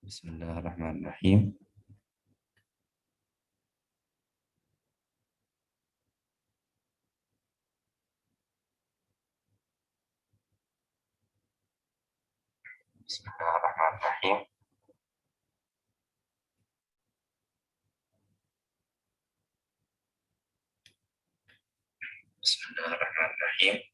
بسم الله الرحمن الرحيم. بسم الله الرحمن الرحيم. بسم الله الرحمن الرحيم.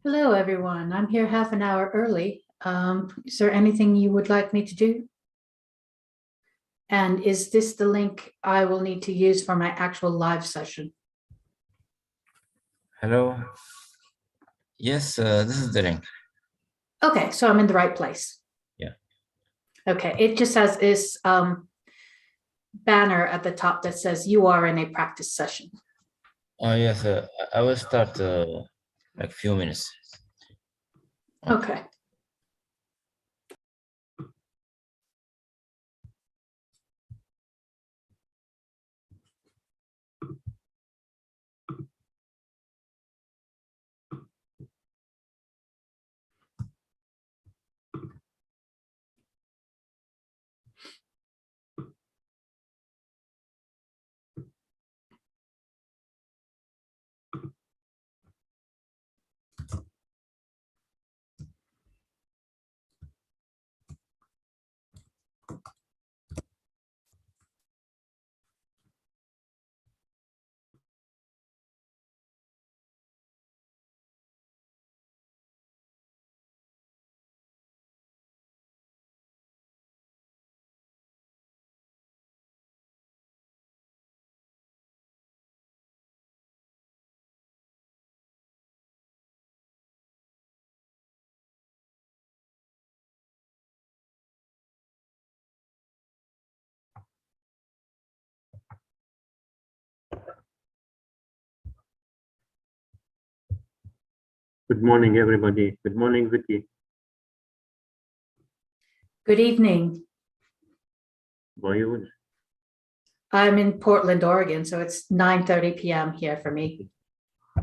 Hello, everyone. I'm here half an hour early. Is there anything you would like me to do? And is this the link I will need to use for my actual live session? Hello. Yes, this is the link. Okay, so I'm in the right place. Yeah. Okay, it just has this banner at the top that says you are in a practice session. Oh, yes, I will start like few minutes. Okay. Good morning, everybody. Good morning, Vicky. Good evening. Boyhood. I'm in Portland, Oregon, so it's 9:30 p.m. here for me.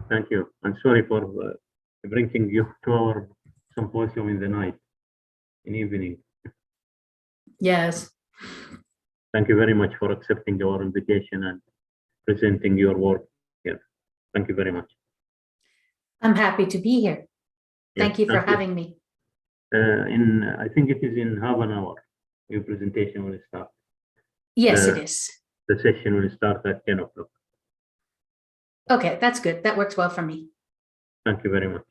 Thank you. I'm sorry for bringing you to our symposium in the night, in evening. Yes. Thank you very much for accepting our invitation and presenting your work here. Thank you very much. I'm happy to be here. Thank you for having me. I think it is in half an hour. Your presentation will start. Yes, it is. The session will start at 10 o'clock. Okay, that's good. That works well for me. Thank you very much.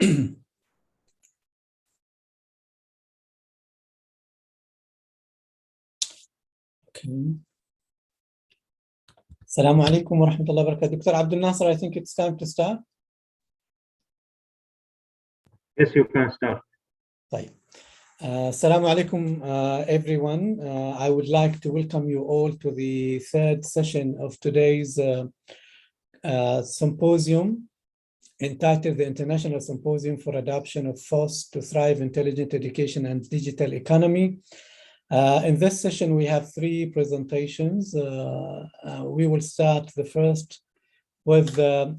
Okay. Assalamu alaikum wa rahmatullahi wa barakatuh. Dr. Abdul Nasser, I think it's time to start. Yes, you can start. طيب. Assalamu alaikum, everyone. I would like to welcome you all to the third session of today's symposium entitled the International Symposium for Adoption of FOSS to Thrive Intelligent Education and Digital Economy. In this session, we have three presentations. We will start the first with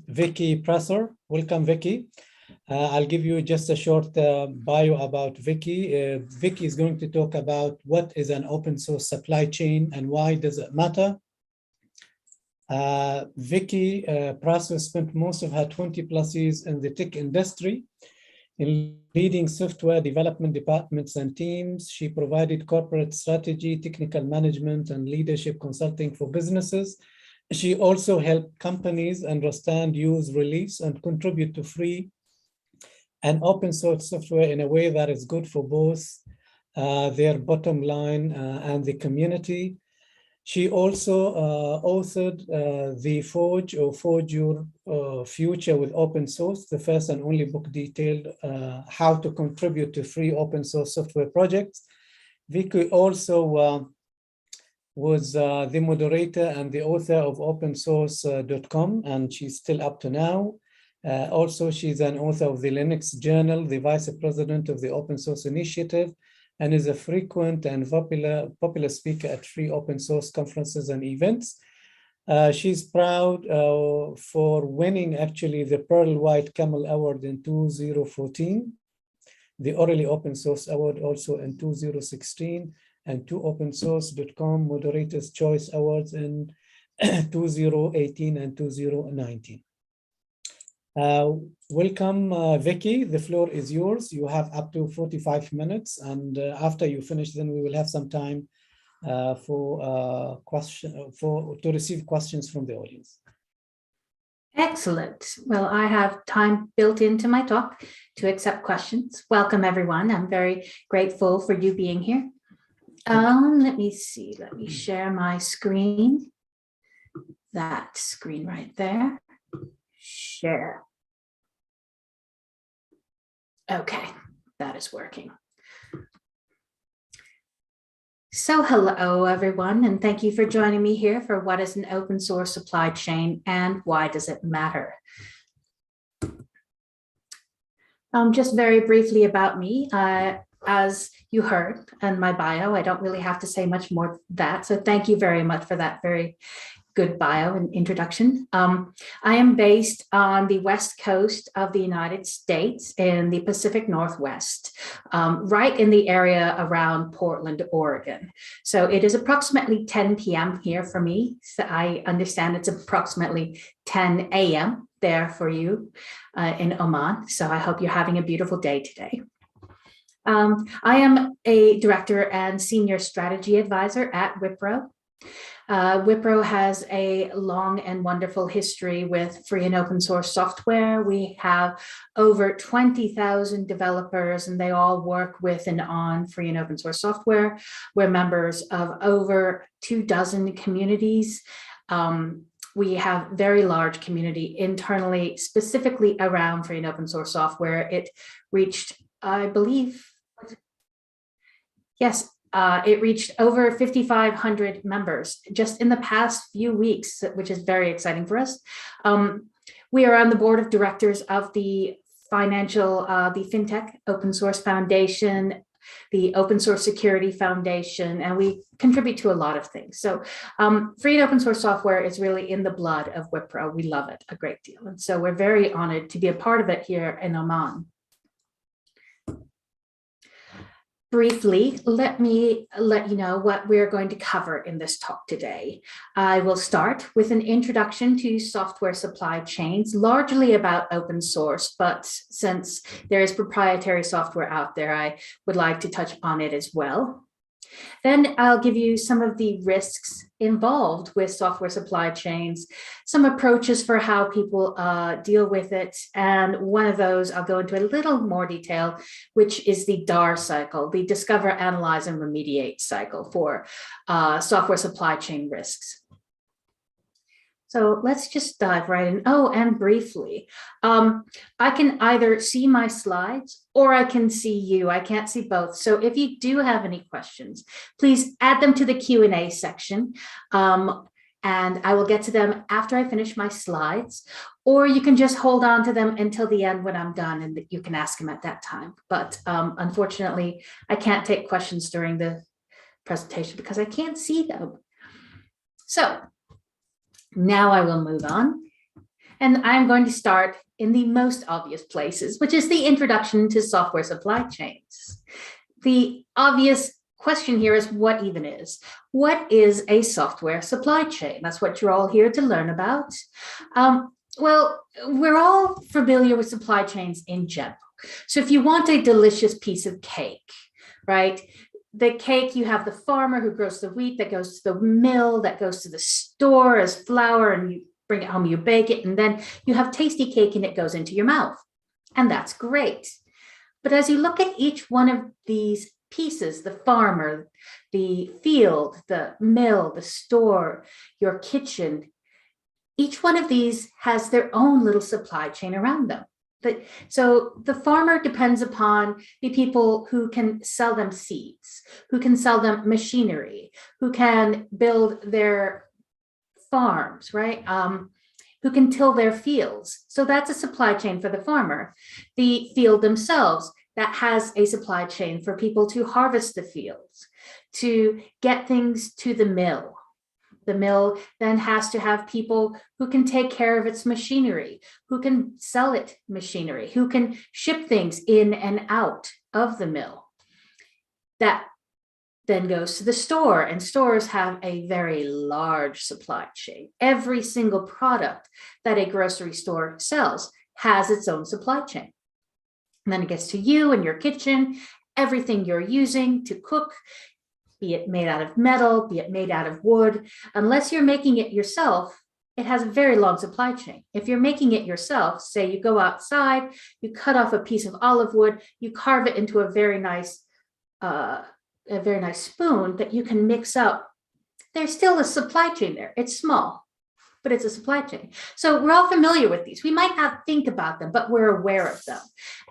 Vicky Presser. Welcome, Vicky. I'll give you just a short bio about Vicky. Vicky is going to talk about what is an open source supply chain and why does it matter. Vicky Presser spent most of her 20 plus years in the tech industry in leading software development departments and teams. She provided corporate strategy, technical management, and leadership consulting for businesses. She also helped companies understand, use, release, and contribute to free and open source software in a way that is good for both their bottom line and the community. She also authored the Forge Your Future with Open Source, the first and only book detailed how to contribute to free open source software projects. Vicky also was the moderator and the author of opensource.com, and she's still up to now. Also, she's an author of the Linux Journal, the vice president of the Open Source Initiative, and is a frequent and popular speaker at free open source conferences and events. She's proud for winning actually the Pearl White Camel Award in 2014, the Orally Open Source Award also in 2016, and two opensource.com Moderators Choice Awards in 2018 and 2019. Welcome, Vicky. The floor is yours. You have up to 45 minutes, and after you finish, then we will have some time to receive questions from the audience. Excellent. Well, I have time built into my talk to accept questions. Welcome, everyone. I'm very grateful for you being here. Let me see. Let me share my screen. That screen right there. Share. Okay, that is working. So hello, everyone, and thank you for joining me here for what is an open source supply chain and why does it matter? Just very briefly about me. As you heard in my bio, I don't really have to say much more than that. So thank you very much for that very good bio and introduction. I am based on the West Coast of the United States in the Pacific Northwest, right in the area around Portland, Oregon. So it is approximately 10 p.m. here for me. So I understand it's approximately 10 a.m. there for you in Oman. So I hope you're having a beautiful day today. I am a director and senior strategy advisor at Wipro. Wipro has a long and wonderful history with free and open source software. We have over 20,000 developers, and they all work with and on free and open source software. We're members of over 24 communities. We have very large community internally, specifically around free and open source software. It reached, I believe, yes, it reached over 5,500 members just in the past few weeks, which is very exciting for us. We are on the board of directors of the the FinTech Open Source Foundation, the Open Source Security Foundation, and we contribute to a lot of things. So free and open source software is really in the blood of Wipro. We love it a great deal. And so we're very honored to be a part of it here in Oman. Briefly, let me let you know what we're going to cover in this talk today. I will start with an introduction to software supply chains, largely about open source, but since there is proprietary software out there, I would like to touch upon it as well. Then I'll give you some of the risks involved with software supply chains, some approaches for how people deal with it. And one of those I'll go into a little more detail, which is the DAR cycle, the Discover, Analyze, and Remediate cycle for software supply chain risks. So let's just dive right in. Oh, and briefly, I can either see my slides or I can see you. I can't see both. So if you do have any questions, please add them to the Q&A section. And I will get to them after I finish my slides, or you can just hold on to them until the end when I'm done and you can ask them at that time. But unfortunately, I can't take questions during the presentation because I can't see them. So now I will move on, and I'm going to start in the most obvious places, which is the introduction to software supply chains. The obvious question here is what even is? What is a software supply chain? That's what you're all here to learn about. Well, we're all familiar with supply chains in general. So if you want a delicious piece of cake, right? The cake, you have the farmer who grows the wheat that goes to the mill, that goes to the store as flour, and you bring it home, you bake it, and then you have tasty cake and it goes into your mouth. And that's great. But as you look at each one of these pieces, the farmer, the field, the mill, the store, your kitchen, each one of these has their own little supply chain around them. So the farmer depends upon the people who can sell them seeds, who can sell them machinery, who can build their farms, right? Who can till their fields. So that's a supply chain for the farmer. The field themselves, that has a supply chain for people to harvest the fields, to get things to the mill. The mill then has to have people who can take care of its machinery, who can sell it machinery, who can ship things in and out of the mill. That then goes to the store, and stores have a very large supply chain. Every single product that a grocery store sells has its own supply chain. And then it gets to you and your kitchen, everything you're using to cook, be it made out of metal, be it made out of wood. Unless you're making it yourself, it has a very long supply chain. If you're making it yourself, say you go outside, you cut off a piece of olive wood, you carve it into a very nice spoon that you can mix up. There's still a supply chain there. It's small, but it's a supply chain. So we're all familiar with these. We might not think about them, but we're aware of them.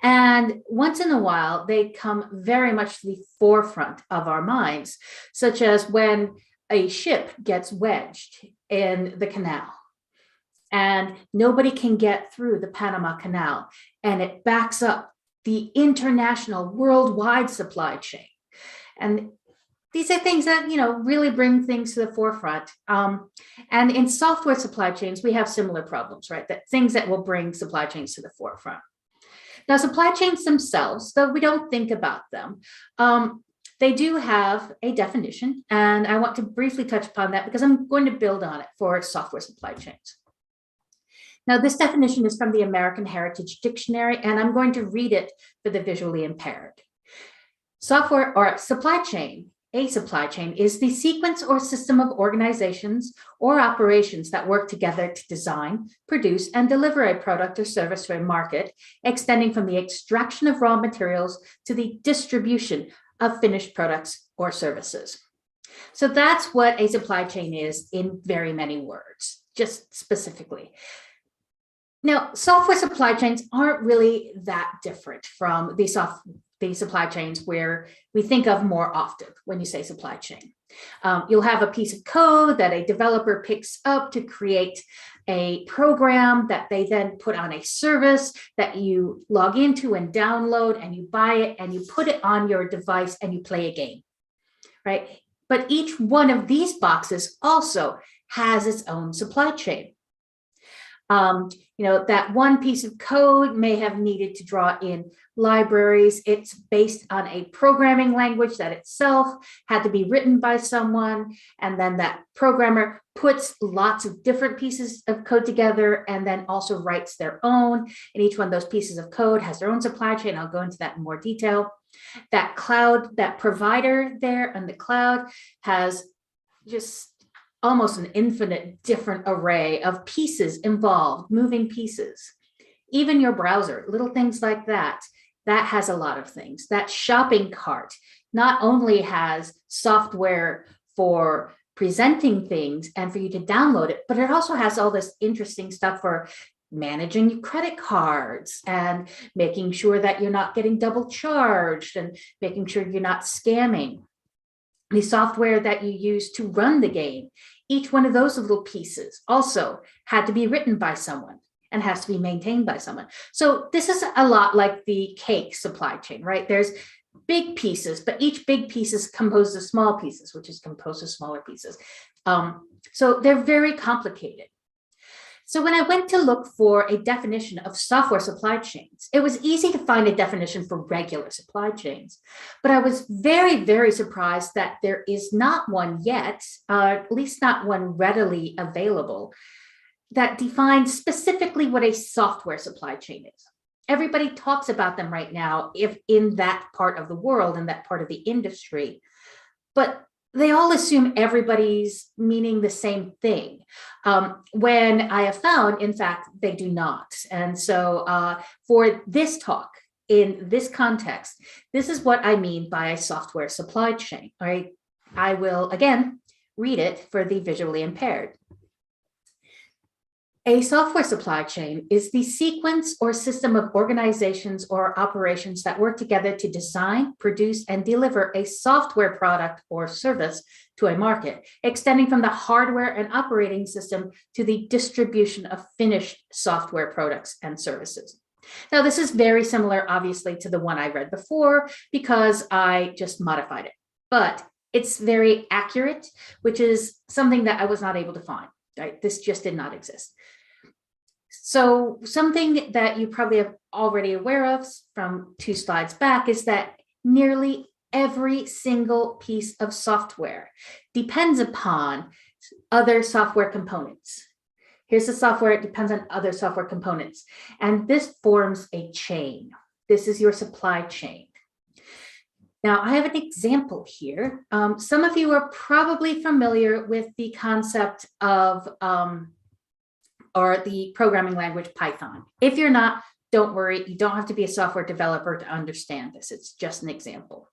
And once in a while, they come very much to the forefront of our minds, such as when a ship gets wedged in the canal and nobody can get through the Panama Canal, and it backs up the international worldwide supply chain. And these are things that, really bring things to the forefront. And in software supply chains, we have similar problems, right? That things that will bring supply chains to the forefront. Now, supply chains themselves, though we don't think about them, they do have a definition, and I want to briefly touch upon that because I'm going to build on it for software supply chains. Now, this definition is from the American Heritage Dictionary, and I'm going to read it for the visually impaired. Software or supply chain. A supply chain is the sequence or system of organizations or operations that work together to design, produce, and deliver a product or service to a market, extending from the extraction of raw materials to the distribution of finished products or services. So that's what a supply chain is in very many words, just specifically. Now, software supply chains aren't really that different from the supply chains where we think of more often when you say supply chain. You'll have a piece of code that a developer picks up to create a program that they then put on a service that you log into and download, and you buy it and you put it on your device and you play a game, right? But each one of these boxes also has its own supply chain. That one piece of code may have needed to draw in libraries. It's based on a programming language that itself had to be written by someone. And then that programmer puts lots of different pieces of code together and then also writes their own. And each one of those pieces of code has their own supply chain. I'll go into that in more detail. That cloud, that provider there in the cloud has just almost an infinite different array of pieces involved, moving pieces. Even your browser, little things like that, that has a lot of things. That shopping cart not only has software for presenting things and for you to download it, but it also has all this interesting stuff for managing your credit cards and making sure that you're not getting double charged and making sure you're not scamming. The software that you use to run the game, each one of those little pieces also had to be written by someone and has to be maintained by someone. So this is a lot like the cake supply chain, right? There's big pieces, but each big piece is composed of small pieces, which is composed of smaller pieces. So they're very complicated. So when I went to look for a definition of software supply chains, it was easy to find a definition for regular supply chains, but I was very, very surprised that there is not one yet, at least not one readily available, that defines specifically what a software supply chain is. Everybody talks about them right now if in that part of the world, in that part of the industry, but they all assume everybody's meaning the same thing, when I have found, in fact, they do not. And so for this talk, in this context, this is what I mean by a software supply chain. All right, I will, again, read it for the visually impaired. A software supply chain is the sequence or system of organizations or operations that work together to design, produce, and deliver a software product or service to a market, extending from the hardware and operating system to the distribution of finished software products and services. Now, this is very similar, obviously, to the one I read before because I just modified it, but it's very accurate, which is something that I was not able to find. Right? This just did not exist. So something that you probably are already aware of from 2 slides back is that nearly every single piece of software depends upon other software components. Here's the software, it depends on other software components. And this forms a chain. This is your supply chain. Now, I have an example here. Some of you are probably familiar with the concept of or the programming language Python. If you're not, don't worry. You don't have to be a software developer to understand this. It's just an example.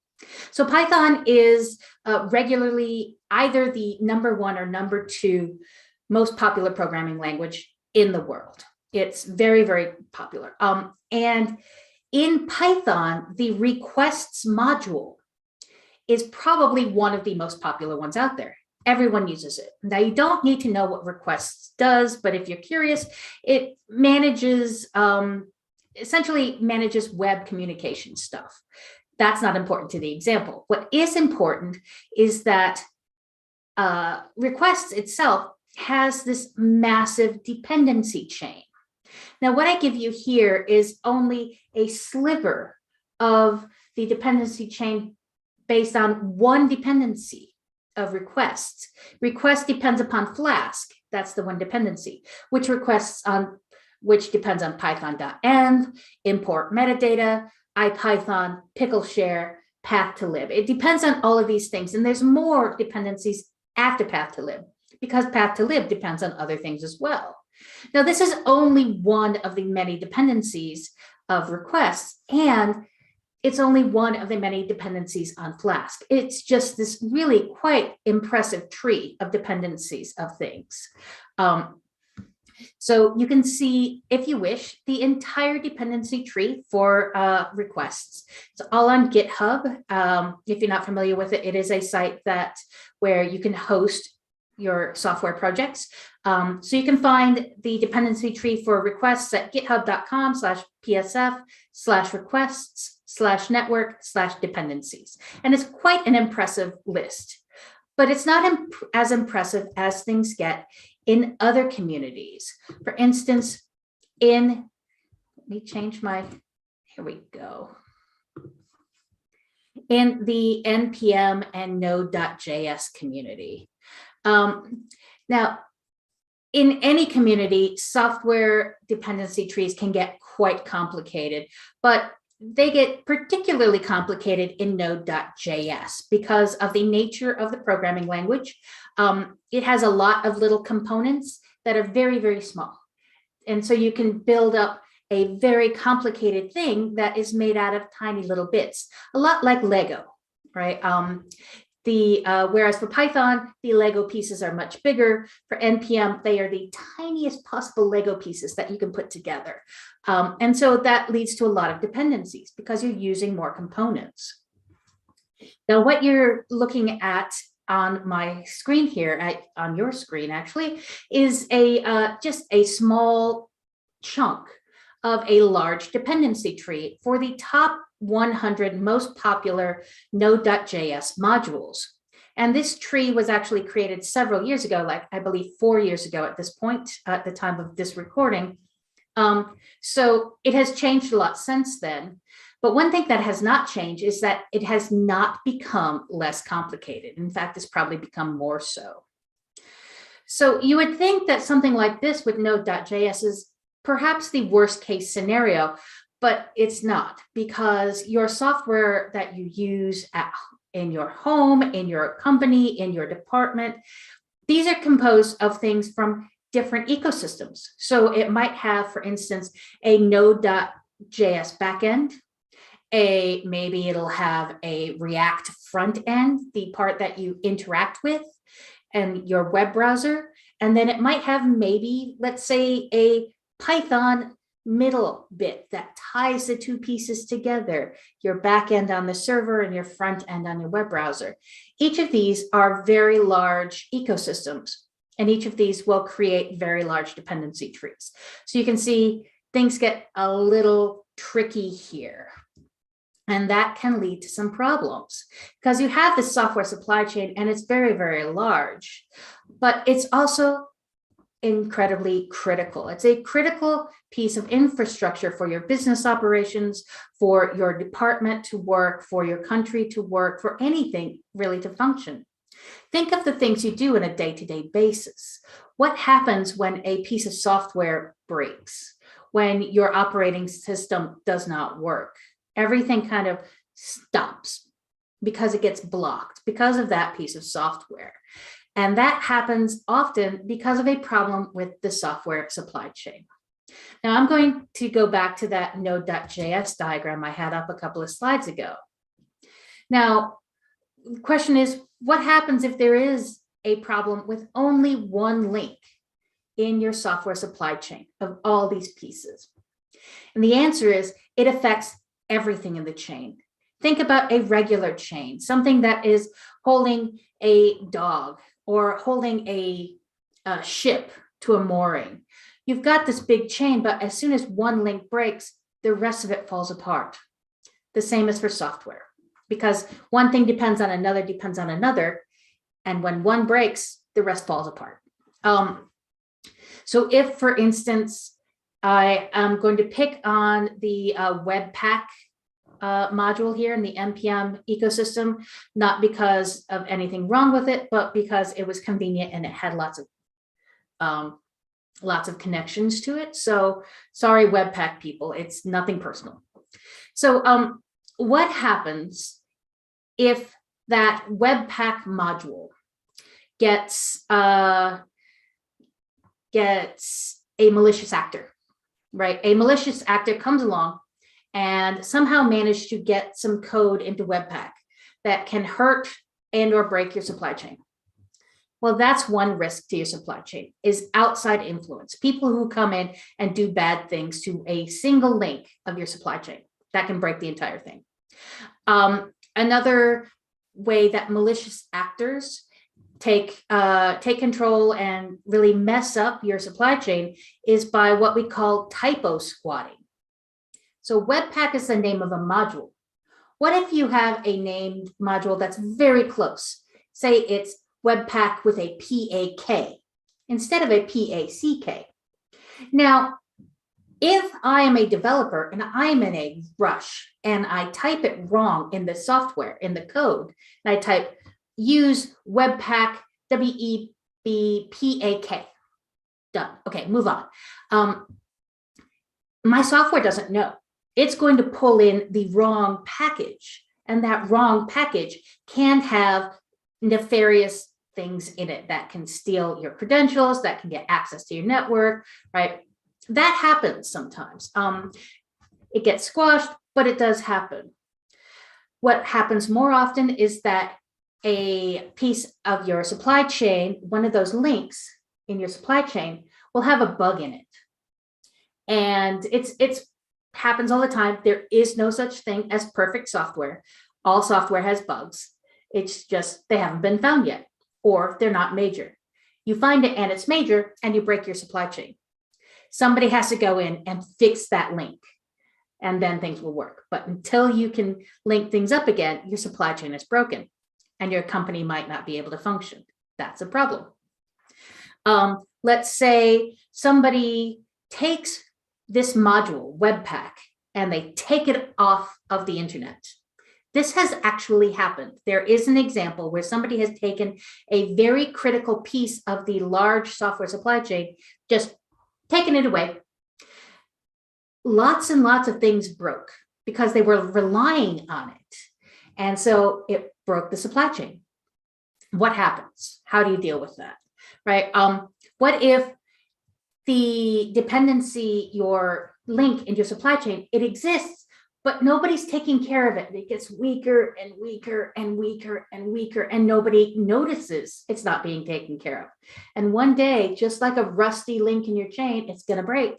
So Python is regularly either the #1 or #2 most popular programming language in the world. It's very, very popular. And in Python, the requests module is probably one of the most popular ones out there. Everyone uses it. Now, you don't need to know what requests does, but if you're curious, it manages, essentially manages web communication stuff. That's not important to the example. What is important is that requests itself has this massive dependency chain. Now, what I give you here is only a sliver of the dependency chain based on one dependency of requests. Request depends upon Flask. That's the one dependency, which depends on python.env, import metadata, IPython, pickle share, path to lib. It depends on all of these things. And there's more dependencies after path to lib because path to lib depends on other things as well. Now, this is only one of the many dependencies of requests, and it's only one of the many dependencies on Flask. It's just this really quite impressive tree of dependencies of things. So you can see, if you wish, the entire dependency tree for requests. It's all on GitHub. If you're not familiar with it, it is a site where you can host your software projects. So you can find the dependency tree for requests at github.com/psf/requests/network/dependencies. And it's quite an impressive list, but it's not as impressive as things get in other communities. For instance, let me change my, here we go. In the NPM and Node.js community. Now, in any community, software dependency trees can get quite complicated, but they get particularly complicated in Node.js because of the nature of the programming language. It has a lot of little components that are very, very small. And so you can build up a very complicated thing that is made out of tiny little bits, a lot like Lego, right? Whereas for Python, the Lego pieces are much bigger. For NPM, they are the tiniest possible Lego pieces that you can put together. And so that leads to a lot of dependencies because you're using more components. Now, what you're looking at on my screen here, on your screen actually, is just a small chunk of a large dependency tree for the top 100 most popular Node.js modules. And this tree was actually created several years ago, like I believe 4 years ago at this point, at the time of this recording. So it has changed a lot since then. But one thing that has not changed is that it has not become less complicated. In fact, it's probably become more so. So you would think that something like this with Node.js is perhaps the worst case scenario, but it's not, because your software that you use in your home, in your company, in your department, these are composed of things from different ecosystems. So it might have, for instance, a Node.js backend. Maybe it'll have a React front end, the part that you interact with, and your web browser. And then it might have maybe, let's say, a Python middle bit that ties the two pieces together, your back end on the server and your front end on your web browser. Each of these are very large ecosystems, and each of these will create very large dependency trees. So you can see things get a little tricky here. And that can lead to some problems because you have this software supply chain and it's very, very large, but it's also incredibly critical. It's a critical piece of infrastructure for your business operations, for your department to work, for your country to work, for anything really to function. Think of the things you do on a day-to-day basis. What happens when a piece of software breaks? When your operating system does not work? Everything kind of stops because it gets blocked because of that piece of software. And that happens often because of a problem with the software supply chain. Now I'm going to go back to that Node.js diagram I had up a couple of slides ago. Now, the question is, what happens if there is a problem with only one link in your software supply chain of all these pieces? And the answer is, it affects everything in the chain. Think about a regular chain, something that is holding a dog or holding a ship to a mooring. You've got this big chain, but as soon as one link breaks, the rest of it falls apart. The same as for software, because one thing depends on another, and when one breaks, the rest falls apart. So if, for instance, I am going to pick on the Webpack module here in the NPM ecosystem, not because of anything wrong with it, but because it was convenient and it had lots of connections to it. So sorry, Webpack people, it's nothing personal. So what happens if that Webpack module gets a malicious actor, right? A malicious actor comes along and somehow managed to get some code into Webpack that can hurt and or break your supply chain. Well, that's one risk to your supply chain, is outside influence, people who come in and do bad things to a single link of your supply chain that can break the entire thing. Another way that malicious actors take control and really mess up your supply chain is by what we call typo squatting. So Webpack is the name of a module. What if you have a named module that's very close? Say it's Webpack with a PAK instead of a PACK. Now, if I am a developer and I'm in a rush and I type it wrong in the software, in the code, and I type use Webpack, WEBPAK, done. Okay, move on. My software doesn't know. It's going to pull in the wrong package, and that wrong package can have nefarious things in it that can steal your credentials, that can get access to your network, right? That happens sometimes. It gets squashed, but it does happen. What happens more often is that a piece of your supply chain, one of those links in your supply chain, will have a bug in it. And it's happens all the time. There is no such thing as perfect software. All software has bugs. It's just they haven't been found yet, or they're not major. You find it and it's major, and you break your supply chain. Somebody has to go in and fix that link, and then things will work. But until you can link things up again, your supply chain is broken, and your company might not be able to function. That's a problem. Let's say somebody takes this module, Webpack, and they take it off of the internet. This has actually happened. There is an example where somebody has taken a very critical piece of the large software supply chain, just taken it away. Lots and lots of things broke because they were relying on it. And so it broke the supply chain. What happens? How do you deal with that? Right? What if the dependency, your link in your supply chain, it exists, but nobody's taking care of it. It gets weaker and weaker and weaker and weaker, and nobody notices it's not being taken care of. And one day, just like a rusty link in your chain, it's going to break,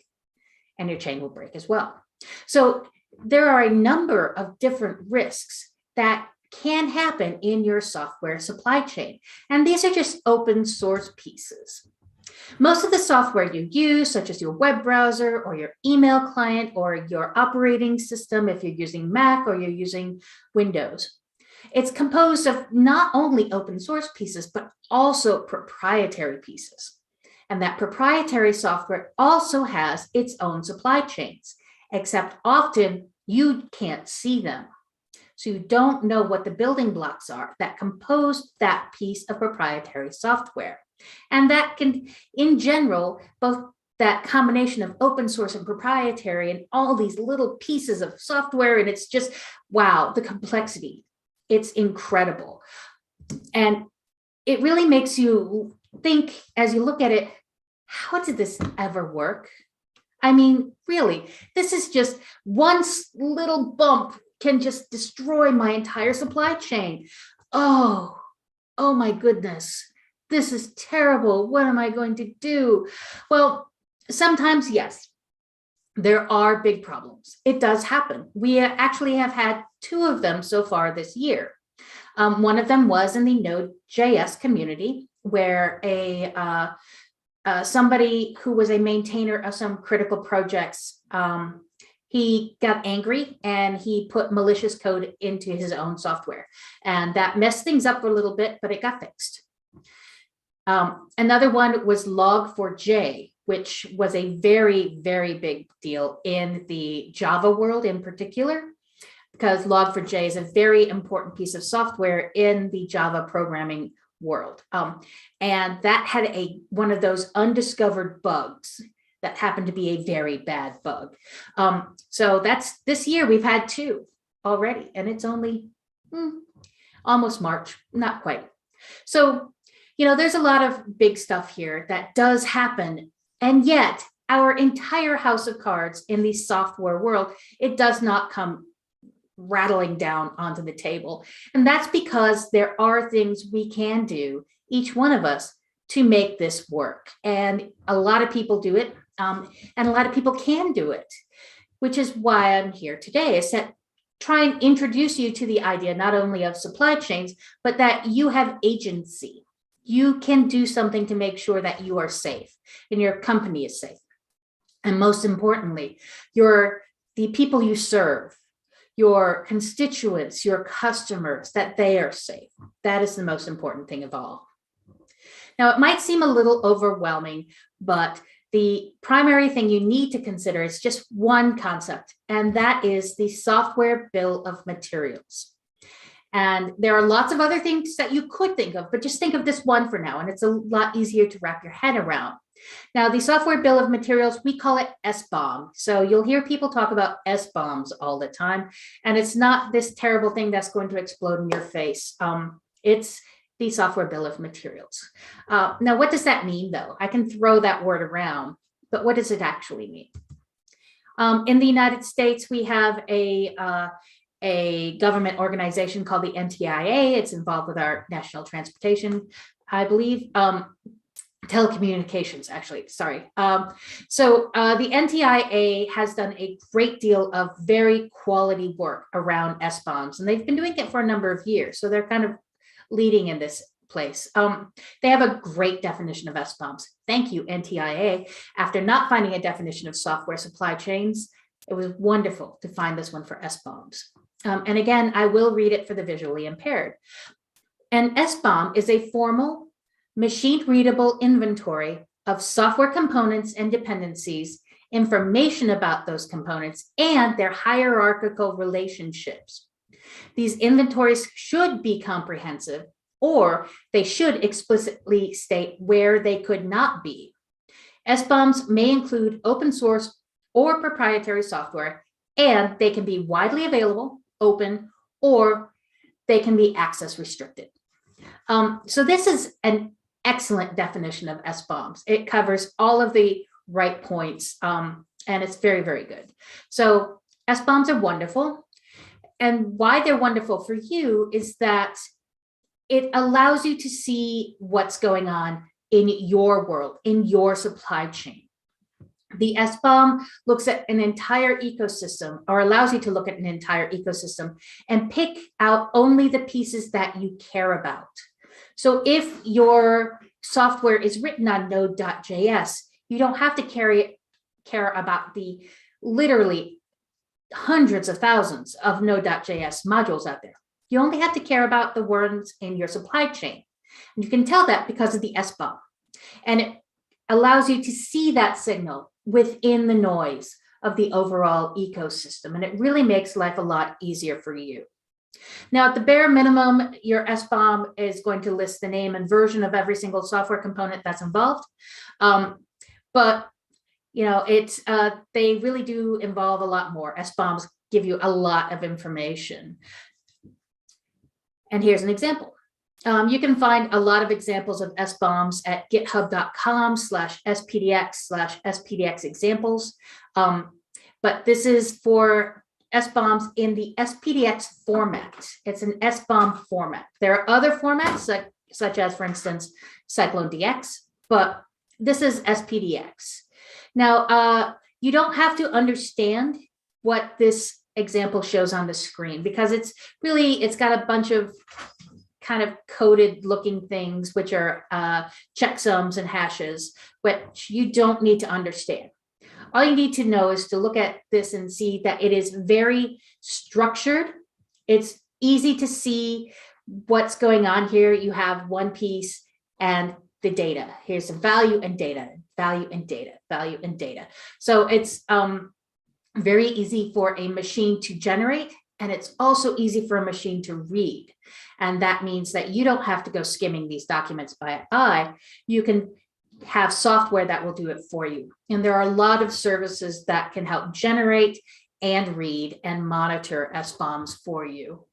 and your chain will break as well. So there are a number of different risks that can happen in your software supply chain. And these are just open source pieces. Most of the software you use, such as your web browser or your email client or your operating system, if you're using Mac or you're using Windows, it's composed of not only open source pieces, but also proprietary pieces. And that proprietary software also has its own supply chains, except often you can't see them. So you don't know what the building blocks are that compose that piece of proprietary software. And that can, in general, both that combination of open source and proprietary and all these little pieces of software, and it's just, wow, the complexity, it's incredible. And it really makes you think, as you look at it, how did this ever work? I mean, really, this is just one little bump can just destroy my entire supply chain. Oh my goodness. This is terrible. What am I going to do? Well, sometimes, yes, there are big problems. It does happen. We actually have had 2 of them so far this year. One of them was in the Node.js community, where somebody who was a maintainer of some critical projects, he got angry and he put malicious code into his own software. And that messed things up for a little bit, but it got fixed. Another one was Log4j, which was a very, very big deal in the Java world in particular, because Log4j is a very important piece of software in the Java programming world. And that had one of those undiscovered bugs that happened to be a very bad bug. So that's this year we've had 2 already, and it's only almost March, not quite. So, you know, there's a lot of big stuff here that does happen. And yet our entire house of cards in the software world, it does not come rattling down onto the table. And that's because there are things we can do, each one of us, to make this work. And a lot of people do it, and a lot of people can do it, which is why I'm here today, is to try and introduce you to the idea not only of supply chains, but that you have agency. You can do something to make sure that you are safe and your company is safe. And most importantly, the people you serve, your constituents, your customers, that they are safe. That is the most important thing of all. Now, it might seem a little overwhelming, but the primary thing you need to consider is just one concept, and that is the software bill of materials. And there are lots of other things that you could think of, but just think of this one for now, and it's a lot easier to wrap your head around. Now, the software bill of materials, we call it SBOM. So you'll hear people talk about SBOMs all the time, and it's not this terrible thing that's going to explode in your face. It's the software bill of materials. Now, what does that mean, though? I can throw that word around, but what does it actually mean? In the United States, we have a government organization called the NTIA. It's involved with our national transportation, I believe, telecommunications, actually, sorry. So the NTIA has done a great deal of very quality work around SBOMs, and they've been doing it for a number of years. So they're kind of leading in this place. They have a great definition of SBOMs. Thank you, NTIA. After not finding a definition of software supply chains, it was wonderful to find this one for SBOMs. And again, I will read it for the visually impaired. An SBOM is a formal, machine-readable inventory of software components and dependencies, information about those components, and their hierarchical relationships. These inventories should be comprehensive, or they should explicitly state where they could not be. SBOMs may include open source or proprietary software, and they can be widely available, open, or they can be access restricted. So this is an excellent definition of SBOMs. It covers all of the right points, and it's very, very good. So SBOMs are wonderful. And why they're wonderful for you is that it allows you to see what's going on in your world, in your supply chain. The SBOM looks at an entire ecosystem, or allows you to look at an entire ecosystem and pick out only the pieces that you care about. So if your software is written on Node.js, you don't have to care about the literally hundreds of thousands of Node.js modules out there. You only have to care about the ones in your supply chain. And you can tell that because of the SBOM. And it allows you to see that signal within the noise of the overall ecosystem. And it really makes life a lot easier for you. Now, at the bare minimum, your SBOM is going to list the name and version of every single software component that's involved. But you know, they really do involve a lot more. SBOMs give you a lot of information. And here's an example. You can find a lot of examples of SBOMs at github.com/spdx/spdx examples. But this is for SBOMs in the SPDX format. It's an SBOM format. There are other formats such as, for instance, CycloneDX, but this is SPDX. Now, you don't have to understand what this example shows on the screen, because it's got a bunch of kind of coded looking things, which are checksums and hashes, which you don't need to understand. All you need to know is to look at this and see that it is very structured. It's easy to see what's going on here. You have one piece and the data. Here's the value and data, value and data, value and data. So it's very easy for a machine to generate, and it's also easy for a machine to read. And that means that you don't have to go skimming these documents by eye. You can have software that will do it for you. And there are a lot of services that can help generate and read and monitor SBOMs for you.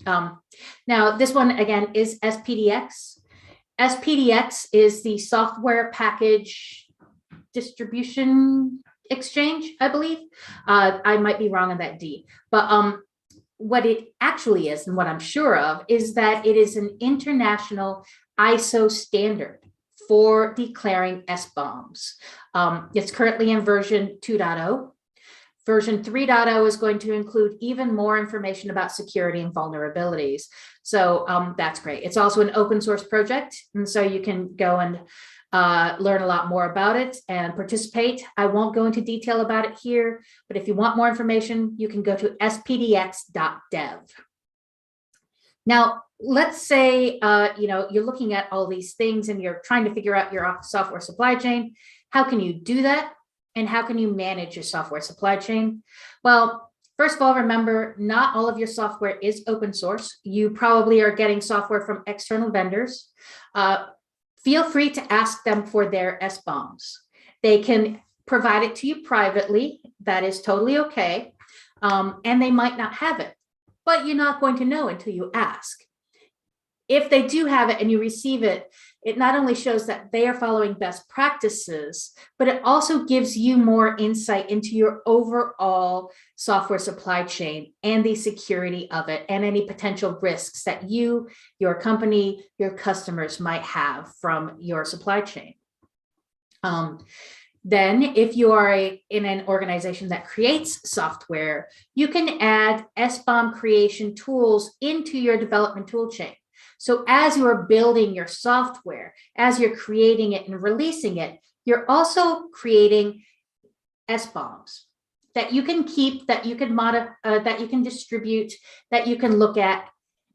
Now, this one again is SPDX. SPDX is the software package distribution exchange, I believe. I might be wrong on that D, but what it actually is, and what I'm sure of, is that it is an international ISO standard for declaring SBOMs. It's currently in version 2.0. Version 3.0 is going to include even more information about security and vulnerabilities. So that's great. It's also an open source project, and so you can go and learn a lot more about it and participate. I won't go into detail about it here, but if you want more information, you can go to spdx.dev. Now, let's say, you're looking at all these things and you're trying to figure out your software supply chain. How can you do that? And how can you manage your software supply chain? Well, first of all, remember, not all of your software is open source. You probably are getting software from external vendors. Feel free to ask them for their SBOMs. They can provide it to you privately. That is totally okay. And they might not have it, but you're not going to know until you ask. If they do have it and you receive it, it not only shows that they are following best practices, but it also gives you more insight into your overall software supply chain and the security of it and any potential risks that you, your company, your customers might have from your supply chain. Then if you are in an organization that creates software, you can add SBOM creation tools into your development tool chain. So as you are building your software, as you're creating it and releasing it, you're also creating SBOMs that you can keep, that you can modify, that you can distribute, that you can look at,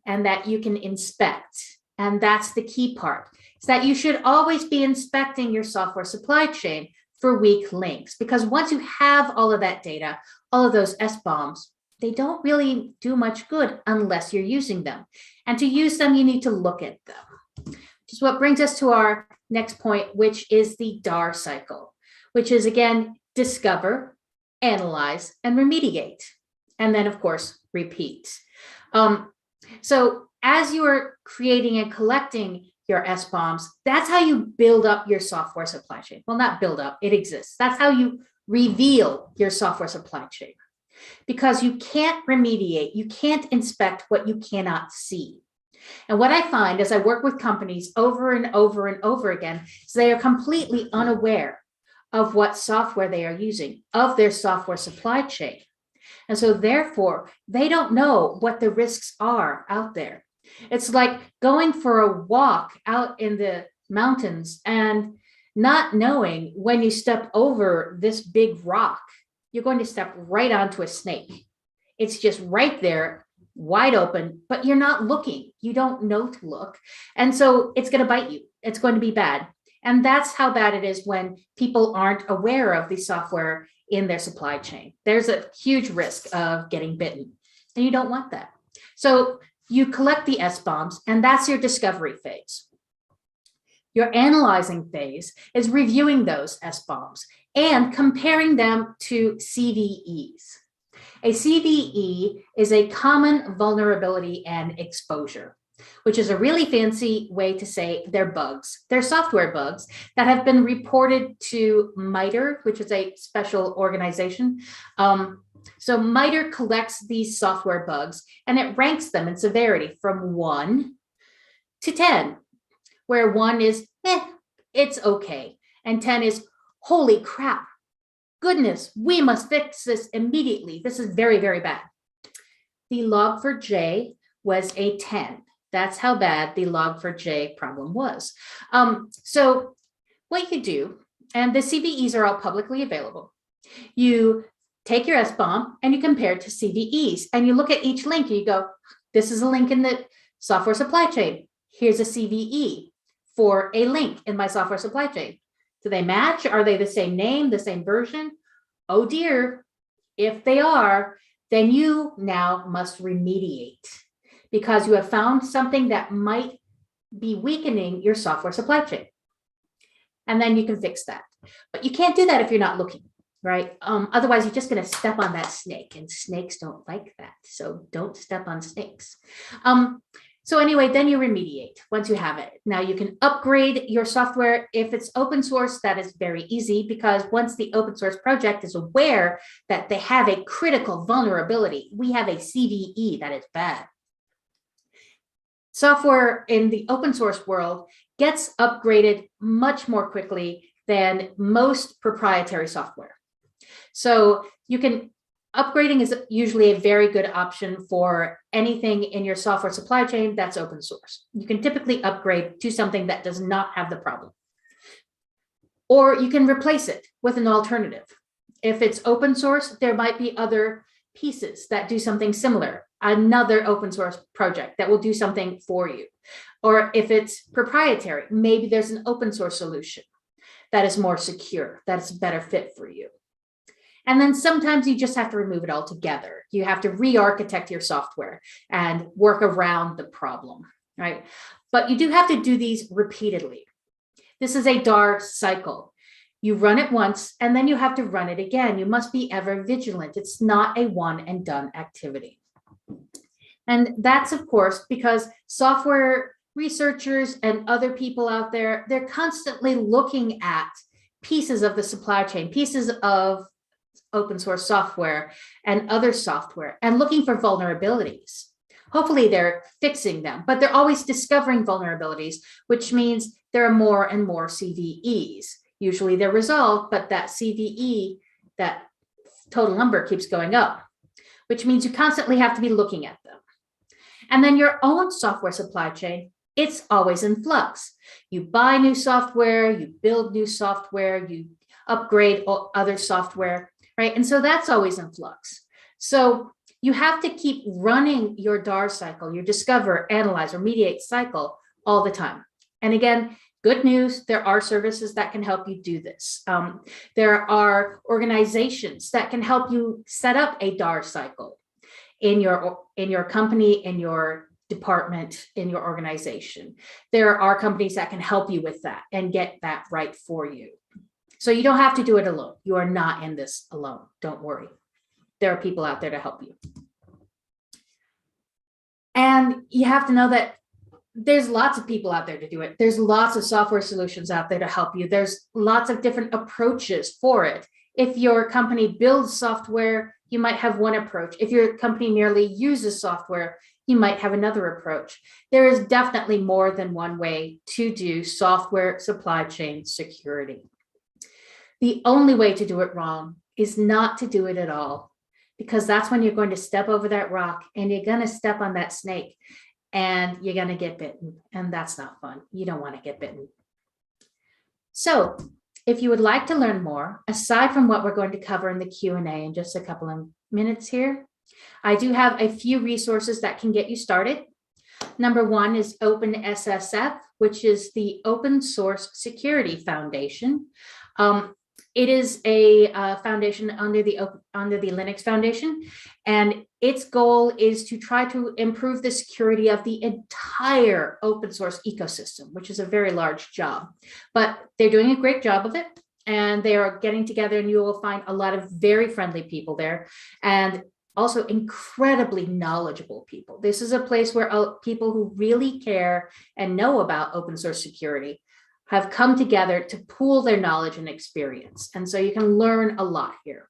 and that you can inspect. And that's the key part, is that you should always be inspecting your software supply chain for weak links, because once you have all of that data, all of those SBOMs, they don't really do much good unless you're using them. And to use them, you need to look at them. Which is what brings us to our next point, which is the DAR cycle, which is, again, discover, analyze, and remediate. And then, of course, repeat. So as you are creating and collecting your SBOMs, that's how you build up your software supply chain. Well, not build up, it exists. That's how you reveal your software supply chain. Because you can't remediate, you can't inspect what you cannot see. And what I find as I work with companies over and over and over again is they are completely unaware of what software they are using, of their software supply chain. And so therefore, they don't know what the risks are out there. It's like going for a walk out in the mountains and not knowing when you step over this big rock, you're going to step right onto a snake. It's just right there, wide open, but you're not looking. You don't know to look. And so it's going to bite you. It's going to be bad. And that's how bad it is when people aren't aware of the software in their supply chain. There's a huge risk of getting bitten, and you don't want that. So you collect the SBOMs, and that's your discovery phase. Your analyzing phase is reviewing those SBOMs and comparing them to CVEs. A CVE is a common vulnerability and exposure, which is a really fancy way to say they're bugs. They're software bugs that have been reported to MITRE, which is a special organization. So MITRE collects these software bugs and it ranks them in severity from 1 to 10, where 1 is, it's okay, and 10 is, holy crap, goodness, we must fix this immediately. This is very, very bad. The log4j was a 10. That's how bad the log4j problem was. So what you do, and the CVEs are all publicly available, you take your SBOM and you compare it to CVEs, and you look at each link and you go, this is a link in the software supply chain. Here's a CVE for a link in my software supply chain. Do they match? Are they the same name, the same version? Oh dear, if they are, then you now must remediate because you have found something that might be weakening your software supply chain. And then you can fix that. But you can't do that if you're not looking, right? Otherwise, you're just going to step on that snake, and snakes don't like that. So don't step on snakes. So anyway, then you remediate once you have it. Now you can upgrade your software. If it's open source, that is very easy because once the open source project is aware that they have a critical vulnerability, we have a CVE that is bad. Software in the open source world gets upgraded much more quickly than most proprietary software. So you can upgrading is usually a very good option for anything in your software supply chain that's open source. You can typically upgrade to something that does not have the problem. Or you can replace it with an alternative. If it's open source, there might be other pieces that do something similar. another open source project that will do something for you. Or if it's proprietary, maybe there's an open source solution that is more secure, that's a better fit for you. And then sometimes you just have to remove it altogether. You have to re-architect your software and work around the problem, right? But you do have to do these repeatedly. This is a DAR cycle. You run it once and then you have to run it again. You must be ever vigilant. It's not a one and done activity. And that's, of course, because software researchers and other people out there, they're constantly looking at pieces of the supply chain, pieces of open source software and other software, and looking for vulnerabilities. Hopefully they're fixing them, but they're always discovering vulnerabilities, which means there are more and more CVEs. Usually they're resolved, but that CVE, that total number, keeps going up, which means you constantly have to be looking at them. And then your own software supply chain, it's always in flux. You buy new software, you build new software, you upgrade other software, right? And so that's always in flux. So you have to keep running your DAR cycle, your discover, analyze, remediate cycle all the time. And again, good news, there are services that can help you do this. There are organizations that can help you set up a DAR cycle in your company, in your department, in your organization. There are companies that can help you with that and get that right for you. So you don't have to do it alone. You are not in this alone. Don't worry. There are people out there to help you. And you have to know that there's lots of people out there to do it. There's lots of software solutions out there to help you. There's lots of different approaches for it. If your company builds software, you might have one approach. If your company merely uses software, you might have another approach. There is definitely more than one way to do software supply chain security. The only way to do it wrong is not to do it at all, because that's when you're going to step over that rock and you're going to step on that snake and you're going to get bitten. And that's not fun. You don't want to get bitten. So if you would like to learn more, aside from what we're going to cover in the Q&A in just a couple of minutes here, I do have a few resources that can get you started. Number one is OpenSSF, which is the Open Source Security Foundation. It is a foundation under the Linux Foundation, and its goal is to try to improve the security of the entire open source ecosystem, which is a very large job. But they're doing a great job of it, and they are getting together, and you will find a lot of very friendly people there, and also incredibly knowledgeable people. This is a place where people who really care and know about open source security have come together to pool their knowledge and experience. And so you can learn a lot here.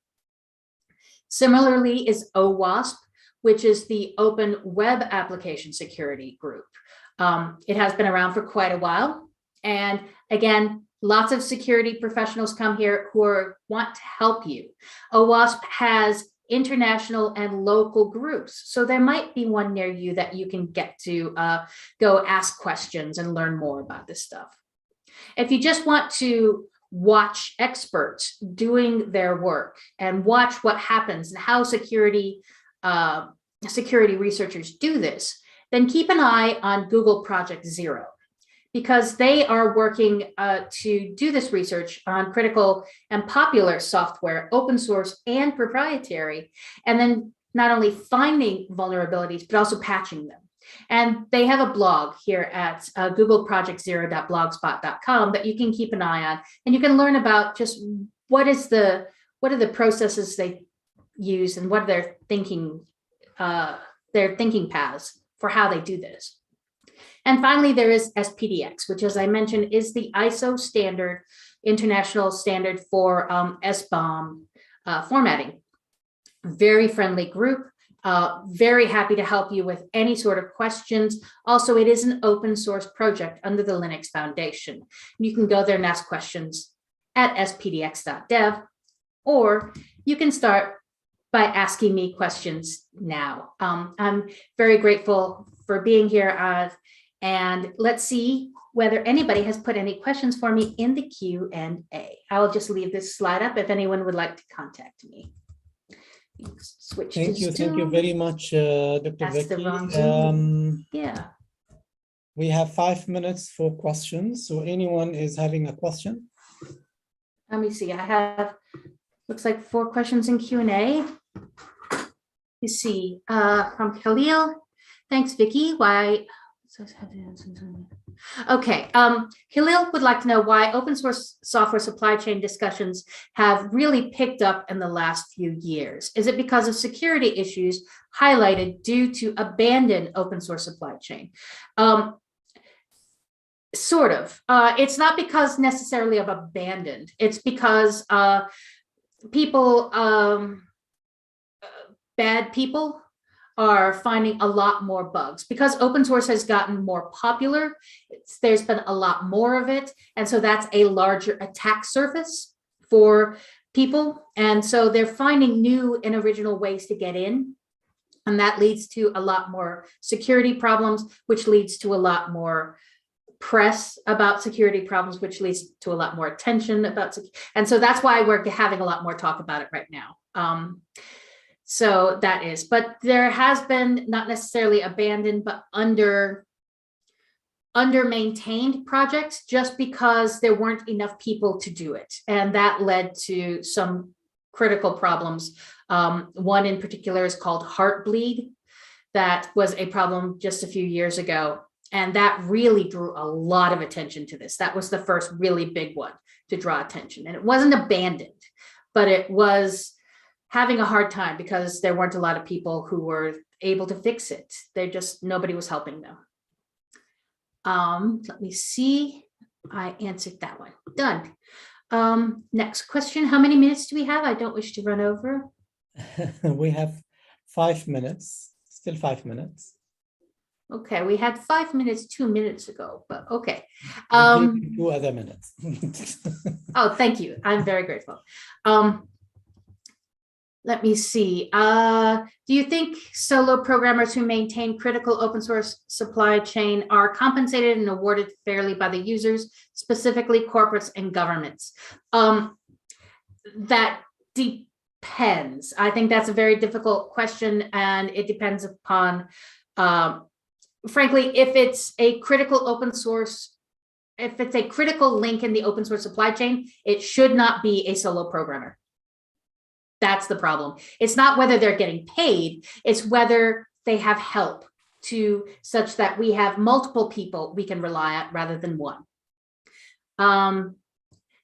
Similarly is OWASP, which is the Open Web Application Security Group. It has been around for quite a while. And again, lots of security professionals come here who want to help you. OWASP has international and local groups. So there might be one near you that you can get to go ask questions and learn more about this stuff. If you just want to watch experts doing their work and watch what happens and how security researchers do this, then keep an eye on Google Project Zero, because they are working to do this research on critical and popular software, open source and proprietary, and then not only finding vulnerabilities, but also patching them. And they have a blog here at googleprojectzero.blogspot.com that you can keep an eye on, and you can learn about just what are the processes they use and what their thinking paths for how they do this. And finally, there is SPDX, which, as I mentioned, is the ISO standard, international standard for SBOM formatting. Very friendly group. Very happy to help you with any sort of questions. Also, it is an open source project under the Linux Foundation. You can go there and ask questions at spdx.dev, or you can start by asking me questions now. I'm very grateful for being here, and let's see whether anybody has put any questions for me in the Q&A. I will just leave this slide up if anyone would like to contact me. Switch Thank to you. Thank you Zoom. very much, Dr. That's the Vicky. wrong Zoom. Yeah. We have 5 minutes for questions. So anyone is having a question? Let me see. I have, looks like 4 questions in Q&A. You see, from Khalil. Thanks, Vicky. Why? Okay. Khalil would like to know why open source software supply chain discussions have really picked up in the last few years. Is it because of security issues highlighted due to abandoned open source supply chain? Sort of. It's not because necessarily of abandoned. It's because people, bad people are finding a lot more bugs because open source has gotten more popular. There's been a lot more of it. And so that's a larger attack surface for people. And so they're finding new and original ways to get in. And that leads to a lot more security problems, which leads to a lot more press about security problems, which leads to a lot more attention about security. And so that's why we're having a lot more talk about it right now. So that is, but there has been not necessarily abandoned, but under maintained projects just because there weren't enough people to do it. And that led to some critical problems. One in particular is called Heartbleed. That was a problem just a few years ago. And that really drew a lot of attention to this. That was the first really big one to draw attention. And it wasn't abandoned, but it was having a hard time because there weren't a lot of people who were able to fix it. Nobody was helping them. Let me see. I answered that one. Done. Next question. How many minutes do we have? I don't wish to run over. We have 5 minutes, still 5 minutes. Okay, we had 5 minutes 2 minutes ago, but okay. We'll give you 2 other minutes. Oh, thank you. I'm very grateful. Let me see. Do you think solo programmers who maintain critical open source supply chain are compensated and awarded fairly by the users, specifically corporates and governments? That depends. I think that's a very difficult question, and it depends upon, frankly, if it's a critical open source, if it's a critical link in the open source supply chain, it should not be a solo programmer. That's the problem. It's not whether they're getting paid, it's whether they have help to such that we have multiple people we can rely on rather than one.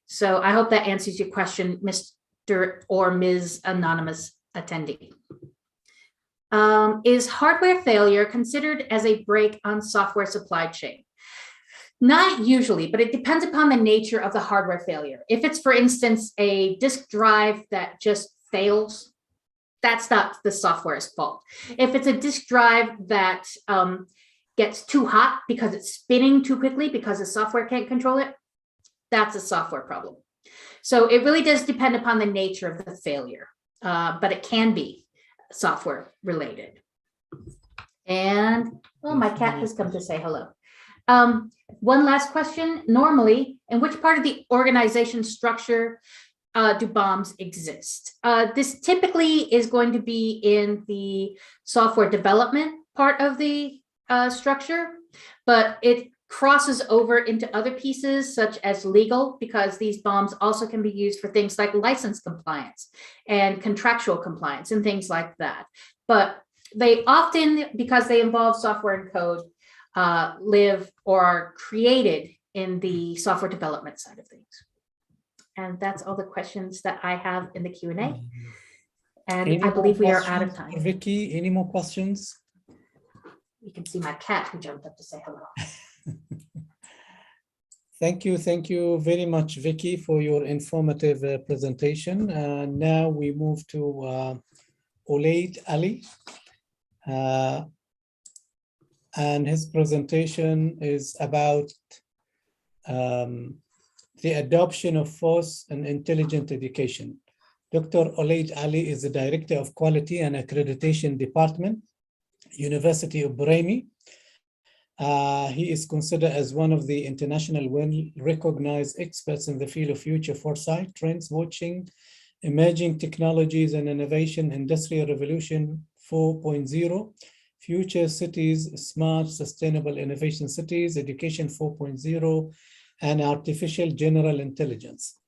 So I hope that answers your question, Mr. or Ms. Anonymous attendee. Is hardware failure considered as a break on software supply chain? Not usually, but it depends upon the nature of the hardware failure. If it's, for instance, a disk drive that just fails, that's not the software's fault. If it's a disk drive that gets too hot because it's spinning too quickly because the software can't control it, that's a software problem. So it really does depend upon the nature of the failure, but it can be software related. And, oh, my cat has come to say hello. One last question. Normally, in which part of the organization structure do bombs exist? This typically is going to be in the software development part of the structure, but it crosses over into other pieces such as legal, because these bombs also can be used for things like license compliance and contractual compliance and things like that. But they often, because they involve software and code, live or are created in the software development side of things. And that's all the questions that I have in the Q&A. And I believe we are out of time. Vicky, any more questions? You can see my cat who jumped up to say hello. Thank you very much, Vicky, for your informative presentation. Now we move to Olaid Ali. And his presentation is about the adoption of FOSS and intelligent education. Dr. Olaid Ali is the Director of Quality and Accreditation Department, University of Brahmi. He is considered as one of the international well-recognized experts in the field of future foresight, trends watching, Emerging Technologies and Innovation, Industrial Revolution 4.0, Future Cities, Smart Sustainable Innovation Cities, Education 4.0, and Artificial General Intelligence.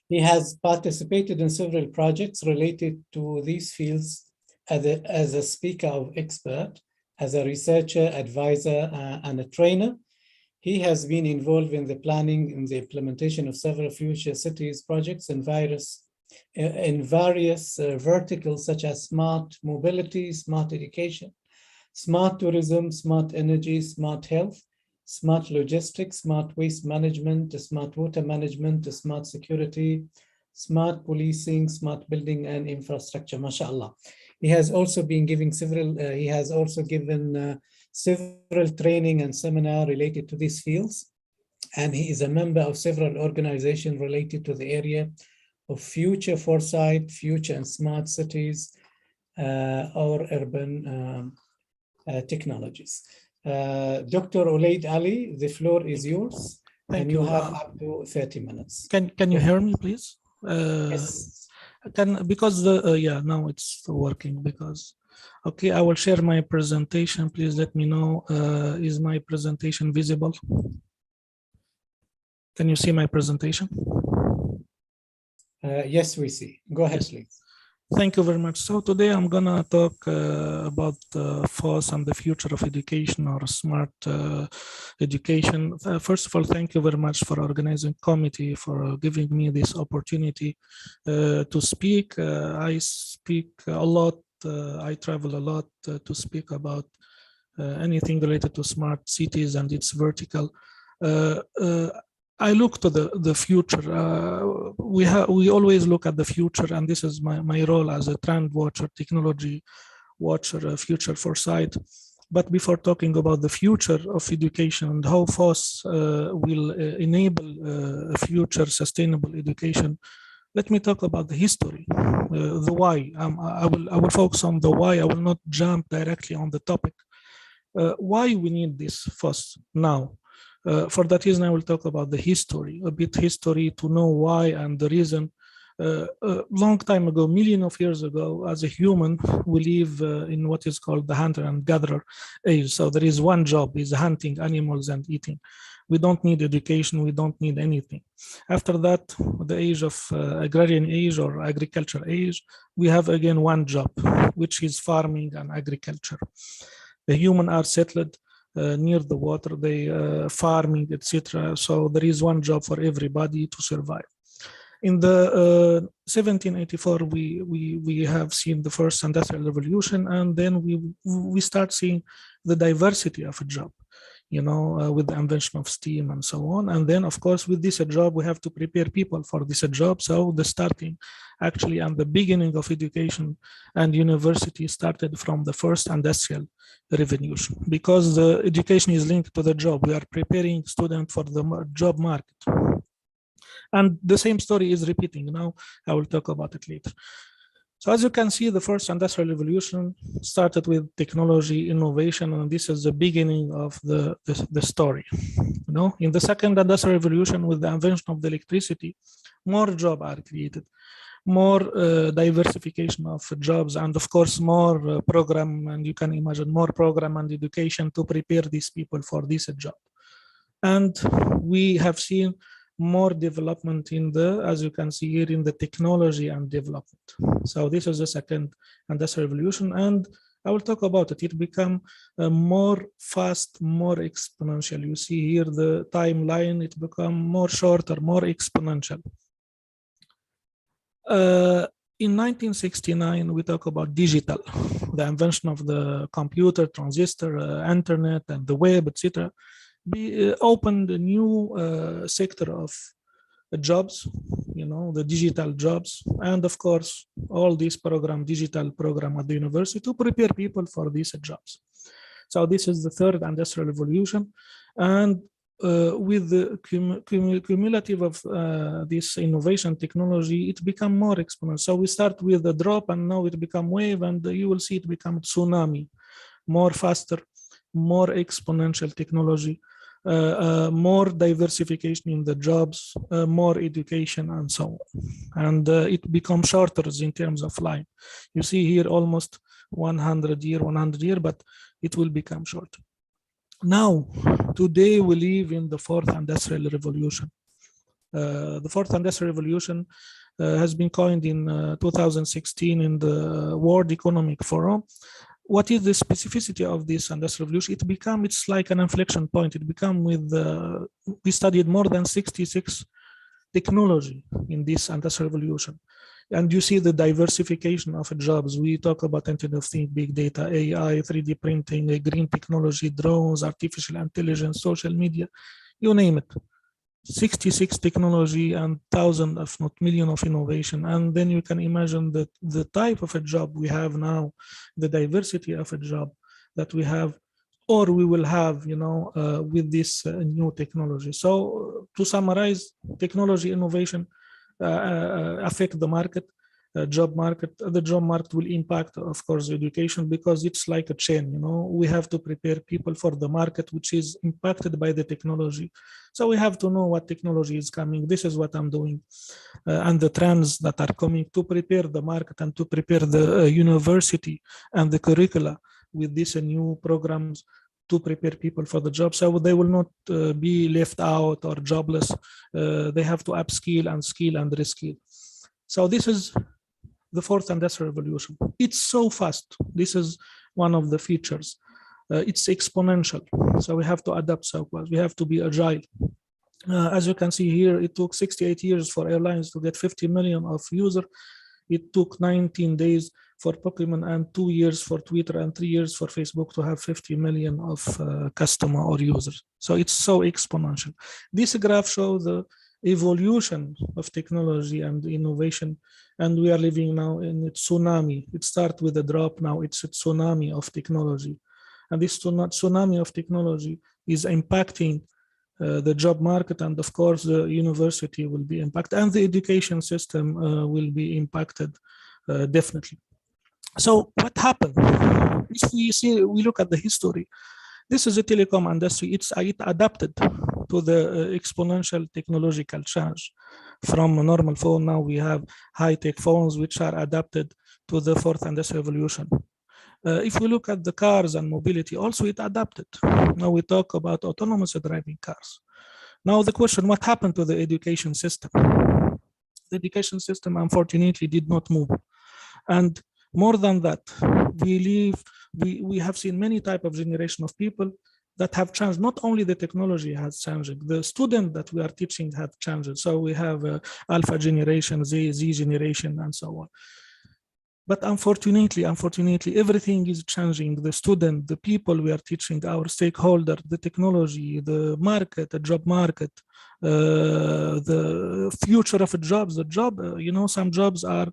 He has participated in several projects related to these fields as a speaker of expert, as a researcher, advisor, and a trainer. He has been involved in the planning and the implementation of several future cities projects in various verticals such as smart mobility, smart education, smart tourism, smart energy, smart health, smart logistics, smart waste management, smart water management, smart security, smart policing, smart building and infrastructure, mashallah. He has also been giving several training and seminar related to these fields. And he is a member of several organizations related to the area of future foresight, future and smart cities, or urban technologies. Dr. Olaid Ali, the floor is yours. Thank you. You have up to 30 minutes. Can you hear me, please? Yes. Because now it's working. Because okay, I will share my presentation. Please let me know. Is my presentation visible? Can you see my presentation? Yes, we see. Go ahead, please. Thank you very much. So today I'm gonna talk about FOSS and the future of education, or smart education. First of all, thank you very much for organizing committee, for giving me this opportunity to speak. I speak a lot. I travel a lot to speak about anything related to smart cities and its vertical. I look to the future. We always look at the future, and this is my role as a trend watcher, technology watcher, future foresight. But before talking about the future of education and how FOSS will enable a future sustainable education, let me talk about the history, the why. I will focus on the why. I will not jump directly on the topic. Why we need this FOSS now? For that reason, I will talk about the history, a bit history to know why and the reason. A long time ago, millions of years ago, as a human, we live in what is called the hunter and gatherer age. So there is one job, is hunting animals and eating. We don't need education, we don't need anything. After that, the age of agrarian age or agriculture age, we have again one job, which is farming and agriculture. The humans are settled near the water, they farming, etc. So there is one job for everybody to survive. In the 1784, we have seen the first industrial revolution, and then we start seeing the diversity of a job, with the invention of steam and so on. And then, of course, with this job, we have to prepare people for this job. So the starting, actually, and the beginning of education and university started from the first industrial revolution, because the education is linked to the job. We are preparing students for the job market. And the same story is repeating. Now, I will talk about it later. So as you can see, the first industrial revolution started with technology innovation, and this is the beginning of the story. In the second industrial revolution, with the invention of the electricity, more jobs are created, more diversification of jobs, and of course, more program, and you can imagine more program and education to prepare these people for this job. And we have seen more development in as you can see here, in the technology and development. So this is the second industrial revolution, and I will talk about it. It became more fast, more exponential. You see here the timeline, it became more shorter, more exponential. In 1969, we talk about digital, the invention of the computer, transistor, internet, and the web, etc. Opened a new sector of jobs, the digital jobs, and of course, all these digital program at the university to prepare people for these jobs. So this is the third industrial revolution, and with the cumulative of this innovation technology, it become more exponential. So we start with a drop, and now it become wave, and you will see it become tsunami, more faster, more exponential technology. more diversification in the jobs, more education, and so on. And it becomes shorter in terms of life. You see here almost 100 year, but it will become shorter. Now, today we live in the fourth industrial revolution. The fourth industrial revolution has been coined in 2016 in the World Economic Forum. What is the specificity of this industrial revolution? It's like an inflection point. It become with, we studied more than 66 technology in this industrial revolution. And you see the diversification of jobs. We talk about Internet of Things, big data, AI, 3D printing, green technology, drones, artificial intelligence, social media, you name it. 66 technology and thousands, if not million of innovation. And then you can imagine that the type of a job we have now, the diversity of a job that we have, or we will have, with this new technology. So to summarize, technology innovation affect the market, job market. The job market will impact, of course, education, because it's like a chain. We have to prepare people for the market, which is impacted by the technology. So we have to know what technology is coming. This is what I'm doing, and the trends that are coming, to prepare the market and to prepare the university and the curricula with these new programs to prepare people for the job, so they will not be left out or jobless. They have to upskill and skill and reskill. So this is the fourth industrial revolution. It's so fast. This is one of the features. It's exponential. So we have to adapt so fast. We have to be agile. As you can see here, it took 68 years for airlines to get 50 million of users. It took 19 days for Pokemon and 2 years for Twitter and 3 years for Facebook to have 50 million of customer or users. So it's so exponential. This graph shows the evolution of technology and innovation, and we are living now in a tsunami. It starts with a drop, now it's a tsunami of technology. And this tsunami of technology is impacting the job market, and of course the university will be impacted, and the education system will be impacted definitely. So what happened? If we look at the history, this is a telecom industry. It adapted to the exponential technological change. From a normal phone, now we have high-tech phones which are adapted to the fourth industrial revolution. If we look at the cars and mobility, also it adapted. Now we talk about autonomous driving cars. Now the question, what happened to the education system? The education system, unfortunately, did not move. And more than that, we have seen many types of generation of people that have changed. Not only the technology has changed, the student that we are teaching have changed. So we have Alpha generation, Z generation, and so on. But unfortunately, everything is changing. The student, the people we are teaching, our stakeholder, the technology, the market, the job market, the future of jobs, the job, some jobs are,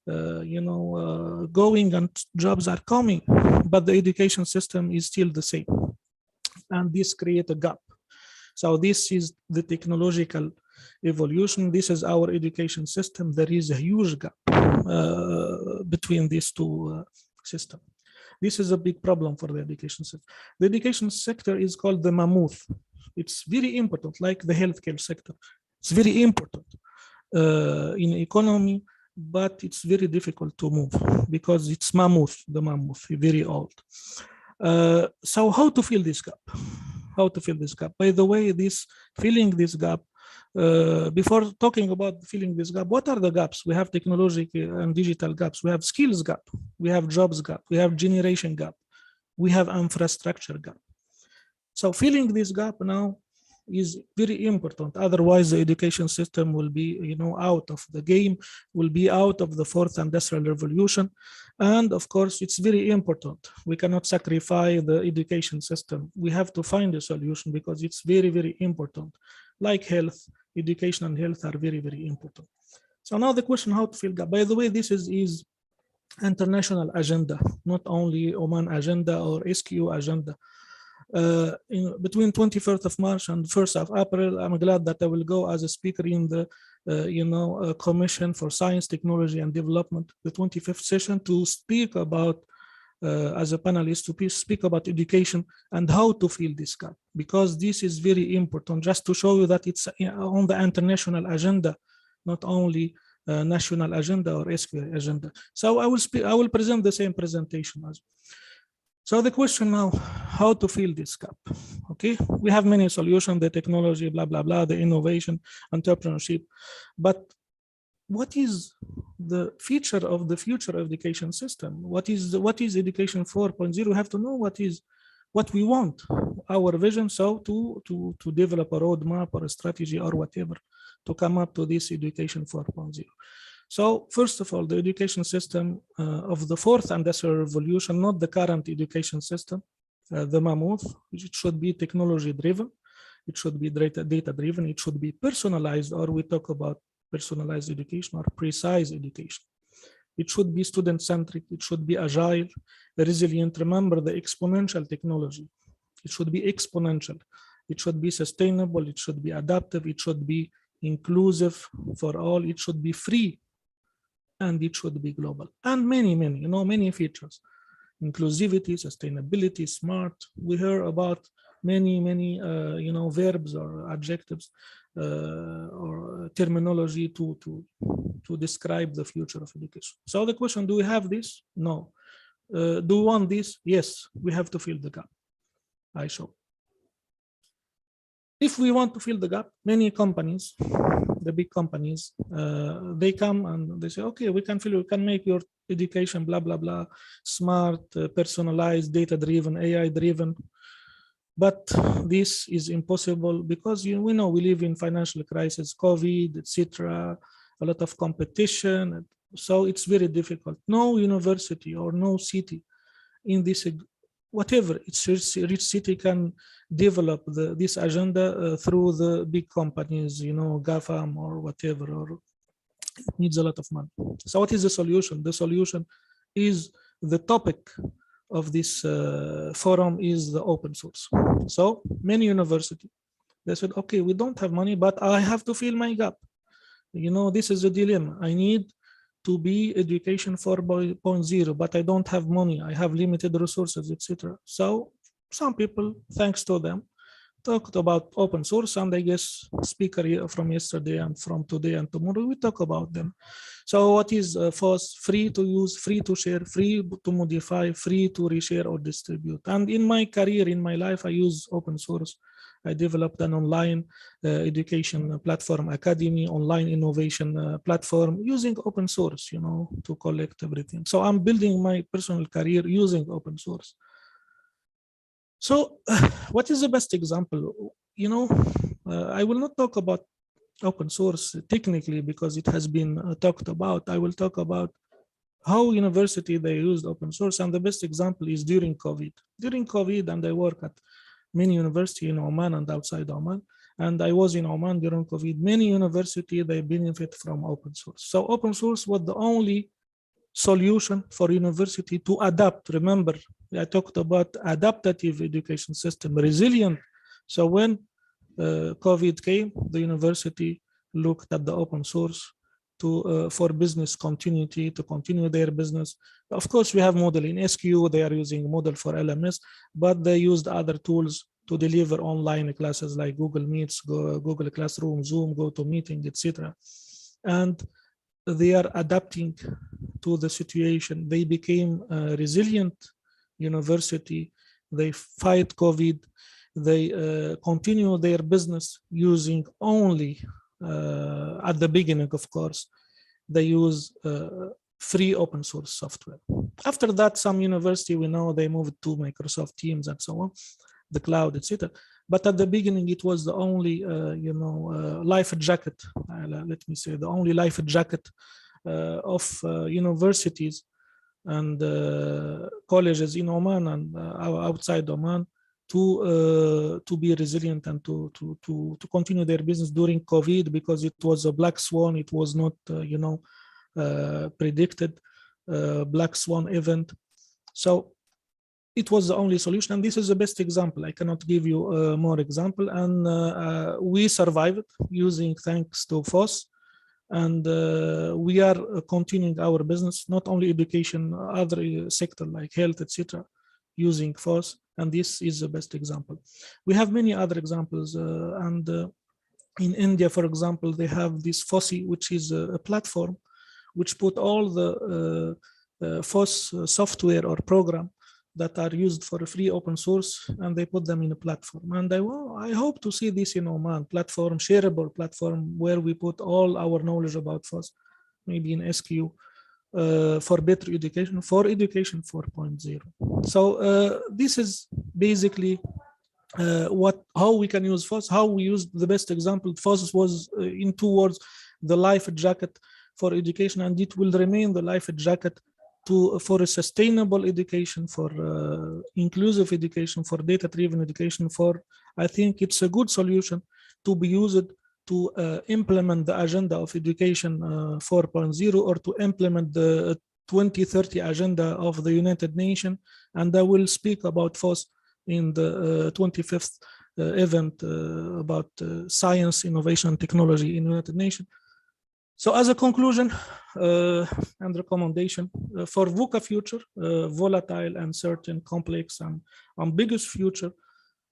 going and jobs are coming, but the education system is still the same. And this creates a gap. So this is the technological evolution. This is our education system. There is a huge gap between these two systems. This is a big problem for the education sector. The education sector is called the mammoth. It's very important, like the healthcare sector. It's very important in economy, but it's very difficult to move because it's the mammoth, very old. So how to fill this gap? How to fill this gap? By the way, filling this gap, before talking about filling this gap, what are the gaps? We have technological and digital gaps. We have skills gap. We have jobs gap. We have generation gap. We have infrastructure gap. So filling this gap now is very important. Otherwise, the education system will be, out of the game, will be out of the fourth industrial revolution. And of course, it's very important. We cannot sacrifice the education system. We have to find a solution because it's very, very important. Like health, education and health are very, very important. So now the question, how to fill gap. By the way, this is international agenda, not only Oman agenda or SQ agenda. Between 21st of March and 1st of April, I'm glad that I will go as a speaker in the Commission for Science, Technology and Development, the 25th session, to speak about as a panelist to speak about education and how to fill this gap, because this is very important, just to show you that it's on the international agenda, not only national agenda or SQA agenda. So I will present the same presentation as. So the question now, how to fill this gap? Okay, we have many solutions, the technology, blah, blah, blah, the innovation, entrepreneurship, but what is the feature of the future education system? What is education 4.0? We have to know what we want, our vision, so to develop a roadmap or a strategy or whatever to come up to this education 4.0. So first of all, the education system of the fourth industrial revolution, not the current education system, the mammoth, it should be technology driven, it should be data driven, it should be personalized, or we talk about personalized education or precise education. It should be student-centric, it should be agile, resilient. Remember the exponential technology. It should be exponential. It should be sustainable, it should be adaptive, it should be inclusive for all, it should be free, and it should be global. And many features. Inclusivity, sustainability, smart. We hear about many verbs or adjectives or terminology to describe the future of education. So the question, do we have this? No. Do we want this? Yes, we have to fill the gap. I show. If we want to fill the gap, many companies, the big companies, they come and they say, okay, we can make your education, blah, blah, blah, smart, personalized, data-driven, AI-driven. But this is impossible because we know we live in financial crisis, COVID, etc., a lot of competition. So it's very difficult. No university or no city in this, whatever it's rich city can develop this agenda through the big companies, GAFAM or whatever, or it needs a lot of money. So what is the solution? The solution is the topic of this forum is the open source. So many universities, they said, okay, we don't have money, but I have to fill my gap. This is a dilemma. I need to be education 4.0, but I don't have money. I have limited resources, etc. So some people, thanks to them, talked about open source, and I guess speaker from yesterday and from today and tomorrow, we talk about them. So what is FOSS? Free to use, free to share, free to modify, free to reshare or distribute. And in my career, in my life, I use open source. I developed an online education platform, academy, online innovation platform using open source, to collect everything. So I'm building my personal career using open source. So what is the best example? I will not talk about open source technically because it has been talked about. I will talk about how university they used open source, and the best example is during COVID. During COVID, and I work at many universities in Oman and outside Oman, and I was in Oman during COVID. Many universities, they benefit from open source. So open source was the only solution for university to adapt. Remember, I talked about adaptive education system, resilient. So when COVID came, the university looked at the open source for business continuity, to continue their business. Of course, we have model in SQ, they are using model for LMS, but they used other tools to deliver online classes like Google Meets, Google Classroom, Zoom, GoToMeeting, etc. And they are adapting to the situation. They became a resilient university. They fight COVID. They continue their business using only, at the beginning, of course, they use free open source software. After that, some university, we know they moved to Microsoft Teams and so on, the cloud, etc. But at the beginning, it was the only, life jacket, let me say, the only life jacket of universities and colleges in Oman and outside Oman to be resilient and to continue their business during COVID, because it was a black swan. It was not, predicted black swan event. So it was the only solution, and this is the best example. I cannot give you more example, and we survived using, thanks to FOSS, And we are continuing our business, not only education, other sector like health, etc., using FOSS, and this is the best example. We have many other examples, and in India, for example, they have this FOSS, which is a platform which put all the FOSS software or program that are used for a free open source, and they put them in a platform. And I hope to see this in Oman, platform, shareable platform, where we put all our knowledge about FOSS, maybe in SQ, for better education, for education 4.0. So this is basically how we can use FOSS, how we use the best example. FOSS was in 2 words, the life jacket for education, and it will remain the life jacket for a sustainable education, for inclusive education, for data-driven education. I think it's a good solution to be used to implement the agenda of education 4.0, or to implement the 2030 agenda of the United Nations. And I will speak about FOSS in the 25th event about science, innovation, and technology in the United Nations. So as a conclusion and recommendation for VUCA future, volatile, uncertain, complex, and ambiguous future,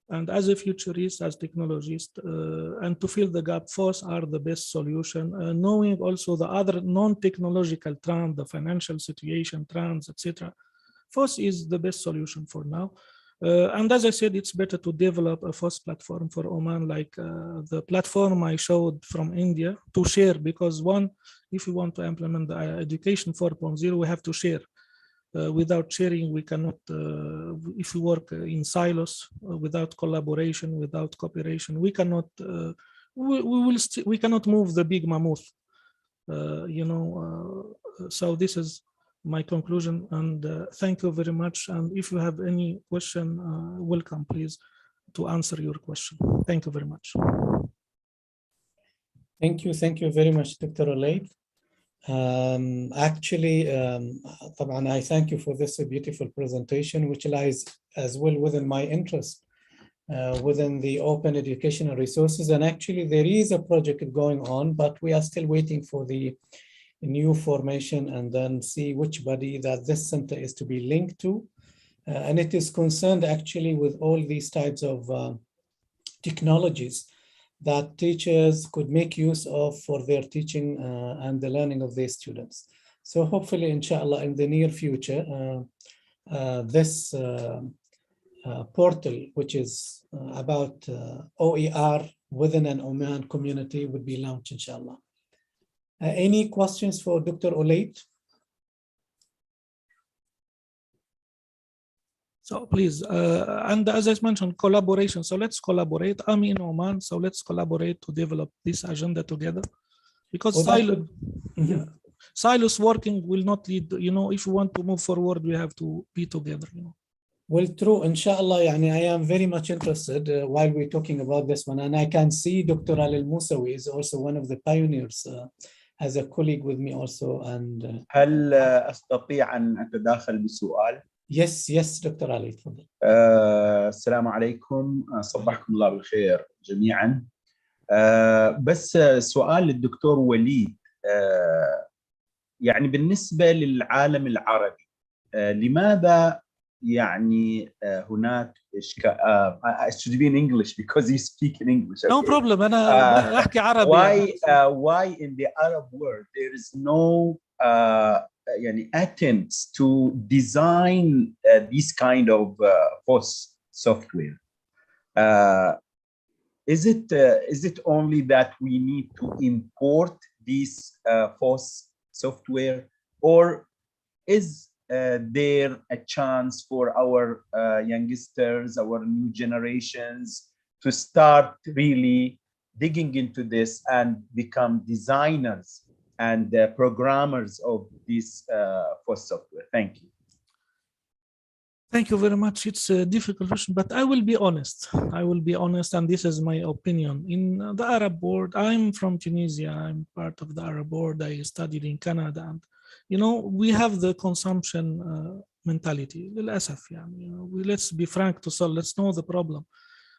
and as a futurist, as technologist, and to fill the gap, FOSS are the best solution, knowing also the other non-technological trend, the financial situation trends, etc. FOSS is the best solution for now. And as I said, it's better to develop a FOSS platform for Oman, like the platform I showed from India, to share, because if we want to implement the education 4.0, we have to share. Without sharing, we cannot, if we work in silos, without collaboration, without cooperation, we cannot, we cannot move the big mammoth, so this is my conclusion, and thank you very much. And if you have any question, welcome, please, to answer your question. Thank you very much. Thank you very much, Dr. Olaid. Actually, I thank you for this beautiful presentation, which lies as well within my interest, within the open educational resources. And actually, there is a project going on, but we are still waiting for the new formation and then see which body that this center is to be linked to. And it is concerned actually with all these types of technologies that teachers could make use of for their teaching and the learning of their students. So hopefully, inshallah, in the near future, this portal, which is about OER within an Oman community, would be launched, inshallah. Any questions for Dr. Olaid? So please, and as I mentioned, collaboration. So let's collaborate. I'm in Oman, so let's collaborate to develop this agenda together. Because silos working will not lead, if you want to move forward, we have to be together, Well, true, inshallah, I am very much interested while we're talking about this one. And I can see Dr. Ali Al-Musawi is also one of the pioneers as a colleague with me also. And هل أستطيع أن أتداخل بسؤال؟ Yes, Dr. Ali, تفضل. السلام عليكم، صبحكم الله بالخير جميعا. بس سؤال للدكتور وليد، بالنسبة للعالم العربي، لماذا هناك I should be in English because you speak in English. No problem. أنا أحكي عربي. Why in the Arab world there is no attempts to design this kind of FOSS software? Is it only that we need to import this FOSS software, or is there a chance for our youngsters, our new generations, to start really digging into this and become designers and programmers of this FOSS software? Thank you. Thank you very much. It's a difficult question, but I will be honest. And this is my opinion. In the Arab world, I'm from Tunisia. I'm part of the Arab world. I studied in Canada, and we have the consumption mentality. للأسف, let's be frank to solve. Let's know the problem.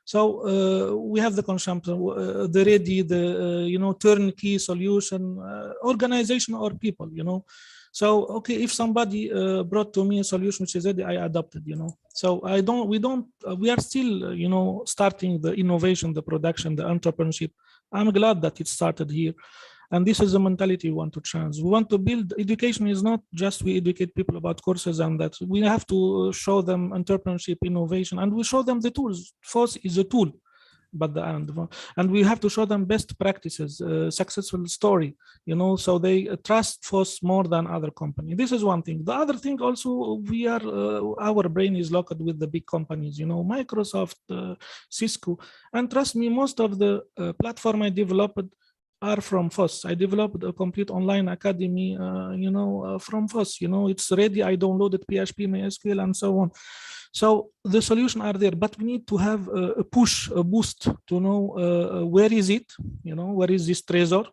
So we have the consumption, the ready, the turnkey solution, organization or people, So okay, if somebody brought to me a solution which is ready, I adopted, So we are still, starting the innovation, the production, the entrepreneurship. I'm glad that it started here. And this is the mentality we want to change. We want to build education is not just we educate people about courses and that. We have to show them entrepreneurship, innovation, and we show them the tools. FOSS is a tool, but and we have to show them best practices, successful story, so they trust FOSS more than other company. This is one thing. The other thing also, we are our brain is locked with the big companies, Microsoft, Cisco, and trust me, most of the platform I developed are from FOSS. I developed a complete online academy, from FOSS. It's ready. I downloaded PHP, MySQL, and so on. So the solutions are there, but we need to have a push, a boost to know where is it, where is this treasure,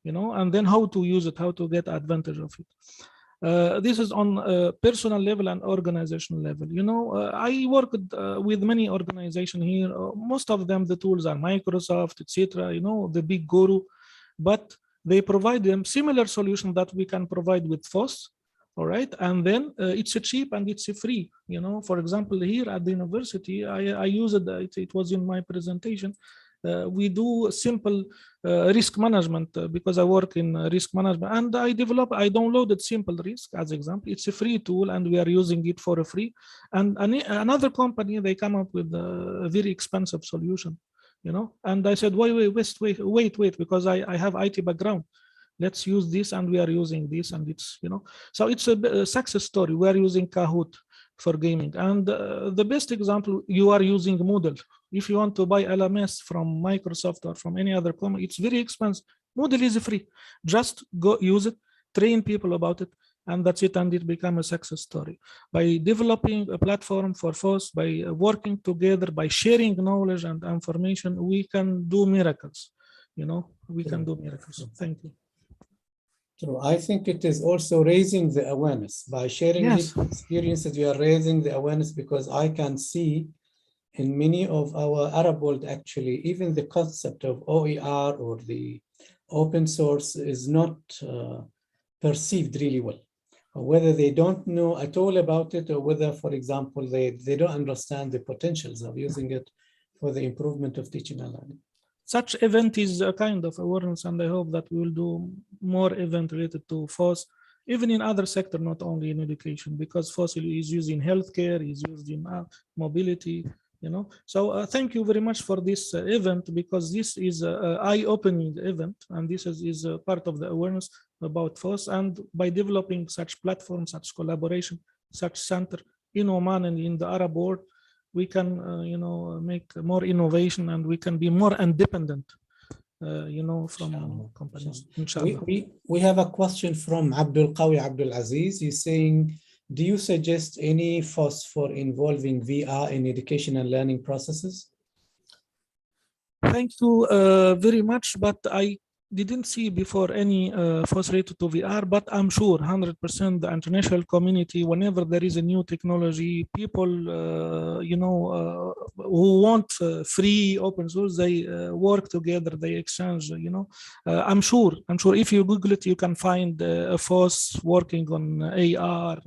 and then how to use it, how to get advantage of it. This is on a personal level and organizational level. I worked with many organizations here. Most of them, the tools are Microsoft, etc. The big guru, but they provide them similar solution that we can provide with FOSS. All right, and then it's cheap and it's free. For example, here at the university, I use it. It was in my presentation. We do simple risk management because I work in risk management, and I downloaded Simple Risk as example. It's a free tool, and we are using it for free. And another company, they come up with a very expensive solution, And I said, wait, because I have IT background. Let's use this, and we are using this, and it's, so it's a success story. We are using Kahoot for gaming, and the best example, you are using Moodle. If you want to buy LMS from Microsoft or from any other company, it's very expensive. Moodle is free. Just go use it, train people about it, and that's it, and it become a success story. By developing a platform for FOSS, by working together, by sharing knowledge and information, we can do miracles. We can do miracles. Thank you. So I think it is also raising the awareness. By sharing these experiences, we are raising the awareness, because I can see in many of our Arab world, actually, even the concept of OER or the open source is not perceived really well. Whether they don't know at all about it, or whether, for example, they don't understand the potentials of using it for the improvement of teaching and learning. Such event is a kind of awareness, and I hope that we will do more event related to FOSS, even in other sector, not only in education, because FOSS is used in healthcare, is used in mobility, So thank you very much for this event, because this is an eye-opening event, and this is a part of the awareness about FOSS. And by developing such platforms, such collaboration, such center in Oman and in the Arab world, we can, make more innovation, and we can be more independent, from companies. Inshallah. We have a question from Abdul Qawi Abdul Aziz. He's saying, do you suggest any FOSS for involving VR in education and learning processes? Thank you very much, but I didn't see before any FOSS related to VR, but I'm sure 100% the international community, whenever there is a new technology, people, who want free open source, they work together, they exchange, I'm sure if you Google it, you can find a FOSS working on AR,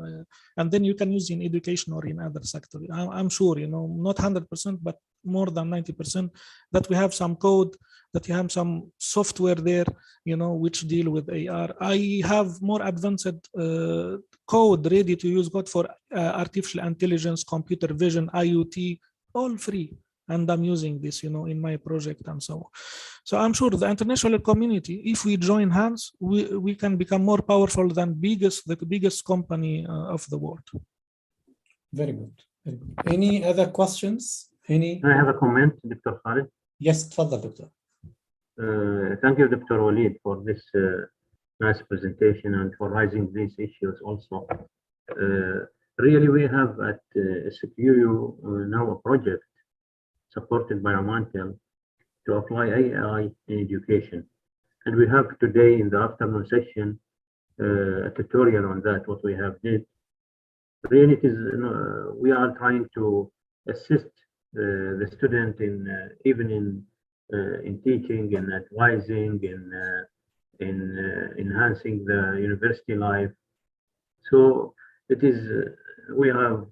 and then you can use it in education or in other sector. I'm sure, not 100%, but more than 90%, that we have some code, that you have some software there, which deal with AR. I have more advanced code, ready to use code for artificial intelligence, computer vision, IoT, all free. And I'm using this, in my project and so on. So I'm sure the international community, if we join hands, we can become more powerful than the biggest company of the world. Very good. Any other questions? I have a comment, Dr. Khalid. Yes, تفضل, Doctor. Thank you, Dr. Walid, for this nice presentation and for raising these issues also. Really, we have at SQU now a project supported by Omantel to apply AI in education. And we have today in the afternoon session a tutorial on that, what we have did. Really, it is, we are trying to assist the student in even in teaching, in advising, in enhancing the university life. So it is. We have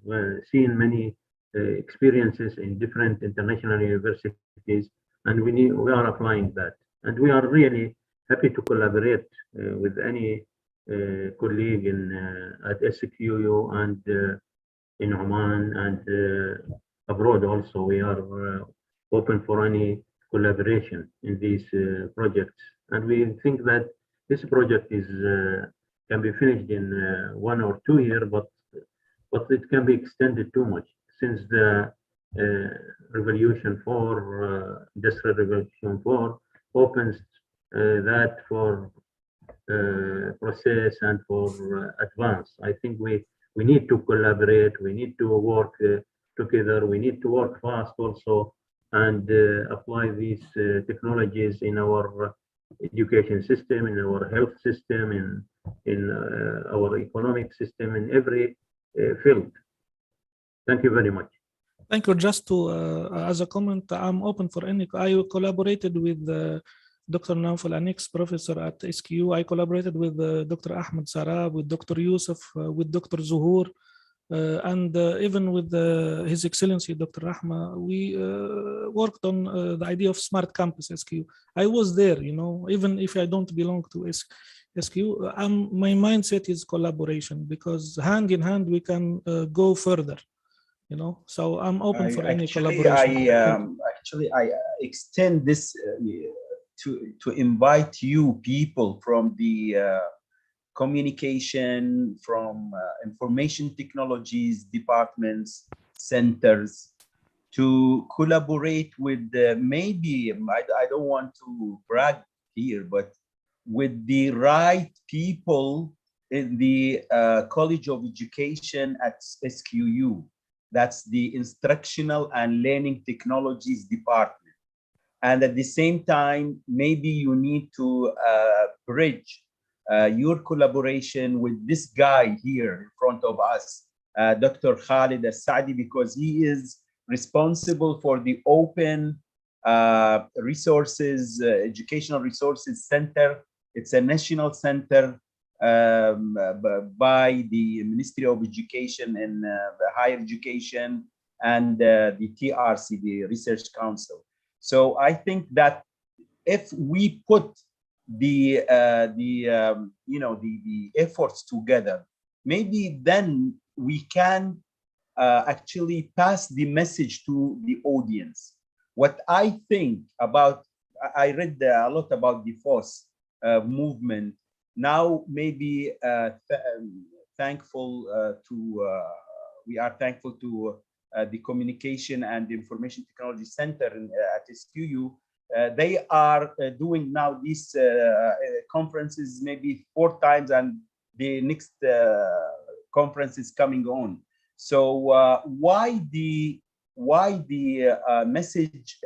seen many experiences in different international universities, and we are applying that, and we are really happy to collaborate with any colleague in at SQU and in Oman and abroad also. We are open for any collaboration in these projects, and we think that this project is can be finished in 1 or 2 years, but it can be extended too much since the Revolution 4, Industrial Revolution 4 opens that for process and for advance. I think we need to collaborate, we need to work together, we need to work fast also, and apply these technologies in our education system, in our health system, in our economic system, in every field. Thank you very much. Thank you. Just to, as a comment, I'm open for any. I collaborated with Dr. Naufal, an ex-professor at SQU. I collaborated with Dr. Ahmed Sarab, with Dr. Yusuf, with Dr. Zuhur, and even with His Excellency, Dr. Rahma. We worked on the idea of smart campus SQU. I was there, you know, even if I don't belong to SQU, my mindset is collaboration, because hand in hand we can go further. You know, so I'm open for any collaboration. I extend this to invite you people from the communication, from information technologies departments, centers, to collaborate with maybe, I don't want to brag here, but with the right people in the College of Education at SQU. That's the Instructional and Learning Technologies Department. And at the same time, maybe you need to bridge your collaboration with this guy here in front of us, Dr. Khalid Al-Saadi, because he is responsible for the Open Resources, Educational Resources Center. It's a national center by the Ministry of Education and Higher Education and the TRC, the Research Council. So I think that if we put the efforts together, maybe then we can actually pass the message to the audience. What I think about, I read a lot about the FOSS movement. Now, maybe thankful we are thankful to the Communication and Information Technology Center at SQU. They are doing now these conferences maybe 4 times, and the next conference is coming on. So why the message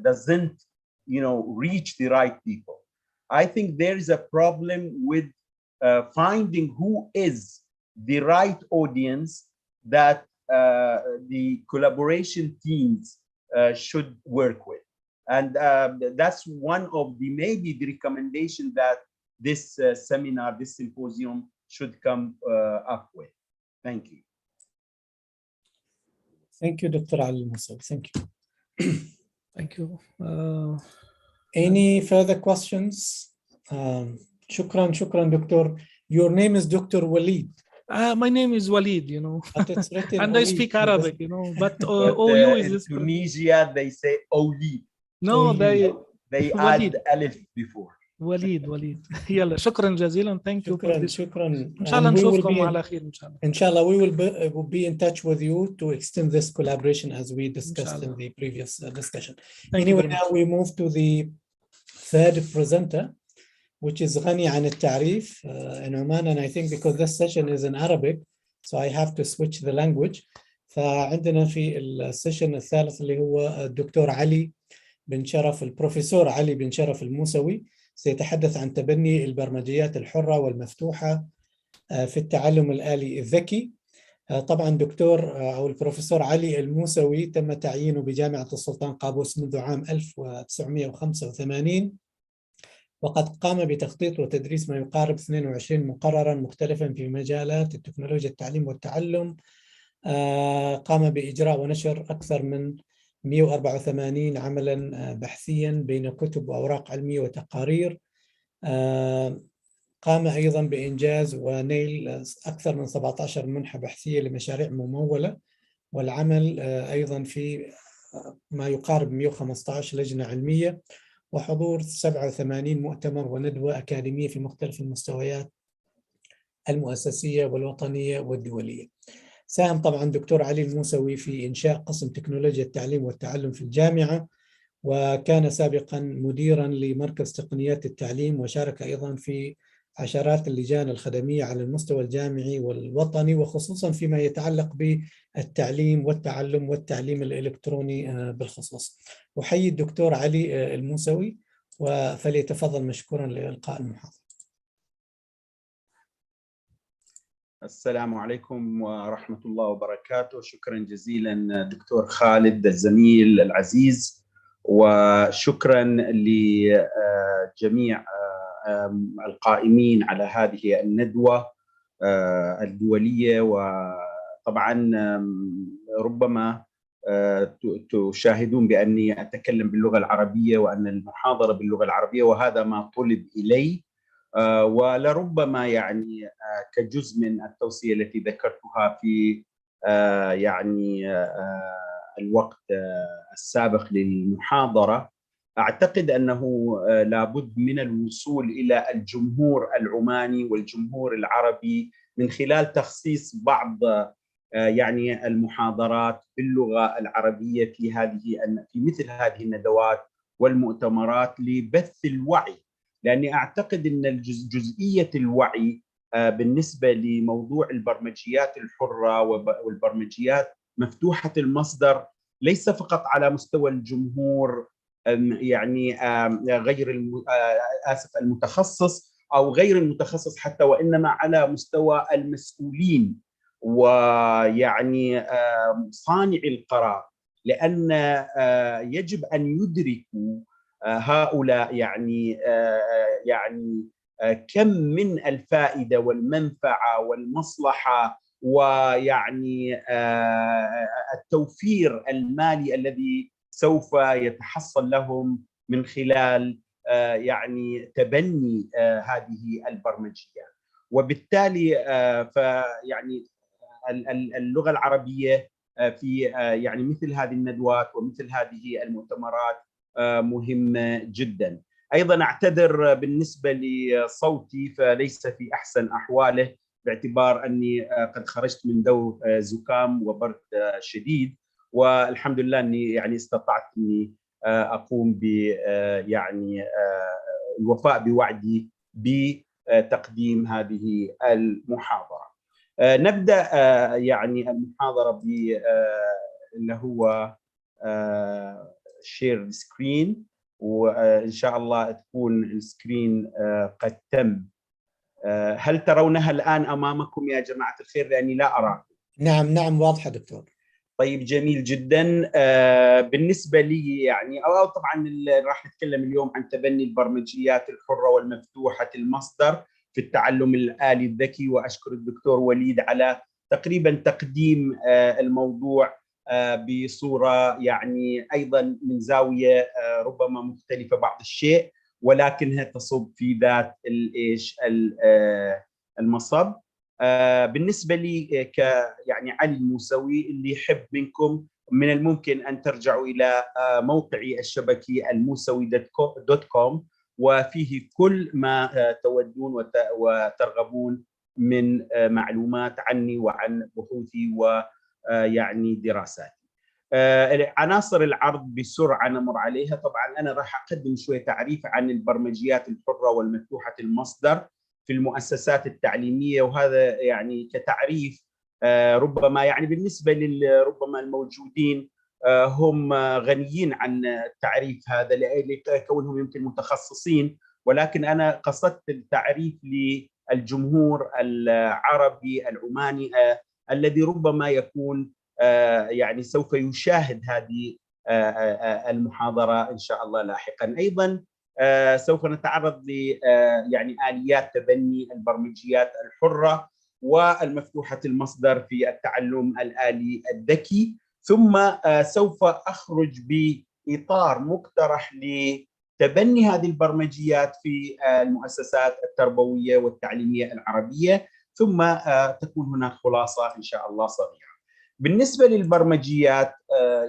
doesn't, reach the right people? I think there is a problem with finding who is the right audience that the collaboration teams should work with. And that's one of maybe the recommendation that this seminar, this symposium should come up with. Thank you. Thank you, Dr. Ali Musa. Thank you. Thank you. Any further questions? Shukran, Doctor. Your name is Dr. Walid. My name is Walid, But it's written and Walid. I speak Arabic, but OU is in Tunisia, they say Oli. No, they Walid. add alif before. وليد يلا شكرا جزيلا. Thank you for this. شكرا. إن شاء الله نشوفكم على خير إن شاء الله. Inshallah, we will be in touch with you to extend this collaboration as we discussed in the previous discussion. Anyway, now we move to the third presenter, which is Ghani عن التعريف in Oman, and I think because this session is in Arabic, so I have to switch the language. فعندنا في السيشن الثالث اللي هو الدكتور علي بن شرف، البروفيسور علي بن شرف الموسوي، سيتحدث عن تبني البرمجيات الحرة والمفتوحة في التعلم الآلي الذكي. طبعا دكتور أو البروفيسور علي الموسوي تم تعيينه بجامعة السلطان قابوس منذ عام 1985، وقد قام بتخطيط وتدريس ما يقارب 22 مقررا مختلفا في مجالات التكنولوجيا التعليم والتعلم. قام بإجراء ونشر أكثر من 184 عملا بحثيا بين كتب وأوراق علمية وتقارير. قام أيضا بإنجاز ونيل أكثر من 17 منحة بحثية لمشاريع ممولة، والعمل أيضا في ما يقارب 115 لجنة علمية، وحضور 87 مؤتمر وندوة أكاديمية في مختلف المستويات المؤسسية والوطنية والدولية. ساهم طبعا دكتور علي الموسوي في إنشاء قسم تكنولوجيا التعليم والتعلم في الجامعة، وكان سابقا مديرا لمركز تقنيات التعليم، وشارك أيضا في عشرات اللجان الخدمية على المستوى الجامعي والوطني، وخصوصا فيما يتعلق بالتعليم والتعلم والتعليم الإلكتروني بالخصوص. أحيي الدكتور علي الموسوي فليتفضل مشكورا لإلقاء المحاضرة. السلام عليكم ورحمة الله وبركاته. شكرا جزيلا دكتور خالد الزميل العزيز، وشكرا لجميع القائمين على هذه الندوة الدولية. وطبعا ربما تشاهدون بأني أتكلم باللغة العربية وأن المحاضرة باللغة العربية، وهذا ما طلب إلي، ولربما يعني كجزء من التوصية التي ذكرتها في يعني الوقت السابق للمحاضرة. أعتقد أنه لابد من الوصول إلى الجمهور العماني والجمهور العربي من خلال تخصيص بعض يعني المحاضرات باللغة العربية في مثل هذه الندوات والمؤتمرات لبث الوعي، لأني أعتقد أن جزئية الوعي بالنسبة لموضوع البرمجيات الحرة والبرمجيات مفتوحة المصدر ليس فقط على مستوى الجمهور يعني غير المتخصص أو غير المتخصص حتى، وإنما على مستوى المسؤولين ويعني صانعي القرار، لأن يجب أن يدركوا هؤلاء يعني كم من الفائدة والمنفعة والمصلحة ويعني التوفير المالي الذي سوف يتحصل لهم من خلال يعني تبني هذه البرمجيات. وبالتالي فيعني اللغة العربية في يعني مثل هذه الندوات ومثل هذه المؤتمرات مهمة جدا. أيضا أعتذر بالنسبة لصوتي، فليس في أحسن أحواله باعتبار أني قد خرجت من دور زكام وبرد شديد، والحمد لله أني يعني استطعت أني أقوم ب يعني الوفاء بوعدي بتقديم هذه المحاضرة. نبدأ يعني المحاضرة ب اللي هو شير سكرين، وإن شاء الله تكون السكرين قد تم. هل ترونها الآن أمامكم يا جماعة الخير؟ لأني لا أراكم. نعم واضحة دكتور. طيب جميل جدا. بالنسبة لي يعني طبعا راح نتكلم اليوم عن تبني البرمجيات الحرة والمفتوحة المصدر في التعلم الآلي الذكي، وأشكر الدكتور وليد على تقريبا تقديم الموضوع بصورة يعني أيضا من زاوية ربما مختلفة بعض الشيء، ولكنها تصب في ذات المصب. بالنسبة لي يعني علي الموسوي، اللي يحب منكم من الممكن أن ترجعوا إلى موقعي الشبكي الموسوي.com، وفيه كل ما تودون وترغبون من معلومات عني وعن بحوثي ويعني دراساتي. عناصر العرض بسرعة نمر عليها. طبعا أنا راح أقدم شوية تعريف عن البرمجيات الحرة والمفتوحة المصدر في المؤسسات التعليمية، وهذا يعني كتعريف ربما يعني بالنسبة ربما الموجودين هم غنيين عن التعريف هذا لكونهم يمكن متخصصين، ولكن أنا قصدت التعريف للجمهور العربي العماني الذي ربما يكون يعني سوف يشاهد هذه المحاضرة إن شاء الله لاحقا. أيضا سوف نتعرض ل يعني آليات تبني البرمجيات الحرة والمفتوحة المصدر في التعلم الآلي الذكي، ثم سوف أخرج بإطار مقترح لتبني هذه البرمجيات في المؤسسات التربوية والتعليمية العربية، ثم تكون هناك خلاصة إن شاء الله صغيرة. بالنسبة للبرمجيات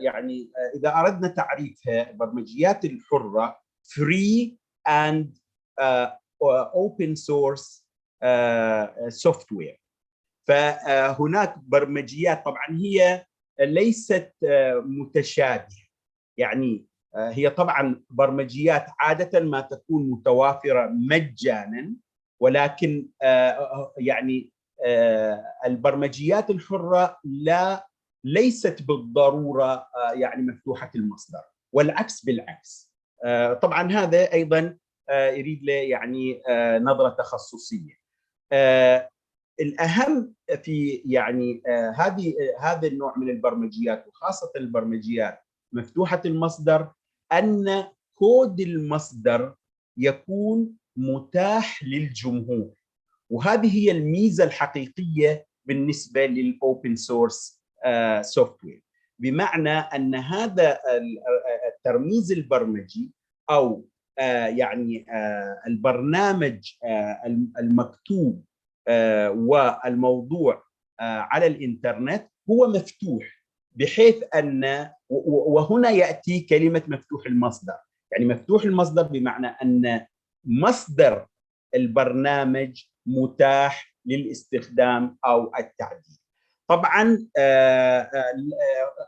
يعني إذا أردنا تعريفها، البرمجيات الحرة free and open source software. فهناك برمجيات طبعا هي ليست متشابهة، يعني هي طبعا برمجيات عادة ما تكون متوافرة مجانا، ولكن يعني البرمجيات الحرة ليست بالضرورة يعني مفتوحة المصدر، والعكس بالعكس. طبعا هذا أيضا يريد له يعني نظرة تخصصية. الأهم في يعني هذا النوع من البرمجيات، وخاصة البرمجيات مفتوحة المصدر، أن كود المصدر يكون متاح للجمهور، وهذه هي الميزة الحقيقية بالنسبة للأوبن سورس سوفتوير، بمعنى أن هذا الترميز البرمجي أو يعني البرنامج المكتوب والموضوع على الإنترنت هو مفتوح، بحيث أن وهنا يأتي كلمة مفتوح المصدر. يعني مفتوح المصدر بمعنى أن مصدر البرنامج متاح للاستخدام أو التعديل. طبعا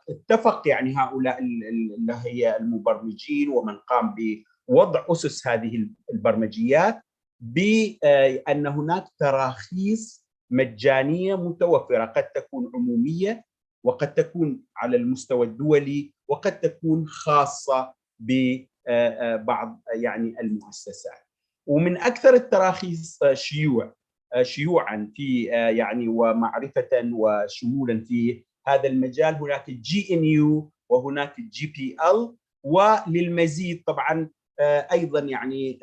اتفق يعني هؤلاء اللي هي المبرمجين ومن قام بوضع أسس هذه البرمجيات بأن هناك تراخيص مجانية متوفرة، قد تكون عمومية وقد تكون على المستوى الدولي وقد تكون خاصة ببعض يعني المؤسسات. ومن أكثر التراخيص شيوعا في يعني ومعرفة وشمولا في هذا المجال هناك GNU وهناك GPL، وللمزيد طبعا ايضا يعني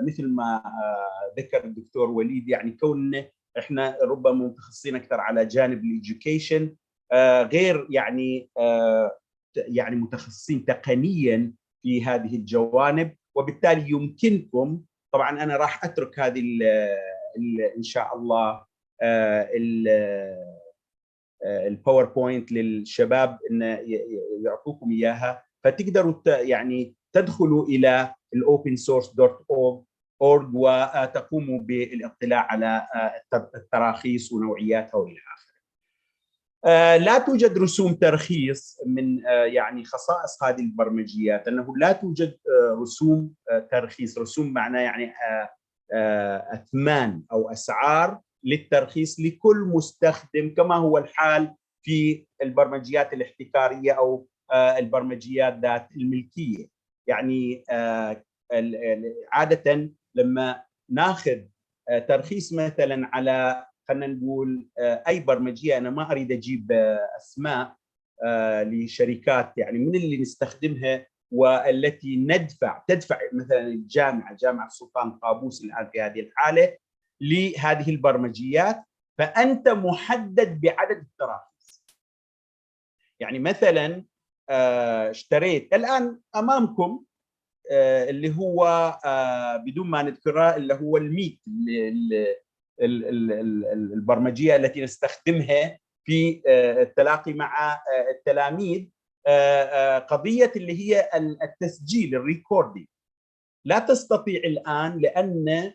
مثل ما ذكر الدكتور وليد، يعني كوننا احنا ربما متخصصين اكثر على جانب الإديوكيشن غير يعني يعني متخصصين تقنيا في هذه الجوانب، وبالتالي يمكنكم طبعا انا راح اترك هذه ان شاء الله الباوربوينت للشباب ان يعطوكم اياها، فتقدروا يعني تدخلوا الى الاوبنسورس.org وتقوموا بالاطلاع على التراخيص ونوعياتها والى اخره. لا توجد رسوم ترخيص. من يعني خصائص هذه البرمجيات انه لا توجد رسوم ترخيص. رسوم معناه يعني اثمان او اسعار للترخيص لكل مستخدم، كما هو الحال في البرمجيات الاحتكاريه او البرمجيات ذات الملكيه. يعني عاده لما ناخذ ترخيص مثلا على خلينا نقول اي برمجيه، انا ما اريد اجيب اسماء لشركات يعني من اللي نستخدمها والتي تدفع مثلا جامعه السلطان قابوس الان في هذه الحاله لهذه البرمجيات، فانت محدد بعدد التراخيص. يعني مثلا اشتريت الان امامكم اللي هو بدون ما نذكره اللي هو الميت، البرمجيه التي نستخدمها في التلاقي مع التلاميذ، قضيه اللي هي التسجيل الريكوردينج لا تستطيع الان، لان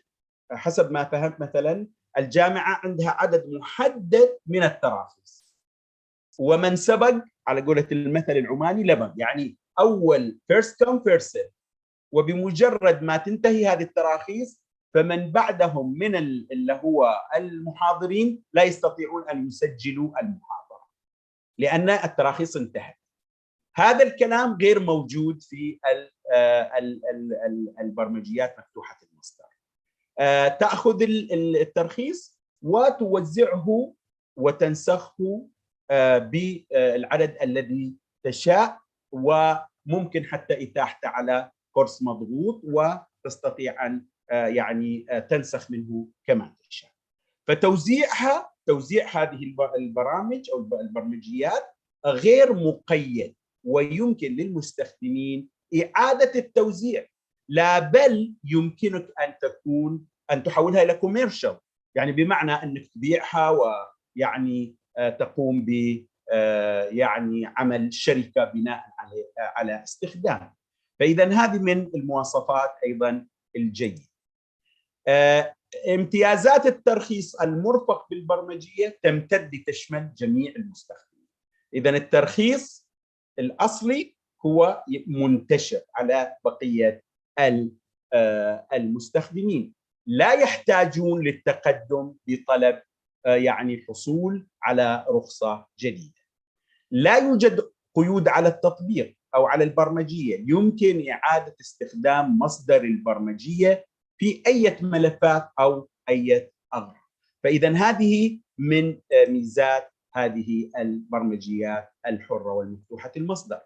حسب ما فهمت مثلا الجامعه عندها عدد محدد من التراخيص، ومن سبق على قولة المثل العماني لبن، يعني اول فيرست كم فيرست سيرف، وبمجرد ما تنتهي هذه التراخيص فمن بعدهم من اللي هو المحاضرين لا يستطيعون ان يسجلوا المحاضره لان التراخيص انتهت. هذا الكلام غير موجود في البرمجيات مفتوحه المصدر. تاخذ الترخيص وتوزعه وتنسخه بالعدد الذي تشاء، وممكن حتى إتاحته على كورس مضغوط، وتستطيع أن يعني تنسخ منه كما تشاء. توزيع هذه البرامج أو البرمجيات غير مقيد، ويمكن للمستخدمين إعادة التوزيع، لا بل يمكنك أن تحولها إلى كوميرشال، يعني بمعنى أنك تبيعها ويعني تقوم ب يعني عمل شركة بناء على استخدام. فإذا هذه من المواصفات أيضا الجيدة. امتيازات الترخيص المرفق بالبرمجية تمتد لتشمل جميع المستخدمين. إذا الترخيص الأصلي هو منتشر على بقية المستخدمين، لا يحتاجون للتقدم بطلب يعني الحصول على رخصة جديدة. لا يوجد قيود على التطبيق أو على البرمجية، يمكن إعادة استخدام مصدر البرمجية في أي ملفات أو أي أغراض. فإذا هذه من ميزات هذه البرمجيات الحرة والمفتوحة المصدر.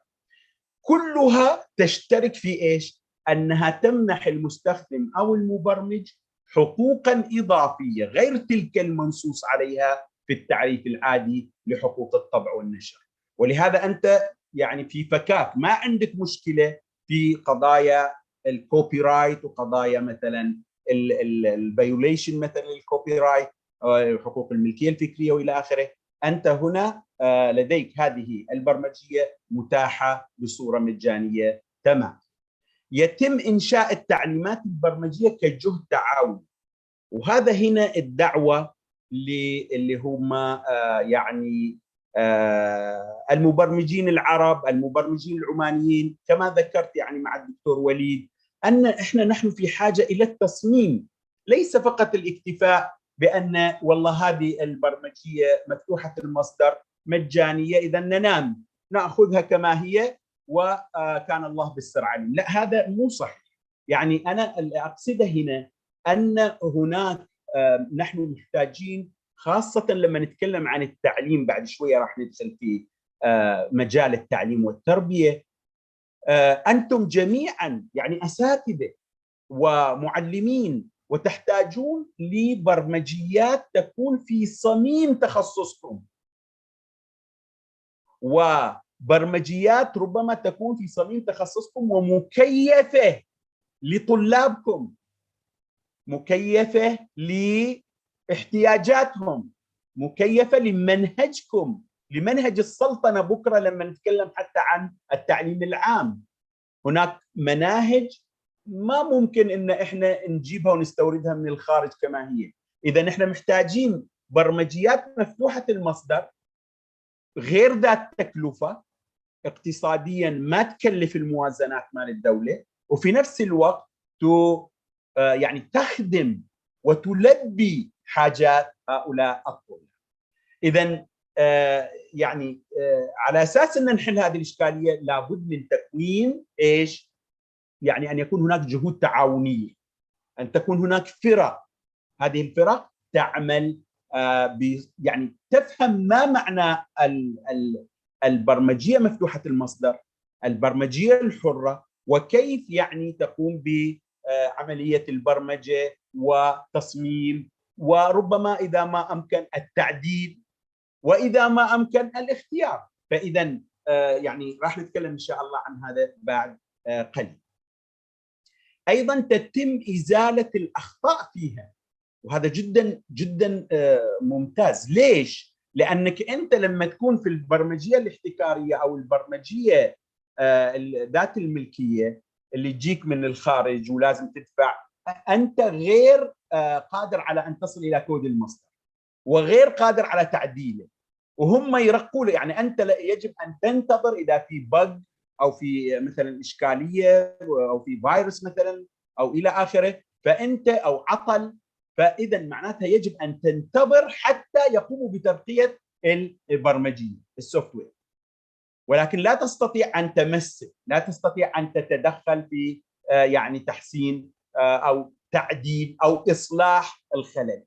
كلها تشترك في إيش؟ أنها تمنح المستخدم أو المبرمج حقوقا إضافية غير تلك المنصوص عليها في التعريف العادي لحقوق الطبع والنشر. ولهذا أنت يعني في فكاك ما عندك مشكلة في قضايا الكوبي رايت وقضايا مثلا الفيوليشن مثلا الكوبي رايت، حقوق الملكية الفكرية وإلى آخره. أنت هنا لديك هذه البرمجية متاحة بصورة مجانية تمام. يتم إنشاء التعليمات البرمجية كجهد تعاوني، وهذا هنا الدعوة اللي هم يعني المبرمجين العرب، المبرمجين العمانيين، كما ذكرت يعني مع الدكتور وليد، أن نحن في حاجة إلى التصميم، ليس فقط الاكتفاء بأن والله هذه البرمجية مفتوحة المصدر مجانية إذا ننام نأخذها كما هي وكان الله بالسر عليم. لا، هذا مو صحيح. يعني أنا اللي أقصده هنا أن هناك نحن محتاجين، خاصة لما نتكلم عن التعليم، بعد شوية راح ندخل في مجال التعليم والتربية. أنتم جميعا يعني أساتذة ومعلمين، وتحتاجون لبرمجيات تكون في صميم تخصصكم، وبرمجيات ربما تكون في صميم تخصصكم ومكيفة لطلابكم، مكيفة لاحتياجاتهم، مكيفة لمنهجكم، لمنهج السلطنة. بكرة لما نتكلم حتى عن التعليم العام، هناك مناهج ما ممكن إن إحنا نجيبها ونستوردها من الخارج كما هي. إذا إحنا محتاجين برمجيات مفتوحة المصدر غير ذات تكلفة، اقتصاديا ما تكلف الموازنات مال الدولة، وفي نفس الوقت يعني تخدم وتلبي حاجات هؤلاء الطلاب. إذا يعني على أساس أن نحل هذه الإشكالية لابد من تكوين إيش؟ يعني أن يكون هناك جهود تعاونية، أن تكون هناك فرق، هذه الفرق تعمل يعني تفهم ما معنى البرمجية مفتوحة المصدر، البرمجية الحرة، وكيف يعني تقوم بعملية البرمجة وتصميم، وربما إذا ما أمكن التعديل، وإذا ما أمكن الاختيار. فإذا يعني راح نتكلم إن شاء الله عن هذا بعد قليل. أيضا تتم إزالة الأخطاء فيها، وهذا جدا جدا ممتاز. ليش؟ لأنك أنت لما تكون في البرمجية الاحتكارية أو البرمجية ذات الملكية اللي تجيك من الخارج ولازم تدفع، أنت غير قادر على أن تصل إلى كود المصدر، وغير قادر على تعديله، وهم يرقوا له. يعني أنت يجب أن تنتظر إذا في بج أو في مثلا إشكالية أو في فيروس مثلا أو إلى آخره، فأنت أو عطل، فإذا معناتها يجب أن تنتظر حتى يقوموا بترقية البرمجية السوفت وير، ولكن لا تستطيع أن تمسك، لا تستطيع أن تتدخل في يعني تحسين أو تعديل أو إصلاح الخلل.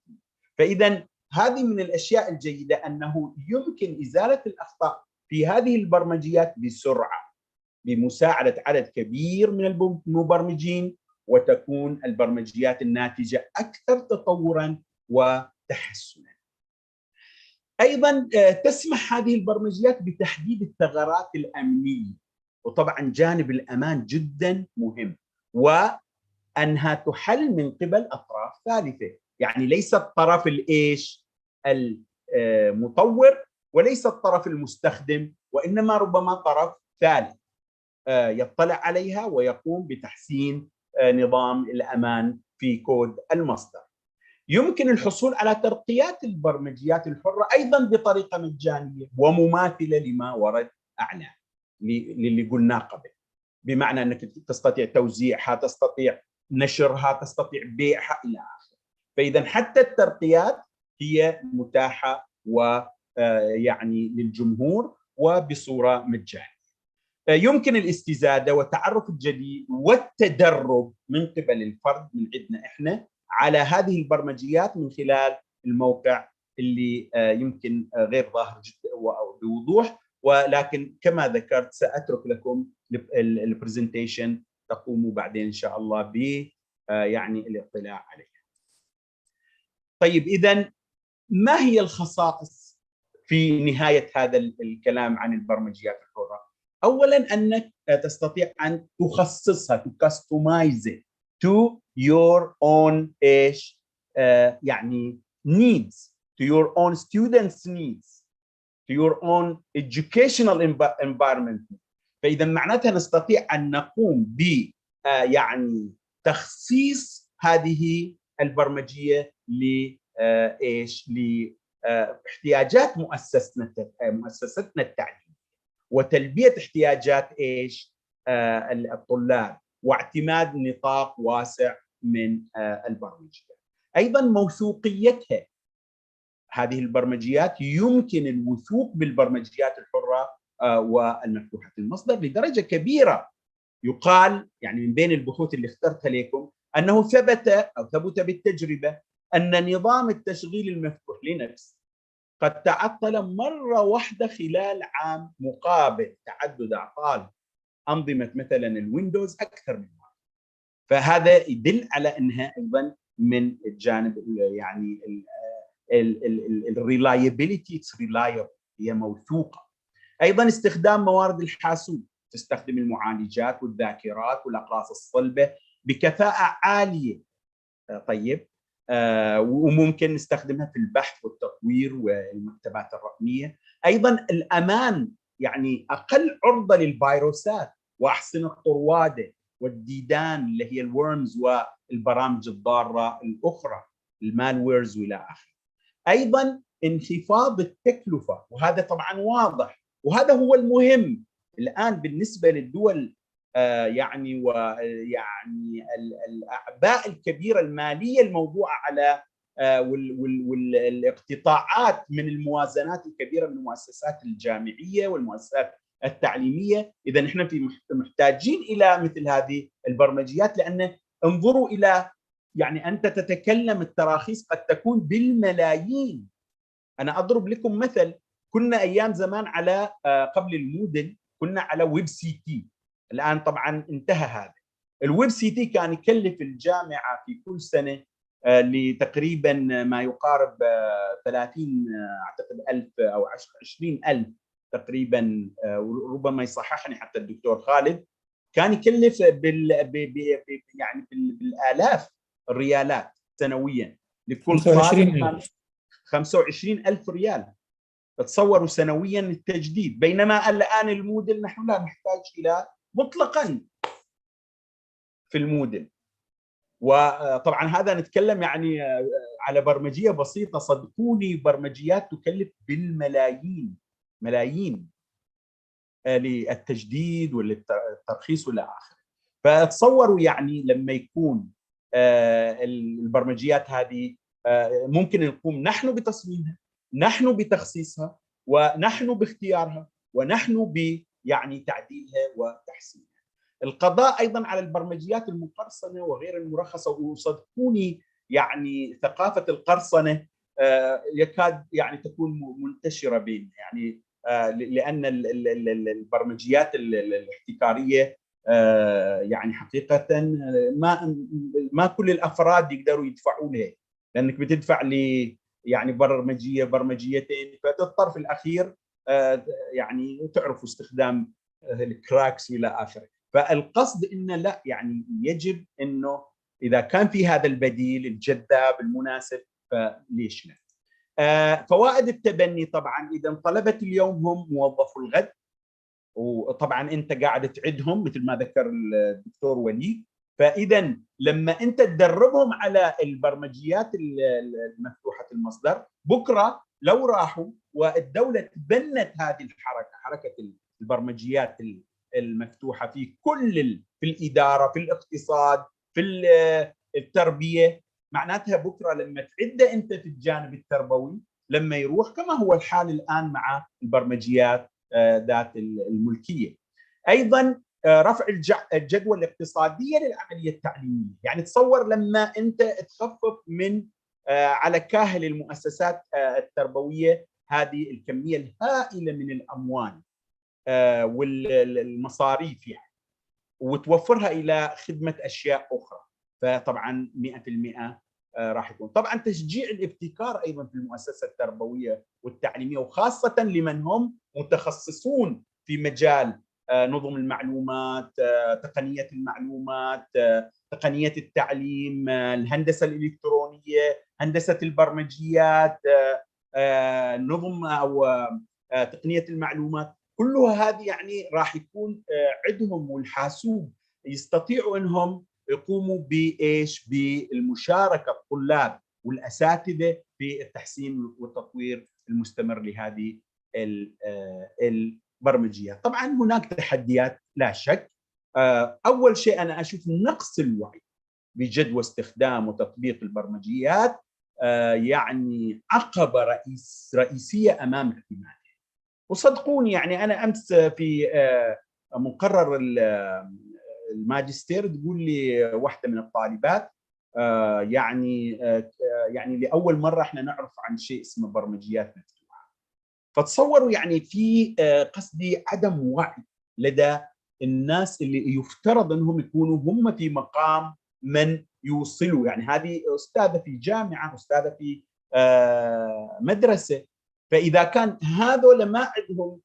فإذا هذه من الأشياء الجيدة أنه يمكن إزالة الأخطاء في هذه البرمجيات بسرعة بمساعدة عدد كبير من المبرمجين، وتكون البرمجيات الناتجة أكثر تطوراً وتحسناً. أيضاً تسمح هذه البرمجيات بتحديد الثغرات الأمنية، وطبعاً جانب الأمان جداً مهم، وأنها تحل من قبل أطراف ثالثة، يعني ليس الطرف الإيش المطور وليس الطرف المستخدم، وإنما ربما طرف ثالث يطلع عليها ويقوم بتحسين نظام الأمان في كود المصدر. يمكن الحصول على ترقيات البرمجيات الحرة أيضا بطريقة مجانية ومماثلة لما ورد أعلى للي قلناه قبل، بمعنى أنك تستطيع توزيعها، تستطيع نشرها، تستطيع بيعها إلى آخره. فإذا حتى الترقيات هي متاحة ويعني للجمهور وبصورة مجانية. يمكن الاستزادة والتعرف الجديد والتدرب من قبل الفرد من عندنا إحنا على هذه البرمجيات من خلال الموقع اللي يمكن غير ظاهر جدا بوضوح، ولكن كما ذكرت سأترك لكم البرزنتيشن تقوموا بعدين إن شاء الله ب يعني الاطلاع عليها. طيب إذن ما هي الخصائص في نهاية هذا الكلام عن البرمجيات الحرة؟ أولاً أنك تستطيع أن تخصصها to customize it to your own يعني needs, to your own students' needs, to your own educational environment. فإذا معناتها نستطيع أن نقوم ب يعني تخصيص هذه البرمجية لاحتياجات مؤسستنا التعليمية وتلبية احتياجات الطلاب واعتماد نطاق واسع من البرمجيات. أيضا موثوقيتها، هذه البرمجيات يمكن الوثوق بالبرمجيات الحرة والمفتوحة المصدر لدرجة كبيرة. يقال يعني من بين البحوث اللي اخترتها لكم أنه ثبت بالتجربة أن نظام التشغيل المفتوح لينكس قد تعطل مرة واحدة خلال عام مقابل تعدد أعطال أنظمة مثلا الويندوز أكثر من مرة. فهذا يدل على أنها أيضا من الجانب يعني الريلايبيليتي هي موثوقة. أيضا استخدام موارد الحاسوب، تستخدم المعالجات والذاكرات والأقراص الصلبة بكفاءة عالية. طيب وممكن نستخدمها في البحث والتطوير والمكتبات الرقمية. أيضا الأمان، يعني أقل عرضة للفيروسات وأحسن الطروادة والديدان اللي هي الورمز والبرامج الضارة الأخرى المالويرز وإلى آخره. أيضا انخفاض التكلفة، وهذا طبعا واضح، وهذا هو المهم الآن بالنسبة للدول يعني ويعني الأعباء الكبيرة المالية الموضوعة على والاقتطاعات من الموازنات الكبيرة من المؤسسات الجامعية والمؤسسات التعليمية. إذا نحن محتاجين إلى مثل هذه البرمجيات، لأن انظروا إلى يعني أنت تتكلم التراخيص قد تكون بالملايين. أنا أضرب لكم مثل، كنا أيام زمان على قبل المودل كنا على ويب سي تي، الآن طبعا انتهى هذا. الويب سي تي كان يكلف الجامعة في كل سنة لتقريبا ما يقارب 30 أعتقد ألف أو 20 ألف تقريبا، ربما يصححني حتى الدكتور خالد، كان يكلف يعني بالآلاف الريالات سنويا لكل طالب. 25 ألف ريال تصوروا سنويا التجديد، بينما الآن المودل نحن لا نحتاج إلى مطلقا في المودل. وطبعا هذا نتكلم يعني على برمجية بسيطة، صدقوني برمجيات تكلف بالملايين ملايين للتجديد وللترخيص والى اخره. فتصوروا يعني لما يكون البرمجيات هذه ممكن نقوم نحن بتصميمها، نحن بتخصيصها، ونحن باختيارها، ونحن ب يعني تعديلها وتحسينها. القضاء ايضا على البرمجيات المقرصنه وغير المرخصه، وصدقوني يعني ثقافه القرصنه يكاد يعني تكون منتشرة بين يعني لأن البرمجيات الاحتكارية يعني حقيقة ما كل الأفراد يقدروا يدفعوا لها، لأنك بتدفع ل يعني برمجيتين فتضطر في الأخير يعني تعرفوا استخدام الكراكس والى اخره. فالقصد انه لا يعني يجب انه اذا كان في هذا البديل الجذاب المناسب فليش لا. فوائد التبني طبعا اذا طلبه اليوم هم موظفو الغد، وطبعا انت قاعد تعدهم مثل ما ذكر الدكتور وليد، فاذا لما انت تدربهم على البرمجيات المفتوحه المصدر بكره لو راحوا والدوله تبنت هذه حركه البرمجيات المفتوحه في كل في الاداره، في الاقتصاد، في التربيه، معناتها بكره لما تعده انت في الجانب التربوي لما يروح كما هو الحال الان مع البرمجيات ذات الملكيه. ايضا رفع الجدوى الاقتصاديه للعمليه التعليميه، يعني تصور لما انت تخفف من على كاهل المؤسسات التربويه هذه الكميه الهائله من الاموال والمصاريف يعني، وتوفرها الى خدمه اشياء اخرى، فطبعا 100% راح يكون طبعا تشجيع الابتكار ايضا في المؤسسه التربويه والتعليميه، وخاصه لمن هم متخصصون في مجال نظم المعلومات، تقنيه المعلومات، تقنيه التعليم، الهندسه الالكترونيه، هندسه البرمجيات، نظم او تقنيه المعلومات، كلها هذه يعني راح يكون عندهم والحاسوب يستطيعوا انهم يقوموا بايش؟ بالمشاركه الطلاب والاساتذه في التحسين والتطوير المستمر لهذه البرمجيات. طبعا هناك تحديات لا شك. اول شيء انا اشوف نقص الوعي بجدوى استخدام وتطبيق البرمجيات يعني عقبه رئيسيه امام اعتمادها. وصدقوني يعني انا امس في مقرر الماجستير تقول لي واحده من الطالبات يعني لاول مره احنا نعرف عن شيء اسمه برمجيات مفتوحه. فتصوروا يعني في قصدي عدم وعي لدى الناس اللي يفترض انهم يكونوا هم في مقام من يوصلوا، يعني هذه استاذه في جامعه، استاذه في مدرسه، فاذا كان هذول ما عندهم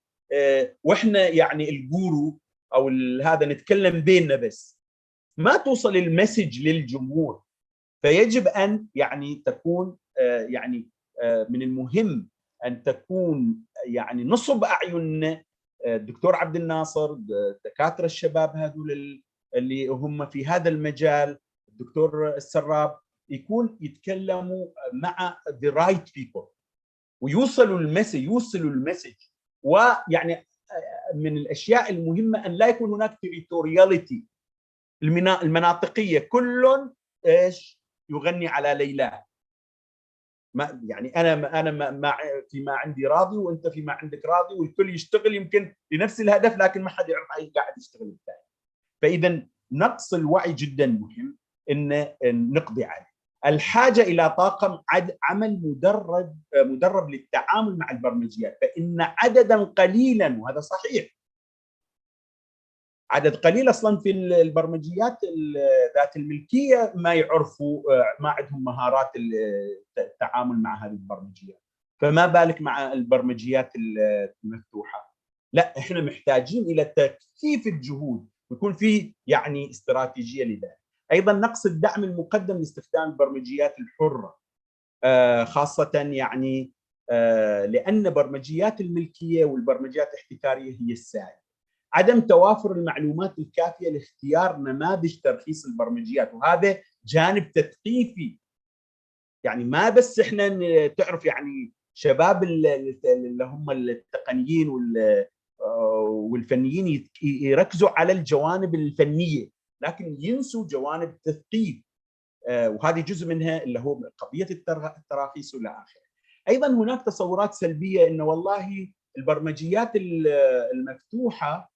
واحنا يعني الجورو او هذا نتكلم بيننا بس ما توصل المسج للجمهور، فيجب ان يعني تكون يعني من المهم ان تكون يعني نصب اعيننا الدكتور عبد الناصر، الدكاتره الشباب هذول اللي هم في هذا المجال، الدكتور السراب، يكون يتكلموا مع the right people ويوصلوا المسج. ويعني من الاشياء المهمه ان لا يكون هناك تريتورياليتي المناطقيه، كل ايش يغني على ليلى، ما يعني انا ما فيما عندي راضي وانت فيما عندك راضي، والكل يشتغل يمكن لنفس الهدف لكن ما حد يعرف اي قاعد يشتغل الثاني. فاذا نقص الوعي جدا مهم ان نقضي عليه. الحاجه الى طاقم عمل مدرب للتعامل مع البرمجيات، فان عددا قليلا، وهذا صحيح، عدد قليل اصلا في البرمجيات ذات الملكيه ما يعرفوا، ما عندهم مهارات التعامل مع هذه البرمجيات، فما بالك مع البرمجيات المفتوحه. لا احنا محتاجين الى تكثيف الجهود ويكون في يعني استراتيجيه لذلك. ايضا نقص الدعم المقدم لاستخدام البرمجيات الحره، خاصه يعني لان برمجيات الملكيه والبرمجيات الاحتكاريه هي السائد. عدم توافر المعلومات الكافيه لاختيار نماذج ترخيص البرمجيات، وهذا جانب تثقيفي، يعني ما بس احنا تعرف يعني شباب اللي هم التقنيين والفنيين يركزوا على الجوانب الفنيه لكن ينسوا جوانب التثقيف، وهذه جزء منها اللي هو قضيه التراخيص والى اخره. ايضا هناك تصورات سلبيه انه والله البرمجيات المفتوحه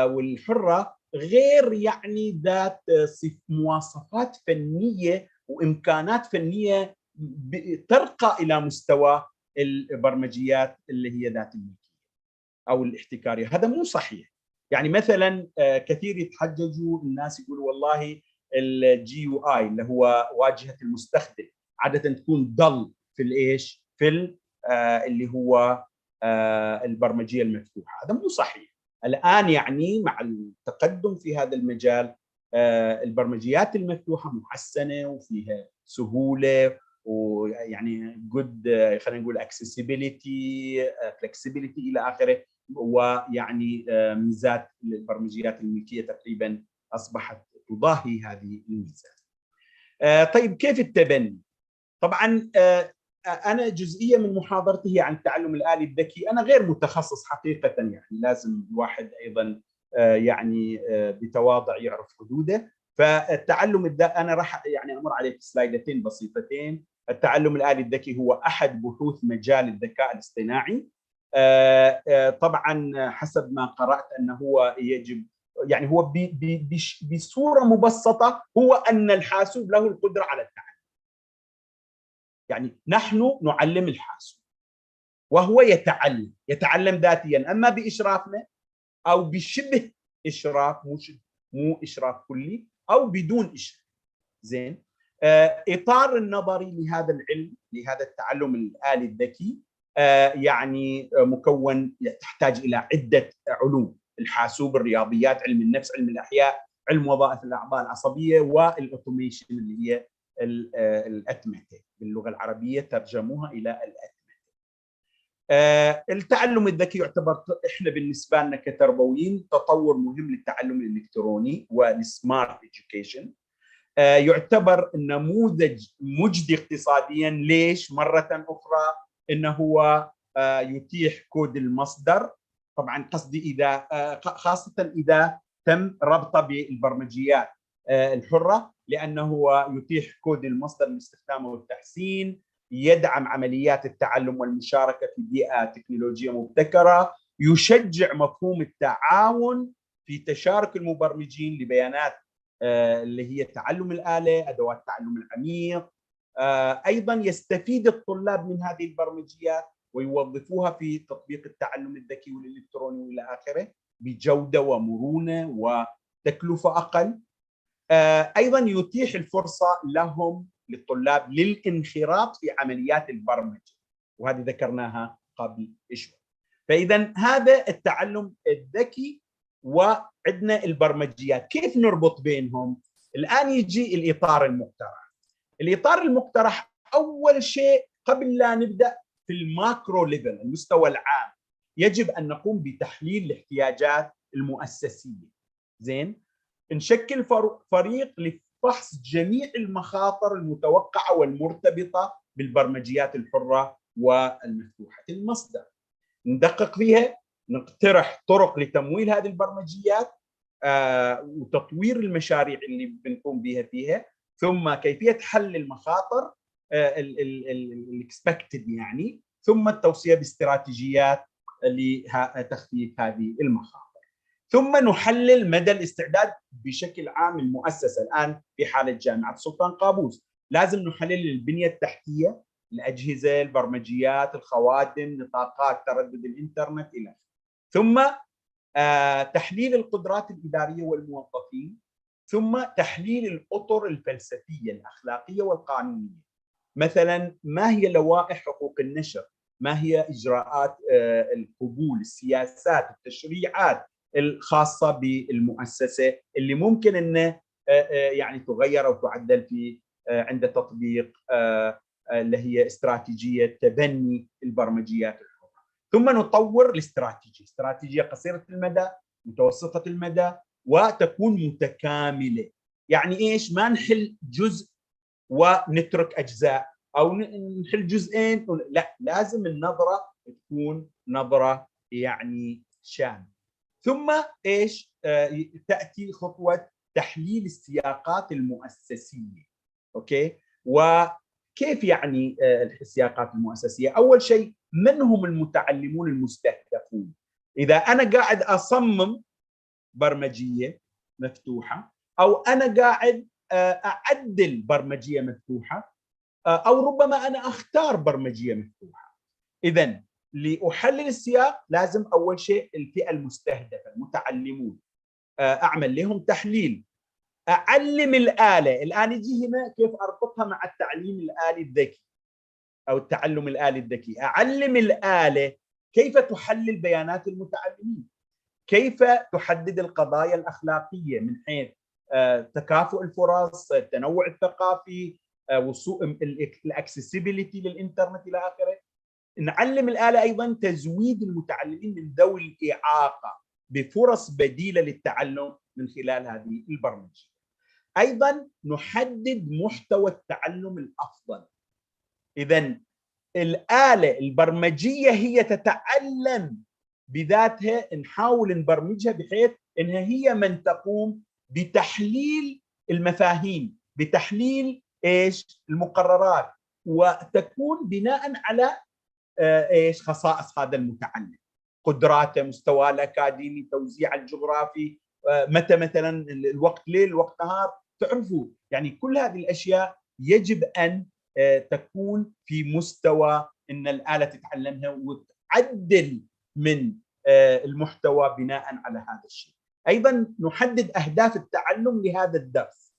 والحره غير يعني ذات مواصفات فنيه وامكانات فنيه ترقى الى مستوى البرمجيات اللي هي ذات الملكيه او الاحتكاريه. هذا مو صحيح. يعني مثلا كثير يتحججوا الناس يقولوا والله الجي يو اي اللي هو واجهه المستخدم عاده تكون ضل في الايش؟ في اللي هو البرمجيه المفتوحه. هذا مو صحيح. الان يعني مع التقدم في هذا المجال البرمجيات المفتوحه محسنه وفيها سهوله ويعني جود، خلينا نقول اكسسبيليتي، فلكسبيليتي الى اخره. ويعني ميزات البرمجيات الملكيه تقريبا اصبحت تضاهي هذه الميزات. طيب كيف التبني؟ طبعا انا جزئيه من محاضرتي هي عن التعلم الآلي الذكي. انا غير متخصص حقيقه، يعني لازم الواحد ايضا يعني بتواضع يعرف حدوده. فالتعلم انا راح يعني امر عليك سلايدتين بسيطتين. التعلم الآلي الذكي هو احد بحوث مجال الذكاء الاصطناعي. طبعا حسب ما قرأت انه هو يجب يعني هو بصوره مبسطه هو ان الحاسوب له القدره على التعلم. يعني نحن نعلم الحاسوب وهو يتعلم ذاتيا، اما باشرافنا او بشبه اشراف، مو اشراف كلي، او بدون اشراف. زين. اطار النظري لهذا العلم، لهذا التعلم الآلي الذكي يعني مكون، تحتاج الى عده علوم: الحاسوب، الرياضيات، علم النفس، علم الاحياء، علم وظائف الاعضاء العصبيه، والاوتوميشن اللي هي الاتمته، باللغه العربيه ترجموها الى الاتمته. التعلم الذكي يعتبر احنا بالنسبه لنا كتربويين تطور مهم للتعلم الالكتروني والسمارت اديوكيشن. يعتبر نموذج مجدي اقتصاديا. ليش؟ مره اخرى انه هو يتيح كود المصدر. طبعا قصدي اذا خاصه اذا تم ربطه بالبرمجيات الحره، لانه هو يتيح كود المصدر لاستخدامه والتحسين، يدعم عمليات التعلم والمشاركه في بيئه تكنولوجيه مبتكره، يشجع مفهوم التعاون في تشارك المبرمجين لبيانات اللي هي تعلم الآلة، أدوات التعلم العميق. أيضا يستفيد الطلاب من هذه البرمجيات ويوظفوها في تطبيق التعلم الذكي والإلكتروني وإلى آخره بجودة ومرونة وتكلفة أقل. أيضا يتيح الفرصة لهم للطلاب للانخراط في عمليات البرمجة، وهذه ذكرناها قبل شوي. فإذا هذا التعلم الذكي وعندنا البرمجيات. كيف نربط بينهم؟ الآن يجي الإطار المقترح. الإطار المقترح أول شيء قبل لا نبدأ في الماكرو ليفل، المستوى العام، يجب أن نقوم بتحليل الاحتياجات المؤسسية. زين. نشكل فريق لفحص جميع المخاطر المتوقعة والمرتبطة بالبرمجيات الحرة والمفتوحة المصدر، ندقق فيها، نقترح طرق لتمويل هذه البرمجيات وتطوير المشاريع اللي بنقوم بها فيها، ثم كيفية حل المخاطر الاكسبكتد يعني، ثم التوصية باستراتيجيات لتخفيف هذه المخاطر. ثم نحلل مدى الاستعداد بشكل عام المؤسسة. الآن في حالة جامعة سلطان قابوس لازم نحلل البنية التحتية، الأجهزة، البرمجيات، الخوادم، نطاقات تردد الإنترنت إلى آخره. ثم تحليل القدرات الإدارية والموظفين، ثم تحليل الأطر الفلسفية الأخلاقية والقانونية. مثلا ما هي لوائح حقوق النشر؟ ما هي إجراءات القبول، السياسات، التشريعات الخاصة بالمؤسسة اللي ممكن أن يعني تغير أو تعدل في عند تطبيق اللي هي استراتيجية تبني البرمجيات الحرة. ثم نطور الاستراتيجية، استراتيجية قصيرة المدى، متوسطة المدى، وتكون متكاملة. يعني إيش؟ ما نحل جزء ونترك أجزاء، أو نحل جزئين، لا، لازم النظرة تكون نظرة يعني شاملة. ثم إيش؟ تأتي خطوة تحليل السياقات المؤسسية. أوكي؟ وكيف يعني السياقات المؤسسية؟ أول شيء، من هم المتعلمون المستهدفون؟ إذا أنا قاعد أصمم برمجية مفتوحة، أو أنا قاعد أعدل برمجية مفتوحة، أو ربما أنا أختار برمجية مفتوحة. إذا لأحلل السياق لازم أول شيء الفئة المستهدفة المتعلمون، أعمل لهم تحليل، أعلم الآلة. الآن يجي هنا كيف أربطها مع التعليم الآلي الذكي أو التعلم الآلي الذكي. أعلم الآلة كيف تحلل بيانات المتعلمين، كيف تحدد القضايا الأخلاقية من حيث تكافؤ الفرص، التنوع الثقافي، الاكسسبيليتي للإنترنت إلى آخره. نعلم الآلة أيضا تزويد المتعلمين من ذوي الإعاقة بفرص بديلة للتعلم من خلال هذه البرمجة. أيضا نحدد محتوى التعلم الأفضل. إذا الآلة البرمجية هي تتعلم بذاتها، نحاول نبرمجها بحيث انها هي من تقوم بتحليل المفاهيم، بتحليل المقررات، وتكون بناء على خصائص هذا المتعلم، قدراته، مستواه الأكاديمي، توزيع الجغرافي، متى مثلا الوقت ليل الوقت نهار. تعرفوا يعني كل هذه الأشياء يجب أن تكون في مستوى ان الآلة تتعلمها وتعدل من المحتوى بناء على هذا الشيء. ايضا نحدد اهداف التعلم لهذا الدرس،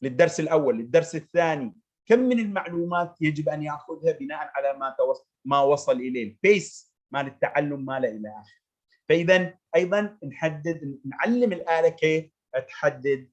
للدرس الاول، للدرس الثاني، كم من المعلومات يجب ان ياخذها بناء على ما وصل اليه، البيس مال التعلم ماله الى اخره. فاذا ايضا نعلم الآلة كيف تحدد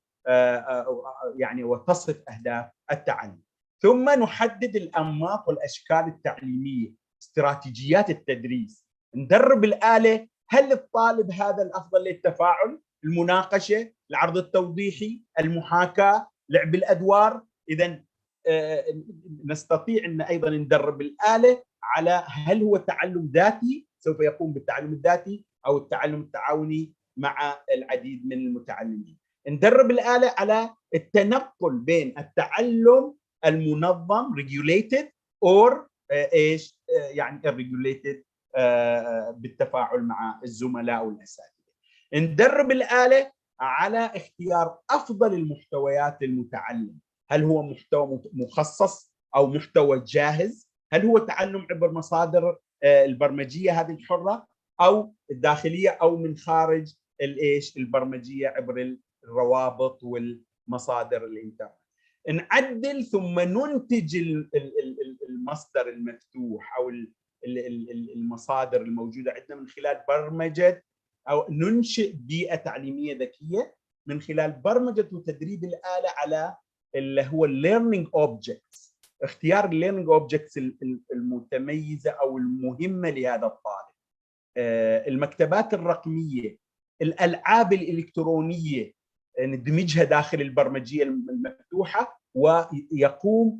يعني وتصف اهداف التعلم. ثم نحدد الأنماط والأشكال التعليمية، استراتيجيات التدريس. ندرب الآلة، هل الطالب هذا الأفضل للتفاعل، المناقشة، العرض التوضيحي، المحاكاة، لعب الأدوار. إذا نستطيع أن أيضا ندرب الآلة على هل هو تعلم ذاتي، سوف يقوم بالتعلم الذاتي، أو التعلم التعاوني مع العديد من المتعلمين. ندرب الآلة على التنقل بين التعلم المنظم regulated or يعني irregulated بالتفاعل مع الزملاء والأساتذة. ندرب الآلة على اختيار أفضل المحتويات للمتعلم، هل هو محتوى مخصص أو محتوى جاهز، هل هو تعلم عبر مصادر البرمجية هذه الحرة أو الداخلية، أو من خارج البرمجية عبر الروابط والمصادر الإنترنت. نعدل ثم ننتج المصدر المفتوح أو المصادر الموجودة عندنا من خلال برمجة، أو ننشئ بيئة تعليمية ذكية من خلال برمجة وتدريب الآلة على اللي هو learning objects، اختيار learning objects المتميزة أو المهمة لهذا الطالب، المكتبات الرقمية، الألعاب الإلكترونية ندمجها داخل البرمجية المفتوحة،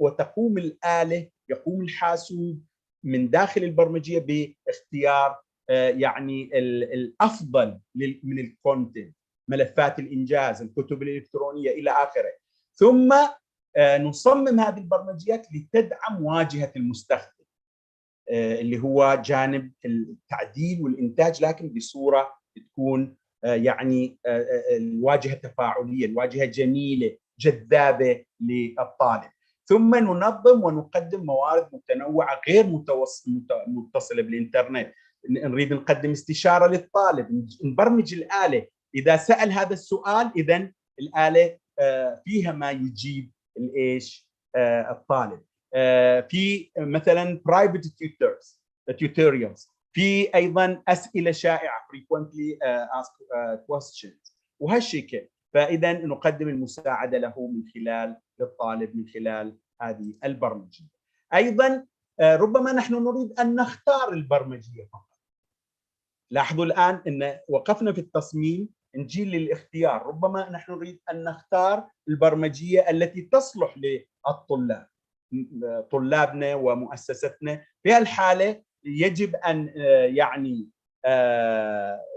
وتقوم الآلة، يقوم الحاسوب من داخل البرمجية باختيار يعني الأفضل من الكونتنت، ملفات الإنجاز، الكتب الإلكترونية إلى آخره. ثم نصمم هذه البرمجيات لتدعم واجهة المستخدم اللي هو جانب التعديل والإنتاج، لكن بصورة تكون يعني الواجهة تفاعلية، الواجهة جميلة جذابة للطالب. ثم ننظم ونقدم موارد متنوعة غير متصلة بالإنترنت. نريد نقدم استشارة للطالب، نبرمج الآلة إذا سأل هذا السؤال، إذن الآلة فيها ما يجيب الطالب. في مثلا private tutorials، في ايضا اسئله شائعه frequently asked questions وهالشيء كيف. فاذا نقدم المساعده له من خلال للطالب من خلال هذه البرمجيه. ايضا ربما نحن نريد ان نختار البرمجيه فقط. لاحظوا الان ان وقفنا في التصميم، نجي للاختيار. ربما نحن نريد ان نختار البرمجيه التي تصلح للطلاب، طلابنا ومؤسستنا. في هالحاله يجب ان يعني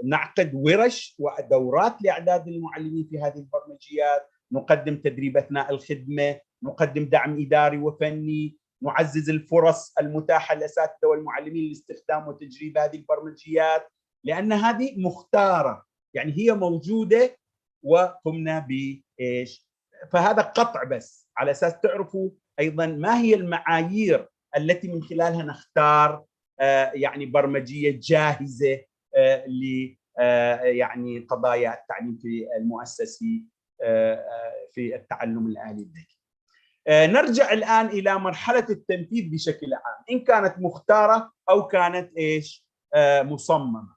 نعقد ورش ودورات لاعداد المعلمين في هذه البرمجيات، نقدم تدريب اثناء الخدمه، نقدم دعم اداري وفني، نعزز الفرص المتاحه للاساتذه والمعلمين لاستخدام وتجريب هذه البرمجيات، لان هذه مختاره، يعني هي موجوده وقمنا بايش. فهذا قطع بس على اساس تعرفوا أيضا ما هي المعايير التي من خلالها نختار يعني برمجية جاهزة ل يعني قضايا التعليم في المؤسسي في التعلم الآلي الذكي. نرجع الآن إلى مرحلة التنفيذ بشكل عام، إن كانت مختارة أو كانت إيش مصممة.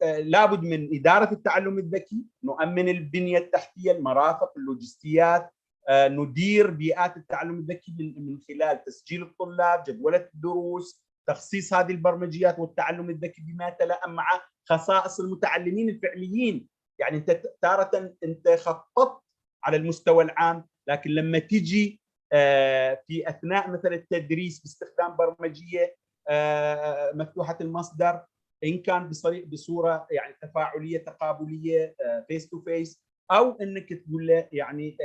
لابد من إدارة التعلم الذكي، نؤمن البنية التحتية، المرافق، اللوجستيات، ندير بيئات التعلم الذكي من خلال تسجيل الطلاب، جدولة الدروس، تخصيص هذه البرمجيات والتعلم الذكي بما يتلائم مع خصائص المتعلمين الفعليين. يعني أنت تارة أنت خططت على المستوى العام، لكن لما تجي في أثناء مثلا التدريس باستخدام برمجية مفتوحة المصدر، إن كان بصورة يعني تفاعلية تقابلية فيس تو فيس، أو أنك تقول له يعني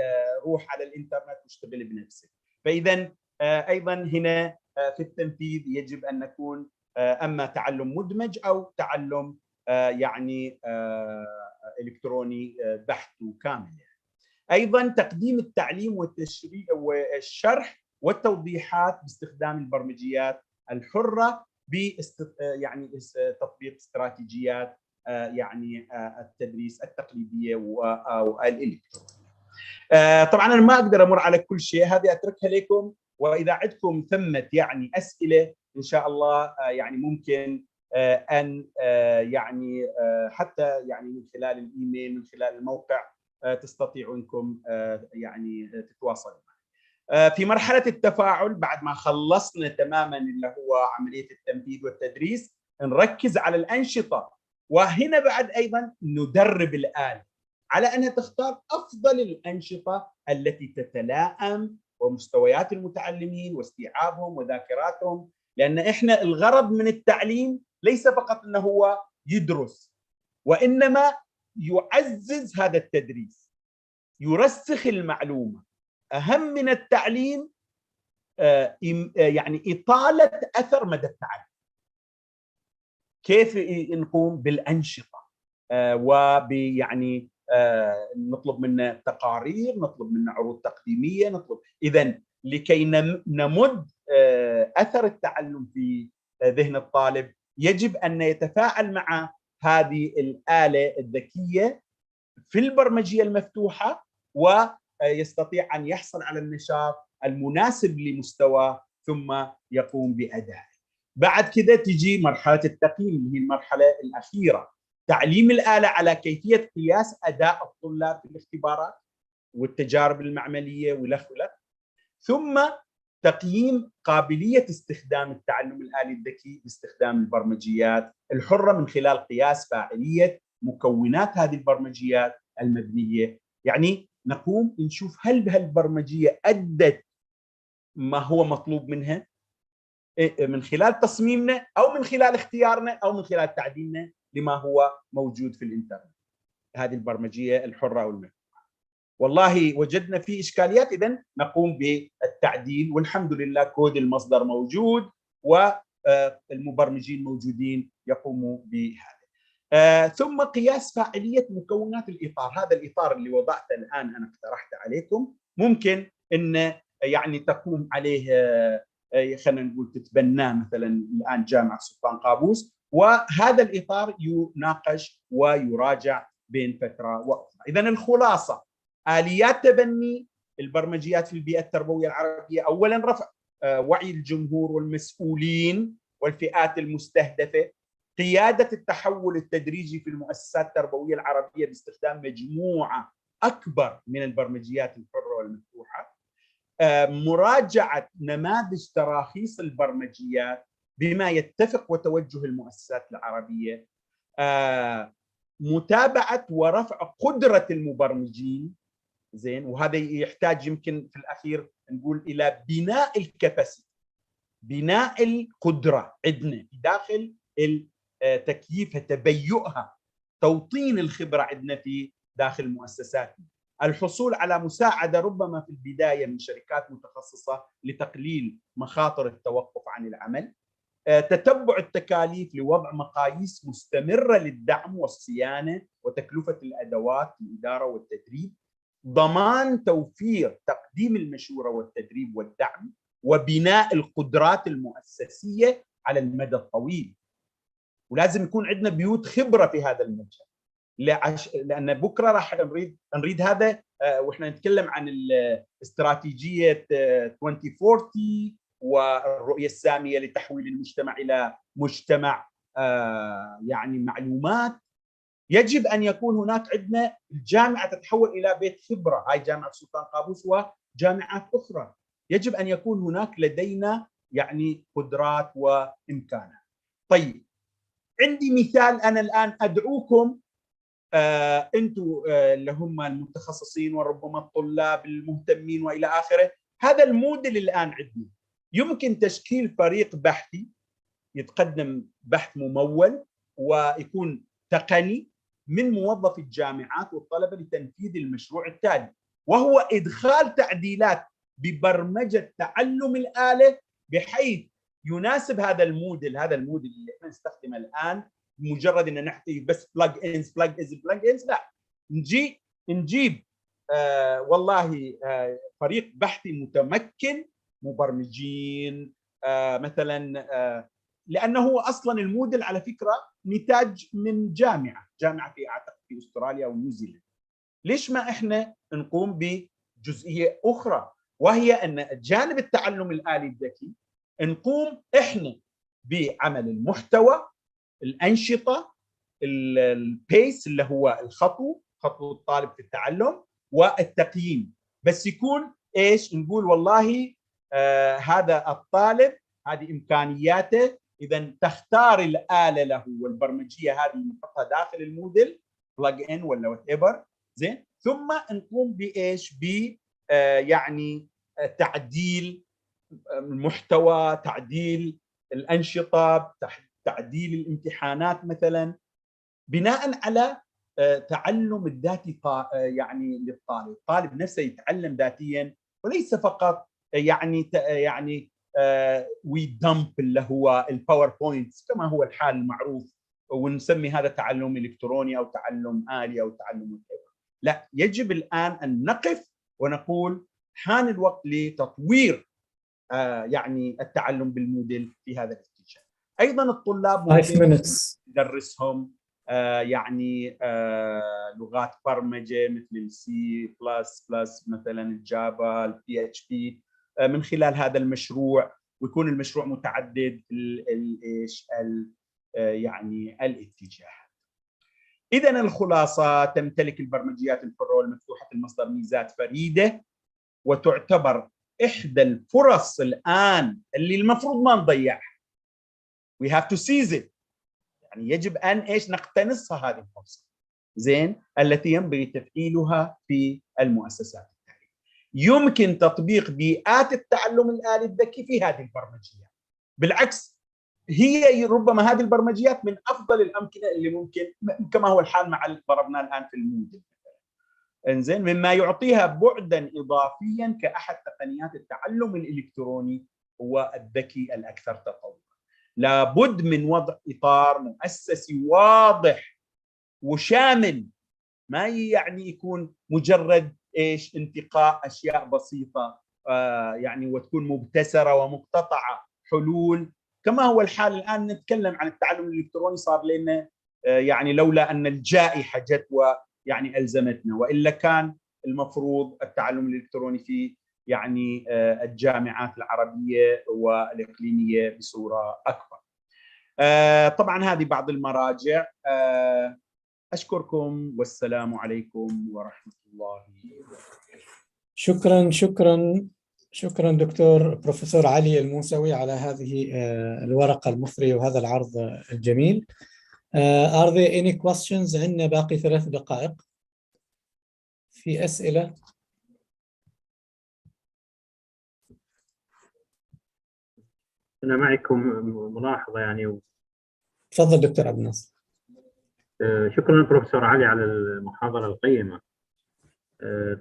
روح على الإنترنت واشتغل بنفسك. فإذا أيضا هنا في التنفيذ يجب أن نكون أما تعلم مدمج أو تعلم يعني إلكتروني بحت وكامل. أيضا تقديم التعليم والشرح والتوضيحات باستخدام البرمجيات الحرة يعني تطبيق استراتيجيات يعني التدريس التقليدية والإلكترونية. طبعا أنا ما أقدر أمر على كل شيء، هذه أتركها لكم، وإذا عندكم ثمة يعني أسئلة إن شاء الله يعني ممكن أن يعني حتى يعني من خلال الإيميل، من خلال الموقع، تستطيعوا أنكم يعني تتواصلوا معي. في مرحلة التفاعل بعد ما خلصنا تماما اللي هو عملية التنفيذ والتدريس، نركز على الأنشطة، وهنا بعد أيضا ندرب الآلة على أنها تختار أفضل الأنشطة التي تتلائم ومستويات المتعلمين واستيعابهم وذاكراتهم. لأن إحنا الغرض من التعليم ليس فقط أنه هو يدرس، وإنما يعزز هذا التدريس، يرسخ المعلومة. أهم من التعليم يعني إطالة أثر مدى التعلم. كيف نقوم بالأنشطة وبيعني نطلب منا تقارير، نطلب منا عروض تقديمية، نطلب إذن لكي نمد أثر التعلم في ذهن الطالب يجب أن يتفاعل مع هذه الآلة الذكية في البرمجية المفتوحة، ويستطيع أن يحصل على النشاط المناسب لمستواه ثم يقوم بأدائه. بعد كده تجي مرحلة التقييم اللي هي المرحلة الأخيرة، تعليم الآلة على كيفية قياس أداء الطلاب في الاختبارات والتجارب المعملية والخ. ثم تقييم قابلية استخدام التعلم الآلي الذكي باستخدام البرمجيات الحرة من خلال قياس فاعلية مكونات هذه البرمجيات المبنية. يعني نقوم نشوف هل بهالبرمجية أدت ما هو مطلوب منها من خلال تصميمنا أو من خلال اختيارنا أو من خلال تعديلنا لما هو موجود في الإنترنت، هذه البرمجية الحرة أو المفتوحة. والله وجدنا فيه إشكاليات، إذن نقوم بالتعديل، والحمد لله كود المصدر موجود والمبرمجين موجودين يقوموا بهذا. ثم قياس فاعلية مكونات الإطار. هذا الإطار اللي وضعته الآن أنا اقترحته عليكم، ممكن أن يعني تقوم عليه خلينا نقول تتبناه مثلا الآن جامعة سلطان قابوس، وهذا الإطار يناقش ويراجع بين فترة وأخرى. إذن الخلاصة: آليات تبني البرمجيات في البيئة التربوية العربية، أولا رفع وعي الجمهور والمسؤولين والفئات المستهدفة، قيادة التحول التدريجي في المؤسسات التربوية العربية باستخدام مجموعة أكبر من البرمجيات الحرة والمفتوحة، مراجعة نماذج تراخيص البرمجيات بما يتفق وتوجه المؤسسات العربية، متابعة ورفع قدرة المبرمجين، زين، وهذا يحتاج يمكن في الأخير نقول إلى بناء الكباسيتي، بناء القدرة عندنا داخل تكييفها، تبيئها، توطين الخبرة عندنا في داخل مؤسساتنا، الحصول على مساعدة ربما في البداية من شركات متخصصة لتقليل مخاطر التوقف عن العمل، تتبع التكاليف لوضع مقاييس مستمرة للدعم والصيانة وتكلفة الأدوات الإدارة والتدريب، ضمان توفير تقديم المشورة والتدريب والدعم وبناء القدرات المؤسسية على المدى الطويل. ولازم يكون عندنا بيوت خبرة في هذا المجال، لأن بكرة راح نريد هذا. وإحنا نتكلم عن استراتيجية 2040 والرؤية السامية لتحويل المجتمع إلى مجتمع يعني معلومات. يجب أن يكون هناك عندنا الجامعة تتحول إلى بيت خبرة، هاي جامعة سلطان قابوس وجامعات أخرى. يجب أن يكون هناك لدينا يعني قدرات وإمكانات. طيب، عندي مثال أنا الآن أدعوكم أنتم اللي هم المتخصصين وربما الطلاب المهتمين وإلى آخره. هذا الموديل الآن عندنا يمكن تشكيل فريق بحثي يتقدم بحث ممول ويكون تقني من موظفي الجامعات والطلبة لتنفيذ المشروع التالي، وهو إدخال تعديلات ببرمجة تعلم الآلة بحيث يناسب هذا الموديل اللي احنا نستخدمه الآن. مجرد ان نحكي بس بلاج انز لا، نجيب والله فريق بحثي متمكن، مبرمجين مثلا، لانه هو اصلا الموديل على فكره نتاج من جامعه في اعتقد في استراليا او نيوزيلندا. ليش ما احنا نقوم بجزئيه اخرى، وهي ان جانب التعلم الآلي الذكي نقوم احنا بعمل المحتوى، الأنشطة، البيس اللي هو خطو الطالب في التعلم، والتقييم. بس يكون ايش؟ نقول والله هذا الطالب هذه امكانياته، اذا تختار الآلة له والبرمجية هذه نحطها داخل الموديل بلاج ان ولا وات ايفر، زين. ثم نقوم بايش؟ ب يعني تعديل المحتوى، تعديل الأنشطة، تعديل الامتحانات مثلا، بناء على تعلم الذاتي يعني للطالب. الطالب نفسه يتعلم ذاتيا وليس فقط يعني ويدمب اللي هو الباوربوينت كما هو الحال المعروف، ونسمي هذا تعلم الكتروني او تعلم آلي او تعلم لا. يجب الآن ان نقف ونقول حان الوقت لتطوير يعني التعلم بالموديل في هذا الاتجاه. ايضا الطلاب ممكن ندرسهم يعني لغات برمجه مثل السي بلس بلس مثلا، الجافا، البي اتش بي من خلال هذا المشروع، ويكون المشروع متعدد ايش يعني الاتجاهات. اذا الخلاصه، تمتلك البرمجيات الحره والمفتوحه المصدر ميزات فريده، وتعتبر إحدى الفرص الآن اللي المفروض ما نضيعها. We have to seize it. يعني يجب أن إيش؟ نقتنصها هذه الفرصة، زين، التي ينبغي تفعيلها في المؤسسات التعليمية. يمكن تطبيق بيئات التعلم الآلي الذكي في هذه البرمجيات. بالعكس، هي ربما هذه البرمجيات من أفضل الأمكنة اللي ممكن، كما هو الحال مع اللي ضربناه الآن في الموديل، انزين، مما يعطيها بعدا اضافيا كاحد تقنيات التعلم الالكتروني والذكي الاكثر تطورا. لابد من وضع اطار مؤسسي واضح وشامل، ما يعني يكون مجرد ايش؟ انتقاء اشياء بسيطه يعني وتكون مبتسره ومقتطعه حلول، كما هو الحال الان. نتكلم عن التعلم الالكتروني صار لنا يعني لولا ان الجائحه جت يعني ألزمتنا، وإلا كان المفروض التعلم الإلكتروني في يعني الجامعات العربية والإقليمية بصورة أكبر. طبعا هذه بعض المراجع. أشكركم والسلام عليكم ورحمة الله شكرا وبركاته. شكرا دكتور بروفيسور علي الموسوي على هذه الورقة المثرية وهذا العرض الجميل. Are there any questions؟ عندنا باقي 3 دقائق. في أسئلة؟ أنا معكم ملاحظة يعني. تفضل دكتور عبد الناصر. شكرا بروفيسور علي على المحاضرة القيمة.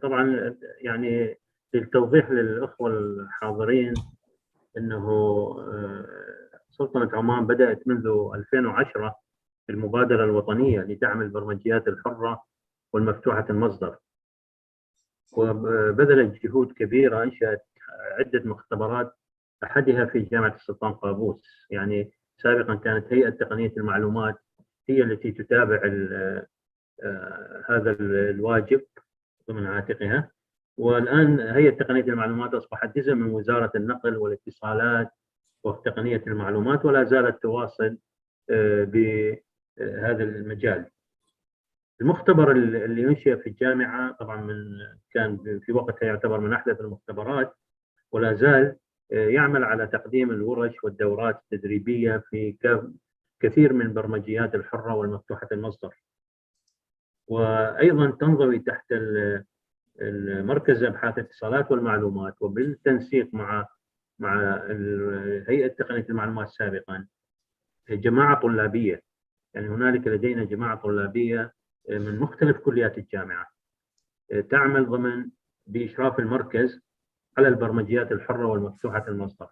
طبعا يعني للتوضيح للأخوة الحاضرين أنه سلطنة عمان بدأت منذ 2010 المبادرة الوطنية لدعم البرمجيات الحرة والمفتوحة المصدر. وبذلت جهود كبيرة، أنشأت عدة مختبرات، أحدها في جامعة السلطان قابوس. يعني سابقا كانت هيئة تقنية المعلومات هي التي تتابع هذا الواجب ضمن عاتقها، والآن هيئة تقنية المعلومات أصبحت جزء من وزارة النقل والاتصالات وتقنية المعلومات، ولا زالت تواصل بهذا المجال. المختبر اللي أنشئ في الجامعة طبعا كان في وقتها يعتبر من أحدث المختبرات، ولا زال يعمل على تقديم الورش والدورات التدريبية في كثير من البرمجيات الحرة والمفتوحة المصدر. وأيضا تنضوي تحت المركز أبحاث الاتصالات والمعلومات، وبالتنسيق مع هيئة تقنية المعلومات سابقا جماعة طلابية. يعني هنالك لدينا جماعة طلابية من مختلف كليات الجامعة تعمل ضمن بإشراف المركز على البرمجيات الحرة والمفتوحة المصدر،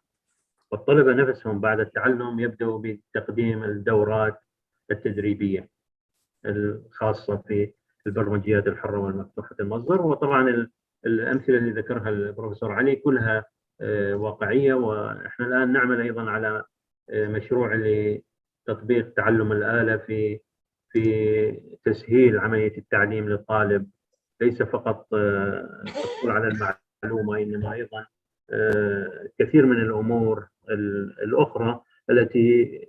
والطلبة نفسهم بعد التعلم يبدأوا بتقديم الدورات التدريبية الخاصة في البرمجيات الحرة والمفتوحة المصدر. وطبعا الأمثلة اللي ذكرها البروفيسور علي كلها واقعية، وإحنا الآن نعمل أيضا على مشروع لتطبيق تعلم الآلة في تسهيل عملية التعليم للطالب، ليس فقط الحصول على المعلومة، إنما أيضا كثير من الأمور الأخرى التي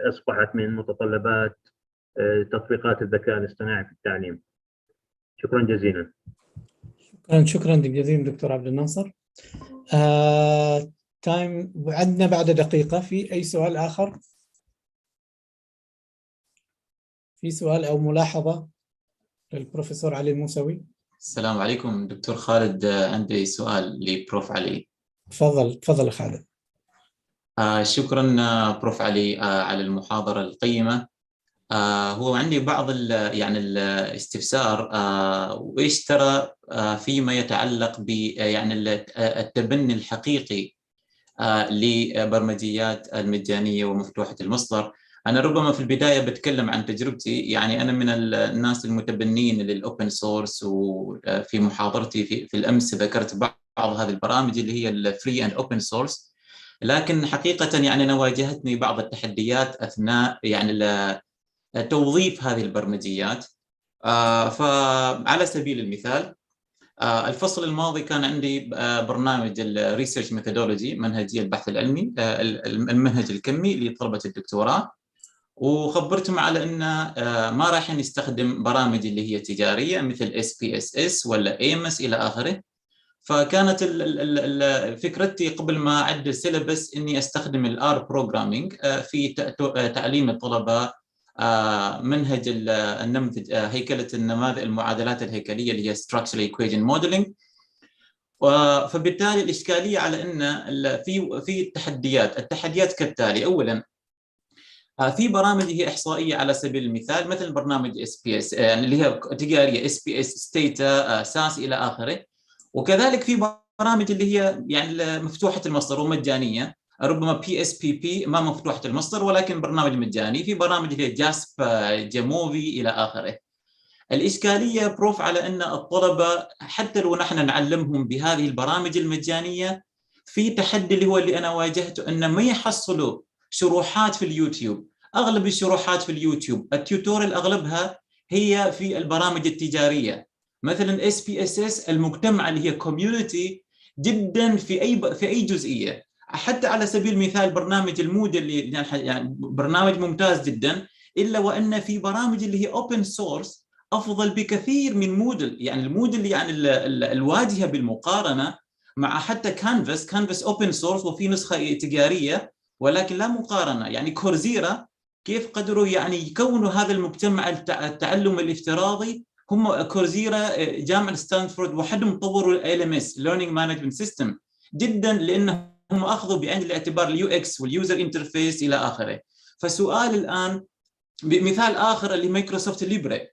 أصبحت من متطلبات تطبيقات الذكاء الاصطناعي في التعليم. شكرا جزيلا. شكرا جزيلا دكتور عبد الناصر. تايم عندنا بعد دقيقة. في أي سؤال آخر؟ في سؤال أو ملاحظة للبروفيسور علي الموسوي؟ السلام عليكم دكتور خالد، عندي سؤال لبروف علي. تفضل خالد. شكرا بروف علي على المحاضرة القيمة. هو عندي بعض يعني الاستفسار، وإيش ترى فيما يتعلق ب يعني التبني الحقيقي لبرمجيات المجانية ومفتوحة المصدر. أنا ربما في البداية بتكلم عن تجربتي، يعني أنا من الناس المتبنين للأوبن سورس، وفي محاضرتي في الأمس ذكرت بعض هذه البرامج اللي هي الفري أند أوبن سورس، لكن حقيقة يعني أنا واجهتني بعض التحديات أثناء يعني توظيف هذه البرمجيات. فعلى سبيل المثال الفصل الماضي كان عندي برنامج الريسيرش ميثودولوجي، منهجية البحث العلمي، المنهج الكمي لطلبة الدكتوراه، وخبرتهم على أن ما راح نستخدم برامج اللي هي تجارية مثل SPSS ولا AMS إلى آخره. فكانت فكرتي قبل ما أعدل السيلبس أني أستخدم الR programming في تعليم الطلبة منهج النمذج، هيكلة النماذج المعادلات الهيكلية اللي هي Structural Equation Modeling. فبالتالي الإشكالية على أن في التحديات كالتالي. أولاً في برامج هي إحصائية على سبيل المثال، مثل برنامج SPS يعني اللي هي تجارية SPS Stata SAS إلى آخره، وكذلك في برامج اللي هي يعني مفتوحة المصدر ومجانية، ربما PSPP ما مفتوحة المصدر ولكن برنامج مجاني، في برامج اللي هي جاسب جاموفي إلى آخره. الإشكالية بروف على أن الطلبة حتى لو نحن نعلمهم بهذه البرامج المجانية، في تحدي اللي هو اللي أنا واجهته، أن ما يحصلوا شروحات في اليوتيوب. أغلب الشروحات في اليوتيوب التيوتوريال أغلبها هي في البرامج التجارية، مثلا SPSS المجتمع اللي هي كوميونتي جدا في أي جزئية. حتى على سبيل المثال برنامج المود اللي يعني برنامج ممتاز جدا، إلا وأن في برامج اللي هي open source أفضل بكثير من مودل. يعني المودل يعني الواجهة بالمقارنة مع حتى كانفاس open source وفي نسخة تجارية، ولكن لا مقارنة. يعني كورزيرا كيف قدروا يعني يكونوا هذا المجتمع التعلم الافتراضي؟ هم كورزيرا جامعة ستانفورد وحدهم طوروا LMS Learning Management System جدا، لأنهم أخذوا بعين الاعتبار الUX واليوزر انترفيس إلى آخره. فسؤال الآن بمثال آخر اللي مايكروسوفت ليبري،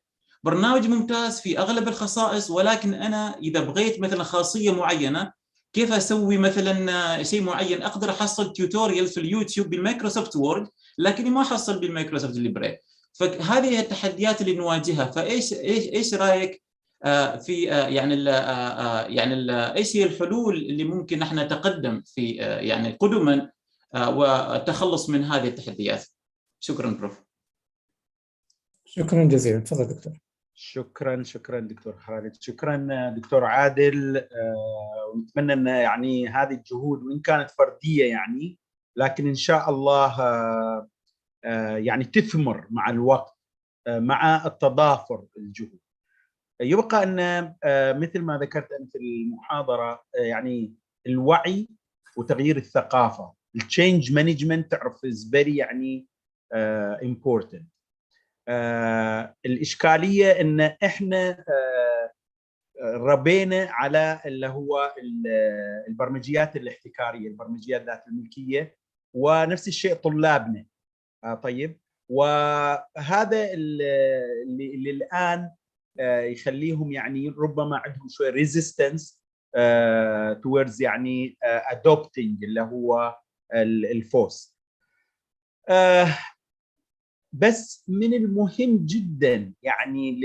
برنامج ممتاز في أغلب الخصائص، ولكن أنا إذا بغيت مثلا خاصية معينة، كيف أسوي مثلا شيء معين، أقدر أحصل تيوتوريال في اليوتيوب بالمايكروسوفت وورد لكني ما أحصل بالمايكروسوفت ليبري. فهذه التحديات اللي نواجهها. فإيش رأيك في ايش هي الحلول اللي ممكن احنا نتقدم في يعني قدما والتخلص من هذه التحديات. شكرا بروف. شكرا جزيلا. تفضل دكتور. شكرا دكتور خالد، شكرا دكتور عادل. ونتمنى ان يعني هذه الجهود وان كانت فرديه يعني، لكن ان شاء الله يعني تثمر مع الوقت مع التضافر الجهود. يبقى ان مثل ما ذكرت انت في المحاضره يعني الوعي وتغيير الثقافه، التشينج مانجمنت تعرف is very يعني important. الإشكالية إن إحنا ربينا على اللي هو البرمجيات الاحتكارية، البرمجيات ذات الملكية، ونفس الشيء طلابنا. طيب، وهذا اللي الآن يخليهم يعني ربما عندهم شوية resistance towards يعني adopting اللي هو الفوس. بس من المهم جدا يعني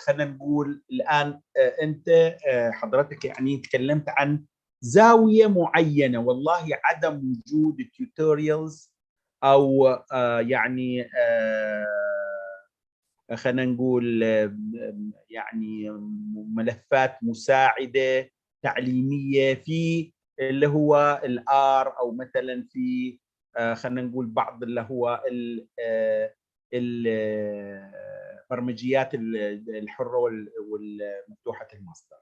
خلينا نقول الان انت حضرتك يعني تكلمت عن زاويه معينه، والله عدم وجود التيوتوريالز او يعني خلينا نقول يعني ملفات مساعده تعليميه في اللي هو الار، او مثلا في خلينا نقول بعض اللي هو البرمجيات الحره والمفتوحه المصدر.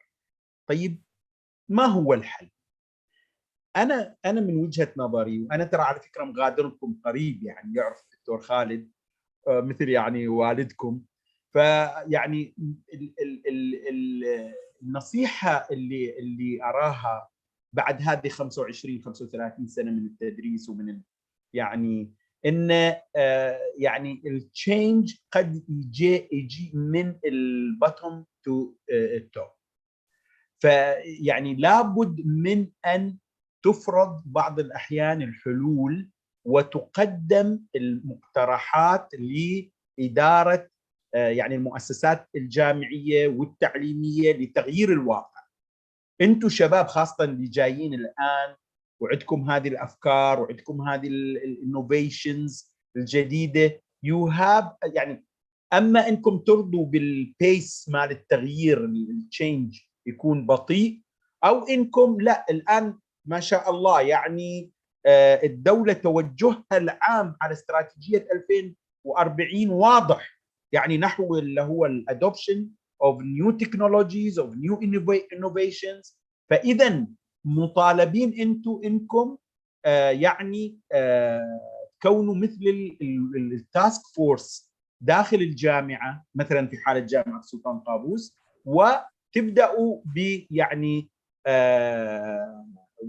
طيب، ما هو الحل؟ انا من وجهه نظري، وانا ترى على فكره مغادركم قريب، يعني يعرف الدكتور خالد مثل يعني والدكم، فيعني النصيحه اللي اراها بعد هذه 35 سنه من التدريس ومن يعني ان يعني التشينج قد يجي من البوتوم تو التوب. فيعني لابد من ان تفرض بعض الاحيان الحلول وتقدم المقترحات لاداره يعني المؤسسات الجامعيه والتعليميه لتغيير الواقع. انتم شباب خاصه اللي جايين الان وعندكم هذه الافكار وعندكم هذه الانوفيشنز الجديده، يو هاف يعني، اما انكم ترضوا بالبيس مال التغيير التشينج يكون بطيء، او انكم لا الان ما شاء الله يعني الدوله توجهها العام على استراتيجيه 2040 واضح، يعني نحو اللي هو الادوبشن of new technologies of new innovations. فاذا مطالبين انكم يعني تكونوا مثل التاسك فورس داخل الجامعه، مثلا في حاله جامعه السلطان قابوس، وتبداوا يعني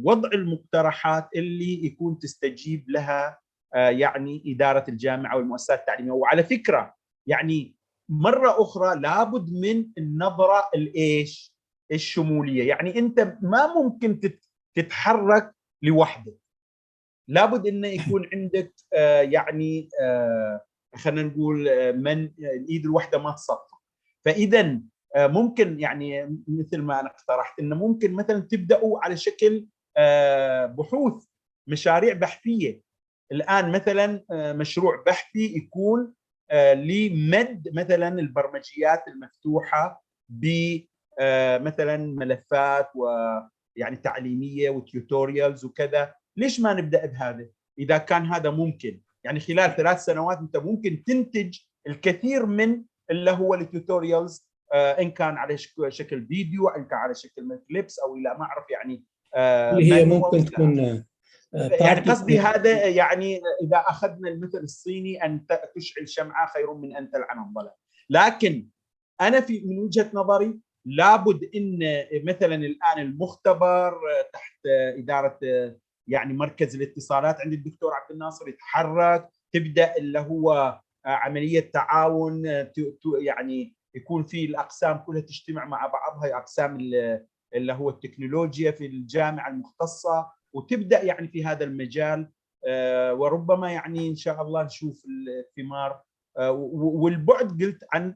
وضع المقترحات اللي يكون تستجيب لها يعني اداره الجامعه والمؤسسات التعليميه. وعلى فكره يعني مره اخرى لابد من النظره الايش الشموليه، يعني انت ما ممكن تتحرك لوحدك، لابد انه يكون عندك يعني خلينا نقول من الايد الواحده ما تصفق. فاذا ممكن يعني مثل ما انا اقترحت انه ممكن مثلا تبداوا على شكل بحوث، مشاريع بحثيه. الان مثلا مشروع بحثي يكون لمد مثلا البرمجيات المفتوحه بمثلا ملفات ويعني تعليميه وتيوتوريالز وكذا. ليش ما نبدا بهذا؟ اذا كان هذا ممكن، يعني خلال 3 سنوات انت ممكن تنتج الكثير من اللي هو التيوتوريالز، ان كان على شكل فيديو، ان كان على شكل كليبس، او الى ما اعرف يعني اللي هي ممكن تكون يعني قصدي هذا يعني اذا اخذنا المثل الصيني ان تشعل شمعه خير من ان تلعن الظلام. لكن انا من وجهه نظري لابد ان مثلا الان المختبر تحت اداره يعني مركز الاتصالات عند الدكتور عبد الناصر يتحرك، تبدا اللي هو عمليه تعاون، يعني يكون في الاقسام كلها تجتمع مع بعضها، اقسام اللي هو التكنولوجيا في الجامعه المختصه، وتبدا يعني في هذا المجال، وربما يعني ان شاء الله نشوف الثمار. والبعد قلت عن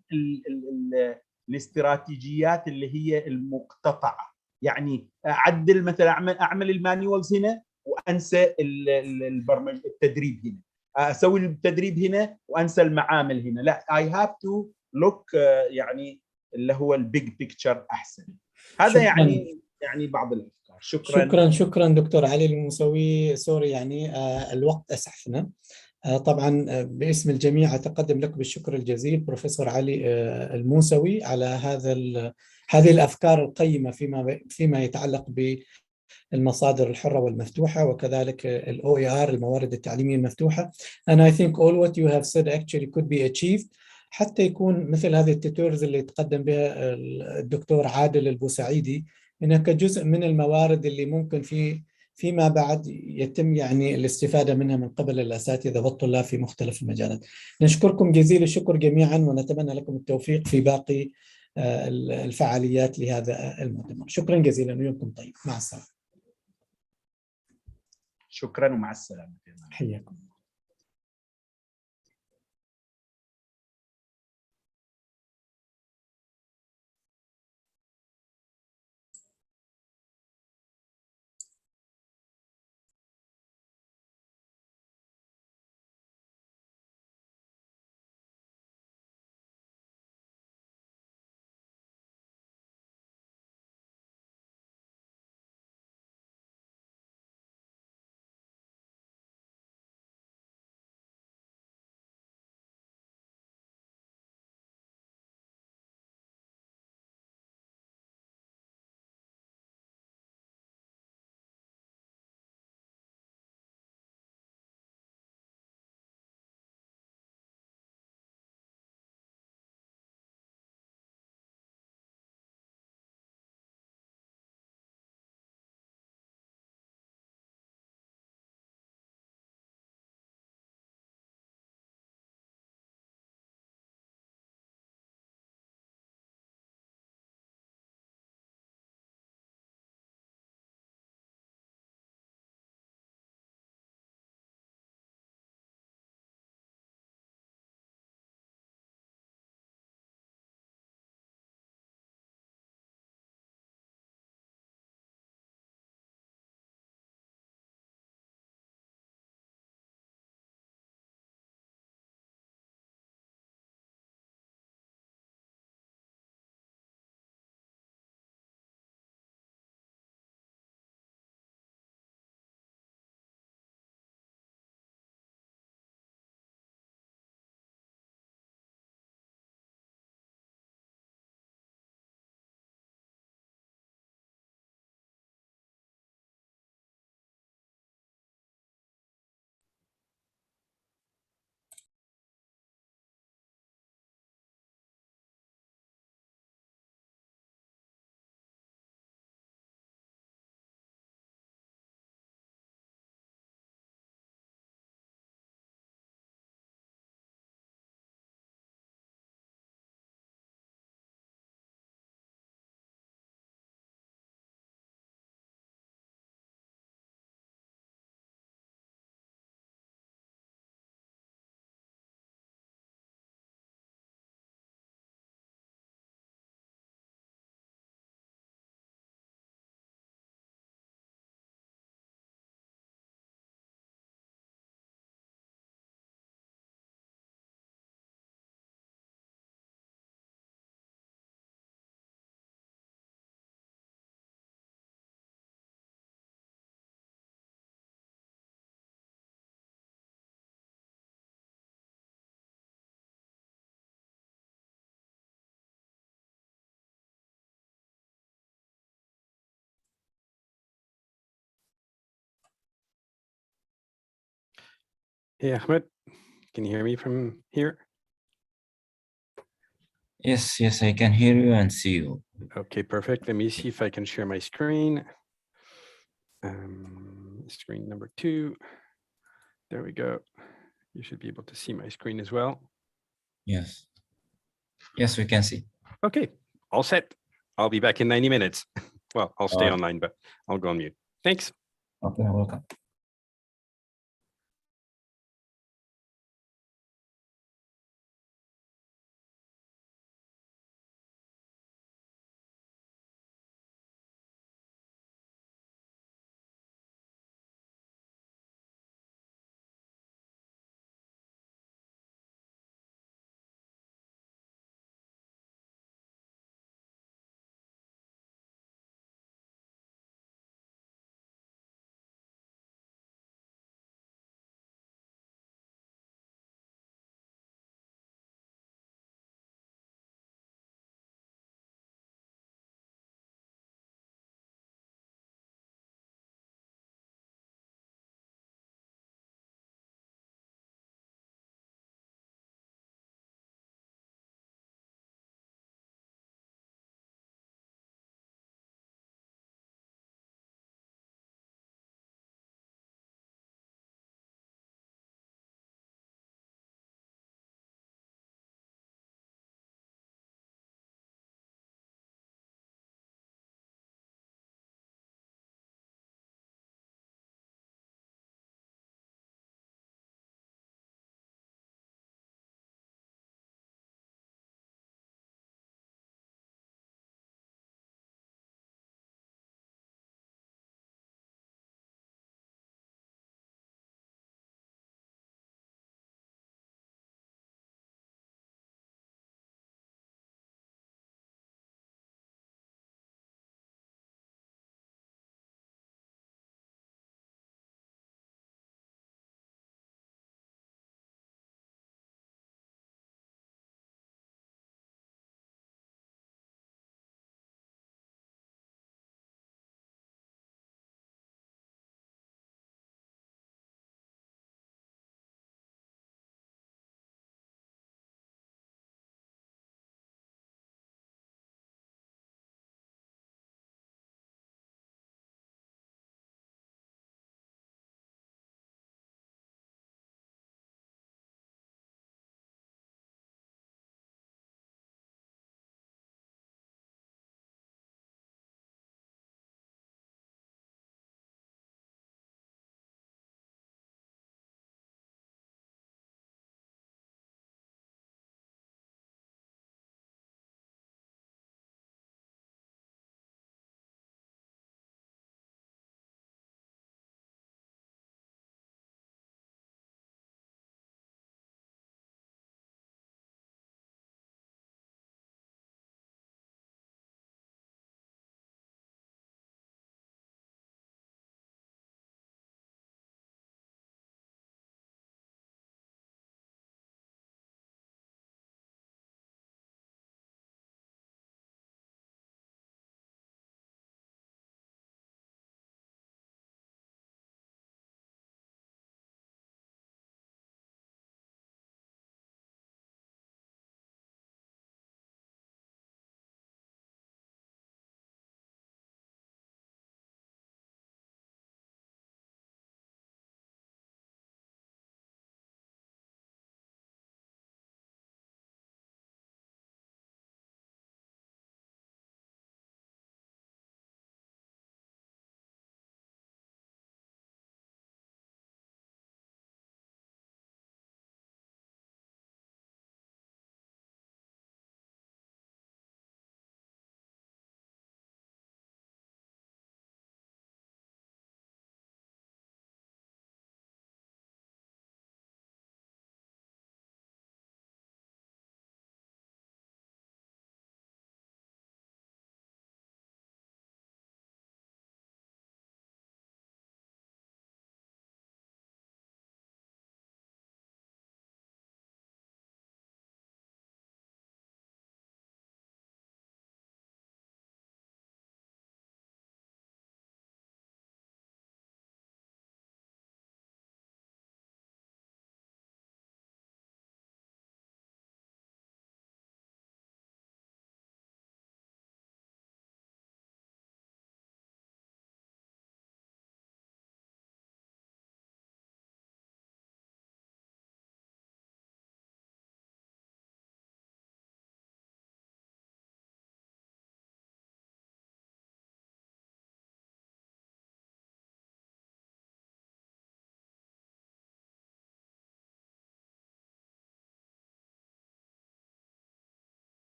الاستراتيجيات اللي هي المقتطعه. يعني اعدل مثلا اعمل المانيوالز هنا وانسى التدريب هنا، اسوي التدريب هنا وانسى المعامل هنا. لا، I have to look يعني اللي هو البيج بيكتشر احسن. هذا يعني بعض الافكار. شكرا دكتور علي الموسوي. سوري يعني الوقت اسعفنا. طبعا باسم الجميع أتقدم لك بالشكر الجزيل بروفيسور علي الموسوي على هذه الأفكار القيمة فيما يتعلق بالمصادر الحرة والمفتوحة، وكذلك ال OER الموارد التعليمية المفتوحة. And I think all what you have said actually could be achieved حتى يكون مثل هذه التوتورز اللي تقدم بها الدكتور عادل البوسعيدي إنها كجزء من الموارد اللي ممكن فيما بعد يتم يعني الاستفادة منها من قبل الأساتذة والطلاب في مختلف المجالات. نشكركم جزيل الشكر جميعا ونتمنى لكم التوفيق في باقي الفعاليات لهذا المؤتمر. شكرا جزيلا ويومكم طيب. مع السلامة. شكرا ومع السلامة. حياكم. Hey, Ahmed, can you hear me from here? Yes, I can hear you and see you. Okay, perfect. Let me see if I can share my screen. Screen number 2. There we go. You should be able to see my screen as well. Yes, we can see. Okay, all set. I'll be back in 90 minutes. Well, I'll stay All right. online, but I'll go on mute. Thanks. Okay, welcome.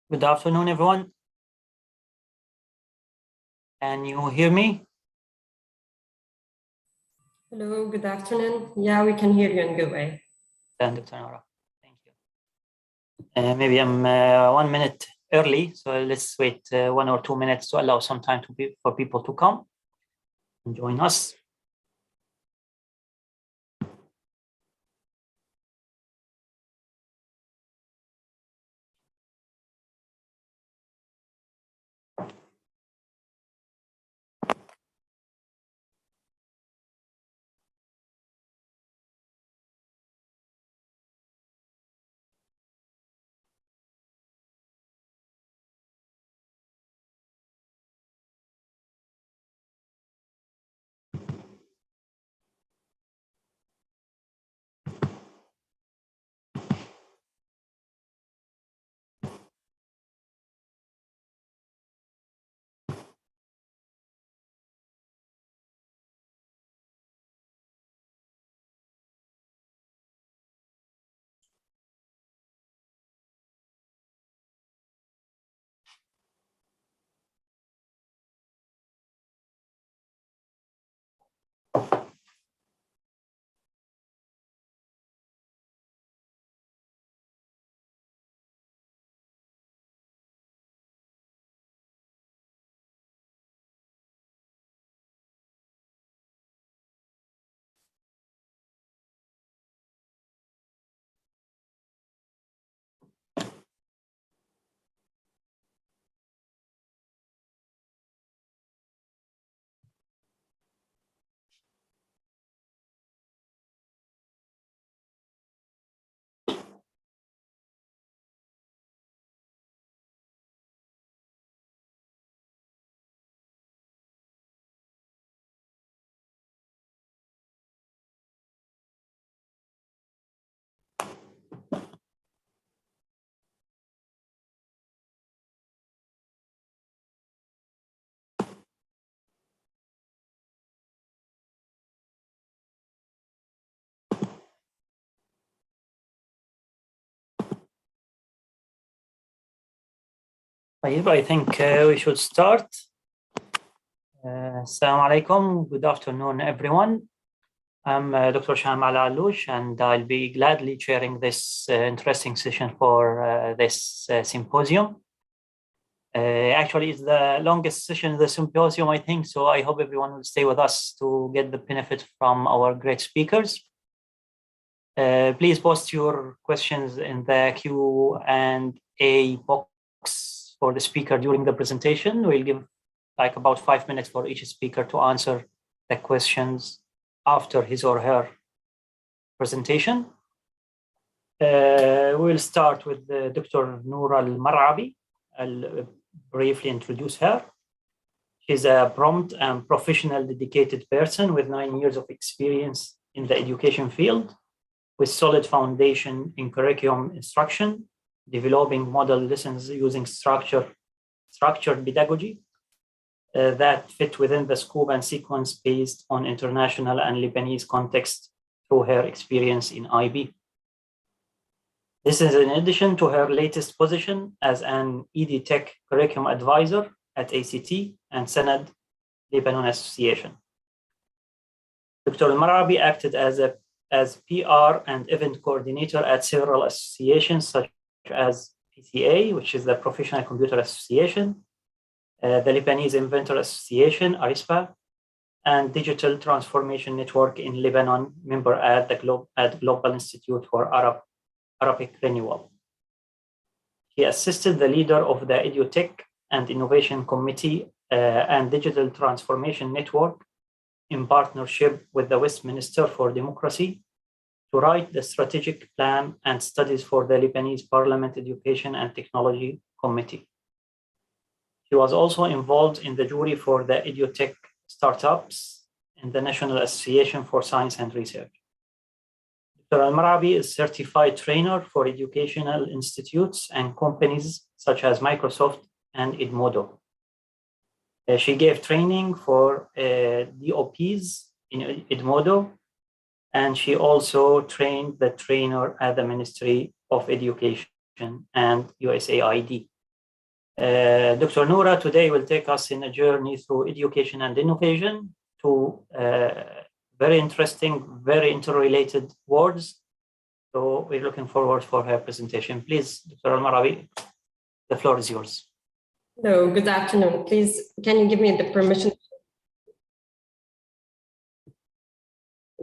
Good afternoon, everyone. Can you hear me? Hello, good afternoon. Yeah, we can hear you in good way. Dr. Nora, thank you. Maybe I'm 1 minute early, so let's wait 1 or 2 minutes to allow some time for people to come and join us. I think we should start. Assalamu alaikum. Good afternoon, everyone. I'm Dr. Sham Al-Aloush, and I'll be gladly chairing this interesting session for this symposium. Actually, it's the longest session of the symposium, I think, so I hope everyone will stay with us to get the benefit from our great speakers. Please post your questions in the Q&A box for the speaker during the presentation. We'll give like about 5 minutes for each speaker to answer the questions after his or her presentation. We'll start with Dr. Noura Al-Mar'abi. I'll briefly introduce her. She's a prompt and professional dedicated person with 9 years of experience in the education field, with solid foundation in curriculum instruction, developing model lessons using structured pedagogy that fit within the scope and sequence based on international and Lebanese context through her experience in IB. This is in addition to her latest position as an EdTech curriculum advisor at ACT and Sanad Lebanon Association. Dr. Al-Mar'abi acted as PR and event coordinator at several associations such as PCA, which is the Professional Computer Association, the Lebanese Inventor Association, ARISPA, and Digital Transformation Network in Lebanon, member at the Global Institute for Arabic Renewal. He assisted the leader of the EduTech and Innovation Committee and Digital Transformation Network in partnership with the Westminster for Democracy to write the strategic plan and studies for the Lebanese Parliament Education and Technology Committee. He was also involved in the jury for the EduTech startups in the National Association for Science and Research. Dr. Al-Mar'abi is certified trainer for educational institutes and companies such as Microsoft and Edmodo. She gave training for DOPs in Edmodo, and she also trained the trainer at the Ministry of Education and USAID. Dr. Noura today will take us in a journey through education and innovation to very interesting, very interrelated words. So we're looking forward for her presentation. Please, Dr. Al-Marabi, the floor is yours. Hello, good afternoon. Please, can you give me the permission?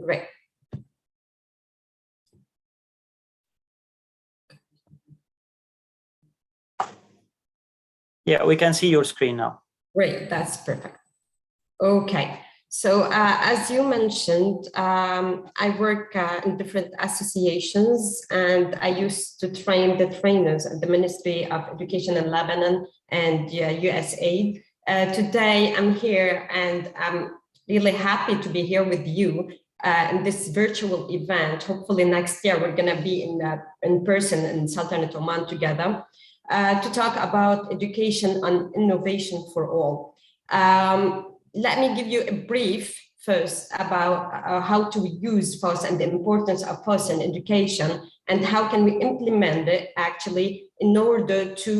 Great. Yeah, we can see your screen now. Great, that's perfect. Okay, so as you mentioned, I work in different associations, and I used to train the trainers at the Ministry of Education in Lebanon and USAID. Today I'm here and I'm really happy to be here with you in this virtual event. Hopefully next year we're gonna be in person in Sultanate Oman together. To talk about education and innovation for all. Let me give you a brief first about how to use FOSS and the importance of FOSS in education and how can we implement it actually in order to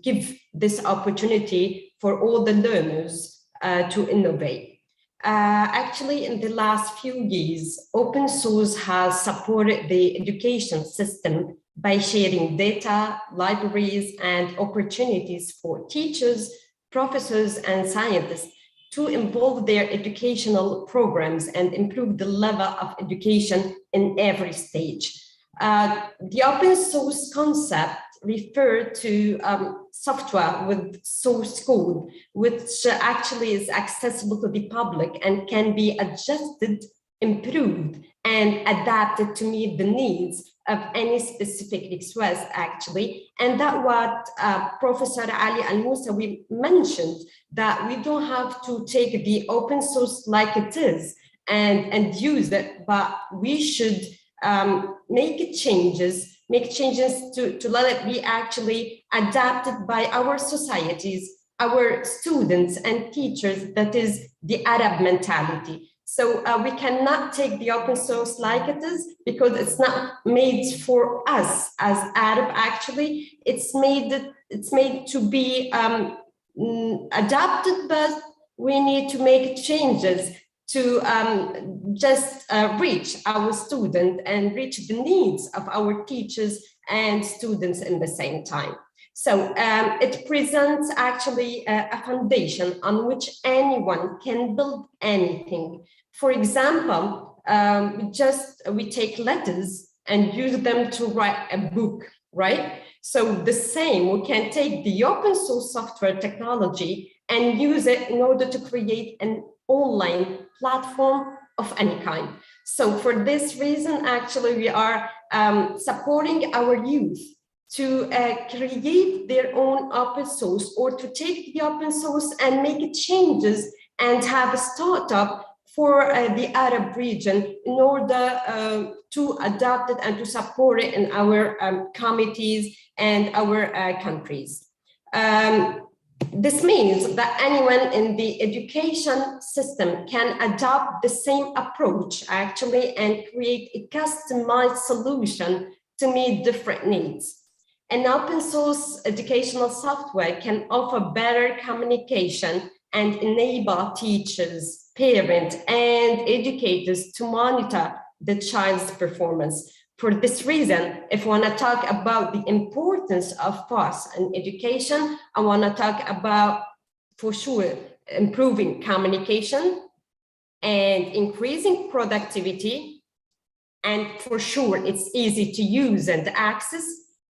give this opportunity for all the learners to innovate. Actually, in the last few years, open source has supported the education system by sharing data, libraries, and opportunities for teachers, professors, and scientists to involve their educational programs and improve the level of education in every stage. The open source concept referred to software with source code, which actually is accessible to the public and can be adjusted, improved, and adapted to meet the needs of any specific request, actually. And that what Professor Ali Al-Musawi mentioned, that we don't have to take the open source like it is and use it, but we should make changes to let it be actually adapted by our societies, our students and teachers. That is the Arab mentality. So we cannot take the open source like it is because it's not made for us as Arab. Actually, it's made to be adapted, but we need to make changes to just reach our students and reach the needs of our teachers and students in the same time. So it presents actually a foundation on which anyone can build anything. For example, we take letters and use them to write a book, right? So the same, we can take the open source software technology and use it in order to create an online platform of any kind. So for this reason, actually, we are supporting our youth to create their own open source or to take the open source and make changes and have a startup for the Arab region in order to adopt it and to support it in our committees and our countries. This means that anyone in the education system can adopt the same approach actually and create a customized solution to meet different needs. An open source educational software can offer better communication and enable teachers, parents, and educators to monitor the child's performance. For this reason, if I want to talk about the importance of FOSS in education, I want to talk about, for sure, improving communication and increasing productivity. And for sure, it's easy to use and access.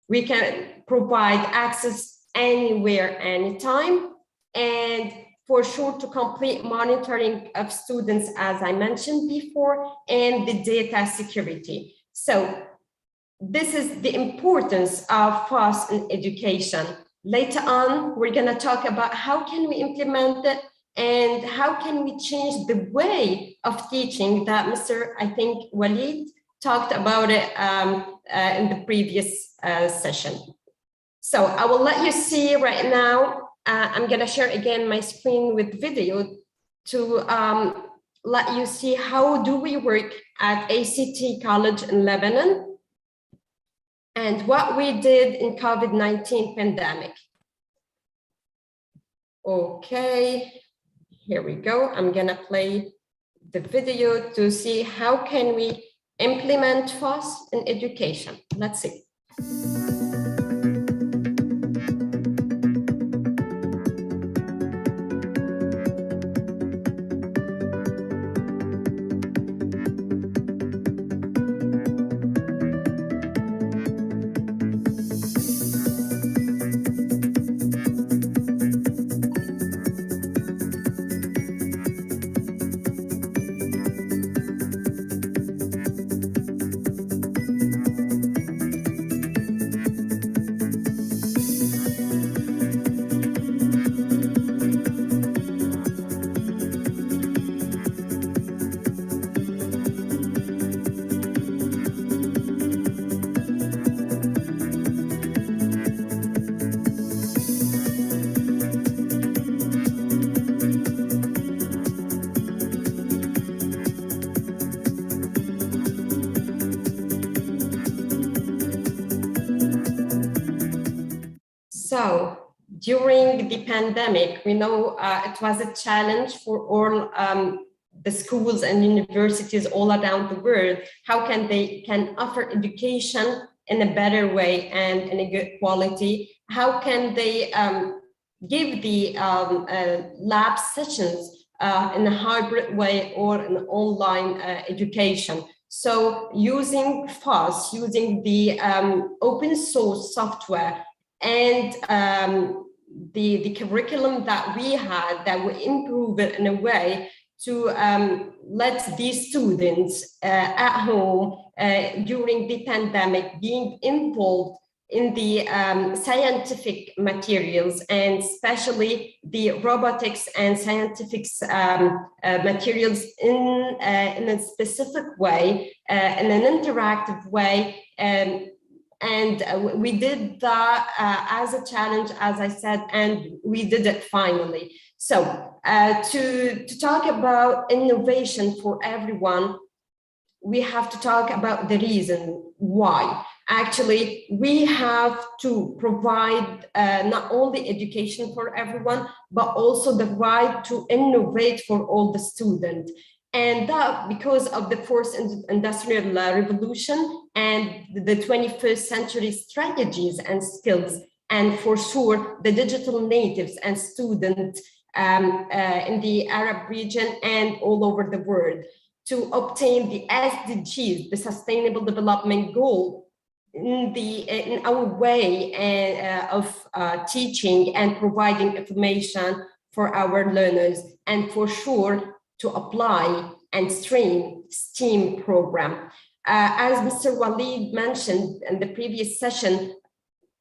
We can provide access anywhere, anytime, and for sure to complete monitoring of students, as I mentioned before, and the data security. So this is the importance of FOSS in education. Later on, we're going to talk about how can we implement it and how can we change the way of teaching that Mr. I think Walid talked about it in the previous session. So I will let you see right now. I'm going to share again my screen with video to let you see how do we work at ACT College in Lebanon and what we did in COVID-19 pandemic. Okay, here we go. I'm gonna play the video to see how can we implement FOSS in education. Let's see. So during the pandemic, we know it was a challenge for all the schools and universities all around the world. How can they offer education in a better way and in a good quality? How can they give the lab sessions in a hybrid way or an online education? So using FOSS, using the open source software, and the curriculum that we had, that we improve it in a way to let these students at home during the pandemic being involved in the scientific materials, and especially the robotics and scientific materials in a specific way, in an interactive way. And we did that as a challenge, as I said, and we did it finally. So to talk about innovation for everyone, we have to talk about the reason why. Actually, we have to provide not only education for everyone, but also the right to innovate for all the students. And that because of the fourth industrial revolution and the 21st century strategies and skills, and for sure, the digital natives and students in the Arab region and all over the world, to obtain the SDGs, the Sustainable Development Goal, in our way of teaching and providing information for our learners, and for sure to apply and stream STEAM program. As Mr. Walid mentioned in the previous session,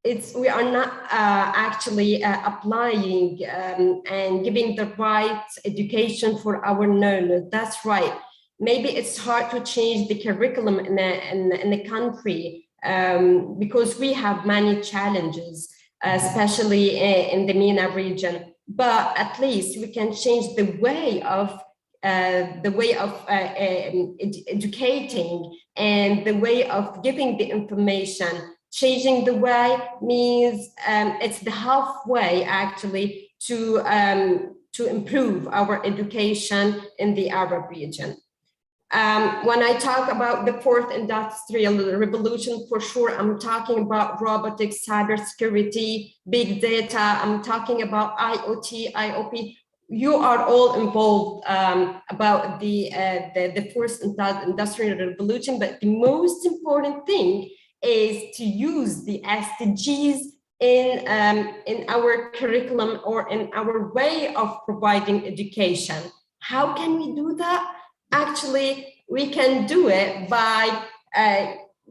we are not actually applying and giving the right education for our learners. That's right. Maybe it's hard to change the curriculum in a country because we have many challenges, especially in the MENA region. But at least we can change the way of educating and the way of giving the information. Changing the way means it's the halfway actually to improve our education in the Arab region. When I talk about the fourth industrial revolution, for sure, I'm talking about robotics, cybersecurity, big data. I'm talking about IoT, IOP. You are all involved about the fourth industrial revolution, but the most important thing is to use the SDGs in our curriculum or in our way of providing education. How can we do that? Actually, we can do it by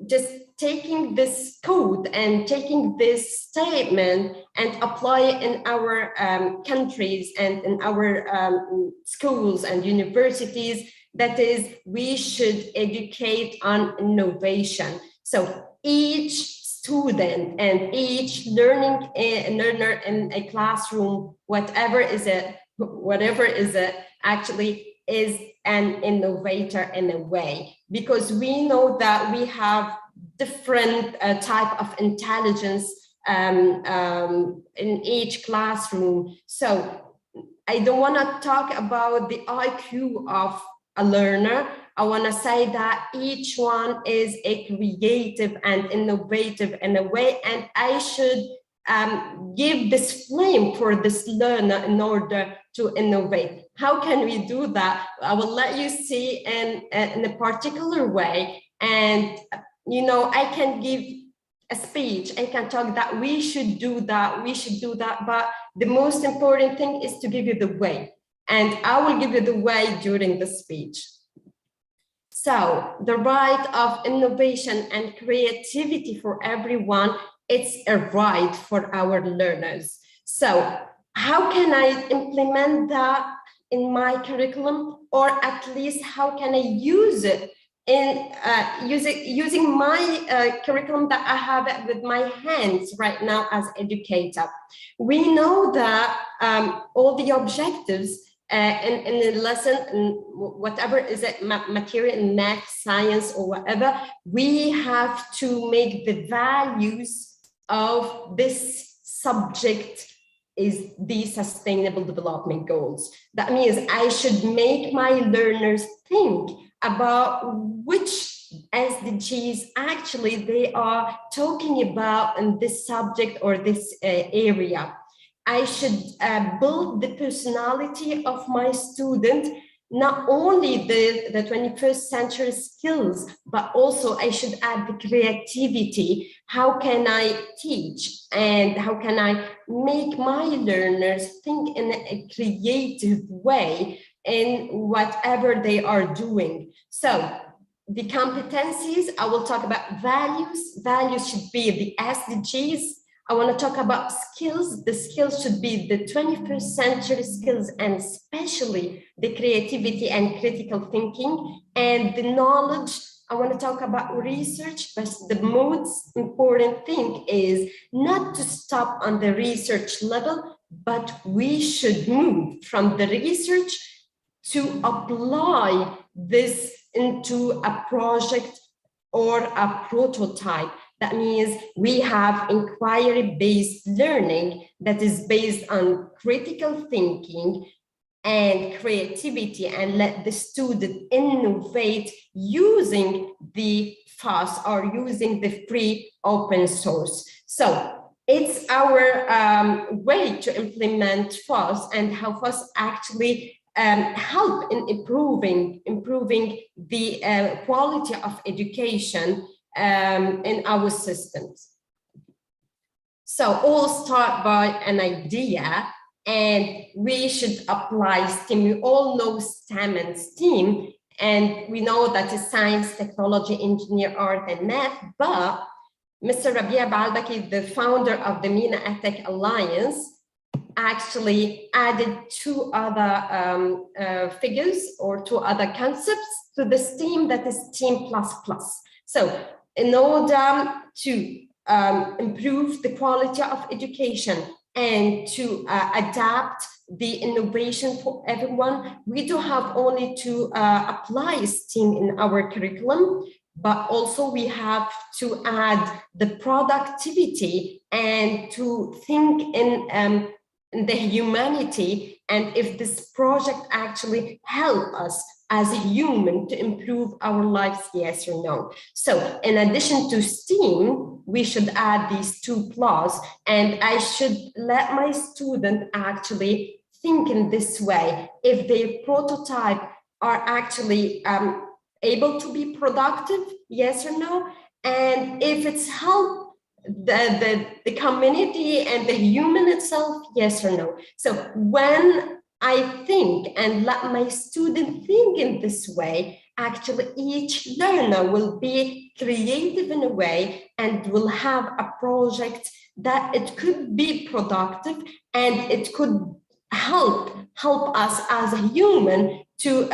just taking this code and taking this statement and apply it in our countries and in our schools and universities. That is, we should educate on innovation. So each student and each learner in a classroom, whatever is it, actually is an innovator in a way, because we know that we have different type of intelligence in each classroom. So I don't want to talk about the IQ of a learner. I want to say that each one is a creative and innovative in a way, and I should give this flame for this learner in order to innovate. How can we do that? I will let you see in a particular way. And, you know, I can give a speech, I can talk that we should do that, but the most important thing is to give you the way. And I will give you the way during the speech. So the right of innovation and creativity for everyone, it's a right for our learners. So how can I implement that in my curriculum, or at least how can I use it in using my curriculum that I have with my hands right now as educator? We know that all the objectives in the lesson, and whatever is it, material in math, science, or whatever, we have to make the values of this subject is the Sustainable Development Goals. That means I should make my learners think about which SDGs actually they are talking about in this subject or this area. I should build the personality of my student, not only the 21st century skills, but also I should add the creativity. How can I teach and how can I make my learners think in a creative way in whatever they are doing? So the competencies, I will talk about values. Values should be the SDGs. I want to talk about skills. The skills should be the 21st century skills, and especially the creativity and critical thinking. And the knowledge, I want to talk about research, but the most important thing is not to stop on the research level, but we should move from the research to apply this into a project or a prototype. That means we have inquiry-based learning that is based on critical thinking and creativity, and let the student innovate using the FOSS or using the free open source. So it's our way to implement FOSS, and how FOSS actually help in improving the quality of education in our systems. So all start by an idea, and we should apply STEM. We all know STEM and STEAM, and we know that is science, technology, engineer, art, and math, but Mr. Rabia Balbaki, the founder of the MENA EdTech Alliance, actually added two other figures or two other concepts to the STEAM, that is STEAM++. So in order to improve the quality of education and to adapt the innovation for everyone, we do have only to apply STEAM in our curriculum, but also we have to add the productivity and to think in the humanity, and if this project actually help us as a human to improve our lives, yes or no. So in addition to STEAM, we should add these two plus, and I should let my student actually think in this way. If their prototype are actually able to be productive, yes or no, and if it's help the community and the human itself, yes or no. So when I think and let my student think in this way, actually each learner will be creative in a way and will have a project that it could be productive, and it could help us as a human to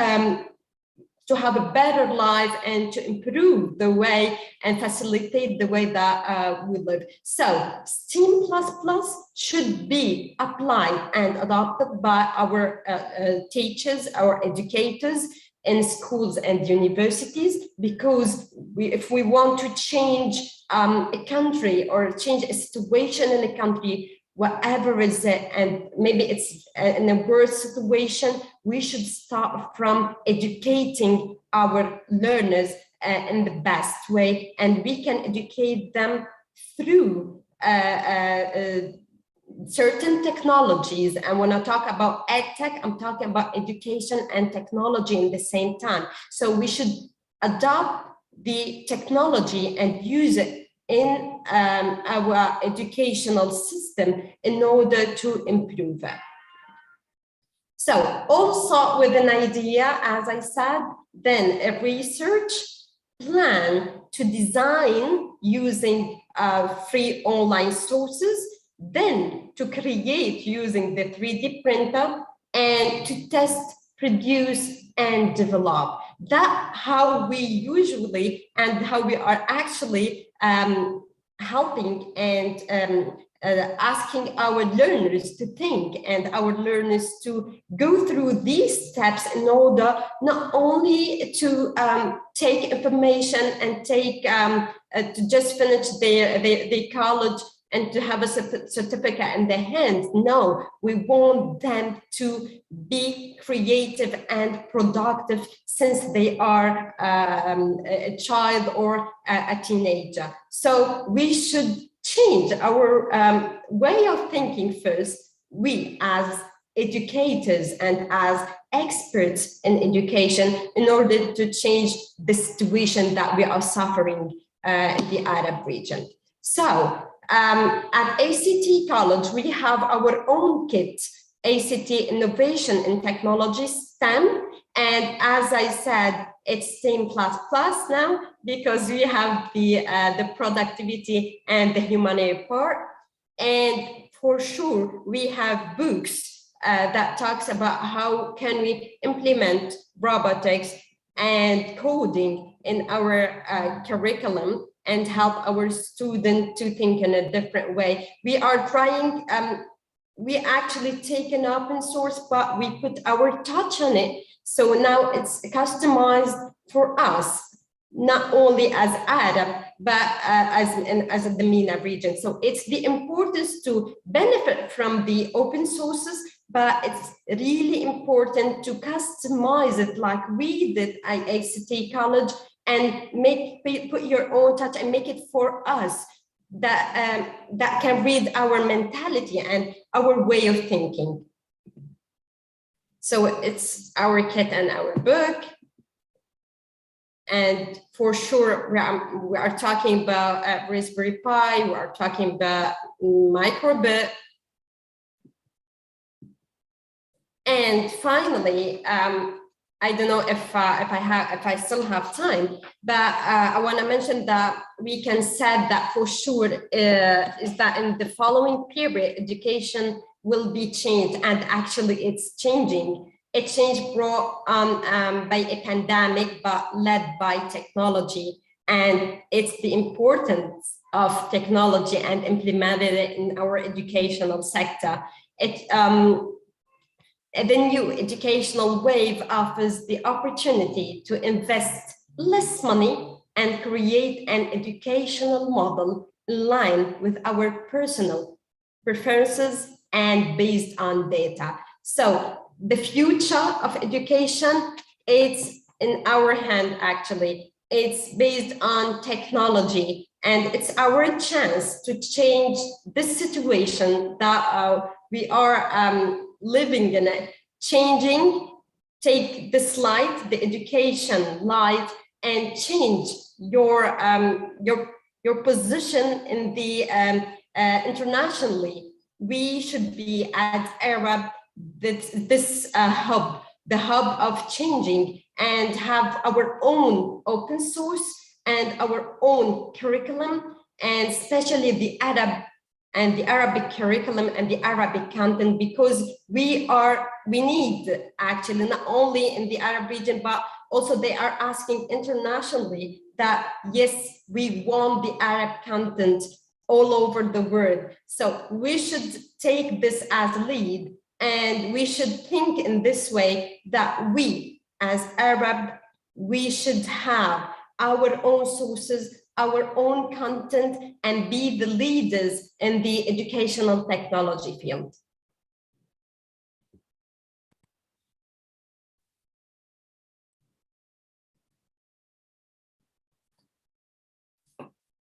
have a better life and to improve the way and facilitate the way that we live. So STEAM++ should be applied and adopted by our teachers, our educators in schools and universities, because if we want to change a country or change a situation in a country, whatever is it, and maybe it's in a worse situation, we should start from educating our learners in the best way, and we can educate them through certain technologies. And when I talk about EdTech, I'm talking about education and technology in the same time. So we should adopt the technology and use it in our educational system in order to improve it. So also with an idea, as I said, then a research plan to design using free online sources, then to create using the 3D printer, and to test, produce, and develop. That's how we usually, and how we are actually helping and asking our learners to think and our learners to go through these steps in order not only to take information and take to just finish their college and to have a certificate in their hands. No, we want them to be creative and productive since they are a child or a teenager. So we should change our way of thinking first, we as educators and as experts in education, in order to change the situation that we are suffering in the Arab region. So at ACT College, we have our own kit, ACT Innovation in Technology STEM. And as I said, it's STEM++ now, because we have the productivity and the humanity part. And for sure, we have books that talks about how can we implement robotics and coding in our curriculum and help our students to think in a different way. We are trying, we actually take an open source, but we put our touch on it. So now it's customized for us, not only as Arab, but as the MENA region. So it's the importance to benefit from the open sources, but it's really important to customize it like we did at ACT College, and put your own touch and make it for us that that can read our mentality and our way of thinking. So it's our kit and our book. And for sure, we are talking about Raspberry Pi, we are talking about microbit. And finally, I don't know if I still have time, but I want to mention that we can say that for sure is that in the following period, education will be changed, and actually it's changing. It changed brought on by a pandemic, but led by technology, and it's the importance of technology and implemented it in our educational sector. The new educational wave offers the opportunity to invest less money and create an educational model in line with our personal preferences and based on data. So the future of education, it's in our hand actually. It's based on technology, and it's our chance to change this situation that we are living in it, changing, take this light, the education light, and change your position in the internationally. We should be at Arab, this hub, the hub of changing, and have our own open source and our own curriculum, and especially the Arab and the Arabic curriculum and the Arabic content, because we need actually not only in the Arab region, but also they are asking internationally that yes, we want the Arab content all over the world. So we should take this as lead, and we should think in this way that we as Arab, we should have our own sources, our own content and be the leaders in the educational technology field.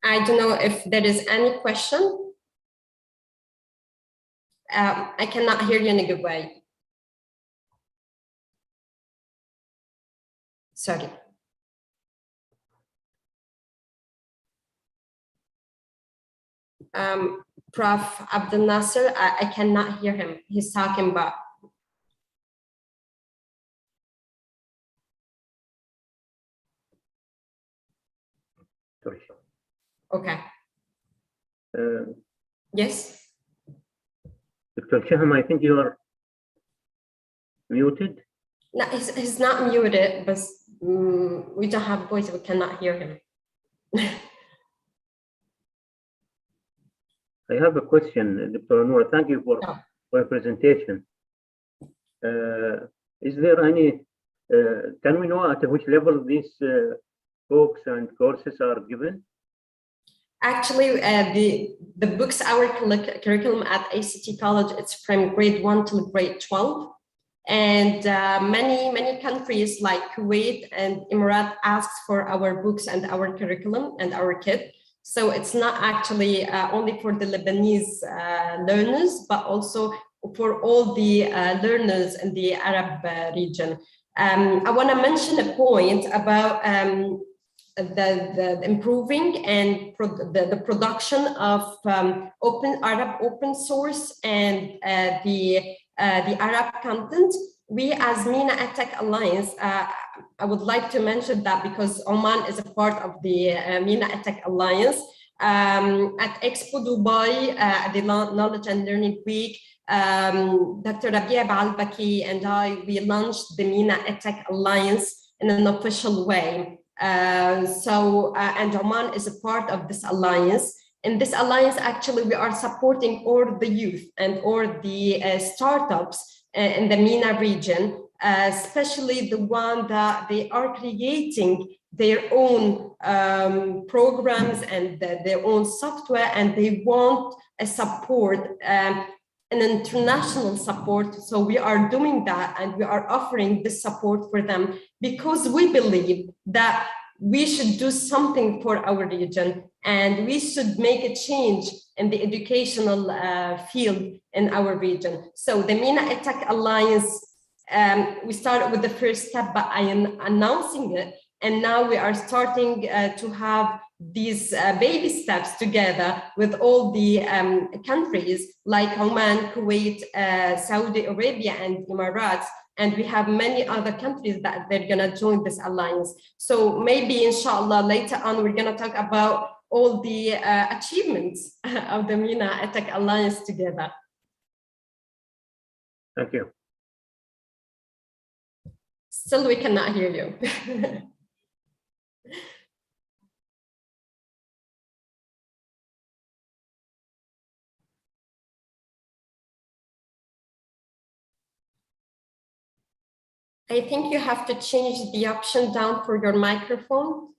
I don't know if there is any question. I cannot hear you in a good way. Sorry. Prof. Abdel Nasser, I cannot hear him. He's talking about. Sorry. Okay. Yes. Dr. Shaham, I think you are muted. No, he's not muted, but we don't have voice. We cannot hear him. I have a question, Dr. Noor. Thank you for your presentation. Is there any, can we know at which level these books and courses are given? Actually, the books, our curriculum at ACT College, it's from grade 1 to grade 12. And many countries like Kuwait and Emirat ask for our books and our curriculum and our kit. So it's not actually only for the Lebanese learners, but also for all the learners in the Arab region. I want to mention a point about the improving and the production of Arab open source and the Arab content. We as MENA EdTech Alliance, I would like to mention that because Oman is a part of the MENA EdTech Alliance. At Expo Dubai, at the Knowledge and Learning Week, Dr. Rabia Balbaki and we launched the MENA EdTech Alliance in an official way. And Oman is a part of this alliance. In this alliance, actually, we are supporting all the youth and all the startups in the MENA region, especially the one that they are creating their own programs and their own software, and they want a support, an international support. So we are doing that, and we are offering this support for them because we believe that we should do something for our region and we should make a change in the educational field in our region. So the MENA EdTech Alliance, we started with the first step by announcing it, and now we are starting to have these baby steps together with all the countries like Oman, Kuwait, Saudi Arabia, and Emirates. And we have many other countries that they're gonna join this alliance. So maybe inshallah later on, we're gonna talk about all the achievements of the MENA EdTech Alliance together. Thank you. Still, we cannot hear you. I think you have to change the option down for your microphone.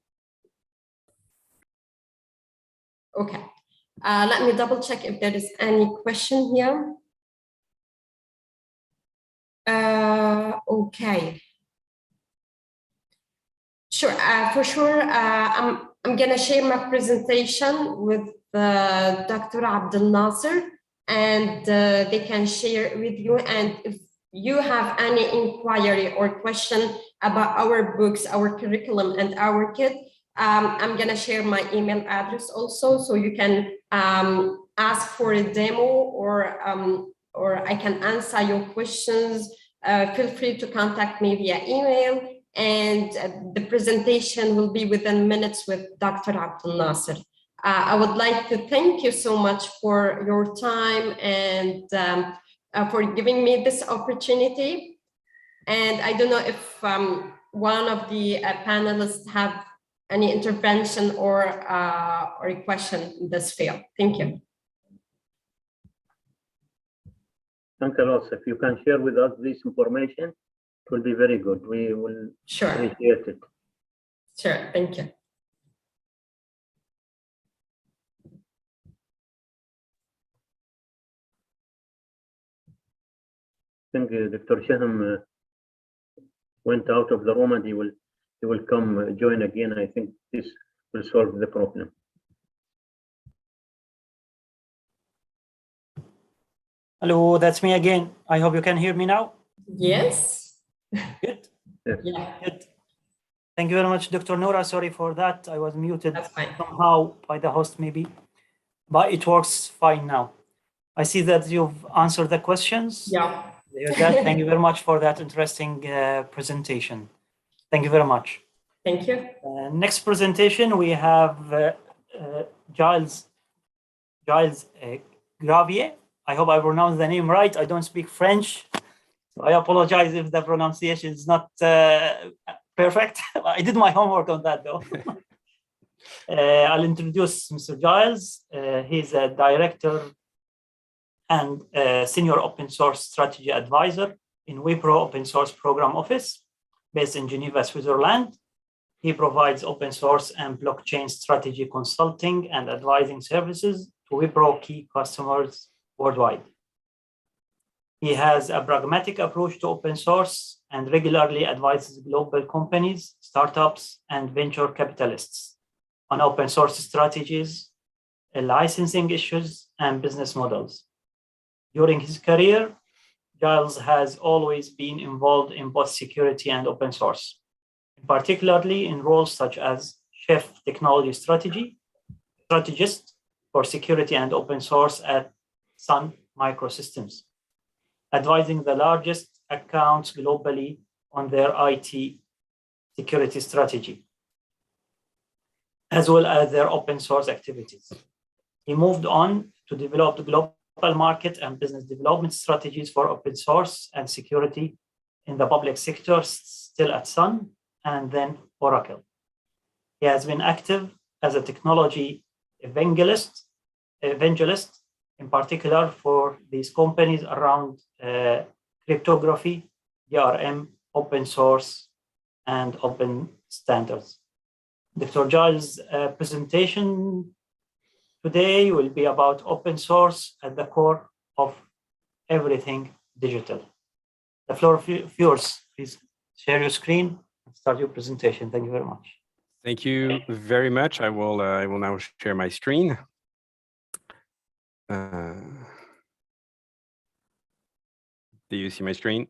Okay, let me double check if there is any question here. Okay. Sure, for sure. I'm gonna share my presentation with Dr. Abdel Nasser, and they can share it with you. And if you have any inquiry or question about our books, our curriculum, and our kit, I'm gonna share my email address also, so you can ask for a demo, or I can answer your questions. Feel free to contact me via email, and the presentation will be within minutes with Dr. Abdel Nasser. I would like to thank you so much for your time and for giving me this opportunity. And I don't know if one of the panelists have any intervention or a question in this field. Thank you. Thanks a lot. If you can share with us this information, it will be very good. We will appreciate it. Sure, thank you. think Dr. Shaham went out of the room, and he will come join again. I think this will solve the problem. Hello, that's me again. I hope you can hear me now. Yes. Good. Yes. Yeah, Good. Thank you very much, Dr. Noura. Sorry for that. I was muted that's fine. somehow by the host maybe, but it works fine now. I see that you've answered the questions. Yeah. Thank you very much for that interesting presentation. Thank you very much. Thank you. Next presentation, we have Giles Gravier. I hope I pronounced the name right. I don't speak French, so I apologize if the pronunciation is not perfect. I did my homework on that though. I'll introduce Mr. Giles. He's a director and senior open source strategy advisor in Wipro Open Source Program Office, based in Geneva, Switzerland. He provides open source and blockchain strategy consulting and advising services to Wipro key customers worldwide. He has a pragmatic approach to open source and regularly advises global companies, startups, and venture capitalists on open source strategies, licensing issues, and business models. During his career, Giles has always been involved in both security and open source, particularly in roles such as Chief Technology Strategist for security and open source at Sun Microsystems, advising the largest accounts globally on their IT security strategy, as well as their open source activities. He moved on to develop the global market and business development strategies for open source and security in the public sector, still at Sun, and then Oracle. He has been active as a technology evangelist, in particular for these companies around cryptography, DRM, open source, and open standards. Dr. Giles' presentation today will be about open source at the core of everything digital. The floor is yours. Please share your screen and start your presentation. Thank you very much. Thank you very much. I will now share my screen. Do you see my screen?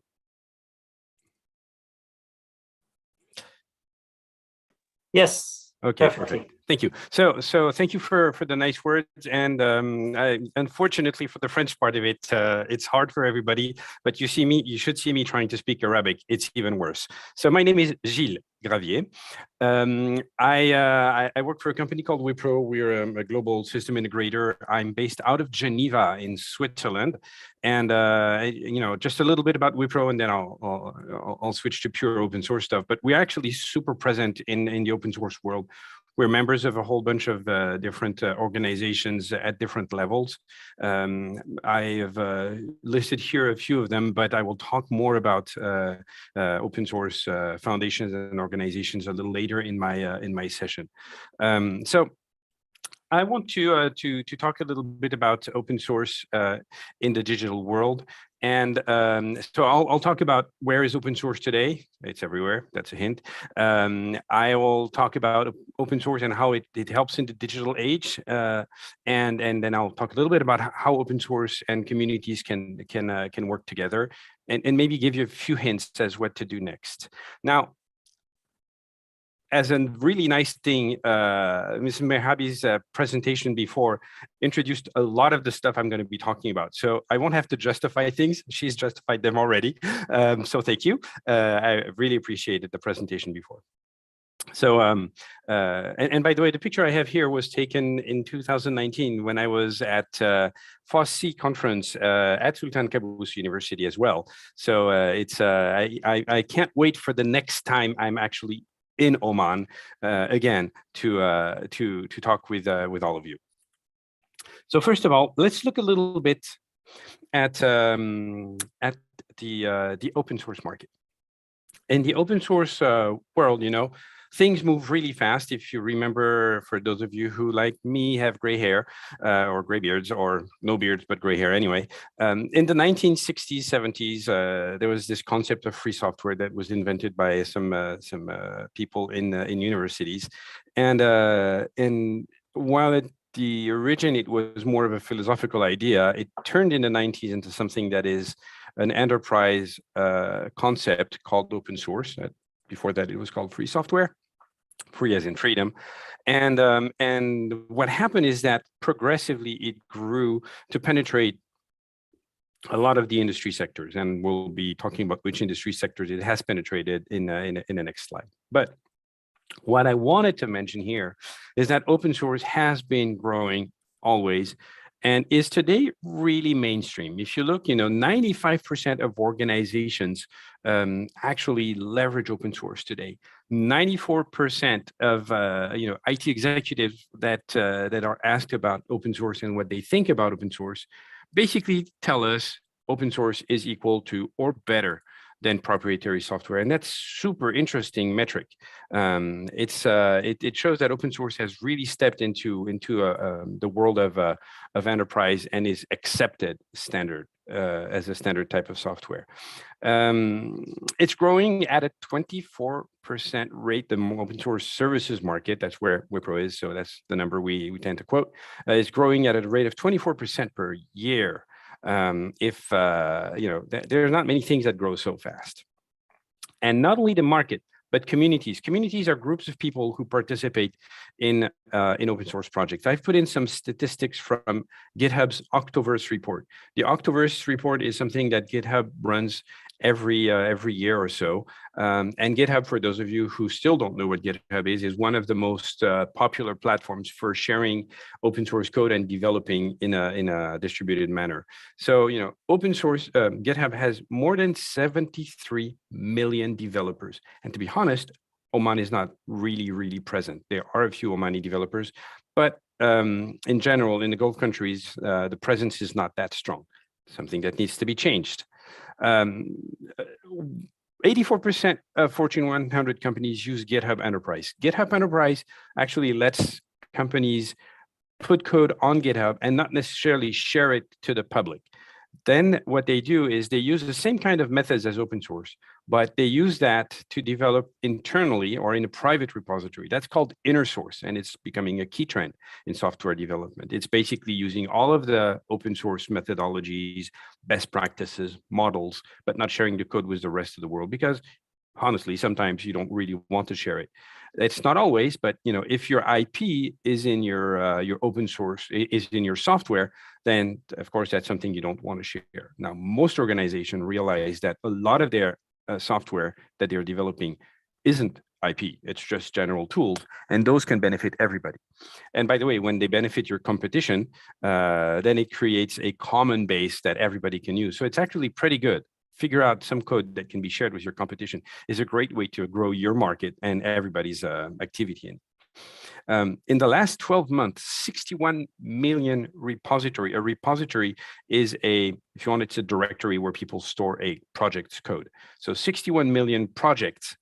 Yes. Okay, Perfectly. perfect. Thank you. So thank you for the nice words. And unfortunately for the French part of it, it's hard for everybody. But you should see me trying to speak Arabic. It's even worse. So my name is Gilles Gravier. I work for a company called Wipro. We're a global system integrator. I'm based out of Geneva in Switzerland. And just a little bit about Wipro, and then I'll switch to pure open source stuff. But we're actually super present in the open source world. We're members of a whole bunch of different organizations at different levels. I have listed here a few of them, but I will talk more about open source foundations and organizations a little later in my session. So I want to talk a little bit about open source in the digital world. And so I'll talk about where is open source today. It's everywhere. That's a hint. I will talk about open source and how it helps in the digital age. And then I'll talk a little bit about how open source and communities can work together, and maybe give you a few hints as what to do next. Now, as a really nice thing, Ms. Merhabi's presentation before introduced a lot of the stuff I'm going to be talking about. So I won't have to justify things. She's justified them already. So thank you. I really appreciated the presentation before. So, and by the way, the picture I have here was taken in 2019 when I was at FOSS conference at Sultan Qaboos University as well. So I can't wait for the next time I'm actually in Oman again to talk with all of you. So first of all, let's look a little bit at the open source market. In the open source world, things move really fast. If you remember, for those of you who, like me, have gray hair or gray beards, or no beards, but gray hair anyway, in the 1960s, 70s, there was this concept of free software that was invented by some people in universities. And while the origin, it was more of a philosophical idea, it turned in the 90s into something that is an enterprise concept called open source. Before that, it was called free software, free as in freedom. And what happened is that progressively it grew to penetrate a lot of the industry sectors, and we'll be talking about which industry sectors it has penetrated in the next slide. But what I wanted to mention here is that open source has been growing always and is today really mainstream. If you look, 95% of organizations actually leverage open source today. 94% of IT executives that are asked about open source and what they think about open source basically tell us open source is equal to or better than proprietary software, and that's super interesting metric. It shows that open source has really stepped into the world of enterprise and is accepted standard as a standard type of software. It's growing at a 24% rate. The open source services market, that's where Wipro is, so that's the number we tend to quote, is growing at a rate of 24% per year. There's not many things that grow so fast. And not only the market, but communities. Communities are groups of people who participate in open source projects. I've put in some statistics from GitHub's Octoverse report. The Octoverse report is something that GitHub runs every year or so. And GitHub, for those of you who still don't know what GitHub is one of the most popular platforms for sharing open source code and developing in a distributed manner. So, open source, GitHub has more than 73 million developers. And to be honest, Oman is not really present. There are a few Omani developers, but in general, in the Gulf countries, the presence is not that strong, something that needs to be changed. 84% of Fortune 100 companies use GitHub Enterprise. GitHub Enterprise actually lets companies put code on GitHub and not necessarily share it to the public. Then what they do is they use the same kind of methods as open source, but they use that to develop internally or in a private repository. That's called inner source, and it's becoming a key trend in software development. It's basically using all of the open source methodologies, best practices, models, but not sharing the code with the rest of the world, because honestly, sometimes you don't really want to share it. It's not always, but if your IP is in your open source, is in your software, then of course that's something you don't want to share. Now, most organizations realize that a lot of their software that they're developing isn't IP, it's just general tools, and those can benefit everybody. And by the way, when they benefit your competition, then it creates a common base that everybody can use. So it's actually pretty good. Figure out some code that can be shared with your competition is a great way to grow your market and everybody's activity in. In the last 12 months, 61 million repository. A repository is if you want, it's a directory where people store a project's code. So 61 million projects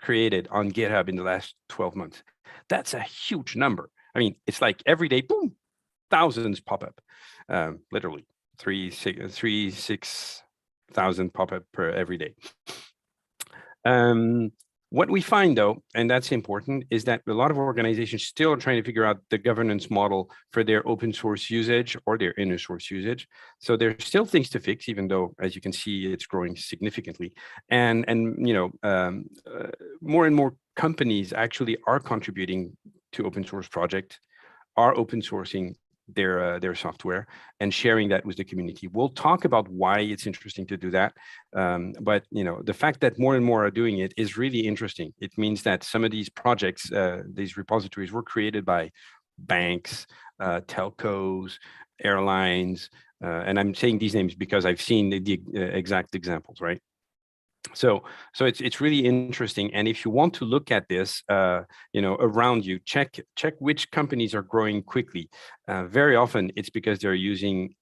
created on GitHub in the last 12 months. That's a huge number. I mean, it's like every day, boom, thousands pop up. Literally 6,000 pop up per every day. What we find though, and that's important, is that a lot of organizations still are trying to figure out the governance model for their open source usage or their inner source usage. So there's still things to fix, even though, as you can see, it's growing significantly. And more and more companies actually are contributing to open source projects, are open sourcing their software and sharing that with the community. We'll talk about why it's interesting to do that. But the fact that more and more are doing it is really interesting. It means that some of these projects, these repositories, were created by banks, telcos, airlines, and I'm saying these names because I've seen the exact examples, right? So it's really interesting. And if you want to look at this, around you, check which companies are growing quickly. Very often it's because they're using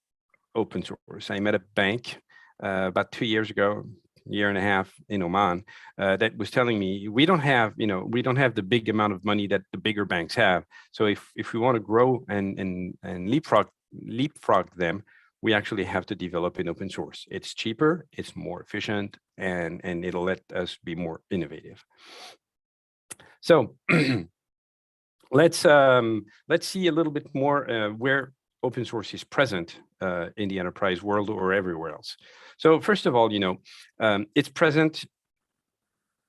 open source. I met a bank about 2 years ago, year and a half in Oman that was telling me we don't have the big amount of money that the bigger banks have. So if we want to grow and leapfrog them, we actually have to develop in open source. It's cheaper, it's more efficient, and it'll let us be more innovative. So let's see a little bit more where open source is present in the enterprise world or everywhere else. So first of all, it's present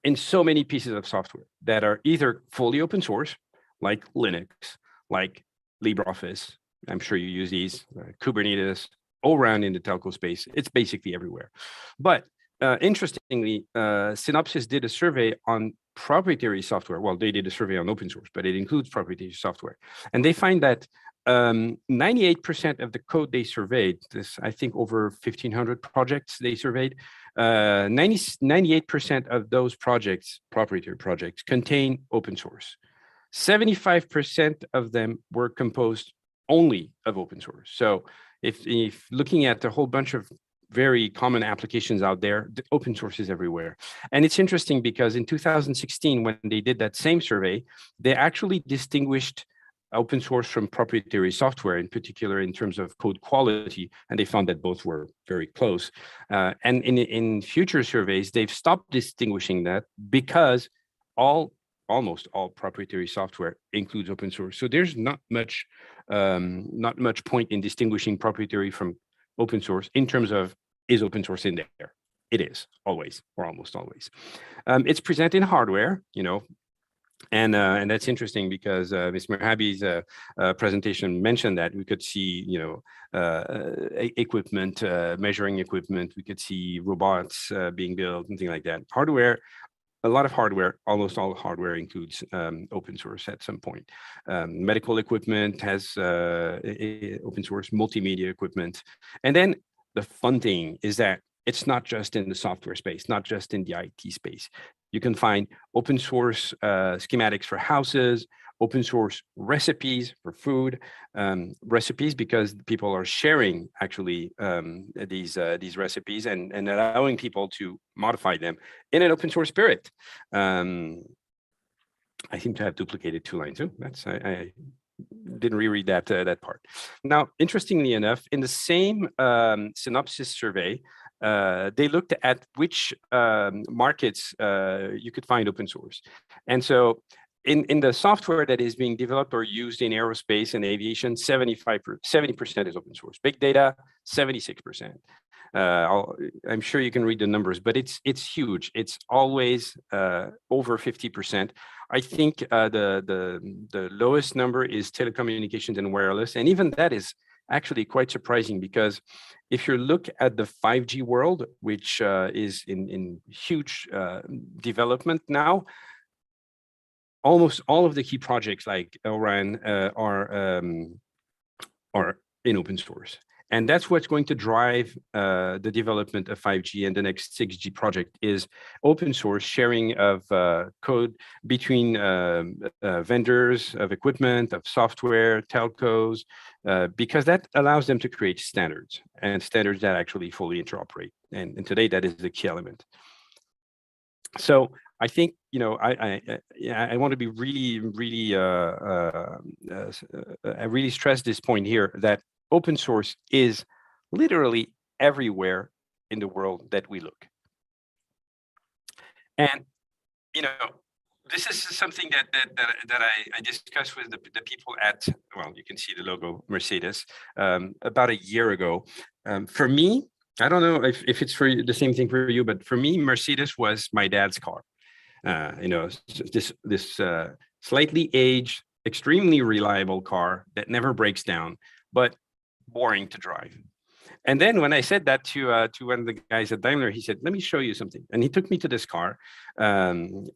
in so many pieces of software that are either fully open source, like Linux, like LibreOffice. I'm sure you use these, Kubernetes, all around in the telco space. It's basically everywhere. But interestingly, Synopsys did a survey on proprietary software. Well, they did a survey on open source, but it includes proprietary software. And they find that 98% of the code they surveyed, I think over 1,500 projects they surveyed, 98% of those projects, proprietary projects, contain open source. 75% of them were composed only of open source. So if looking at a whole bunch of very common applications out there, the open source is everywhere. And it's interesting because in 2016, when they did that same survey, they actually distinguished open source from proprietary software, in particular in terms of code quality, and they found that both were very close. And in future surveys, they've stopped distinguishing that because almost all proprietary software includes open source. So there's not much point in distinguishing proprietary from open source in terms of, is open source in there? It is, always, or almost always. It's present in hardware, and that's interesting because Ms. Merhabi's presentation mentioned that we could see, equipment, measuring equipment, we could see robots being built, and things like that. Hardware, a lot of hardware, almost all hardware includes open source at some point. Medical equipment has open source, multimedia equipment. And then the fun thing is that it's not just in the software space, not just in the IT space. You can find open source schematics for houses, open source recipes for food, recipes because people are sharing actually these recipes and allowing people to modify them in an open source spirit. I seem to have duplicated 2 lines too. I didn't reread that part. Now, interestingly enough, in the same Synopsys survey, they looked at which markets you could find open source. And so in the software that is being developed or used in aerospace and aviation, 70% is open source. Big data, 76%. I'm sure you can read the numbers, but it's huge. It's always over 50%. I think the lowest number is telecommunications and wireless, and even that is actually quite surprising because if you look at the 5G world, which is in huge development now, almost all of the key projects like LRAN are in open source. And that's what's going to drive the development of 5G and the next 6G project is open source sharing of code between vendors of equipment, of software, telcos, because that allows them to create standards and standards that actually fully interoperate. And today that is the key element. So I think, I want to be really I really stress this point here that open source is literally everywhere in the world that we look. And, this is something that I discussed with the people at, well, you can see the logo Mercedes, about a year ago. For me, I don't know if it's for the same thing for you, but for me, Mercedes was my dad's car. This slightly aged, extremely reliable car that never breaks down, but boring to drive. And then when I said that to one of the guys at Daimler, he said, "Let me show you something." And he took me to this car, what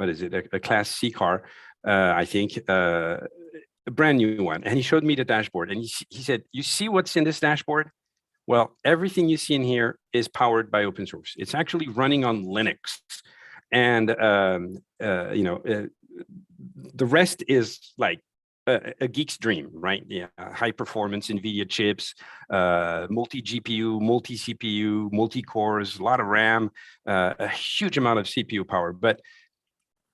is it? A Class C car, I think, a brand new one. And he showed me the dashboard, and he said, "You see what's in this dashboard? Well, everything you see in here is powered by open source. It's actually running on Linux, and the rest is like a geek's dream, right? Yeah, high performance NVIDIA chips, multi GPU, multi CPU, multi cores, a lot of RAM, a huge amount of CPU power. But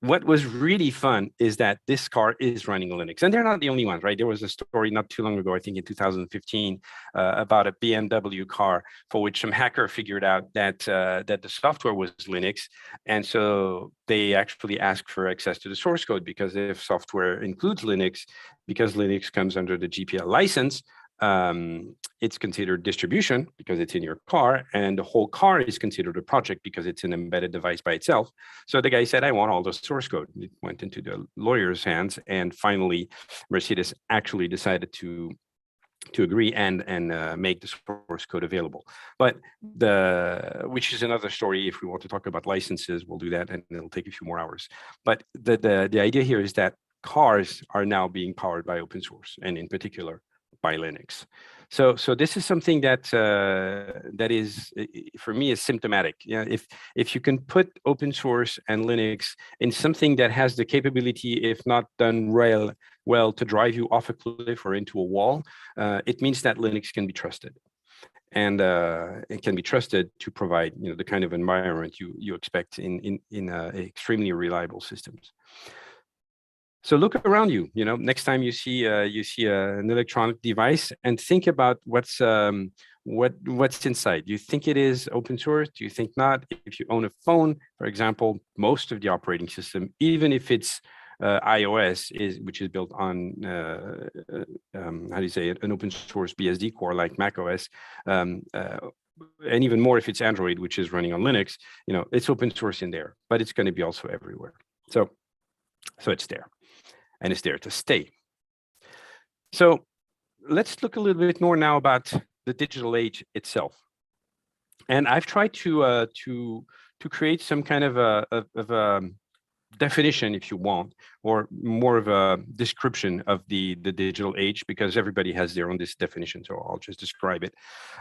what was really fun is that this car is running Linux, and they're not the only ones, right? There was a story not too long ago, I think in 2015, about a BMW car for which some hacker figured out that that the software was Linux, and so they actually asked for access to the source code, because if software includes Linux, because Linux comes under the GPL license, it's considered distribution because it's in your car, and the whole car is considered a project because it's an embedded device by itself. So the guy said, I want all the source code. It went into the lawyer's hands, and finally Mercedes actually decided to agree and make the source code available. But which is another story. If we want to talk about licenses, we'll do that, and it'll take a few more hours. But the idea here is that cars are now being powered by open source, and in particular by Linux. So this is something that that is, for me, is symptomatic. Yeah, if you can put open source and Linux in something that has the capability, if not done well, to drive you off a cliff or into a wall, it means that Linux can be trusted, and it can be trusted to provide, the kind of environment you expect in extremely reliable systems. So look around you. Next time you see an electronic device, and think about what's inside. Do you think it is open source? Do you think not? If you own a phone, for example, most of the operating system, even if it's iOS, which is built on how do you say it, an open source BSD core like macOS, and even more if it's Android, which is running on Linux. It's open source in there, but it's going to be also everywhere. So it's there. And it's there to stay. So let's look a little bit more now about the digital age itself. And I've tried to create some kind of a definition, if you want, or more of a description of the digital age, because everybody has their own definition. So I'll just describe it.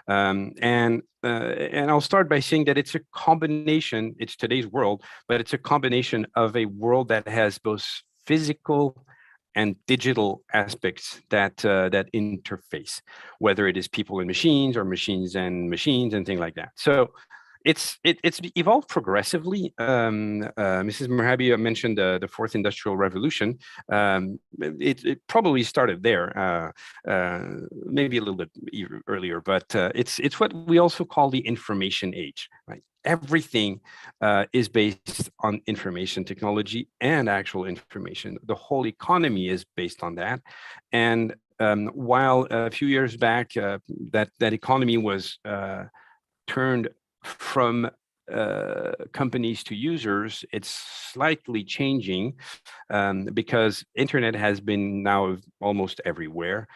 And I'll start by saying that it's a combination. It's today's world, but it's a combination of a world that has both physical and digital aspects that interface, whether it is people and machines, or machines and machines, and things like that. So it's evolved progressively. Mrs. Merhabi mentioned the fourth industrial revolution. It probably started there, maybe a little bit earlier, but it's what we also call the information age, right? Everything is based on information technology and actual information. The whole economy is based on that. And while a few years back that economy was turned from companies to users, it's slightly changing because internet has been now almost everywhere.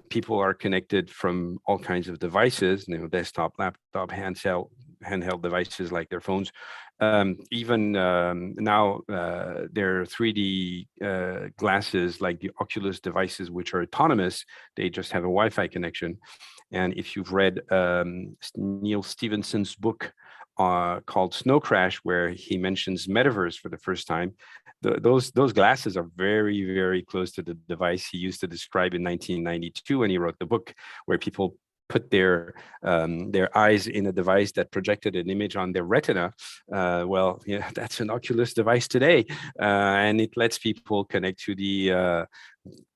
People are connected from all kinds of devices, desktop, laptop, handheld devices like their phones. Even now, there are 3D glasses like the Oculus devices, which are autonomous. They just have a Wi-Fi connection. And if you've read Neil Stephenson's book called Snow Crash, where he mentions metaverse for the first time, those glasses are very, very close to the device he used to describe in 1992 when he wrote the book, where people put their eyes in a device that projected an image on their retina. Well, yeah, that's an Oculus device today, and it lets people connect to the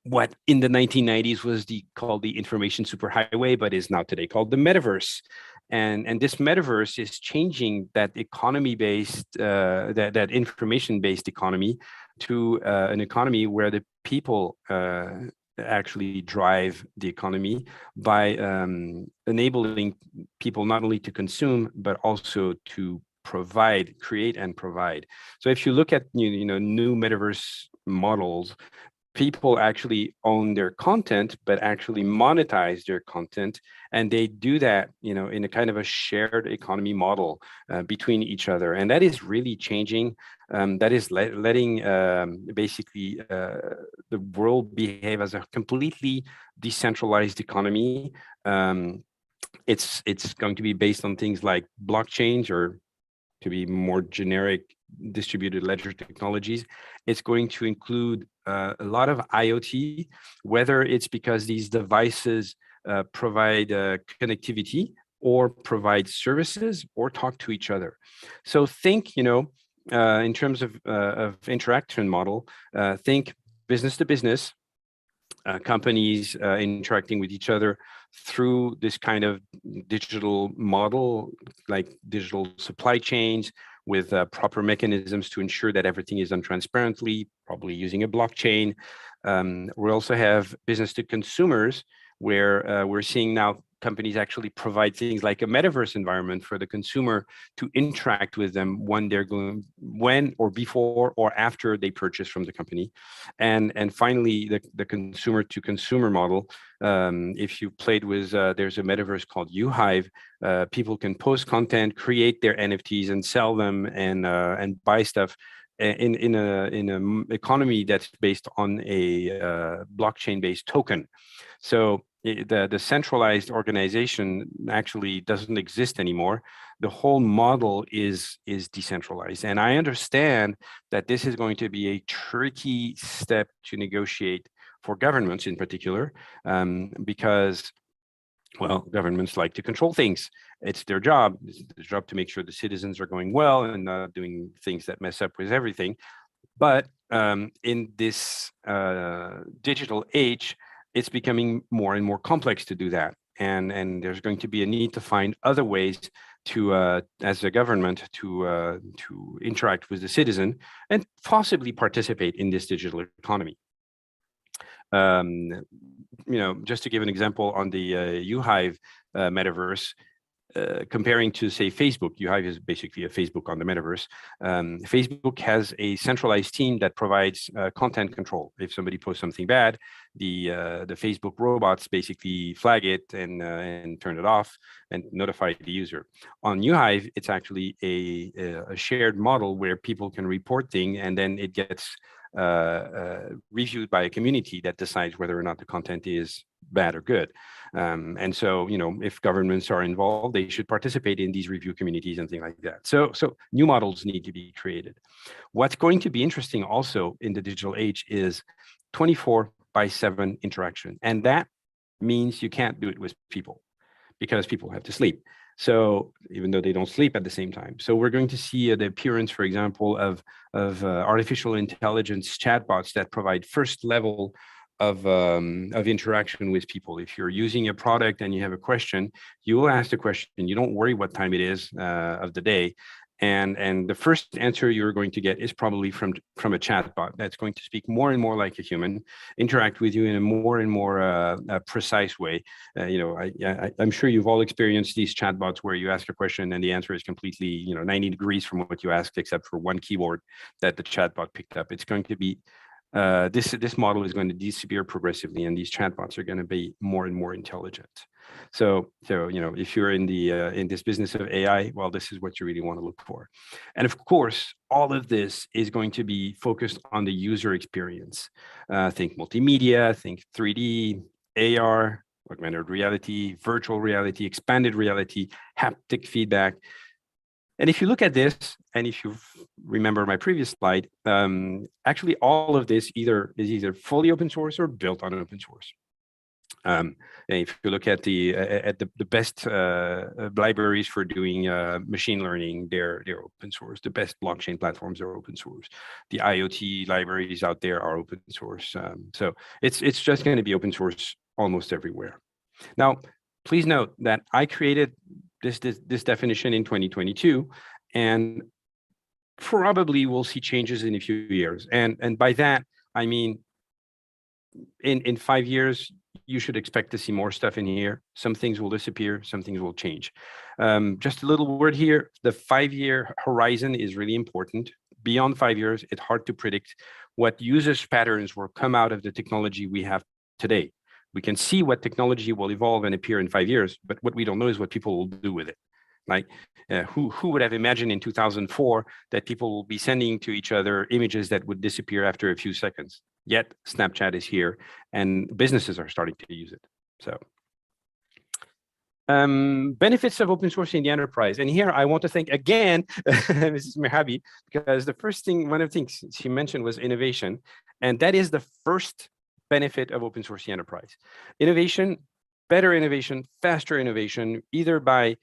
what in the 1990s was called the information superhighway, but is now today called the metaverse. And this metaverse is changing that economy-based, that information-based economy to an economy where the people actually drive the economy by enabling people not only to consume, but also to create and provide. So if you look at new metaverse models, people actually own their content, but actually monetize their content, and they do that, in a kind of a shared economy model between each other, and that is really changing. That is letting basically the world behave as a completely decentralized economy. It's going to be based on things like blockchains, or to be more generic distributed ledger technologies. It's going to include a lot of IoT, whether it's because these devices provide connectivity or provide services or talk to each other. So think, in terms of interaction model, think business to business, companies interacting with each other through this kind of digital model, like digital supply chains with proper mechanisms to ensure that everything is done transparently, probably using a blockchain. We also have business to consumers, where we're seeing now companies actually provide things like a metaverse environment for the consumer to interact with them when or before or after they purchase from the company. And finally, the consumer to consumer model. If you played with, there's a metaverse called UHive. People can post content, create their NFTs and sell them and buy stuff in an economy that's based on a blockchain-based token. So the centralized organization actually doesn't exist anymore. The whole model is decentralized. And I understand that this is going to be a tricky step to negotiate for governments in particular, because, well, governments like to control things. It's their job. It's their job to make sure the citizens are going well and not doing things that mess up with everything. But in this digital age, it's becoming more and more complex to do that. And there's going to be a need to find other ways to, as a government, to interact with the citizen and possibly participate in this digital economy. Just to give an example on the UHive metaverse, comparing to, say, Facebook. UHive is basically a Facebook on the metaverse. Facebook has a centralized team that provides content control. If somebody posts something bad, the Facebook robots basically flag it and turn it off and notify the user. On UHive, it's actually a shared model where people can report things, and then it gets reviewed by a community that decides whether or not the content is bad or good. And so, if governments are involved, they should participate in these review communities and things like that. So new models need to be created. What's going to be interesting also in the digital age is 24/7 interaction. And that means you can't do it with people because people have to sleep. So even though they don't sleep at the same time. So we're going to see the appearance, for example, of artificial intelligence chatbots that provide first level of interaction with people. If you're using a product and you have a question, you will ask the question. You don't worry what time it is of the day. And the first answer you're going to get is probably from a chatbot that's going to speak more and more like a human, interact with you in a more and more precise way. I'm sure you've all experienced these chatbots where you ask a question and the answer is completely 90 degrees from what you asked, except for one keyword that the chatbot picked up. It's going to be this model is going to disappear progressively, and these chatbots are going to be more and more intelligent. So if you're in this business of AI, well, this is what you really want to look for. And of course, all of this is going to be focused on the user experience. Think multimedia, think 3D, AR, augmented reality, virtual reality, expanded reality, haptic feedback. And if you look at this, and if you remember my previous slide, actually all of this is either fully open source or built on open source. And if you look at the best libraries for doing machine learning, they're open source. The best blockchain platforms are open source. The IoT libraries out there are open source. So it's just going to be open source almost everywhere. Now, please note that I created this definition in 2022, and probably we'll see changes in a few years. And by that, I mean, in 5 years, you should expect to see more stuff in here. Some things will disappear, some things will change. Just a little word here, the 5-year horizon is really important. Beyond 5 years, it's hard to predict what usage patterns will come out of the technology we have today. We can see what technology will evolve and appear in 5 years, but what we don't know is what people will do with it. Like, who would have imagined in 2004 that people will be sending to each other images that would disappear after a few seconds? Yet Snapchat is here and businesses are starting to use it. So Benefits of open source in the enterprise. And here I want to thank again Mrs. Mehabi, because the first thing, one of the things she mentioned was innovation. And that is the first benefit of open source in the enterprise. Innovation, better innovation, faster innovation, either by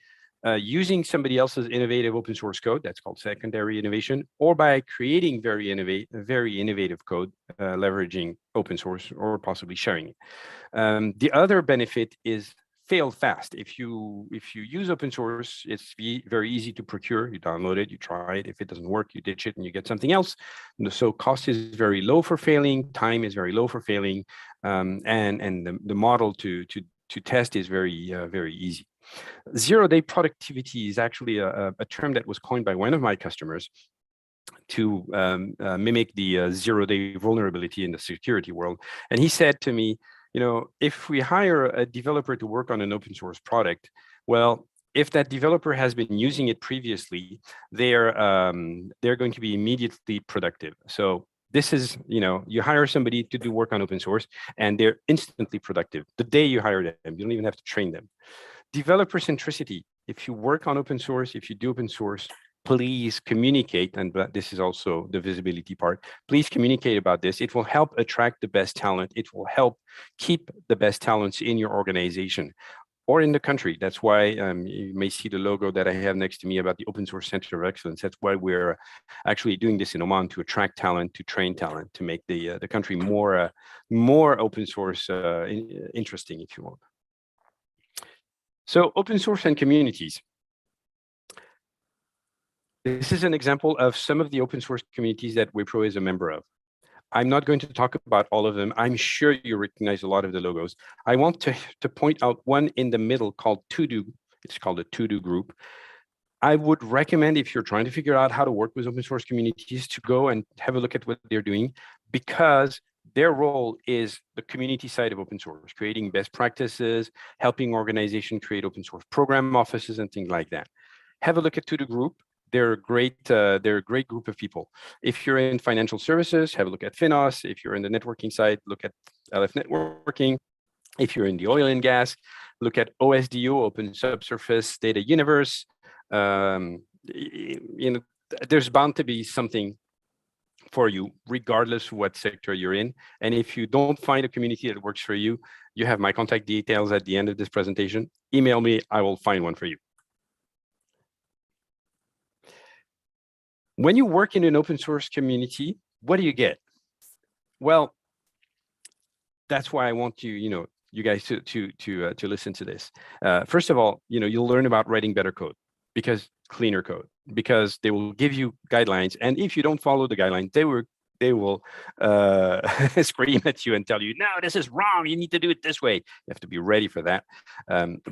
using somebody else's innovative open source code, that's called secondary innovation, or by creating very innovative code, leveraging open source or possibly sharing it. The other benefit is fail fast. If you use open source, it's very easy to procure. You download it, you try it. If it doesn't work, you ditch it and you get something else. So cost is very low for failing, time is very low for failing, and the model to test is very easy. Zero-day productivity is actually a term that was coined by one of my customers to mimic the zero-day vulnerability in the security world. And he said to me, you know, if we hire a developer to work on an open source product, well, if that developer has been using it previously, they're going to be immediately productive. So this is, you know, you hire somebody to do work on open source and they're instantly productive the day you hire them. You don't even have to train them. Developer centricity. If you work on open source, if you do open source, please communicate, and this is also the visibility part. Please communicate about this. It will help attract the best talent. It will help keep the best talents in your organization or in the country. That's why you may see the logo that I have next to me about the Open Source Center of Excellence. That's why we're actually doing this in Oman, to attract talent, to train talent, to make the country more open source interesting, if you want. So open source and communities. This is an example of some of the open source communities that Wipro is a member of. I'm not going to talk about all of them. I'm sure you recognize a lot of the logos. I want to point out one in the middle called To-Do. It's called a To-Do group. I would recommend, if you're trying to figure out how to work with open source communities, to go and have a look at what they're doing, because their role is the community side of open source, creating best practices, helping organizations create open source program offices and things like that. Have a look at To-Do group. They're a great group of people. If you're in financial services, have a look at FOSS. If you're in the networking side, look at LF Networking. If you're in the oil and gas, look at OSDU, Open Subsurface Data Universe. You know, there's bound to be something for you, regardless of what sector you're in. And if you don't find a community that works for you, you have my contact details at the end of this presentation. Email me, I will find one for you. When you work in an open source community, what do you get? Well, that's why I want you guys to listen to this. First of all, you'll learn about writing better code, because cleaner code, because they will give you guidelines, and if you don't follow the guidelines, they will scream at you and tell you, no, this is wrong, you need to do it this way. You have to be ready for that,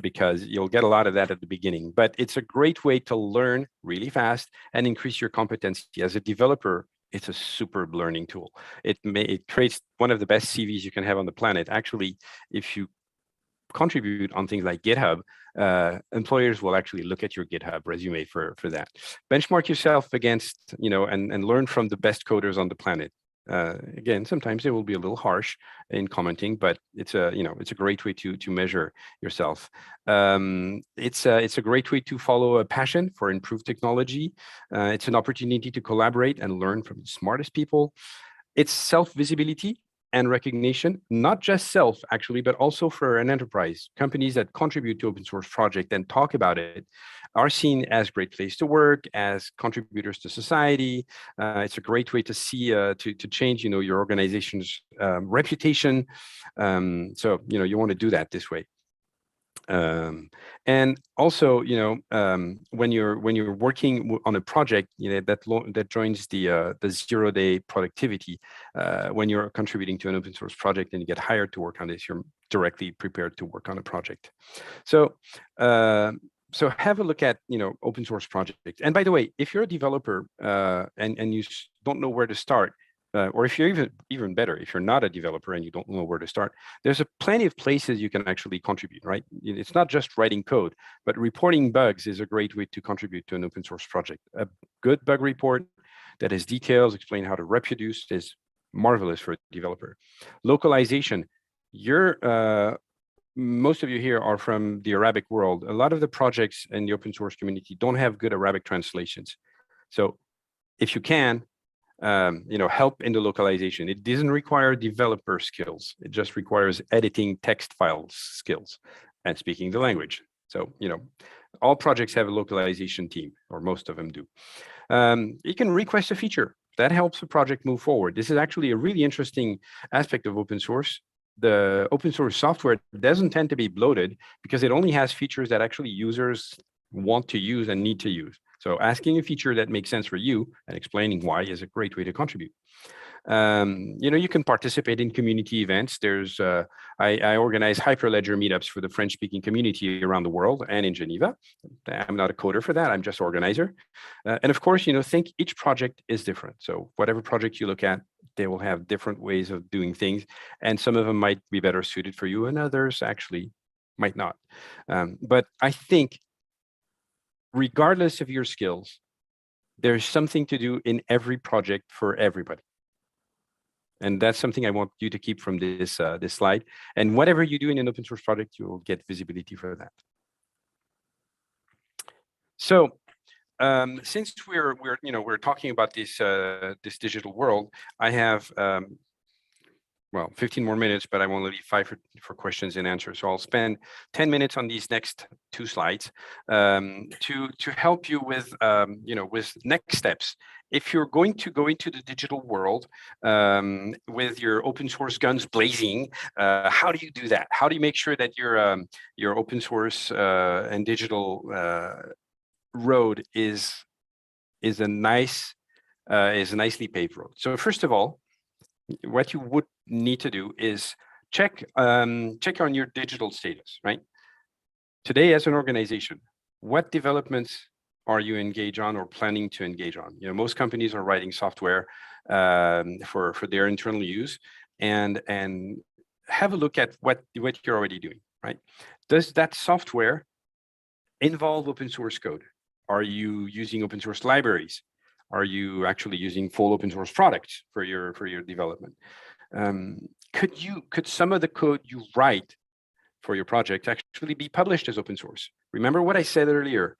because you'll get a lot of that at the beginning. But it's a great way to learn really fast and increase your competency. As a developer, it's a superb learning tool. It creates one of the best CVs you can have on the planet. Actually, if you contribute on things like GitHub, employers will actually look at your GitHub resume for that. Benchmark yourself against, and learn from the best coders on the planet. Again, sometimes it will be a little harsh in commenting, but it's a great way to measure yourself. It's a great way to follow a passion for improved technology. It's an opportunity to collaborate and learn from the smartest people. It's self-visibility and recognition, not just self actually, but also for an enterprise. Companies that contribute to open source project and talk about it are seen as great place to work, as contributors to society. It's a great way to see, to change, your organization's reputation. So, you want to do that this way. And also, when you're working on a project, that joins the 0-day productivity. When you're contributing to an open source project and you get hired to work on this, you're directly prepared to work on a project. So have a look at open source projects. And by the way, if you're a developer and you don't know where to start, or if you're even better, if you're not a developer and you don't know where to start, there's plenty of places you can actually contribute, right? It's not just writing code, but reporting bugs is a great way to contribute to an open source project. A good bug report that has details, explain how to reproduce, is marvelous for a developer. Localization, your most of you here are from the Arabic world. A lot of the projects in the open source community don't have good Arabic translations. So if you can, help in the localization. It doesn't require developer skills. It just requires editing text files skills and speaking the language. So, all projects have a localization team, or most of them do. You can request a feature. That helps the project move forward. This is actually a really interesting aspect of open source. The open source software doesn't tend to be bloated because it only has features that actually users want to use and need to use. So asking a feature that makes sense for you and explaining why is a great way to contribute. You can participate in community events. There's I organize Hyperledger meetups for the French-speaking community around the world and in Geneva. I'm not a coder for that. I'm just organizer. And of course, think each project is different. So whatever project you look at, they will have different ways of doing things, and some of them might be better suited for you, and others actually might not. But I think, regardless of your skills, there's something to do in every project for everybody. And that's something I want you to keep from this this slide. And whatever you do in an open source project, you will get visibility for that. So since we're talking about this this digital world, I have 15 more minutes, but I want to leave 5 for questions and answers. So I'll spend 10 minutes on these next 2 slides to help you with with next steps. If you're going to go into the digital world with your open source guns blazing, how do you do that? How do you make sure that your open source and digital road is a nicely paved road? So first of all, what you would need to do is check on your digital status, right? Today, as an organization, what developments are you engaged on or planning to engage on? Most companies are writing software for their internal use, and have a look at what you're already doing, right? Does that software involve open source code? Are you using open source libraries? Are you actually using full open source products for your development? Could some of the code you write for your project actually be published as open source? Remember what I said earlier.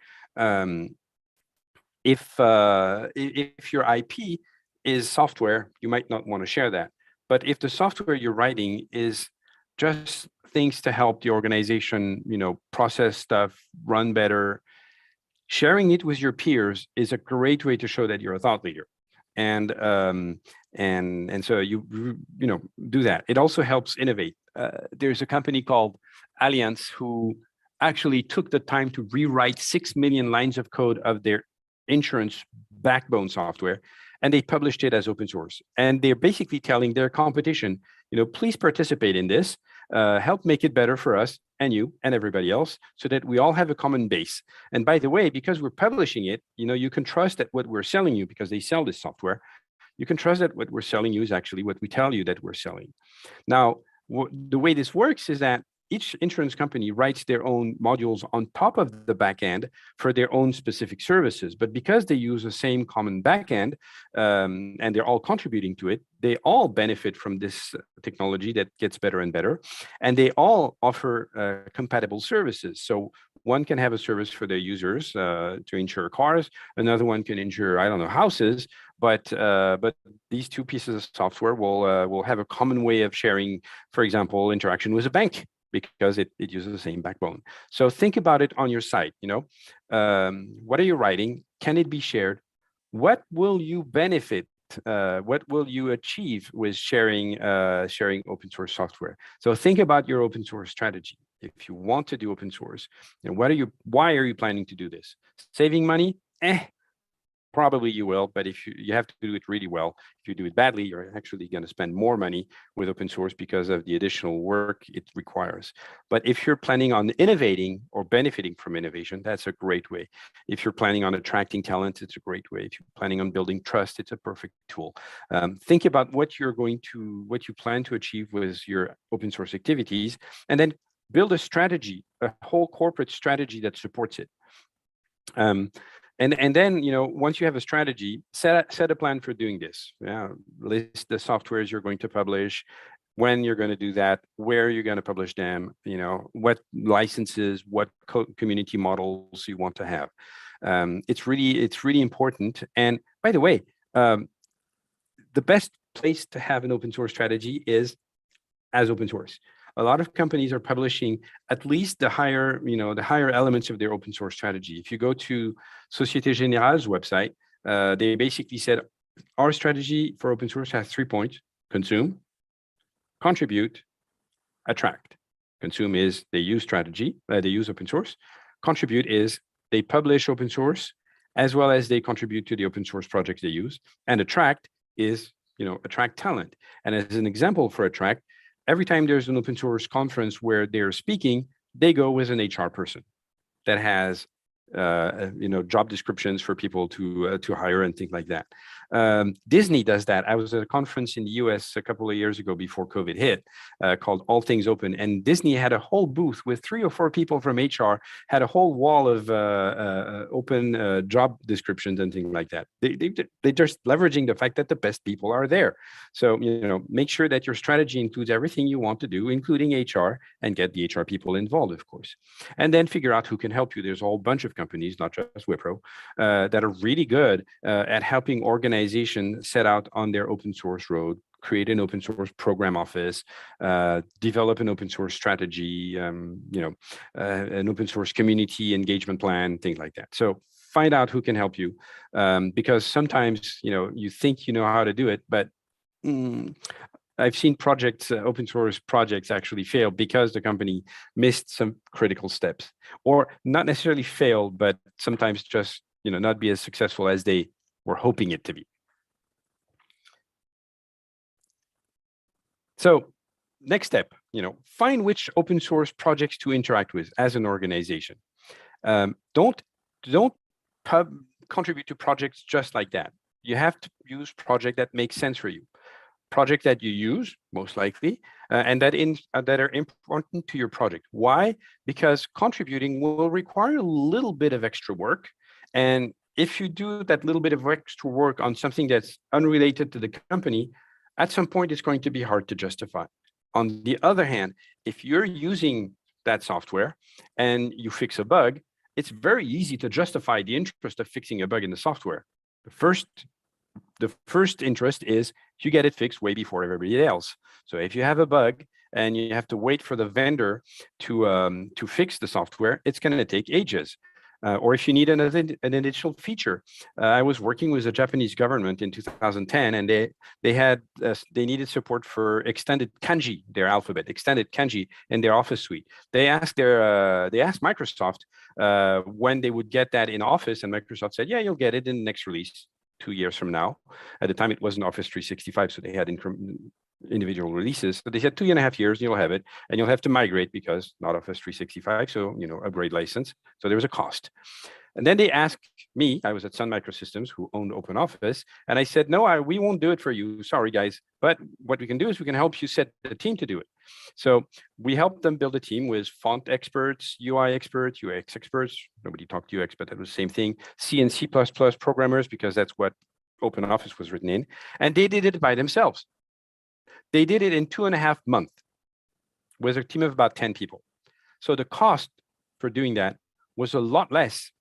If your IP is software, you might not want to share that. But if the software you're writing is just things to help the organization, process stuff, run better, sharing it with your peers is a great way to show that you're a thought leader. And so you do that. It also helps innovate. There's a company called Allianz who actually took the time to rewrite 6 million lines of code of their insurance backbone software, and they published it as open source. And they're basically telling their competition, please participate in this, help make it better for us and you and everybody else, so that we all have a common base. And by the way, because we're publishing it, you can trust that what we're selling you, because they sell this software, you can trust that what we're selling you is actually what we tell you that we're selling. Now, the way this works is that each insurance company writes their own modules on top of the backend for their own specific services. But because they use the same common backend and they're all contributing to it, they all benefit from this technology that gets better and better. And they all offer compatible services. So one can have a service for their users to insure cars. Another one can insure, I don't know, houses. But these two pieces of software will have a common way of sharing, for example, interaction with a bank, because it uses the same backbone. So think about it on your site. What are you writing? Can it be shared? What will you benefit? What will you achieve with sharing open source software? So think about your open source strategy. If you want to do open source, why are you planning to do this? Saving money? Probably you will, but if you have to do it really well. If you do it badly, you're actually going to spend more money with open source because of the additional work it requires. But if you're planning on innovating or benefiting from innovation, that's a great way. If you're planning on attracting talent, it's a great way. If you're planning on building trust, it's a perfect tool. Think about what you plan to achieve with your open source activities, and then build a strategy, a whole corporate strategy that supports it. And then, once you have a strategy, set a plan for doing this. List the softwares you're going to publish, when you're going to do that, where you're going to publish them, you know, what licenses, what community models you want to have. It's really important. And by the way, the best place to have an open source strategy is as open source. A lot of companies are publishing at least the higher, you know, the higher elements of their open source strategy. If you go to Société Générale's website, they basically said our strategy for open source has 3 points: consume, contribute, attract. Consume is they use strategy, they use open source. Contribute is they publish open source as well as they contribute to the open source projects they use. And attract is, you know, attract talent. And as an example for attract, every time there's an open source conference where they're speaking, they go with an HR person that has you know, job descriptions for people to hire and things like that. Disney does that. I was at a conference in the US a couple of years ago before COVID hit, called All Things Open, and Disney had a whole booth with 3 or 4 people from HR, had a whole wall of open job descriptions and things like that. They're just leveraging the fact that the best people are there. So, you know, make sure that your strategy includes everything you want to do, including HR, and get the HR people involved, of course. And then figure out who can help you. There's a whole bunch of companies, not just Wipro, that are really good at helping organizations set out on their open source road, create an open source program office, develop an open source strategy, you know, an open source community engagement plan, things like that. So find out who can help you, because sometimes, you know, you think you know how to do it, but I've seen projects, open source projects actually fail because the company missed some critical steps, or not necessarily failed, but sometimes just, you know, not be as successful as they were hoping it to be. So next step, you know, find which open source projects to interact with as an organization. Don't contribute to projects just like that. You have to use projects that make sense for you. Project that you use, most likely, and that are important to your project. Why? Because contributing will require a little bit of extra work. And if you do that little bit of extra work on something that's unrelated to the company, at some point, it's going to be hard to justify. On the other hand, if you're using that software and you fix a bug, it's very easy to justify the interest of fixing a bug in the software. The first interest is you get it fixed way before everybody else. So if you have a bug and you have to wait for the vendor to fix the software, it's going to take ages. Or if you need an additional feature. I was working with the Japanese government in 2010, and they needed support for extended kanji, their alphabet, extended kanji in their Office suite. They asked Microsoft when they would get that in Office, and Microsoft said, yeah, you'll get it in the next release 2 years from now. At the time, it wasn't Office 365, so they had individual releases. So they said 2.5 years, you'll have it, and you'll have to migrate because not Office 365, so, you know, upgrade license. So there was a cost. And then they asked me, I was at Sun Microsystems, who owned Open Office, and I said, no, we won't do it for you. Sorry, guys. But what we can do is we can help you set the team to do it. So we helped them build a team with font experts, UI experts, UX experts. Nobody talked UX, but that was the same thing. C and C++ programmers, because that's what Open Office was written in. And they did it by themselves. They did it in 2.5 months with a team of about 10 people. So the cost for doing that was a lot less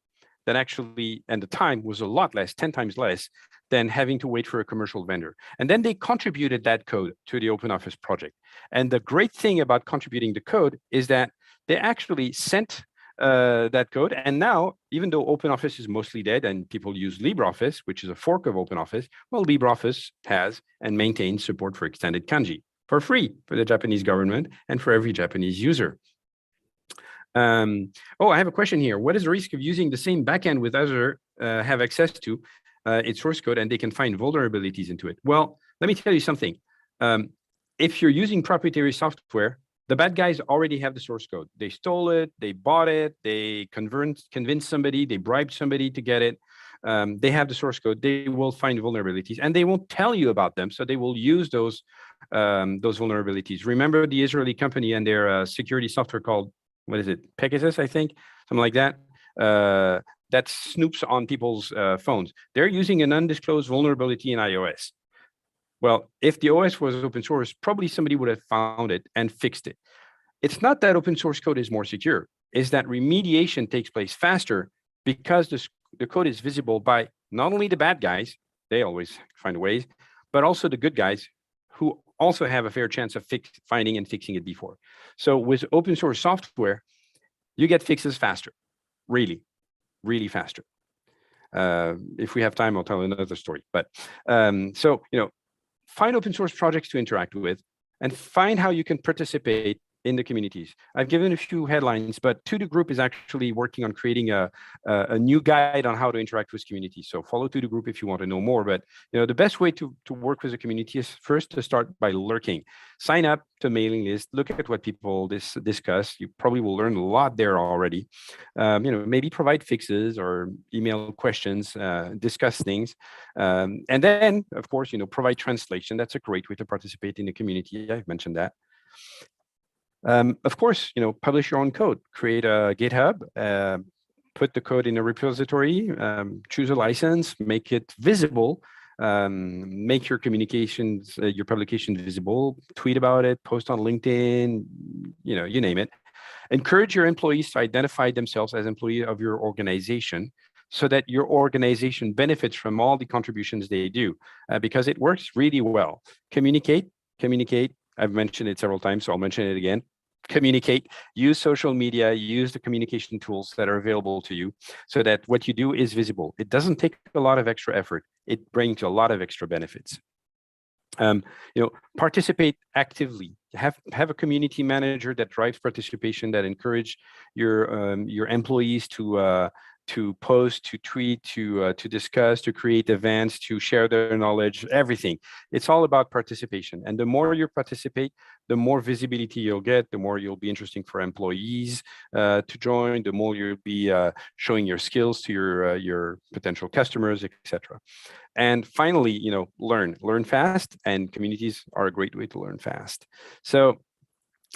than actually, and the time was a lot less, 10 times less than having to wait for a commercial vendor. And then they contributed that code to the Open Office project. And the great thing about contributing the code is that they actually sent that code. And now, even though Open Office is mostly dead and people use LibreOffice, which is a fork of Open Office, well, LibreOffice has and maintains support for extended kanji for free for the Japanese government and for every Japanese user. I have a question here. What is the risk of using the same backend with Azure have access to its source code and they can find vulnerabilities into it? Well, let me tell you something. If you're using proprietary software, the bad guys already have the source code. They stole it, they bought it, they convinced somebody, they bribed somebody to get it. They have the source code. They will find vulnerabilities and they won't tell you about them. So they will use those vulnerabilities. Remember the Israeli company and their security software called, what is it? Pegasus, I think, something like that. That snoops on people's phones. They're using an undisclosed vulnerability in iOS. Well, if the OS was open source, probably somebody would have found it and fixed it. It's not that open source code is more secure, it's that remediation takes place faster because the code is visible by not only the bad guys, they always find ways, but also the good guys who also have a fair chance of finding and fixing it before. So with open source software, you get fixes faster, really, really faster. If we have time, I'll tell another story. But so, find open source projects to interact with and find how you can participate in the communities. I've given a few headlines, but To The Group is actually working on creating a new guide on how to interact with communities. So follow To The Group if you want to know more. But the best way to work with a community is first to start by lurking. Sign up to mailing list. Look at what people discuss. You probably will learn a lot there already. Maybe provide fixes or email questions, discuss things, and then of course provide translation. That's a great way to participate in the community. I've mentioned that. Of course, publish your own code, create a GitHub, put the code in a repository, choose a license, make it visible, make your communications, your publication visible, tweet about it, post on LinkedIn, you name it. Encourage your employees to identify themselves as employees of your organization so that your organization benefits from all the contributions they do, because it works really well. Communicate. I've mentioned it several times, so I'll mention it again. Communicate, use social media, use the communication tools that are available to you so that what you do is visible. It doesn't take a lot of extra effort. It brings a lot of extra benefits. Participate actively. Have a community manager that drives participation, that encourage your employees to post, to tweet, to discuss, to create events, to share their knowledge, everything. It's all about participation. And the more you participate, the more visibility you'll get, the more you'll be interesting for employees to join, the more you'll be showing your skills to your potential customers, etc. And finally, learn fast, and communities are a great way to learn fast. So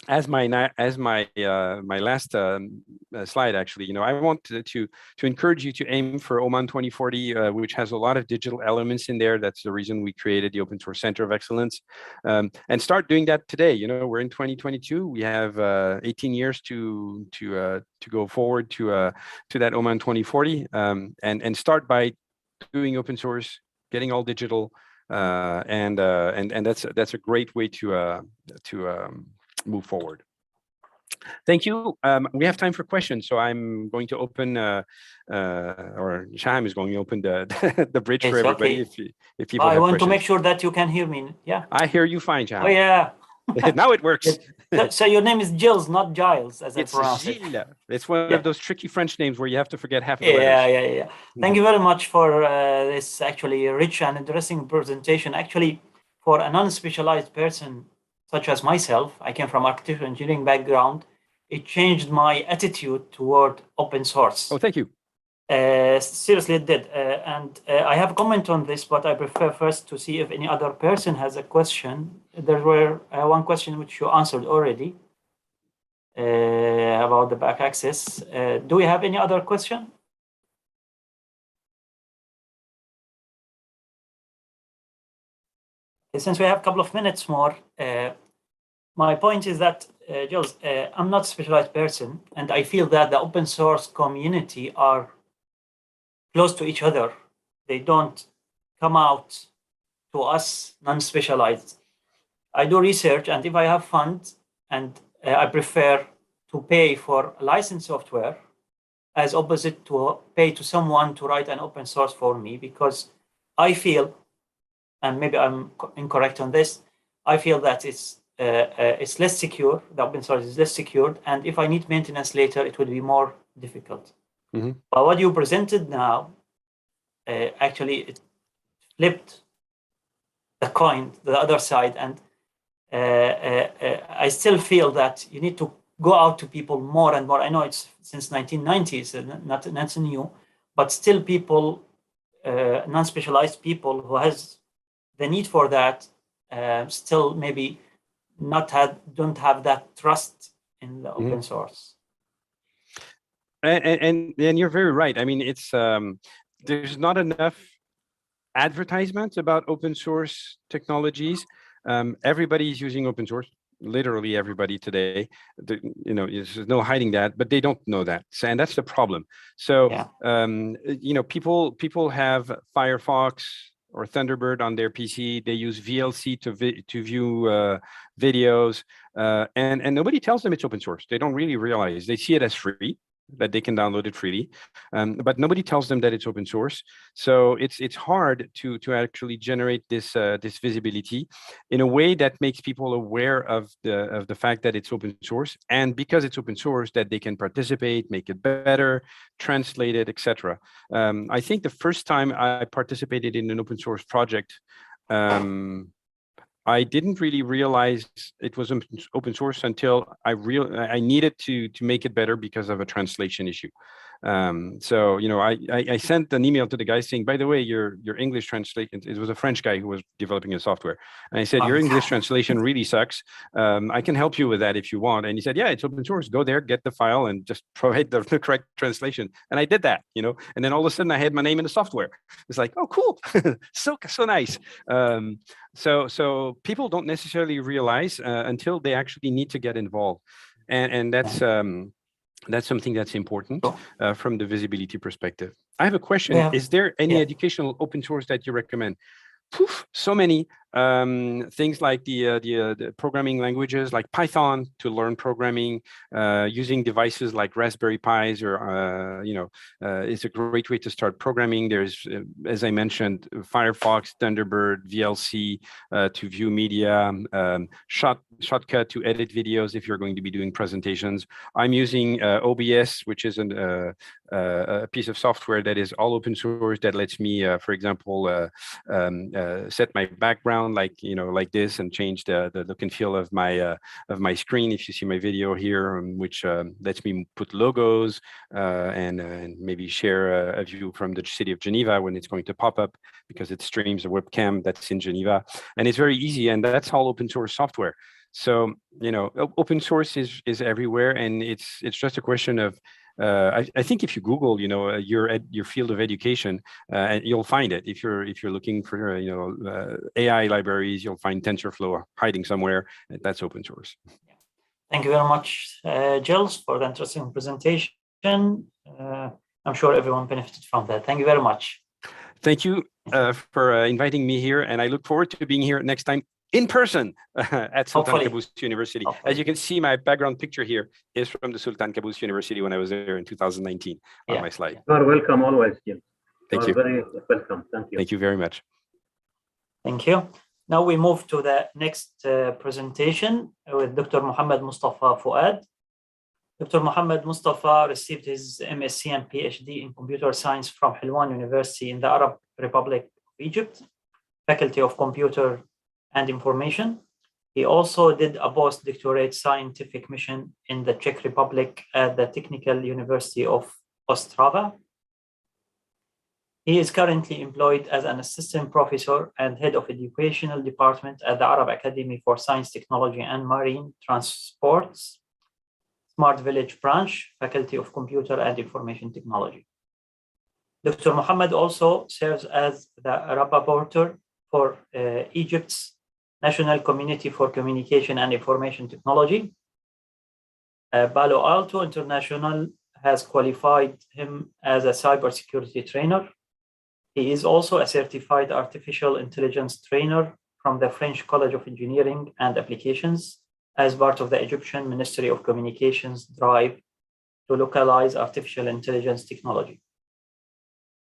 as my last slide, actually, I want to encourage you to aim for Oman 2040, which has a lot of digital elements in there. That's the reason we created the Open Source Center of Excellence, and start doing that today. We're in 2022. We have 18 years to go forward to that Oman 2040, and start by doing open source, getting all digital, and that's a great way to move forward. Thank you. We have time for questions, so I'm going to open, or Shaham is going to open the bridge for everybody. Okay. If people I have want questions. to make sure that you can hear me. Yeah. I hear you fine, Shaham. Oh yeah. Now it works. So your name is Gilles, not Giles, as I pronounce it. Gilles. It's one of those tricky French names where you have to forget half of the letters. Yeah. Thank you very much for this actually rich and interesting presentation. Actually, for a non-specialized person such as myself, I came from architectural engineering background. It changed my attitude toward open source. Oh, thank you. Seriously, it did. And I have a comment on this, but I prefer first to see if any other person has a question. There were one question which you answered already about the back access. Do we have any other question? Since we have a couple of minutes more, my point is that, Jules, I'm not a specialized person, and I feel that the open source community are close to each other. They don't come out to us non-specialized. I do research, and if I have funds, and I prefer to pay for licensed software as opposite to pay to someone to write an open source for me, because I feel, and maybe I'm incorrect on this, I feel that it's less secure, the open source is less secured, and if I need maintenance later, it will be more difficult. Mm-hmm. But what you presented now, actually it flipped the coin to the other side, and I still feel that you need to go out to people more and more. I know it's since 1990s, not new, but still people, non-specialized people who has the need for that, still maybe don't have that trust in the open source. And you're very right. I mean, it's there's not enough advertisements about open source technologies. Everybody is using open source. Literally everybody today. There's no hiding that, but they don't know that, and that's the problem. So, people have Firefox or Thunderbird on their PC. They use VLC to view videos, and nobody tells them it's open source. They don't really realize. They see it as free, that they can download it freely, but nobody tells them that it's open source. So it's hard to actually generate this visibility in a way that makes people aware of the fact that it's open source, and because it's open source, that they can participate, make it better, translate it, etc. I think the first time I participated in an open source project, I didn't really realize it was open source until I needed to make it better because of a translation issue. So, I sent an email to the guy saying, by the way, your English translation, it was a French guy who was developing a software. And I said, your English translation really sucks. I can help you with that if you want. And he said, yeah, it's open source. Go there, get the file, and just provide the correct translation. And I did that, and then all of a sudden I had my name in the software. It's like, oh, cool. so nice. So people don't necessarily realize until they actually need to get involved. And that's something that's important from the visibility perspective. I have a question. Is there any educational open source that you recommend? So many things like the programming languages like Python to learn programming, using devices like Raspberry Pis or is a great way to start programming. There's, as I mentioned, Firefox, Thunderbird, VLC to view media, Shotcut to edit videos if you're going to be doing presentations. I'm using OBS, which is a piece of software that is all open source that lets me, for example, set my background like this and change the look and feel of my screen. If you see my video here, which lets me put logos and maybe share a view from the city of Geneva when it's going to pop up because it streams a webcam that's in Geneva, and it's very easy, and that's all open source software. So open source is everywhere, and it's just a question of I think if you Google, your field of education, you'll find it. If you're looking for, AI libraries, you'll find TensorFlow hiding somewhere. That's open source. Thank you very much, Gilles, for the interesting presentation. I'm sure everyone benefited from that. Thank you very much. Thank you for inviting me here, and I look forward to being here next time in person at Sultan Qaboos University. As you can see, my background picture here is from the Sultan Qaboos University when I was there in 2019 on my slide. You are welcome always, Jim. Thank you. Very welcome. Thank you. Thank you very much. Thank you. Now we move to the next presentation with Dr. Mohammed Mustafa Fuad. Dr. Mohammed Mustafa received his MSc and PhD in computer science from Helwan University in the Arab Republic of Egypt, Faculty of Computer and Information. He also did a postdoctorate scientific mission in the Czech Republic at the Technical University of Ostrava. He is currently employed as an assistant professor and head of educational department at the Arab Academy for Science, Technology and Marine Transports, Smart Village branch, Faculty of Computer and Information Technology. Dr. Mohammed also serves as the rapporteur for Egypt's National Community for Communication and Information Technology. Palo Alto International has qualified him as a cybersecurity trainer. He is also a certified artificial intelligence trainer from the French College of Engineering and Applications as part of the Egyptian Ministry of Communications drive to localize artificial intelligence technology.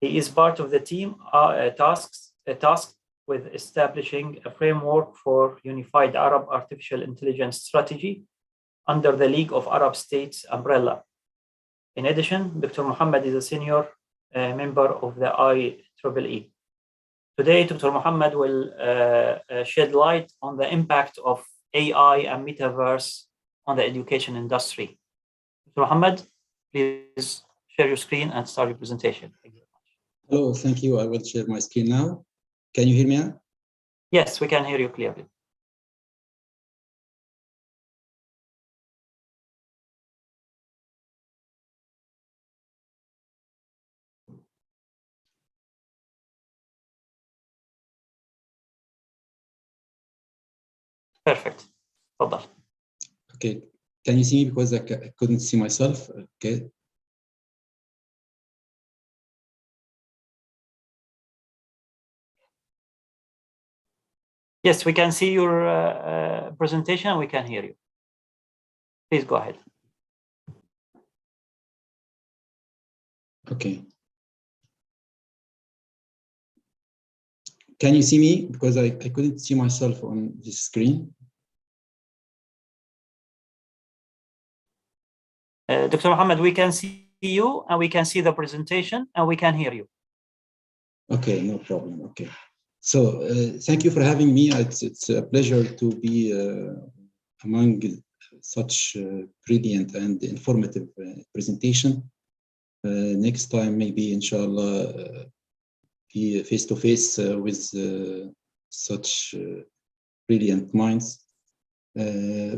He is part of the team tasked with establishing a framework for unified Arab artificial intelligence strategy under the League of Arab States umbrella. In addition, Dr. Mohammed is a senior member of the IEEE. Today, Dr. Mohammed will shed light on the impact of AI and metaverse on the education industry. Dr. Mohammed, please share your screen and start your presentation. Thank you very much. Hello, thank you. I will share my screen now. Can you hear me now? Yes, we can hear you clearly. Perfect. تفضل. Okay. Can you see me because I couldn't see myself? Okay. Yes, we can see your presentation and we can hear you. Please go ahead. Okay. Can you see me? Because I couldn't see myself on this screen. Dr. Mohammed, we can see you and we can see the presentation and we can hear you. Okay, no problem. Okay. So thank you for having me. It's a pleasure to be among such brilliant and informative presentation. Next time, maybe inshallah, be face to face with such brilliant minds.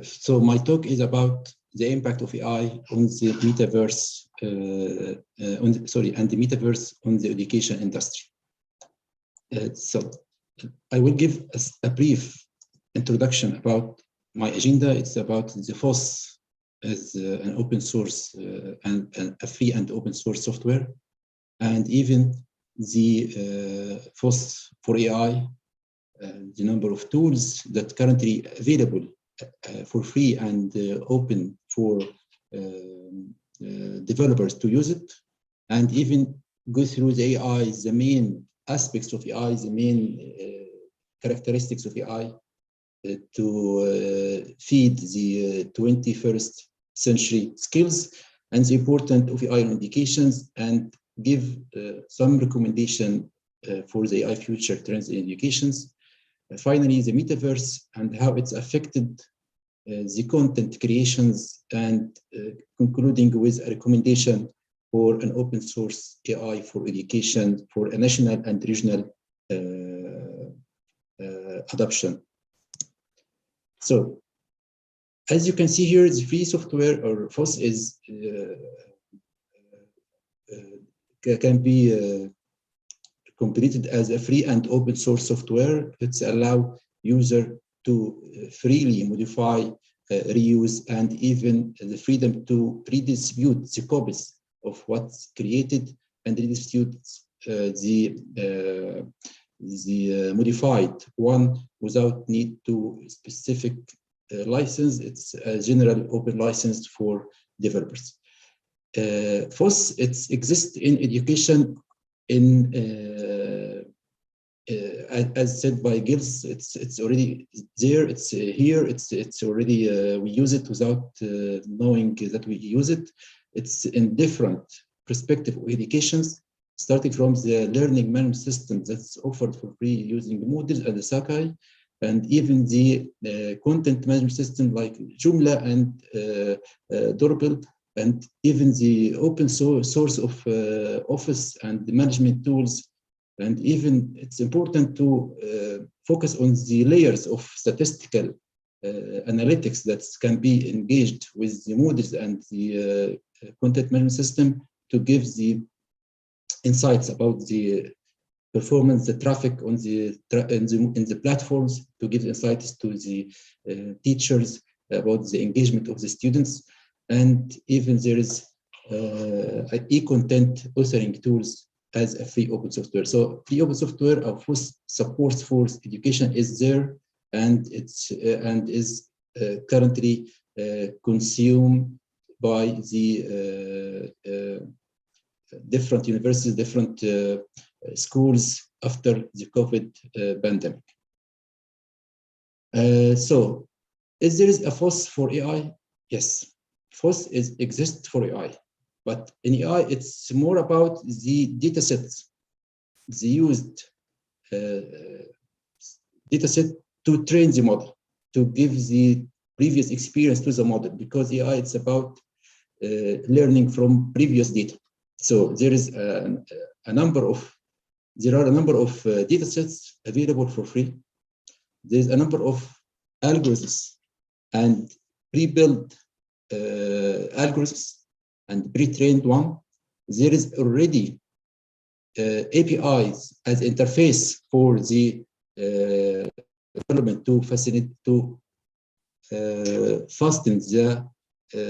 So my talk is about the impact of AI on the metaverse, and the metaverse on the education industry. So I will give a brief introduction about my agenda. It's about the FOSS as an open source and a free and open source software, and even the FOSS for AI, the number of tools that currently available for free and open for developers to use it, and even go through the AI, the main aspects of AI, the main characteristics of AI to feed the 21st century skills and the importance of AI in educations, and give some recommendation for the AI future trends in educations. Finally, the metaverse and how it's affected the content creations, and concluding with a recommendation for an open source AI for education for a national and regional adoption. So, as you can see here, the free software or FOSS is can be completed as a free and open source software. It's allow user to freely modify, reuse, and even the freedom to redistribute the copies of what's created and redistribute the modified one without need to specific license. It's a general open license for developers. FOSS, it exists in education in as said by Gils, it's already there. It's here. It's already we use it without knowing that we use it. It's in different perspective of educations, starting from the learning management system that's offered for free using Moodle and the Sakai, and even the content management system like Joomla and Drupal, and even the open source of Office and the management tools. And even it's important to focus on the layers of statistical analytics that can be engaged with the Moodles and the content management system to give the insights about the performance, the traffic on in the platforms, to give insights to the teachers about the engagement of the students. And even there is e-content authoring tools as a free open software. So free open software of supports for education is there, and it's is currently consumed by the different universities, different schools after the COVID pandemic. So, is there a FOSS for AI? Yes, FOSS exists for AI. But in AI, it's more about the data sets, the used data set to train the model, to give the previous experience to the model, because AI, it's about learning from previous data. So there is a number of data sets available for free. There's a number of algorithms and pre-built algorithms and pre-trained one. There is already APIs as interface for the development to facilitate, to fastens the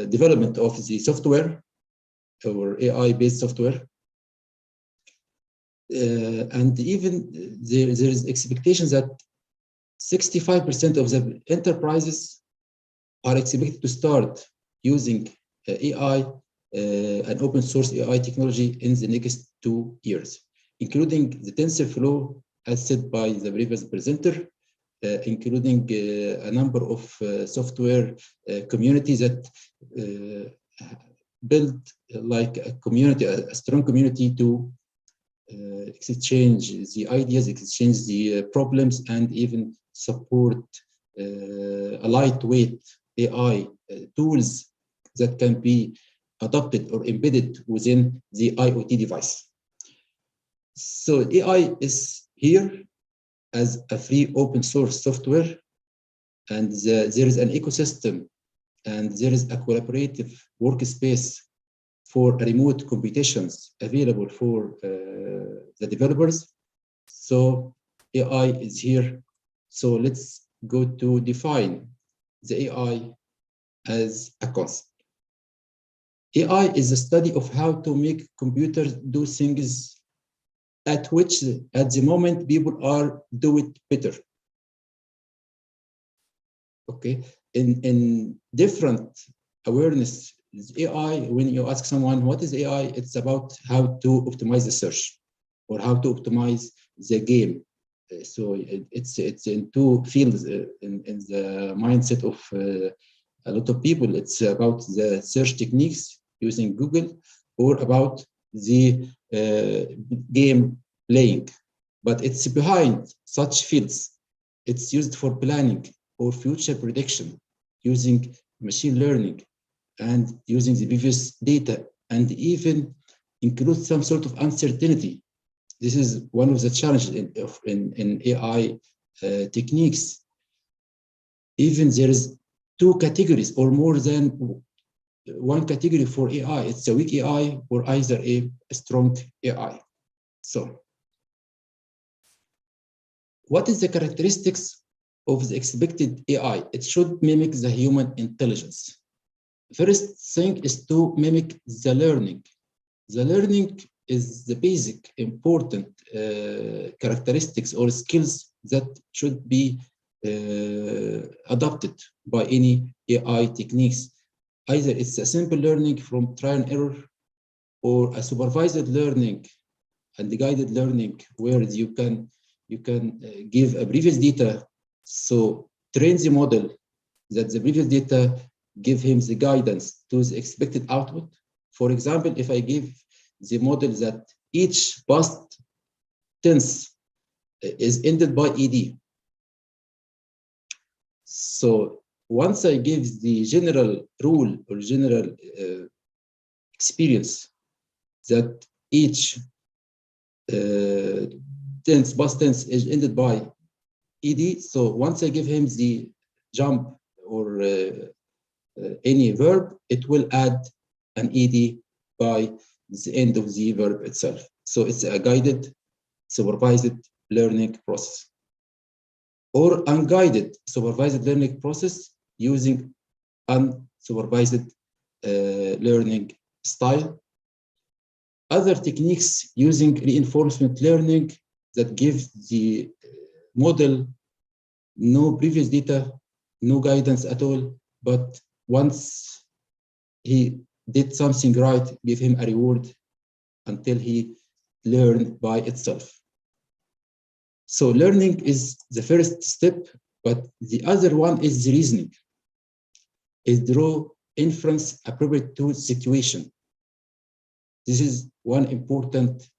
development of the software or AI-based software. And even there is expectations that 65% of the enterprises are expected to start using AI and open source AI technology in the next 2 years, including the TensorFlow, as said by the previous presenter, including a number of software communities that build like a community, a strong community to exchange the ideas, exchange the problems, and even support a lightweight AI tools that can be adopted or embedded within the IoT device. So AI is here as a free open source software, and there is an ecosystem and there is a collaborative workspace for remote computations available for the developers. So AI is here. So let's go to define the AI as a concept. AI is the study of how to make computers do things at which at the moment people are do it better. Okay, in different awareness, AI, when you ask someone what is AI, it's about how to optimize the search or how to optimize the game. So it's in two fields in the mindset of a lot of people. It's about the search techniques using Google or about the game playing, but it's behind such fields. It's used for planning or future prediction using machine learning and using the previous data, and even include some sort of uncertainty. This is one of the challenges in AI techniques. Even there is 2 categories or more than 1 category for AI. It's a weak AI or either a strong AI. So what is the characteristics of the expected AI? It should mimic the human intelligence. First thing is to mimic the learning. The learning is the basic important characteristics or skills that should be adopted by any AI techniques. Either it's a simple learning from trial and error or a supervised learning and guided learning where you can give a previous data, so train the model that the previous data give him the guidance to the expected output. For example, if I give the model that each past tense is ended by ed, so once I give the general rule or general experience that each tense, past tense is ended by ed, so once I give him the jump or any verb, it will add an ed by the end of the verb itself. So it's a guided, supervised learning process. Or unguided supervised learning process using unsupervised learning style. Other techniques using reinforcement learning that gives the model no previous data, no guidance at all, but once he did something right, give him a reward until he learned by itself. So learning is the first step, but the other one is the reasoning. Is draw inference appropriate to situation. This is one important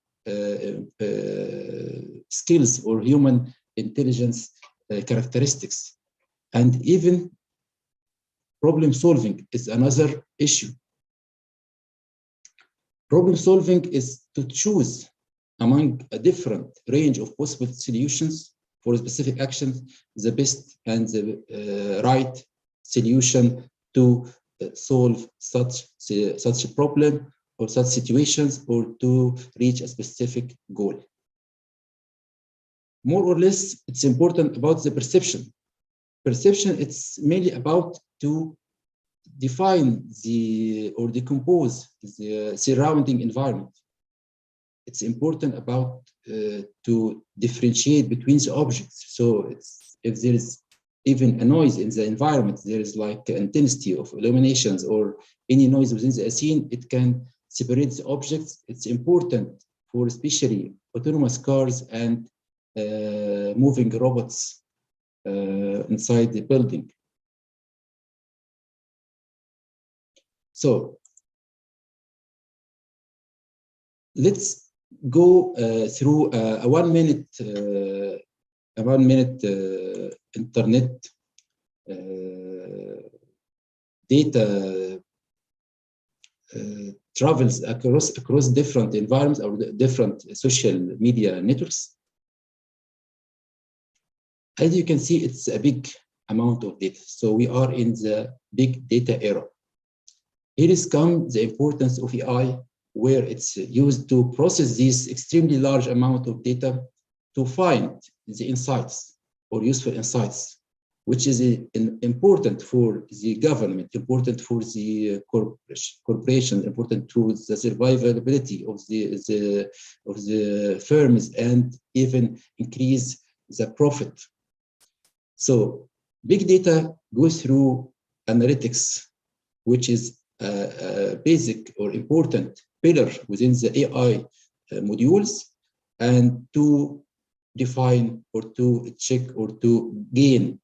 skills or human intelligence characteristics. And even problem solving is another issue. Problem solving is to choose among a different range of possible solutions for specific actions, the best and the right solution to solve such a problem or such situations or to reach a specific goal. More or less, it's important about the perception. perception, it's mainly about to define the or decompose the surrounding environment. It's important about to differentiate between the objects. So it's, if there is even a noise in the environment, there is like intensity of illuminations or any noise within the scene, it can separate the objects. It's important for especially autonomous cars and moving robots inside the building. So let's go through a 1 minute internet data travels across different environments or different social media networks. As you can see, it's a big amount of data. So we are in the big data era. Here is come the importance of AI, where it's used to process this extremely large amount of data to find the insights or useful insights, which is important for the government, important for the corporation, important to the survivability of the firms, and even increase the profit. So big data goes through analytics, which is a basic or important pillar within the AI modules, and to define or to check or to gain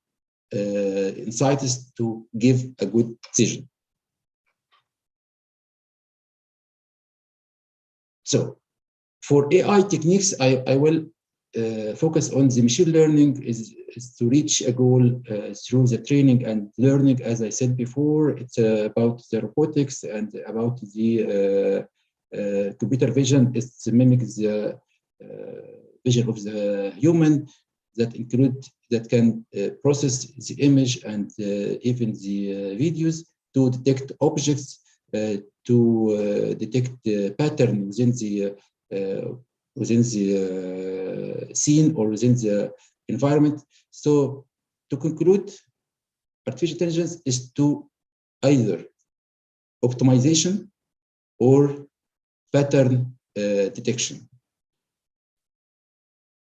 insights to give a good decision. So for AI techniques, I will focus on the machine learning is to reach a goal through the training and learning. As I said before, it's about the robotics and about the computer vision is to mimic the vision of the human, that can process the image and even the videos to detect objects, to detect the pattern within the scene or within the environment. So to conclude, artificial intelligence is to either optimization or pattern detection.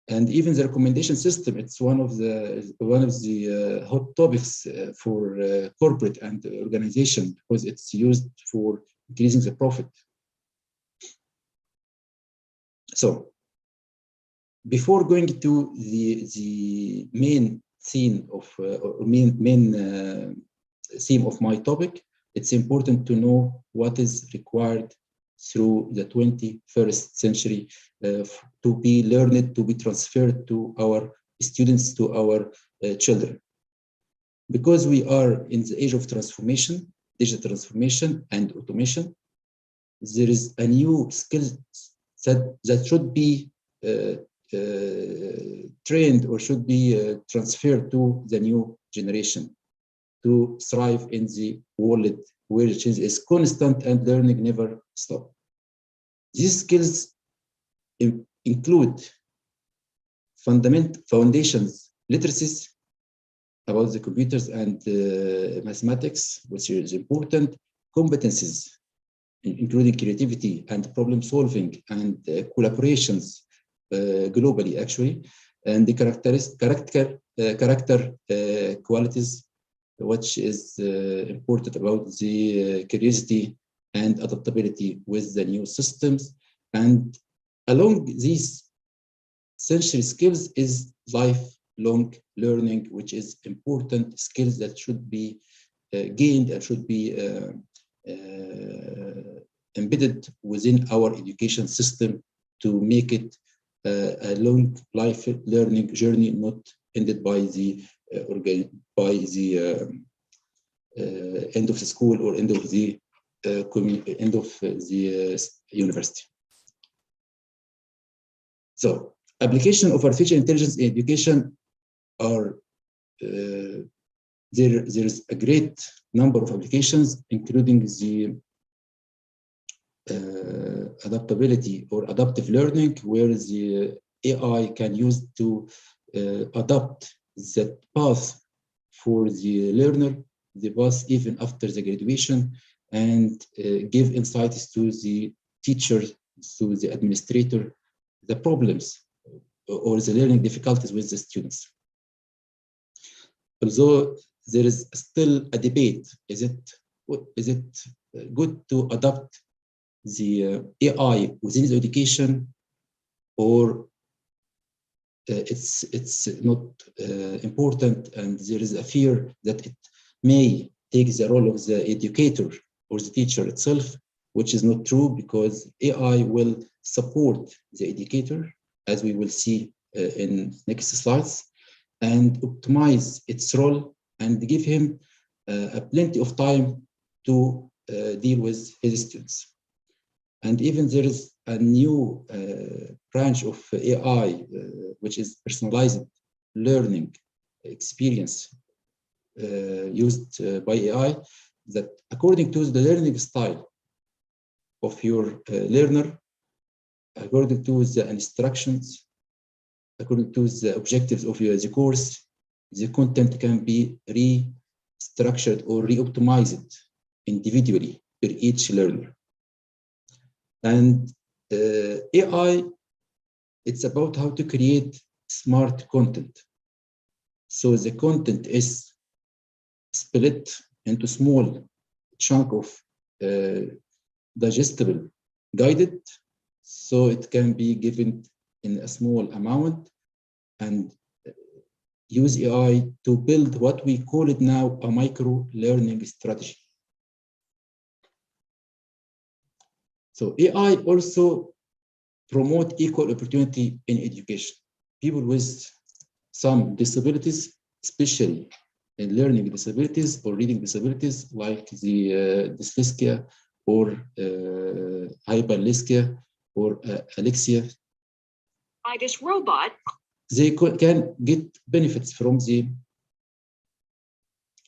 And even the recommendation system, it's one of the hot topics for corporate and organization, because it's used for increasing the profit. So before going to the main theme of theme of my topic, it's important to know what is required through the 21st century to be learned, to be transferred to our students, to our children. Because we are in the age of transformation, digital transformation and automation, there is a new skill that should be trained or should be transferred to the new generation to thrive in the world where change is constant and learning never stop. These skills include foundations, literacies about the computers and mathematics, which is important, competencies, including creativity and problem solving and collaborations globally, actually, and the character qualities, which is important about the curiosity and adaptability with the new systems. And along these essential skills is lifelong learning, which is important skills that should be gained and should be embedded within our education system to make it a long life learning journey, not ended by the end of the school or end of the university. So application of artificial intelligence in education are there is a great number of applications, including the adaptability or adaptive learning, where the AI can use to adapt that path for the learner, the path even after the graduation, and give insights to the teacher, to the administrator, the problems or the learning difficulties with the students. Although there is still a debate, is it good to adopt the AI within the education, or it's not important, and there is a fear that it may take the role of the educator or the teacher itself, which is not true, because AI will support the educator, as we will see in next slides, and optimize its role and give him plenty of time to deal with his students. And even there is a new branch of AI, which is personalized learning experience used by AI, that according to the learning style of your learner, according to the instructions, according to the objectives of the course, the content can be restructured or re-optimized individually per each learner. And AI, it's about how to create smart content. So the content is split into small chunk of digestible, guided, so it can be given in a small amount, and use AI to build what we call it now a micro learning strategy. So AI also promote equal opportunity in education. People with some disabilities, especially in learning disabilities or reading disabilities, like the dyslexia or hyperlexia or alexia, by this robot, they can get benefits from the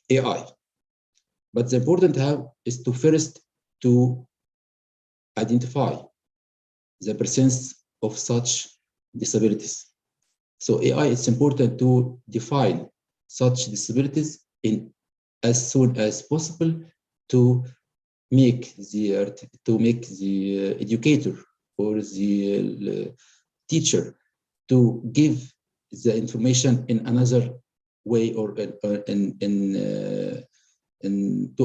AI. But the important is to first to identify the presence of such disabilities. So AI, it's important to define such disabilities in as soon as possible to make the educator or the teacher to give the information in another way, or to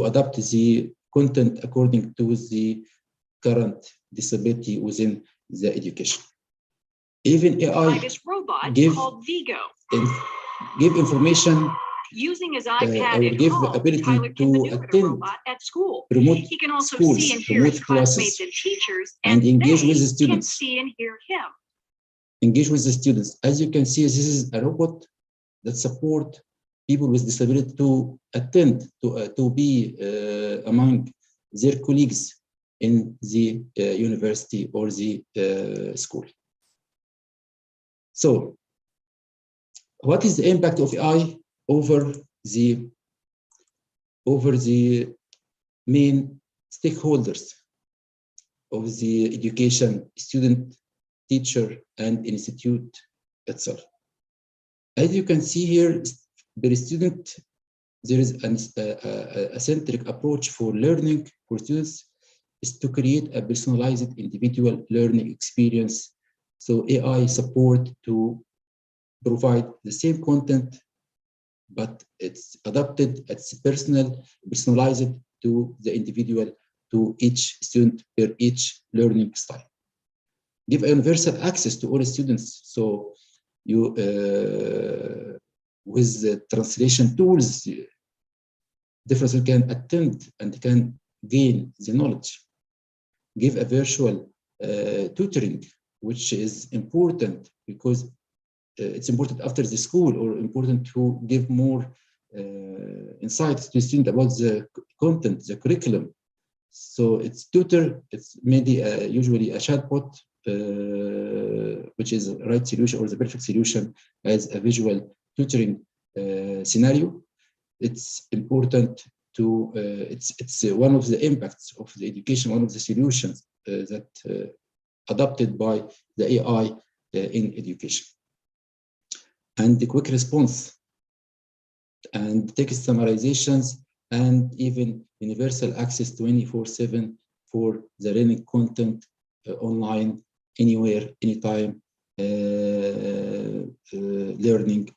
adapt the content according to the current disability within the education. Even AI by this robot give called Vigo. Give information Using his iPad or at give home, ability Tyler can to maneuver the attend robot at school. remote He can also schools, see and hear remote his classes, classmates and teachers, and engage with the can students. see and hear him. Engage with the students. As you can see, this is a robot that support people with disability to attend, to be among their colleagues in the university or the school. So, what is the impact of AI over the main stakeholders of the education, student, teacher, and institute itself? As you can see here, per student, there is a centric approach for learning for students is to create a personalized individual learning experience. So AI support to provide the same content, but it's adapted, it's personalized to the individual, to each student per each learning style. Give universal access to all students. So you, with the translation tools, different students can attend and can gain the knowledge. Give a virtual tutoring, which is important because it's important after the school, or important to give more insights to the student about the content, the curriculum. So it's tutor, it's maybe usually a chatbot, which is the right solution or the perfect solution as a visual tutoring scenario. It's important to, it's one of the impacts of the education, one of the solutions that adopted by the AI in education. And the quick response and text summarizations, and even universal access 24/7 for the learning content online, anywhere, anytime, learning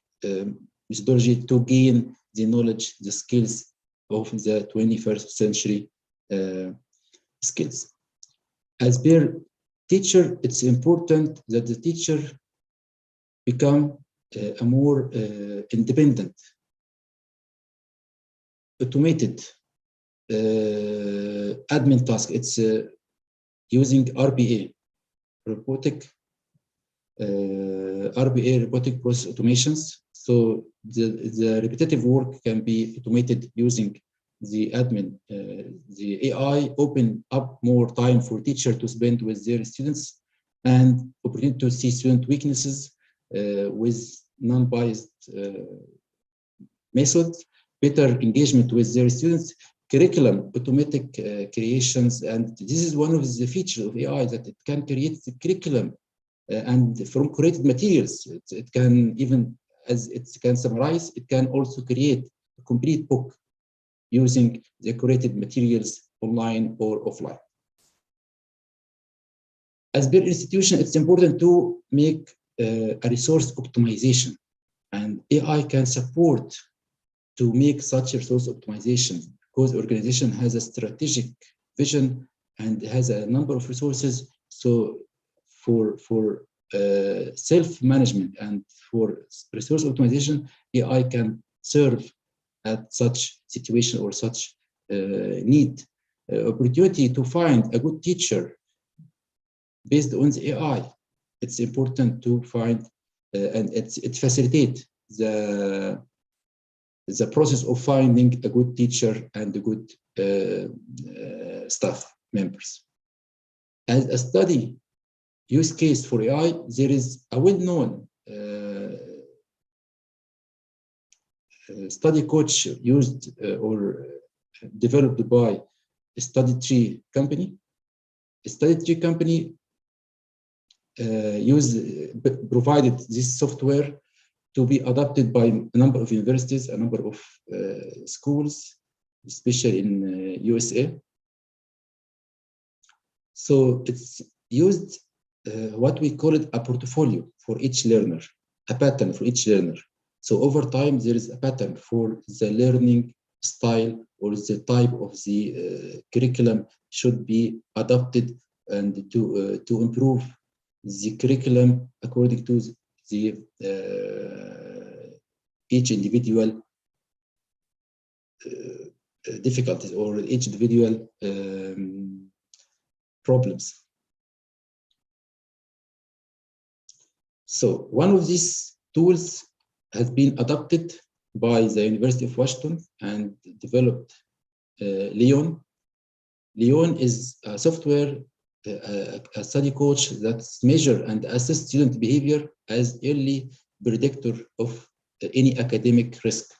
methodology to gain the knowledge, the skills of the 21st century skills. As per teacher, it's important that the teacher become a more independent, automated admin task. It's using RPA, robotic process automations. So the repetitive work can be automated using the admin. The AI open up more time for teacher to spend with their students and opportunity to see student weaknesses with non-biased methods, better engagement with their students, curriculum, automatic creations. And this is one of the features of AI, that it can create the curriculum and from created materials. It can even, as it can summarize, it can also create a complete book using the curated materials online or offline. As per institution, it's important to make a resource optimization, and AI can support to make such resource optimization, because organization has a strategic vision and has a number of resources. So for self-management and for resource optimization, AI can serve at such situation or such need. Opportunity to find a good teacher based on the AI. It's important to find and it facilitates the process of finding a good teacher and a good staff members. As a study use case for AI, there is a well-known study coach used or developed by a Study Tree company. A Study Tree company provided this software to be adopted by a number of universities, a number of schools, especially in USA. So it's used what we call it a portfolio for each learner, a pattern for each learner. So over time, there is a pattern for the learning style or the type of the curriculum should be adopted, and to improve the curriculum according to the each individual difficulties or each individual problems. So one of these tools has been adopted by the University of Washington and developed Leon. Leon is a software, a study coach that measures and assesses student behavior as early predictor of any academic risk.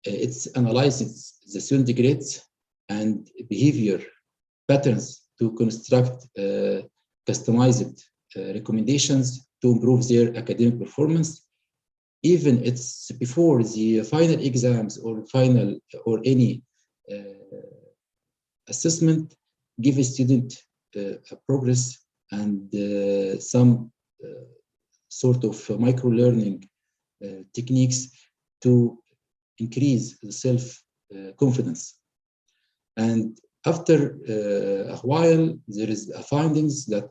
It analyzes the student grades and behavior patterns to construct customized recommendations to improve their academic performance. Even it's before the final exams or final or any assessment, give a student a progress and some sort of micro-learning techniques to increase the self-confidence. And after a while, there is findings that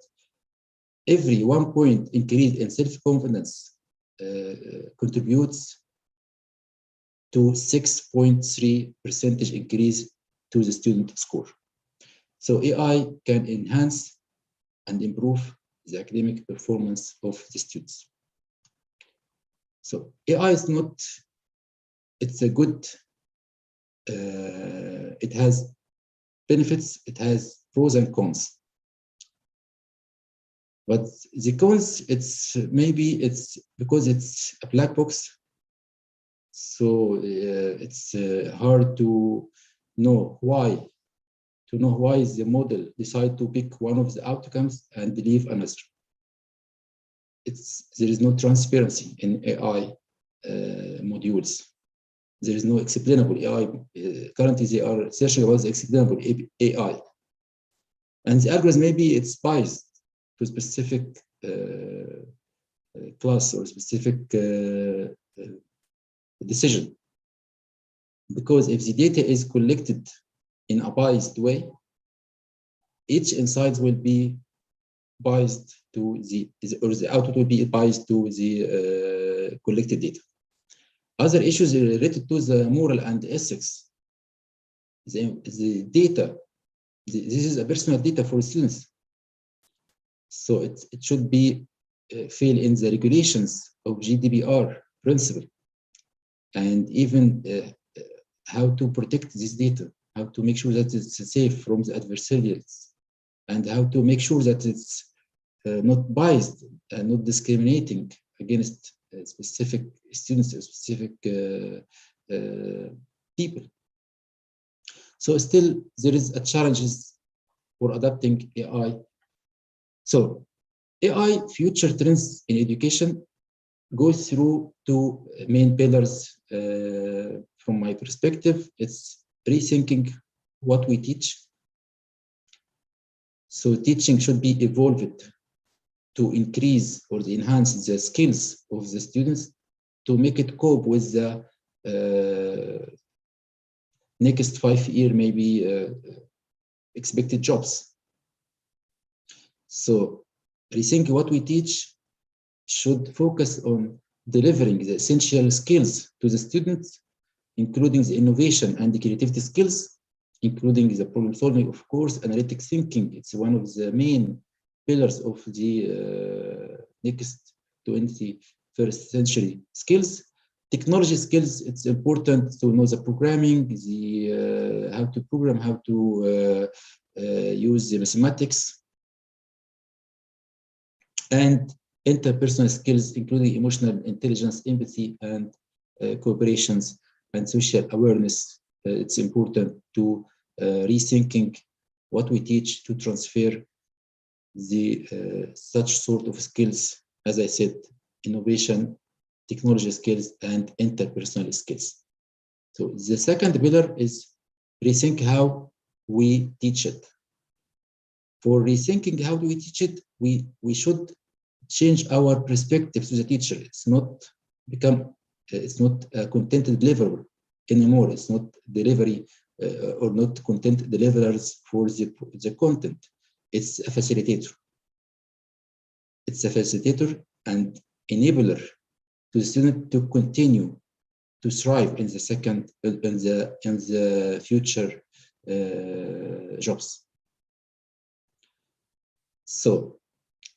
every 1 point increase in self-confidence contributes to 6.3% increase to the student score. So AI can enhance and improve the academic performance of the students. So AI is not, it's a good, it has benefits, it has pros and cons. But the cons, it's maybe it's because it's a black box. So it's hard to know why. To know why the model decide to pick one of the outcomes and leave another. There is no transparency in AI modules. There is no explainable AI. Currently, they are searching about the explainable AI. And the algorithm, maybe it's biased to a specific class or specific decision. Because if the data is collected in a biased way, each insight will be biased to the output will be biased to the collected data. Other issues related to the moral and ethics. The data, this is a personal data for students. So it should be fall in the regulations of GDPR principle, and even how to protect this data, how to make sure that it's safe from the adversarials, and how to make sure that it's not biased and not discriminating against specific students or specific people. So still there is a challenges for adapting AI. So AI future trends in education go through two main pillars from my perspective. It's rethinking what we teach. So teaching should be evolved to increase or to enhance the skills of the students to make it cope with the next 5 year maybe expected jobs. So rethink what we teach should focus on delivering the essential skills to the students, including the innovation and the creativity skills, including the problem solving, of course, analytic thinking. It's one of the main pillars of the next 21st century skills. Technology skills, it's important to know the programming, the how to program, how to use the mathematics, and interpersonal skills, including emotional intelligence, empathy, and cooperations and social awareness. It's important to rethinking what we teach to transfer the such sort of skills, as I said, innovation, technology skills, and interpersonal skills. So the second pillar is rethink how we teach it. For rethinking how do we teach it, we should change our perspective to the teacher. It's not a content deliverable anymore. It's not delivery or not content deliverers for the content. It's a facilitator. It's a facilitator and enabler to the student to continue to thrive in the future jobs. So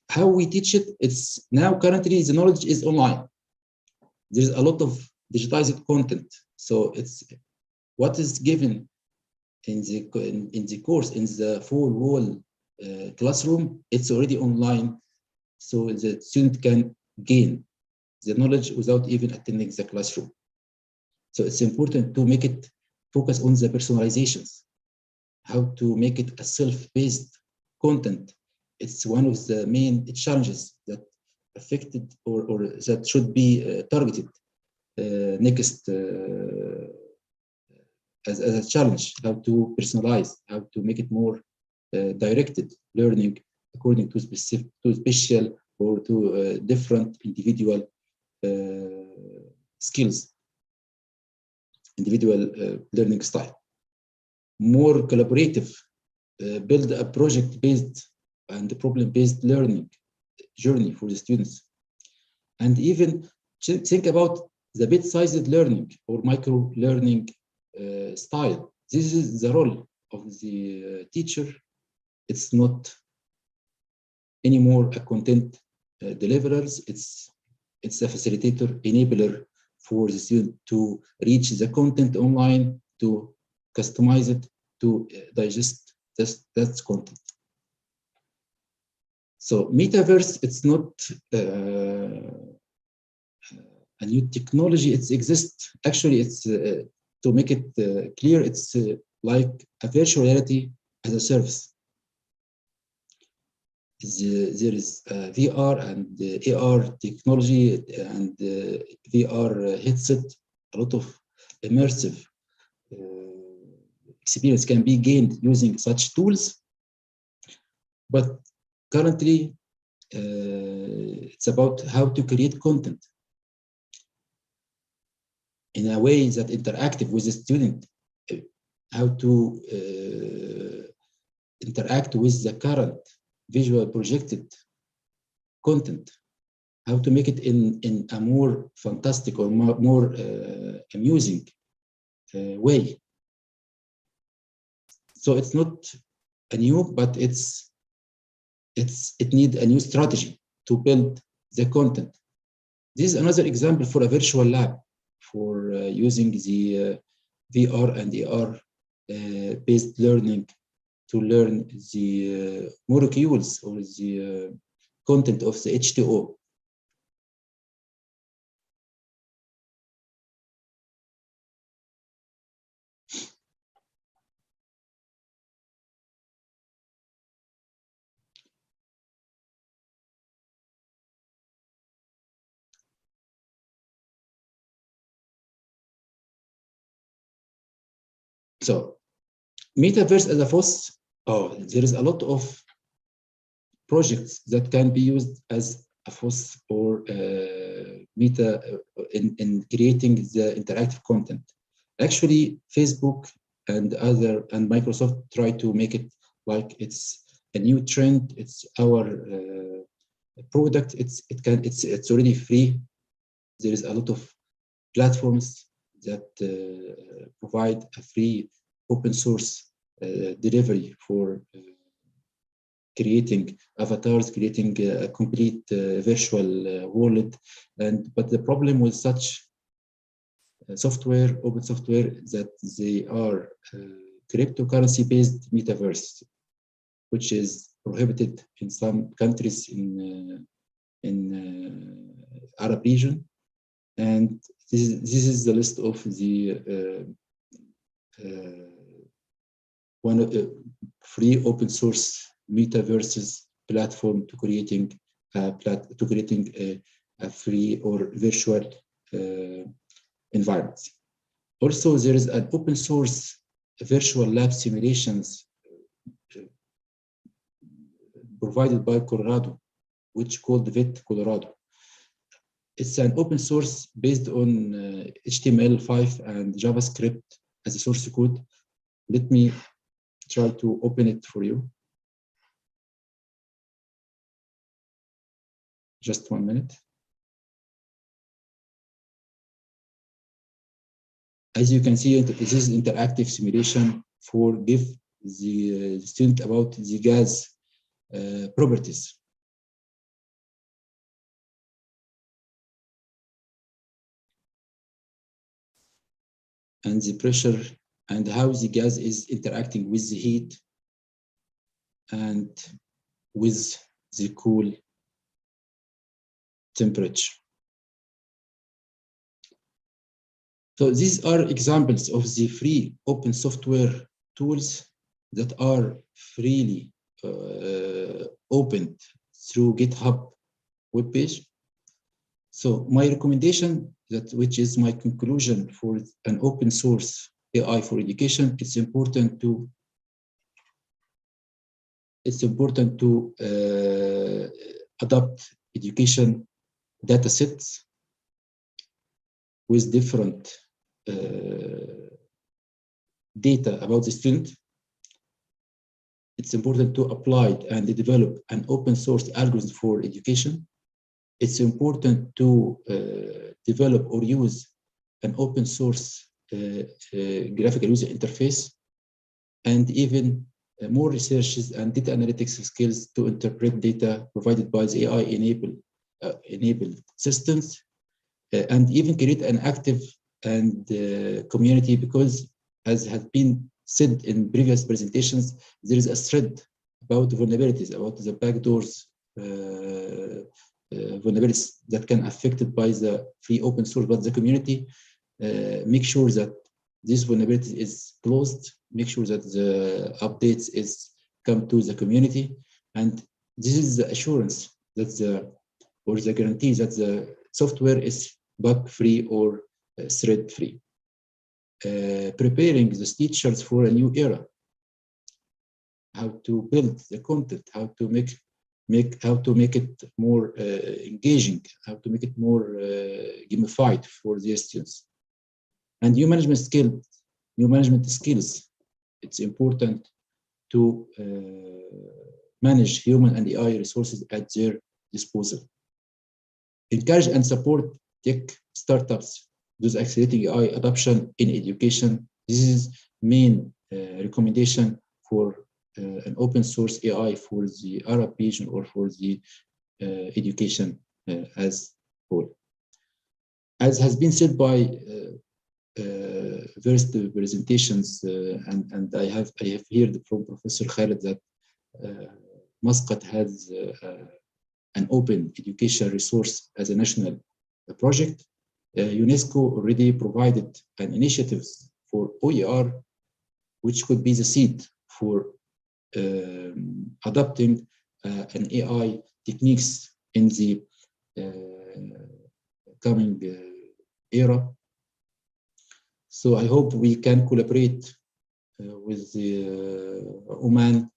how we teach it, it's now currently the knowledge is online. There's a lot of digitized content. So it's what is given in the course, in the full wall classroom, it's already online. So the student can gain the knowledge without even attending the classroom. So it's important to make it focus on the personalizations, how to make it a self-paced content. It's one of the main challenges that affected or that should be targeted next as a challenge, how to personalize, how to make it more directed learning according to special or to different individual skills, individual learning style. More collaborative, build a project-based and problem-based learning journey for the students. And even think about the bit-sized learning or micro-learning style. This is the role of the teacher. It's not anymore a content deliverers. It's a facilitator, enabler for the student to reach the content online, to customize it, to digest that content. So metaverse, it's not a new technology. It exists. Actually, it's to make it clear, it's like a virtual reality as a service. there is VR and AR technology and VR headset. A lot of immersive experience can be gained using such tools. But currently, it's about how to create content in a way that interactive with the student, how to interact with the current visual projected content, how to make it in a more fantastic or more amusing way. So it's not a new, but it needs a new strategy to build the content. This is another example for a virtual lab for using the VR and AR based learning to learn the molecules or the content of the H2O. So, metaverse as a FOSS, there is a lot of projects that can be used as a FOSS or meta in creating the interactive content. Actually, Facebook and Microsoft try to make it like it's a new trend. It's our product. It's already free. There is a lot of platforms that provide a free open source delivery for creating avatars, creating a complete virtual world. But the problem with such software, open software, that they are cryptocurrency-based metaverse, which is prohibited in some countries in Arab region. And this is the list of the free open source metaverses platform to creating a free or virtual environment. Also, there is an open source virtual lab simulations provided by Colorado, which called VIT Colorado. It's an open source based on HTML5 and JavaScript as a source code. Let me try to open it for you. Just 1 minute. As you can see, this is interactive simulation for give the student about the gas properties. And the pressure and how the gas is interacting with the heat and with the cool temperature. So these are examples of the free open software tools that are freely opened through GitHub webpage. So my recommendation, which is my conclusion for an open source AI for education, it's important to adopt education data sets with different data about the student. It's important to apply and develop an open source algorithm for education. It's important to develop or use an open source graphical user interface, and even more researches and data analytics skills to interpret data provided by the AI enabled systems, and even create an active and community, because as has been said in previous presentations, there is a thread about vulnerabilities, about the backdoors vulnerabilities that can affected by the free open source, but the community make sure that this vulnerability is closed, make sure that the updates is come to the community, and this is the assurance that or the guarantee that the software is bug-free or threat-free. Preparing the teachers for a new era, how to build the content, how to make it more engaging, how to make it more gamified for their students. And new management skills. It's important to manage human and AI resources at their disposal. Encourage and support tech startups, those accelerating AI adoption in education. This is main recommendation for an open source AI for the Arab region or for the education as whole. As has been said by various presentations, and I have heard from Professor Khaled that Muscat has an open education resource as a national project. UNESCO already provided an initiative for OER, which could be the seed for adopting an AI techniques in the coming era. So I hope we can collaborate with the Oman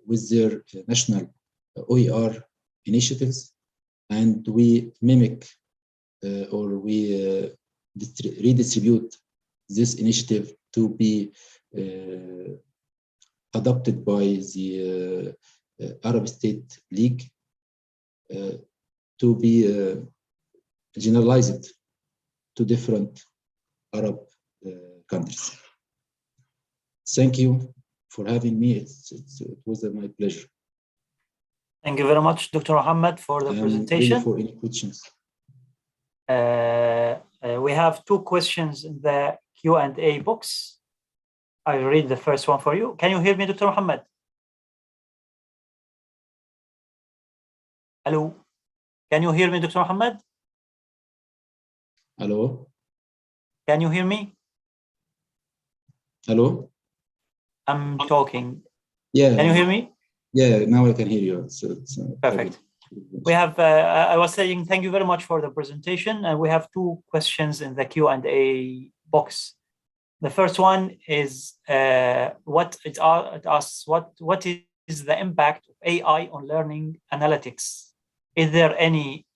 with their national OER initiatives, and we mimic or we redistribute this initiative to be adopted by the Arab State League to be generalized to different Arab countries. Thank you for having me. It was my pleasure. Thank you very much, Dr. Mohammed, for the presentation. Ready for any questions. We have 2 questions in the Q&A box. I'll read the first one for you. Can you hear me, Dr. Mohammed? Hello? Can you hear me, Dr. Mohammed? Hello? Can you hear me? Hello? I'm talking. Yeah. Can you hear me? Yeah, now I can hear you. So perfect. We have, I was saying, thank you very much for the presentation. And we have 2 questions in the Q&A box. The first one is, it asks, what is the impact of AI on learning analytics? Is there any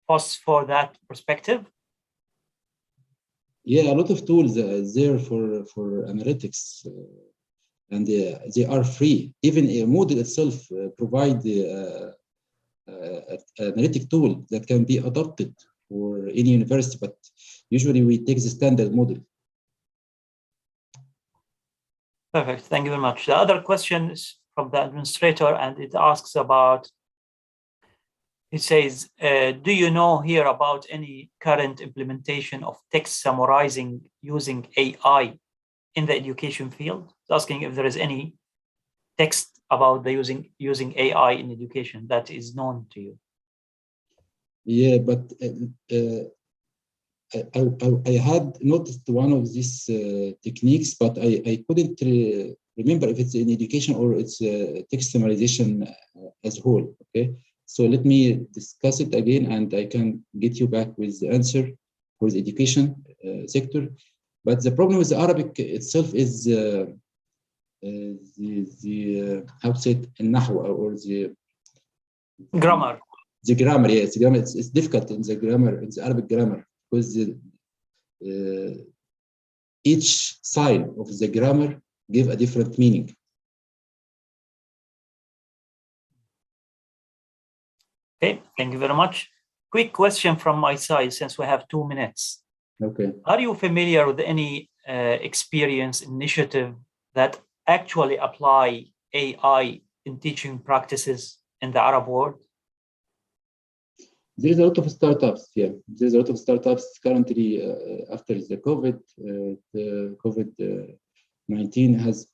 FOSS for that perspective? Yeah, a lot of tools are there for analytics, and they are free. Even a model itself provides an analytic tool that can be adopted for any university, but usually we take the standard model. Perfect, thank you very much. The other question is from the administrator, and it asks about, it says, do you know here about any current implementation of text summarizing using AI in the education field? It's asking if there is any text about the using AI in education that is known to you. Yeah, but I had noticed one of these techniques, but I couldn't remember if it's in education or it's text summarization as a whole. Okay, so let me discuss it again, and I can get you back with the answer for the education sector. But the problem with the Arabic itself is the how to say it, النحو or the grammar. The grammar, yes, the grammar. It's difficult in the grammar, in the Arabic grammar, because each sign of the grammar give a different meaning. Okay, thank you very much. Quick question from my side, since we have 2 minutes. Okay. Are you familiar with any experience initiative that actually apply AI in teaching practices in the Arab world? There's a lot of startups, yeah. There's a lot of startups currently after the COVID-19 has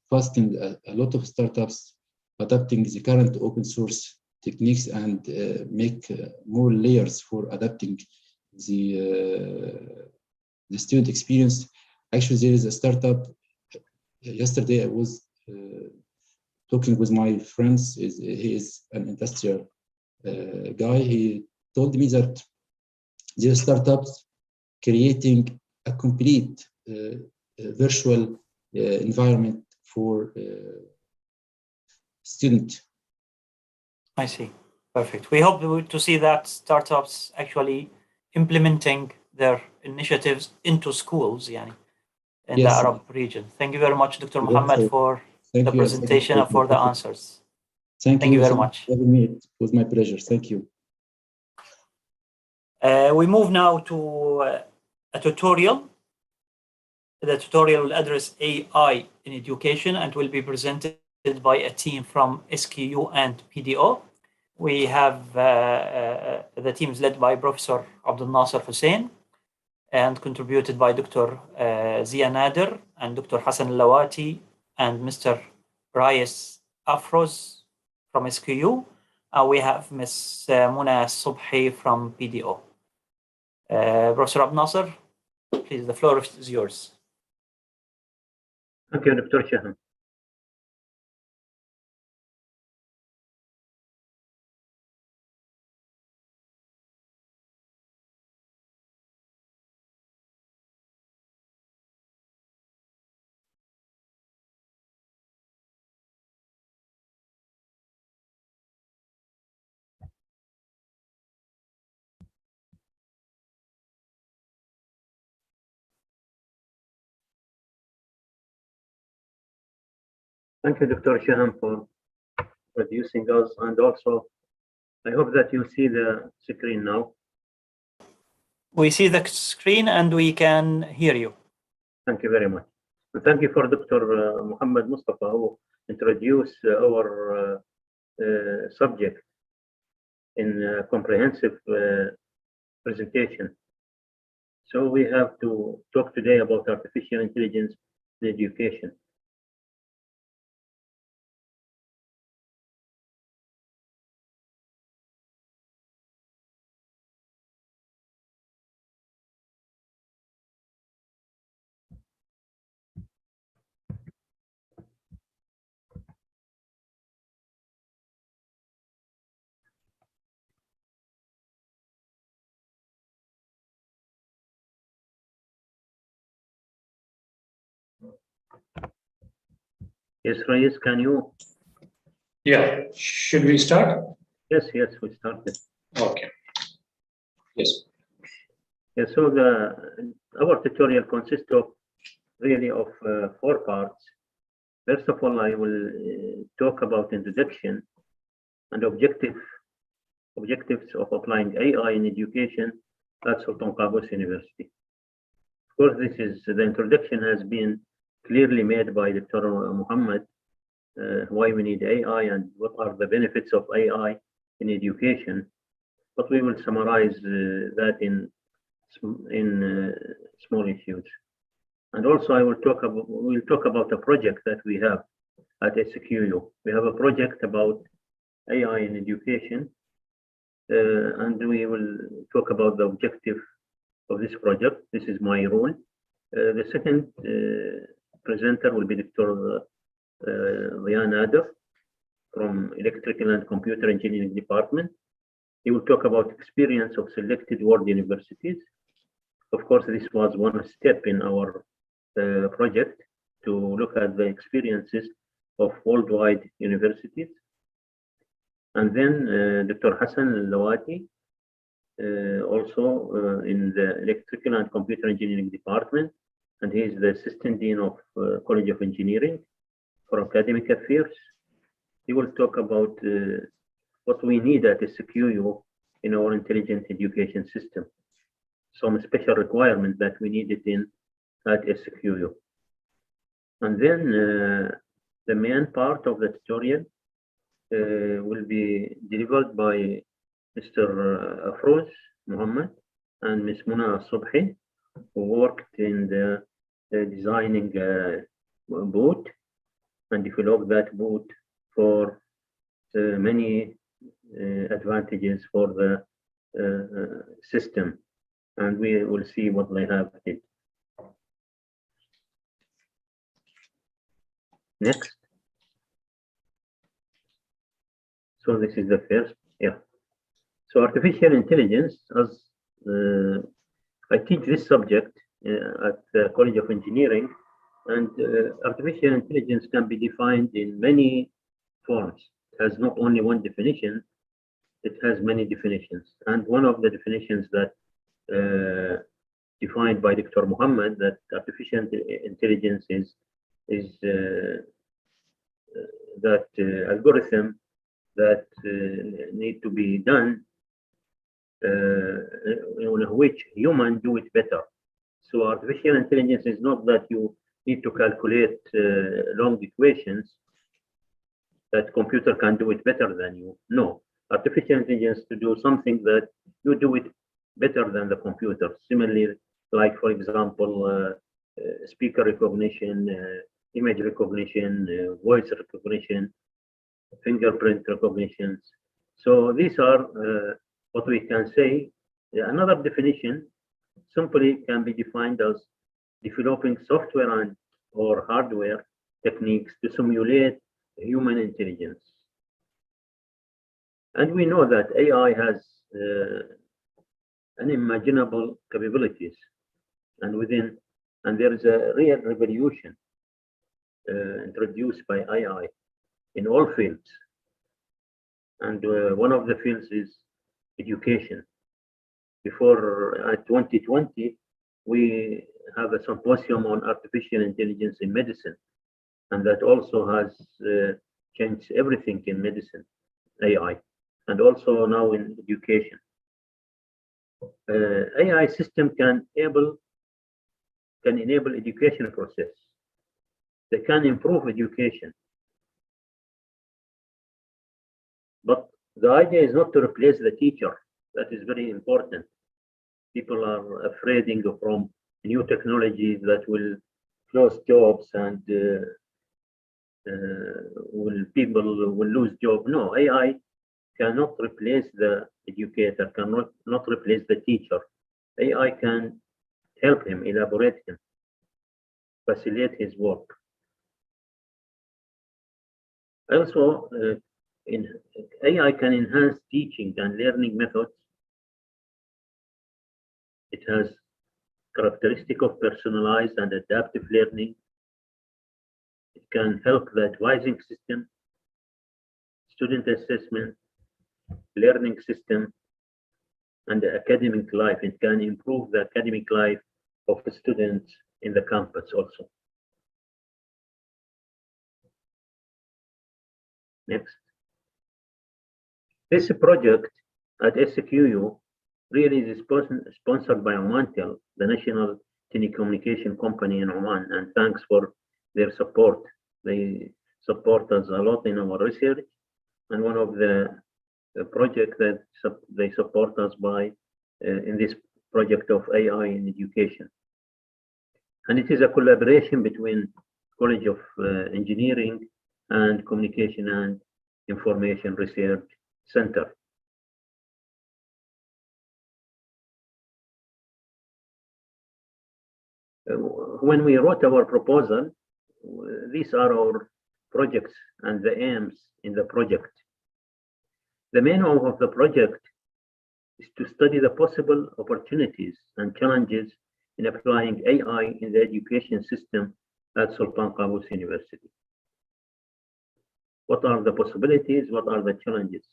fastened a lot of startups adapting the current open source techniques and make more layers for adapting the student experience. Actually, there is a startup. Yesterday, I was talking with my friends, he is an industrial guy. He told me that there are startups creating a complete virtual environment for student. I see. Perfect. We hope to see that startups actually implementing their initiatives into schools, in the Yes. Arab region. Thank you very much, Dr. Yes, Muhammad, sir. for Thank the you. presentation and for the answers. Thank you very much. For having me. It was my pleasure. Thank you. We move now to a tutorial. The tutorial will address AI in education and will be presented by a team from SQU and PDO. We have the teams led by Professor Abdel Nasser Hussein and contributed by Dr. Zia Nader and Dr. Hassan Lawati and Mr. Reyes Afroz from SQU. We have Ms. Muna Subhi from PDO. Professor Abdel Nasser, please, the floor is yours. Thank you, Dr. Shahan. Thank you, Dr. Shahan, for producing us, and also I hope that you see the screen now. We see the screen and we can hear you. Thank you very much. And thank you for Dr. Muhammad Mustafa, who introduced our subject in a comprehensive presentation. So we have to talk today about artificial intelligence in education. Yes, Reyes, can you? Yeah, should we start? Yes, we started. Okay. Yes. Yeah, so our tutorial consists of really of 4 parts. First of all, I will talk about introduction and objectives of applying AI in education at Sultan Qaboos University. Of course, the introduction has been clearly made by Dr. Muhammad, why we need AI and what are the benefits of AI in education. But we will summarize that in small issues. And also we'll talk about a project that we have at SQU. We have a project about AI in education, and we will talk about the objective of this project. This is my role. The second presenter will be Dr. Zia Nader from Electrical and Computer Engineering Department. He will talk about experience of selected world universities. Of course, this was one step in our project to look at the experiences of worldwide universities. And then Dr. Hassan Lawati, also in the Electrical and Computer Engineering Department, and he is the Assistant Dean of College of Engineering for Academic Affairs. He will talk about what we need at SQU in our intelligent education system, some special requirements that we needed at SQU. And then the main part of the tutorial will be delivered by Mr. Afroz Muhammad and Ms. Muna Subhi, who worked in the designing boot and developed that boot for many advantages for the system. And we will see what they have did. Next. So this is the first, yeah. So artificial intelligence, as I teach this subject at the College of Engineering, and artificial intelligence can be defined in many forms. It has not only one definition, it has many definitions. And one of the definitions that defined by Dr. Muhammad, that artificial intelligence is that algorithm that need to be done in which human do it better. So artificial intelligence is not that you need to calculate long equations that computer can do it better than you. No, artificial intelligence to do something that you do it better than the computer. Similarly, like for example, speaker recognition, image recognition, voice recognition, fingerprint recognitions. So these are what we can say. Another definition simply can be defined as developing software and or hardware techniques to simulate human intelligence. And we know that AI has unimaginable capabilities, and there is a real revolution introduced by AI in all fields. And one of the fields is education. Before 2020, we have a symposium on artificial intelligence in medicine, and that also has changed everything in medicine, AI, and also now in education. AI system can enable education process. They can improve education. But the idea is not to replace the teacher. That is very important. People are afraid from new technologies that will close jobs and people will lose jobs. No, AI cannot replace the educator, cannot replace the teacher. AI can help him, elaborate him, facilitate his work. Also, AI can enhance teaching and learning methods. It has characteristic of personalized and adaptive learning. It can help the advising system, student assessment, learning system, and the academic life. It can improve the academic life of the students in the campus also. Next. This project at SQU really is sponsored by Omantel, the national telecommunication company in Oman, and thanks for their support. They support us a lot in our research, and one of the projects that they support us by in this project of AI in education. And it is a collaboration between College of Engineering and Communication and Information Research Center. When we wrote our proposal, these are our projects and the aims in the project. The main aim of the project is to study the possible opportunities and challenges in applying AI in the education system at Sultan Qaboos University. What are the possibilities? What are the challenges?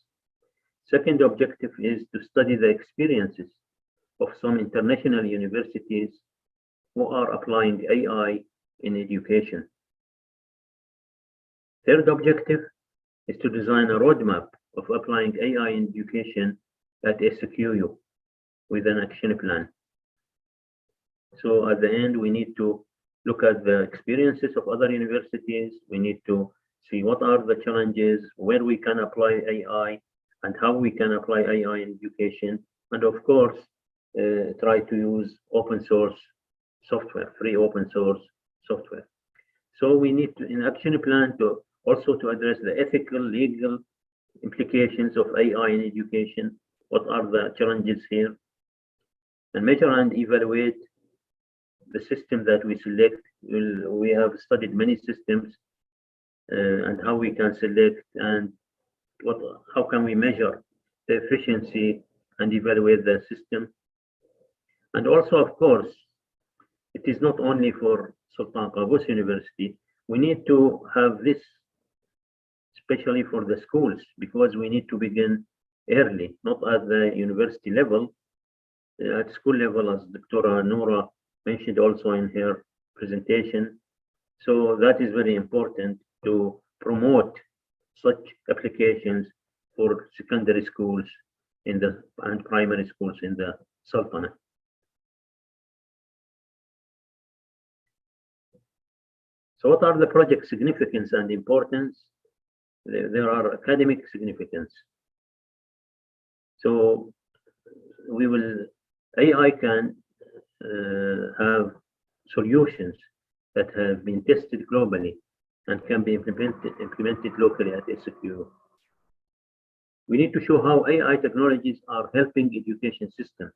Second objective is to study the experiences of some international universities who are applying AI in education. Third objective is to design a roadmap of applying AI in education at SQU with an action plan. So at the end, we need to look at the experiences of other universities. We need to see what are the challenges, where we can apply AI, and how we can apply AI in education. And of course, try to use open source software, free open source software. So we need to, in action plan, to also to address the ethical, legal implications of AI in education. What are the challenges here? And measure and evaluate the system that we select. We have studied many systems and how we can select and how can we measure the efficiency and evaluate the system. And also, of course, it is not only for Sultan Qaboos University. We need to have this, especially for the schools, because we need to begin early, not at the university level, at school level, as Dr. Noura mentioned also in her presentation. So that is very important to promote such applications for secondary schools and primary schools in the Sultanate. So what are the project significance and importance? There are academic significance. So AI can have solutions that have been tested globally and can be implemented locally at SQU. We need to show how AI technologies are helping education system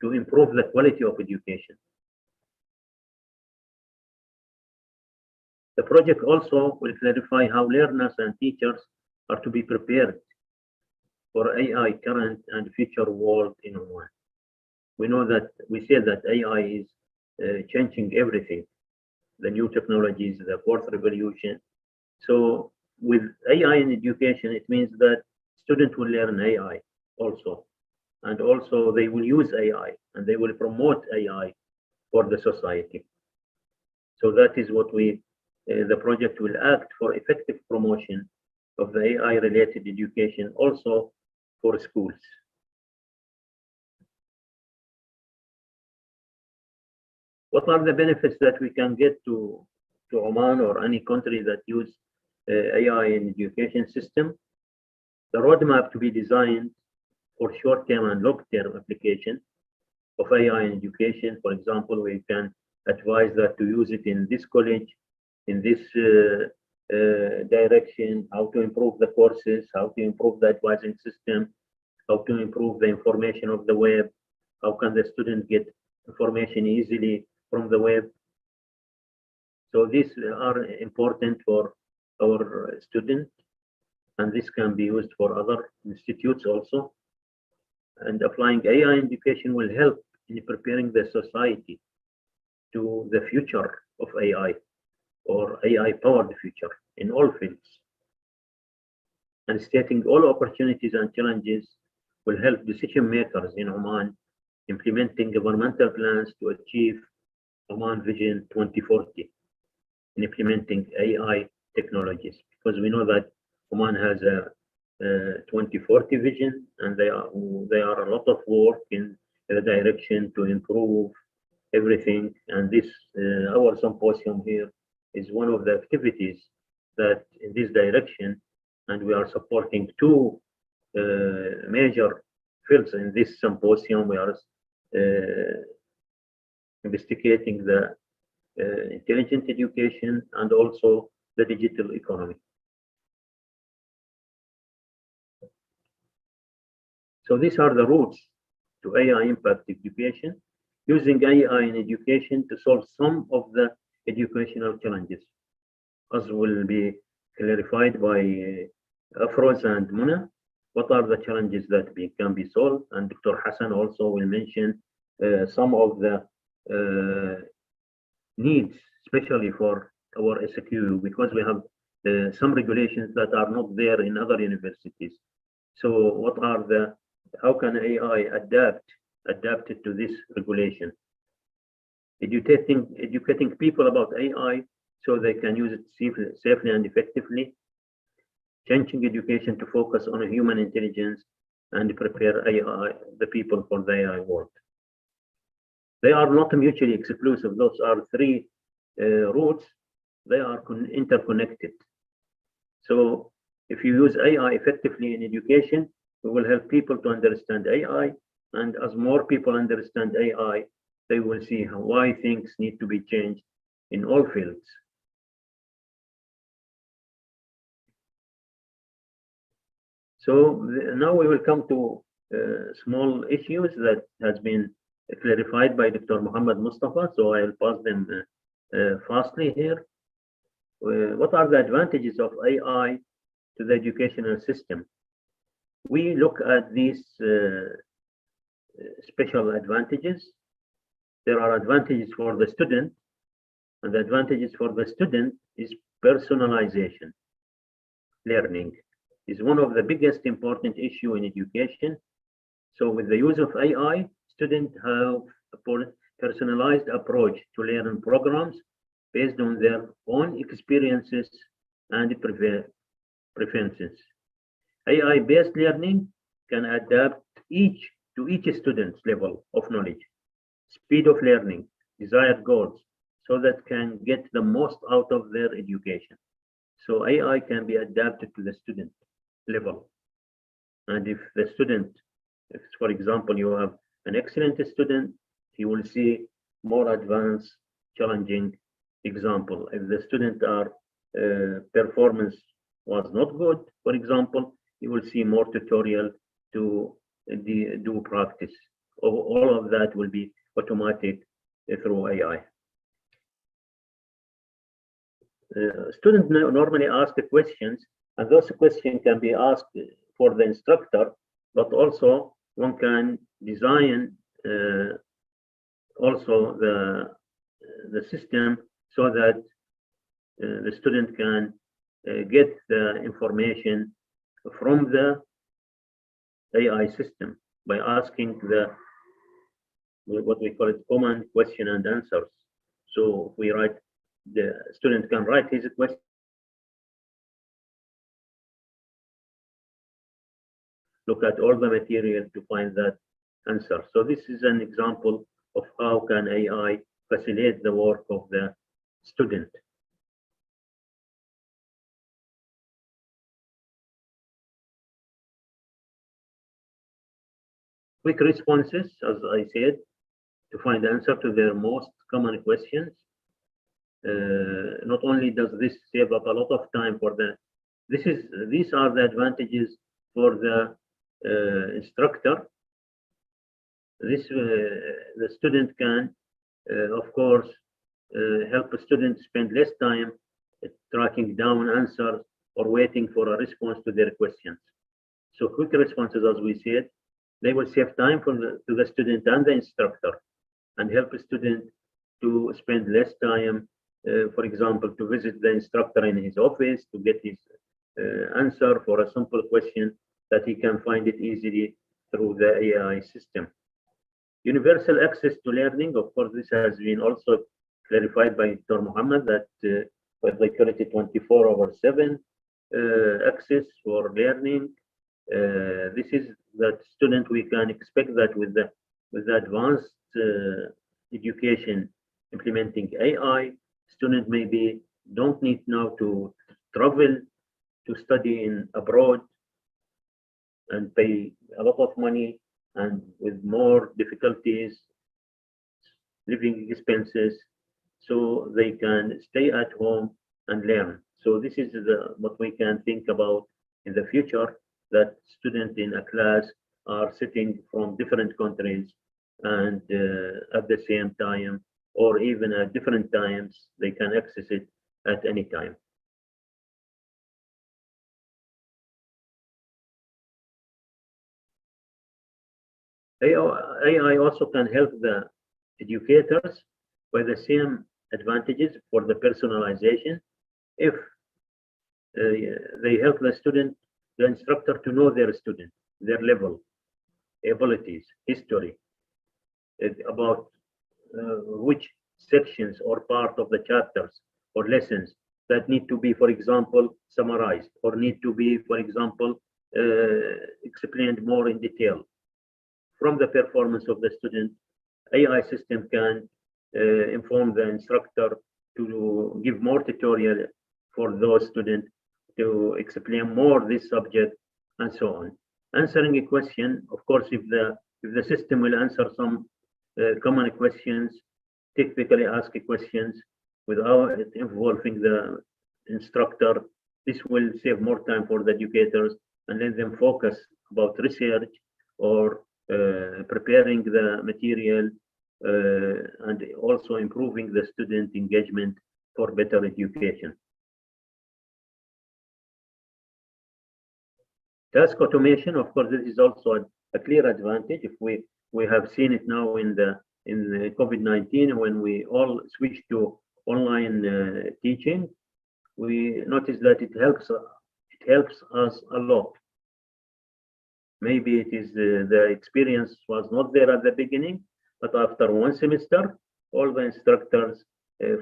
to improve the quality of education. The project also will clarify how learners and teachers are to be prepared for AI current and future world in Oman. We know that we say that AI is changing everything, the new technologies, the fourth revolution. So with AI in education, it means that students will learn AI also. And also they will use AI and they will promote AI for the society. So that is what the project will act for effective promotion of the AI related education also for schools. What are the benefits that we can get to Oman or any country that use AI in education system? The roadmap to be designed for short-term and long-term application of AI in education. For example, we can advise that to use it in this college, in this direction, how to improve the courses, how to improve the advising system, how to improve the information of the web, how can the student get information easily from the web. So these are important for our students, and this can be used for other institutes also. And applying AI in education will help in preparing the society to the future of AI or AI-powered future in all fields. And stating all opportunities and challenges will help decision makers in Oman implementing governmental plans to achieve Oman Vision 2040 in implementing AI technologies, because we know that Oman has a 2040 vision, and there are a lot of work in the direction to improve everything. And this our symposium here is one of the activities that in this direction, and we are supporting two major fields in this symposium. We are investigating the intelligent education and also the digital economy. So these are the routes to AI impact education, using AI in education to solve some of the educational challenges, as will be clarified by Afroz and Muna. What are the challenges that can be solved? And Dr. Hassan also will mention some of the needs, especially for our SQU, because we have some regulations that are not there in other universities. So how can AI adapt it to this regulation? Educating people about AI so they can use it safely and effectively. Changing education to focus on human intelligence and prepare the people for the AI world. They are not mutually exclusive. Those are three routes. They are interconnected. So if you use AI effectively in education, we will help people to understand AI. And as more people understand AI, they will see why things need to be changed in all fields. So now we will come to small issues that has been clarified by Dr. Muhammad Mustafa. So I'll pass them fastly here. What are the advantages of AI to the educational system. We look at these special advantages. There are advantages for the student, and the advantages for the student is personalization. Learning is one of the biggest important issue in education. So with the use of AI, students have a personalized approach to learning programs based on their own experiences and preferences. AI-based learning can adapt to each student's level of knowledge, speed of learning, desired goals, so that can get the most out of their education. So AI can be adapted to the student level. And if the student, if for example, you have an excellent student, you will see more advanced, challenging example. If the student performance was not good, for example, you will see more tutorial to do practice. All of that will be automatic through AI. Students normally ask the questions, and those questions can be asked for the instructor, but also one can design also the system so that the student can get the information from the AI system by asking what we call it common question and answers. So we write, the student can write his question, look at all the material to find that answer. So this is an example of how can AI facilitate the work of the student. Quick responses, as I said, to find the answer to their most common questions. Not only does this save up a lot of time for these are the advantages for the instructor. The student can, of course, help a student spend less time tracking down answers or waiting for a response to their questions. So quick responses, as we said, they will save time to the student and the instructor, and help a student to spend less time, for example, to visit the instructor in his office to get his answer for a simple question, that he can find it easily through the AI system. Universal access to learning, of course, this has been also clarified by Dr. Muhammad, that with the 24/7 access for learning. This is that student, we can expect that with the advanced education implementing AI, student maybe don't need now to travel to study in abroad and pay a lot of money, and with more difficulties, living expenses, so they can stay at home and learn. So this is what we can think about in the future, that students in a class are sitting from different countries, and at the same time, or even at different times, they can access it at any time. AI also can help the educators by the same advantages for the personalization. If they help the instructor to know their student, their level, abilities, history, about which sections or part of the chapters or lessons that need to be, for example, summarized, or need to be, for example, explained more in detail. From the performance of the student, AI system can inform the instructor to give more tutorial for those students, to explain more this subject, and so on. Answering a question, of course, if the system will answer some common questions, typically ask questions without involving the instructor, this will save more time for the educators and let them focus about research or preparing the material, and also improving the student engagement for better education. Task automation, of course, this is also a clear advantage. If we have seen it now in the COVID-19 when we all switched to online teaching, we notice that it helps us a lot. Maybe it is the experience was not there at the beginning, but after one semester, all the instructors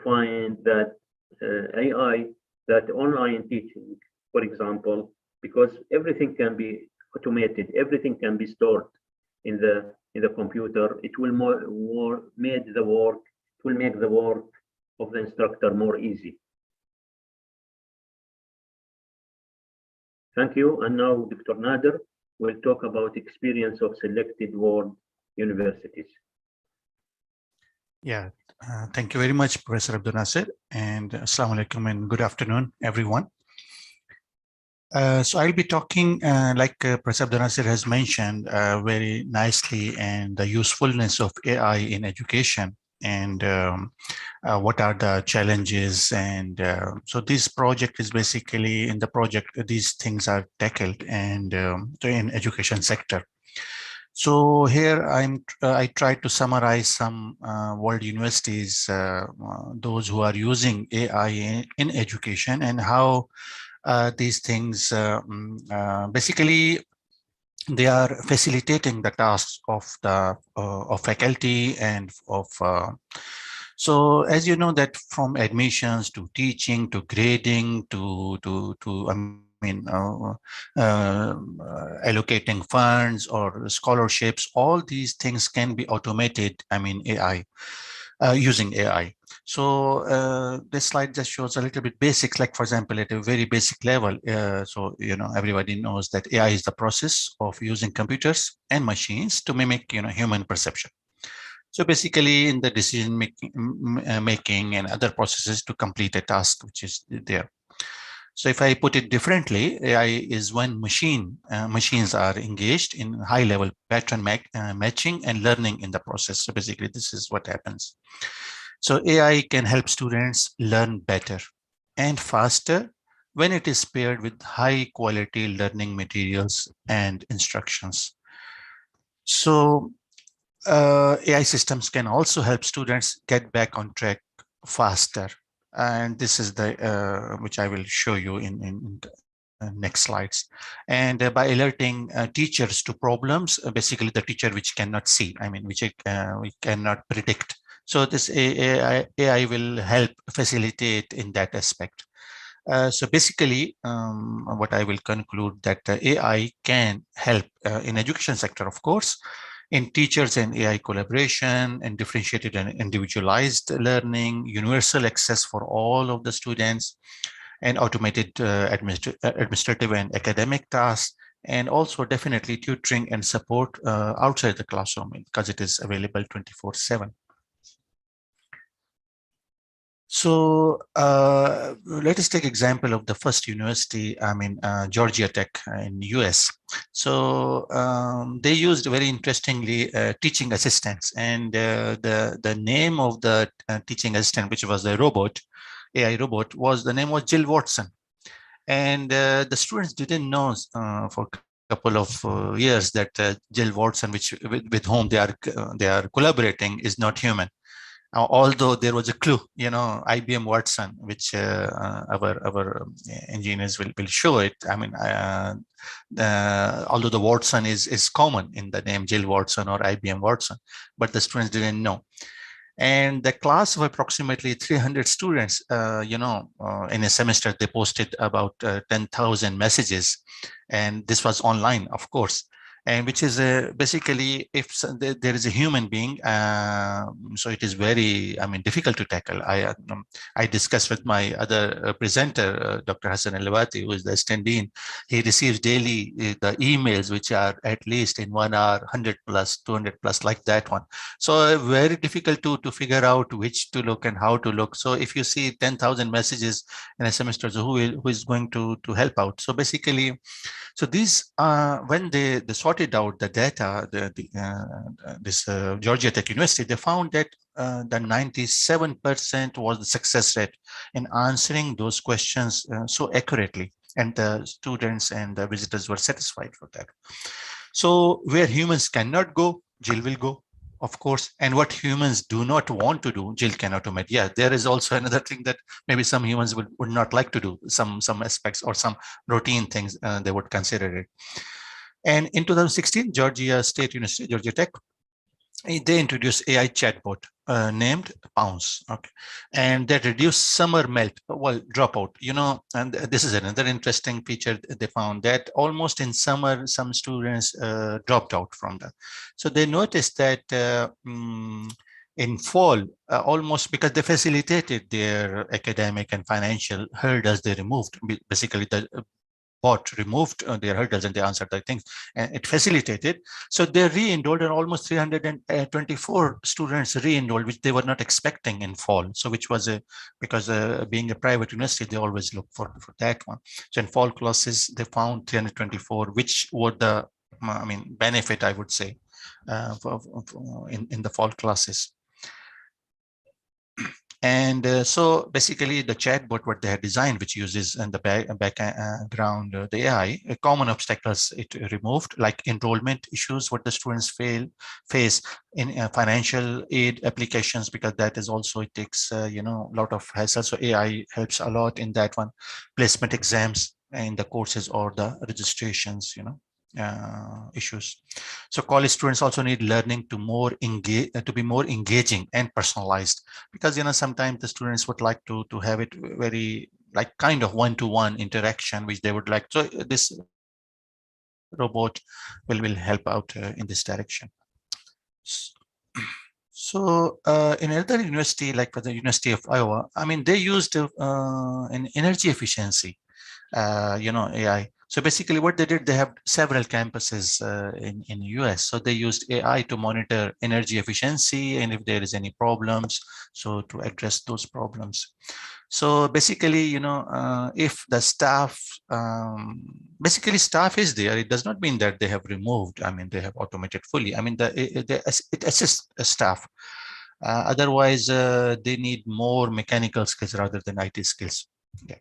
find that AI, that online teaching, for example, because everything can be automated, everything can be stored in the computer. It will make the work of the instructor more easy. Thank you. And now Dr. Nader will talk about experience of selected world universities. Yeah, thank you very much, Professor Abdul Nasser, and Assalamu alaikum and good afternoon, everyone. So I'll be talking, like Professor Abdul Nasser has mentioned very nicely, and the usefulness of AI in education, and what are the challenges. And so this project is basically, in the project, these things are tackled and in education sector. So here I try to summarize some world universities, those who are using AI in education, and how these things basically they are facilitating the tasks of the of faculty and of so as you know that from admissions to teaching to grading to allocating funds or scholarships, all these things can be automated, AI, using AI. So this slide just shows a little bit basics, like for example, at a very basic level. So, everybody knows that AI is the process of using computers and machines to mimic, human perception. So basically in the decision making and other processes to complete a task which is there. So if I put it differently, AI is when machines are engaged in high-level pattern matching and learning in the process. So basically, this is what happens. So AI can help students learn better and faster when it is paired with high-quality learning materials and instructions. So AI systems can also help students get back on track faster. And this is the which I will show you in next slides. And by alerting teachers to problems, basically the teacher which cannot see, which we cannot predict. So this AI will help facilitate in that aspect. So basically, what I will conclude that AI can help in education sector, of course, in teachers and AI collaboration, and differentiated and individualized learning, universal access for all of the students, and automated administrative and academic tasks, and also definitely tutoring and support outside the classroom because it is available 24/7. So let us take example of the first university, Georgia Tech in US. So they used very interestingly teaching assistants, and the name of the teaching assistant, which was the robot, AI robot, the name was Jill Watson. And the students didn't know for a couple of years that Jill Watson, with whom they are collaborating, is not human. Although there was a clue, IBM Watson, which our engineers will show it. Although the Watson is common in the name Jill Watson or IBM Watson, but the students didn't know. And the class of approximately 300 students, in a semester, they posted about 10,000 messages, and this was online, of course. And which is basically, if there is a human being, so it is very, difficult to tackle. I discussed with my other presenter, Dr. Hassan Al-Lawati, who is the stand dean. He receives daily the emails, which are at least in 1 hour, 100 plus, 200 plus, like that one. So very difficult to figure out which to look and how to look. So if you see 10,000 messages in a semester, so who is going to help out? So basically, so these, when they sorted out the data, this Georgia Tech University, they found that the 97% was the success rate in answering those questions so accurately. and the students and the visitors were satisfied with that. So where humans cannot go, Jill will go, of course. And what humans do not want to do, Jill can automate. Yeah, there is also another thing that maybe some humans would not like to do, some aspects or some routine things they would consider it. And in 2016, Georgia State University, Georgia Tech, they introduced AI chatbot named Pounce, okay, and that reduced summer melt, well, dropout, you know. And this is another interesting feature. They found that almost in summer, some students dropped out from that. So they noticed that in fall, almost because they facilitated their academic and financial hurdles, they removed basically the bot removed their hurdles and they answered the things, and it facilitated. So they re-enrolled, and almost 324 students re-enrolled, which they were not expecting in fall. So which was because being a private university, they always look for that one. So in fall classes, they found 324, which were the, I mean, benefit, I would say, in the fall classes. And so basically the chatbot, what they had designed, which uses in the background the AI, common obstacles it removed, like enrollment issues, what the students face in financial aid applications, because that is also, it takes, you know, a lot of hassle. So AI helps a lot in that one. Placement exams in the courses or the registrations, you know, issues. So college students also need learning to be more engaging and personalized, because, you know, sometimes the students would like to have it very like kind of one-to-one interaction, which they would like. So this robot will help out in this direction. So in another university, like for the University of Iowa, I mean, they used an energy efficiency, you know, AI. So basically what they did, they have several campuses in US. So they used AI to monitor energy efficiency and if there is any problems, so to address those problems. So basically, you know, if the staff, basically staff is there, it does not mean that they have removed, I mean, they have automated fully. I mean, it assists staff. Otherwise, they need more mechanical skills rather than IT skills. Yeah.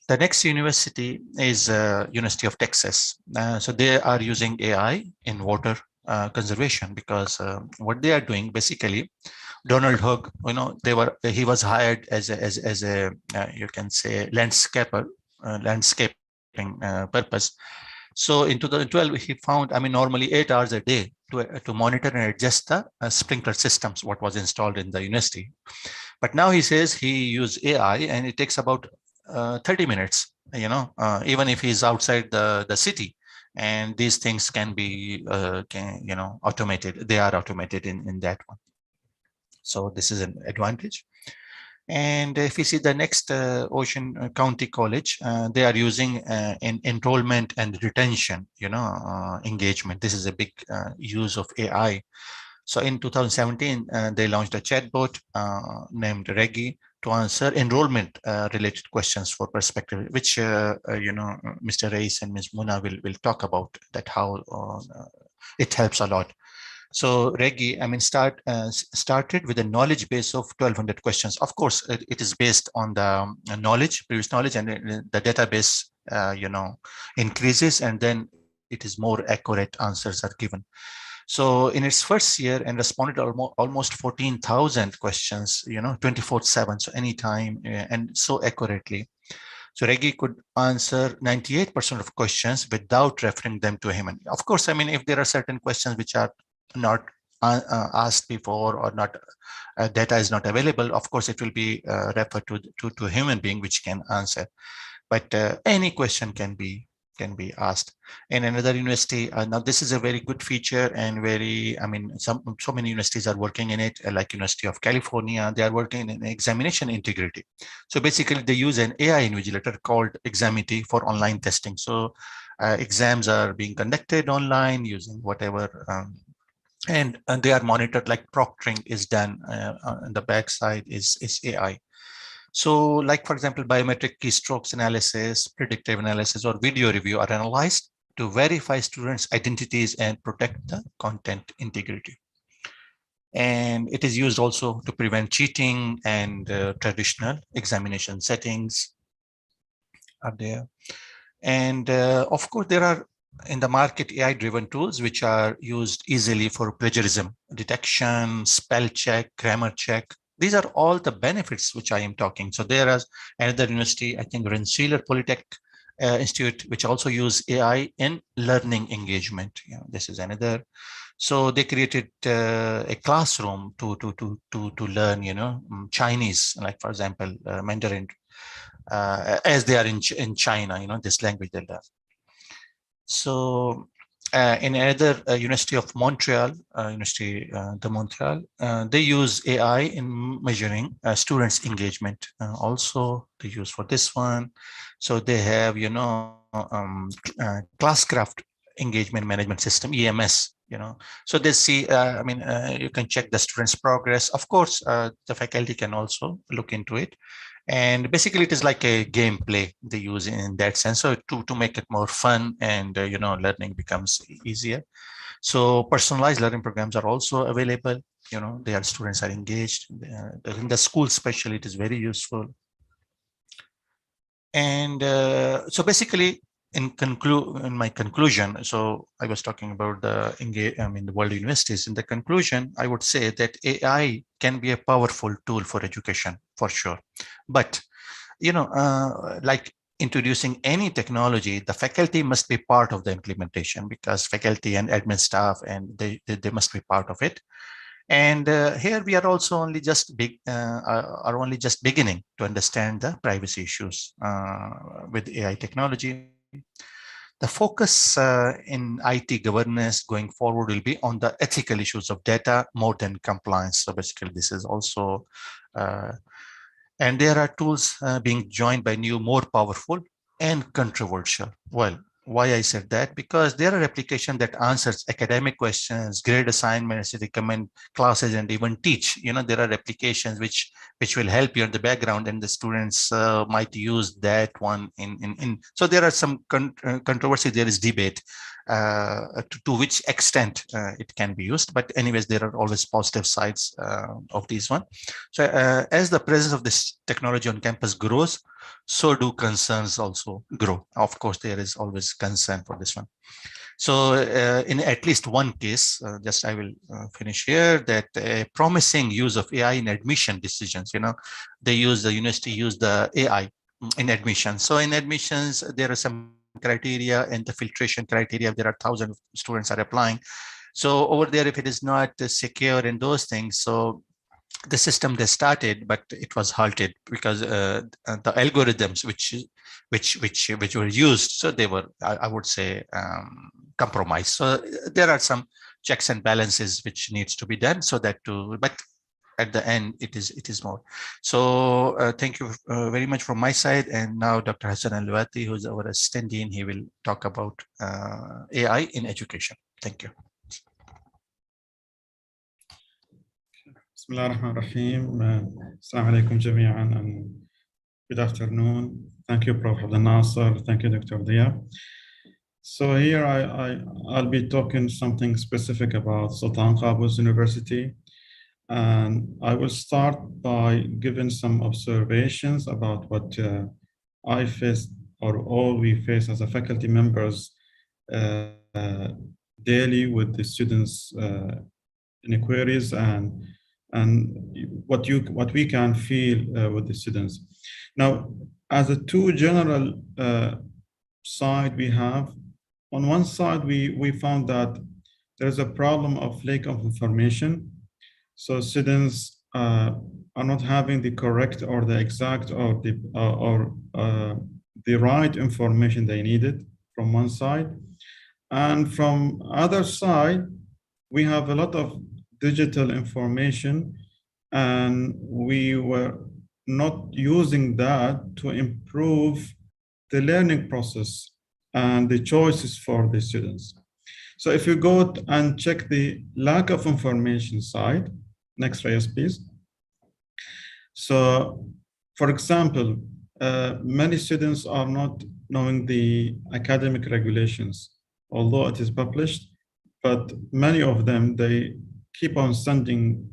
The next university is University of Texas. So they are using AI in water conservation, because what they are doing basically, Donald Hug, you know, he was hired as a you can say landscaping purpose. So in 2012, he found, I mean, normally 8 hours a day to monitor and adjust the sprinkler systems, what was installed in the university. But now he says he used AI and it takes about 30 minutes, you know, even if he's outside the city, and these things can be, you know, automated. They are automated in that one. So this is an advantage. And if you see the next Ocean County College, they are using in enrollment and retention, you know, engagement. This is a big use of AI. So in 2017, they launched a chatbot named Reggie to answer enrollment related questions for prospective, which, you know, Mr. Reis and Ms. Muna will talk about that, how it helps a lot. So Reggie, I mean, started with a knowledge base of 1,200 questions. Of course, it is based on the previous knowledge, and the database, you know, increases, and then it is more accurate answers are given. So in its first year, and responded almost 14,000 questions, you know, 24/7, so anytime, and so accurately. So Reggie could answer 98% of questions without referring them to a human. Of course, I mean, if there are certain questions which are not asked before, or not data is not available, of course it will be referred to a human being which can answer. But any question can be asked. In another university, now this is a very good feature, and very, I mean, so many universities are working in it, like University of California, they are working in examination integrity. So basically they use an AI invigilator called Examity for online testing. So exams are being conducted online using whatever, and they are monitored, like proctoring is done on the backside is AI. So like, for example, biometric keystrokes analysis, predictive analysis, or video review are analyzed to verify students' identities and protect the content integrity. And it is used also to prevent cheating and traditional examination settings. are there. And of course, there are in the market AI-driven tools which are used easily for plagiarism detection, spell check, grammar check. These are all the benefits which I am talking. So there is another university, I think Rensselaer Polytech Institute, which also use AI in learning engagement. You know, this is another. So they created a classroom to learn, you know, Chinese, like for example, Mandarin, as they are in China, you know, this language they learn. So in another University of Montreal, University de Montreal, they use AI in measuring students' engagement. Also, they use for this one. So they have, you know, classcraft engagement management system, EMS. You know, so they see. I mean, you can check the students' progress. Of course, the faculty can also look into it. And basically, it is like a gameplay they use in that sense. So to make it more fun and you know, learning becomes easier. So personalized learning programs are also available. You know, their students are engaged. In the school, especially, it is very useful. And so basically, in my conclusion, so I was talking about the world universities. In the conclusion, I would say that AI can be a powerful tool for education, for sure. But, you know, like introducing any technology, the faculty must be part of the implementation, because faculty and admin staff, and they must be part of it. And here we are also only just beginning to understand the privacy issues with AI technology. The focus in IT governance going forward will be on the ethical issues of data more than compliance. So basically, this is also, and there are tools being joined by new, more powerful and controversial. Well, why I said that? Because there are applications that answers academic questions, grade assignments, recommend classes, and even teach. You know, there are applications which will help you in the background, and the students might use that one in. So there are some controversy. There is debate to which extent it can be used. But anyways, there are always positive sides of these one. So as the presence of this technology on campus grows, so do concerns also grow. Of course, there is always concern for this one. So in at least one case, just I will finish here, that a promising use of AI in admission decisions, you know, the university use the AI in admission. So in admissions, there are some criteria, and the filtration criteria, there are thousands of students are applying. So over there, if it is not secure in those things, so the system they started, but it was halted because the algorithms which were used, so they were, I would say, compromised. So there are some checks and balances which needs to be done, so that but at the end it is more. So thank you very much from my side. And now Dr. Hassan Al-Luati, who's our assistant dean, he will talk about AI in education. Thank you. بسم الله الرحمن الرحيم. السلام عليكم جميعا and good afternoon. Thank you, Prof. Abdel Nasser. Thank you, Dr. Dia. So here I'll be talking something specific about Sultan Qaboos University. And I will start by giving some observations about what I faced, or all we face as a faculty members daily with the students' inquiries, and what we can feel with the students. Now, as a two general side we have, on one side we found that there's a problem of lack of information. So students are not having the correct or the exact or the right information they needed from one side. And from other side, we have a lot of digital information, and we were not using that to improve the learning process and the choices for the students. So if you go and check the lack of information side, next slide, please. So, for example, many students are not knowing the academic regulations, although it is published, but many of them, they keep on sending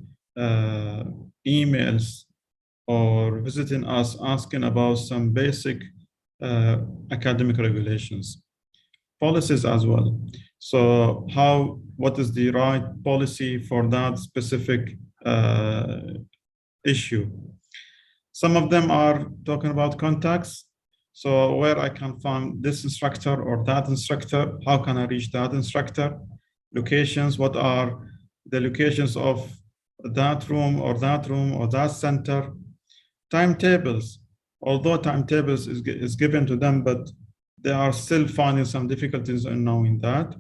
emails or visiting us asking about some basic academic regulations, policies as well. So what is the right policy for that specific issue? Some of them are talking about contacts. So where I can find this instructor or that instructor, how can I reach that instructor? Locations, what are the locations of that room or that center? Timetables, although timetables is given to them, but they are still finding some difficulties in knowing that.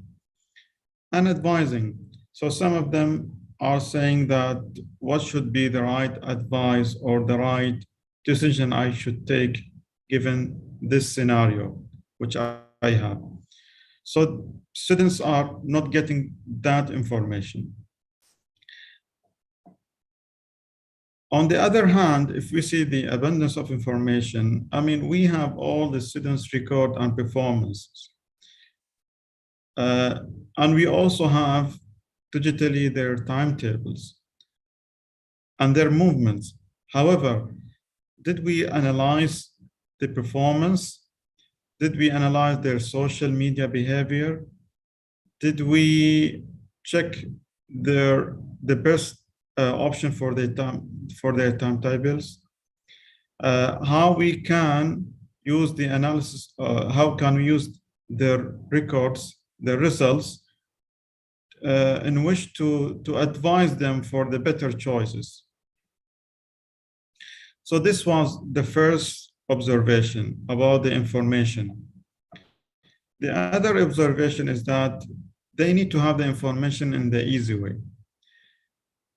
And advising. So some of them are saying that what should be the right advice or the right decision I should take given this scenario, which I have. So students are not getting that information. On the other hand, if we see the abundance of information, I mean, we have all the students' record and performances. And we also have digitally their timetables and their movements. However, did we analyze the performance? Did we analyze their social media behavior? Did we check the best option for their timetables? How we can use the analysis? How can we use their records, the results, in which to advise them for the better choices? So this was the first observation about the information. The other observation is that they need to have the information in the easy way.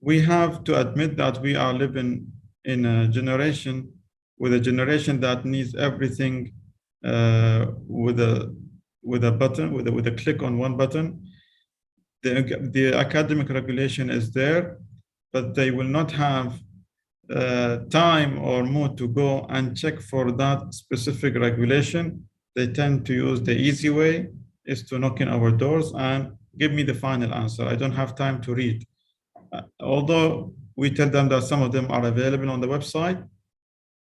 We have to admit that we are living in a generation that needs everything with a button, with a click on one button. The academic regulation is there, but they will not have time or mood to go and check for that specific regulation. They tend to use the easy way, is to knock in our doors and give me the final answer. I don't have time to read. Although we tell them that some of them are available on the website,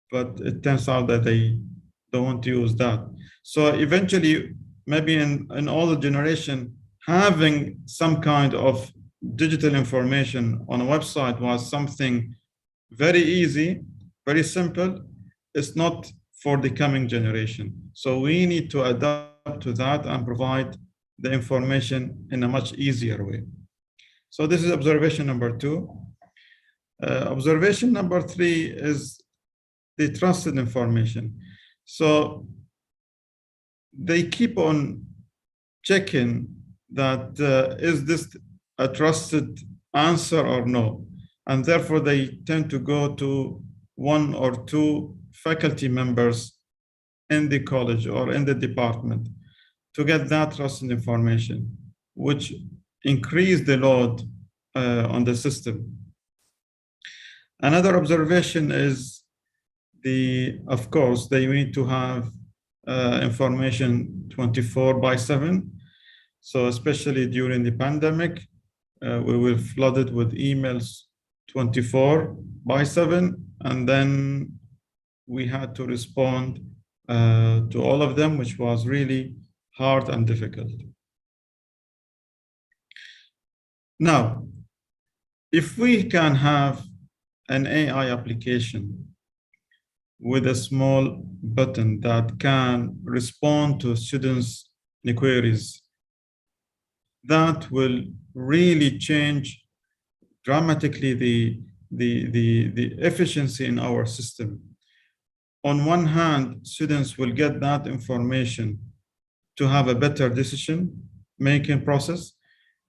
but it turns out that they don't want to use that. So eventually, maybe in all the generation, having some kind of digital information on a website was something very easy, very simple. It's not for the coming generation. So we need to adapt to that and provide the information in a much easier way. So this is observation number 2. Observation number 3 is the trusted information. So they keep on checking that is this a trusted answer or no? And therefore they tend to go to 1 or 2 faculty members in the college or in the department to get that trusted information, which increase the load on the system. Another observation is of course, they need to have information 24/7. So especially during the pandemic, we were flooded with emails 24/7, and then we had to respond to all of them, which was really hard and difficult. Now, if we can have an AI application with a small button that can respond to students' inquiries, that will really change dramatically the efficiency in our system. On one hand, students will get that information to have a better decision-making process.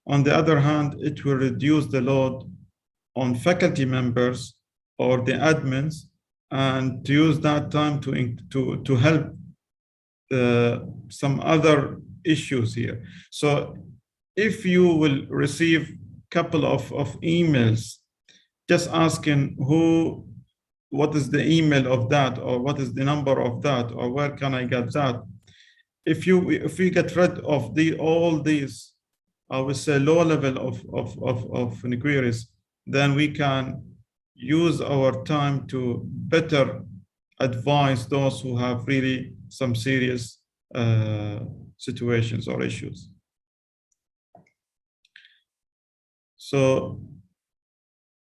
On the other hand, it will reduce the load on faculty members or the admins, and to use that time to help some other issues here. So if you will receive a couple of emails just asking what is the email of that, or what is the number of that, or where can I get that? If we get rid of all these, I would say, low level of inquiries, then we can use our time to better advise those who have really some serious situations or issues. So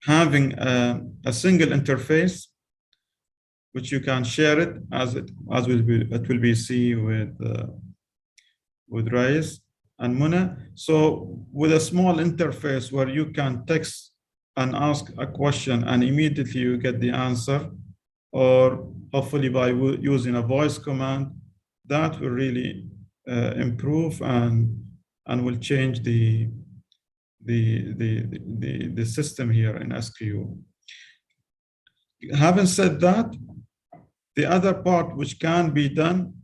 having a single interface, which you can share it as it will be seen with Rais and Muna. So with a small interface where you can text and ask a question and immediately you get the answer, or hopefully by using a voice command, that will really improve and will change the system here in SQU. Having said that, the other part which can be done,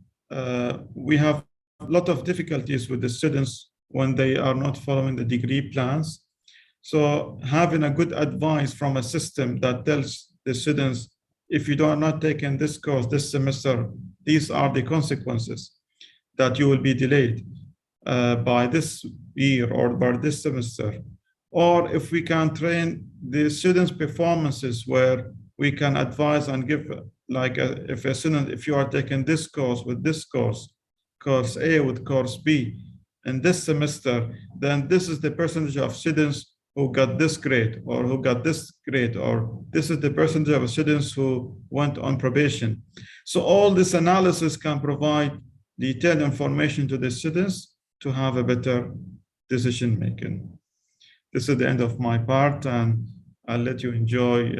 we have a lot of difficulties with the students when they are not following the degree plans. So having a good advice from a system that tells the students, if you are not taking this course this semester, these are the consequences, that you will be delayed by this year or by this semester. Or if we can train the students' performances where we can advise and give, like if a student, if you are taking this course with this course A with course B in this semester, then this is the percentage of students who got this grade or who got this grade, or this is the percentage of students who went on probation. So all this analysis can provide detailed information to the students to have a better decision making. This is the end of my part, and I'll let you enjoy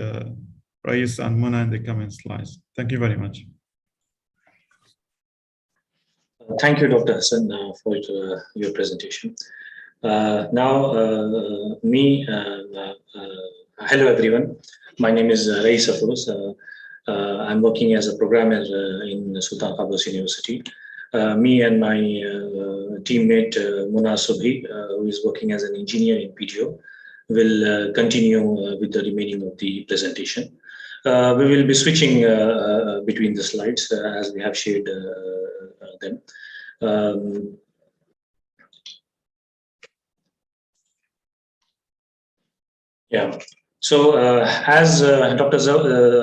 Rais and Muna in the coming slides. Thank you very much. Thank you, Dr. Hassan, for your presentation. Hello everyone. My name is Rais Afroz. I'm working as a programmer in Sultan Qaboos University. Me and my teammate Muna Subhi, who is working as an engineer in PTO, will continue with the remaining of the presentation. We will be switching between the slides as we have shared them. Yeah. So as Dr.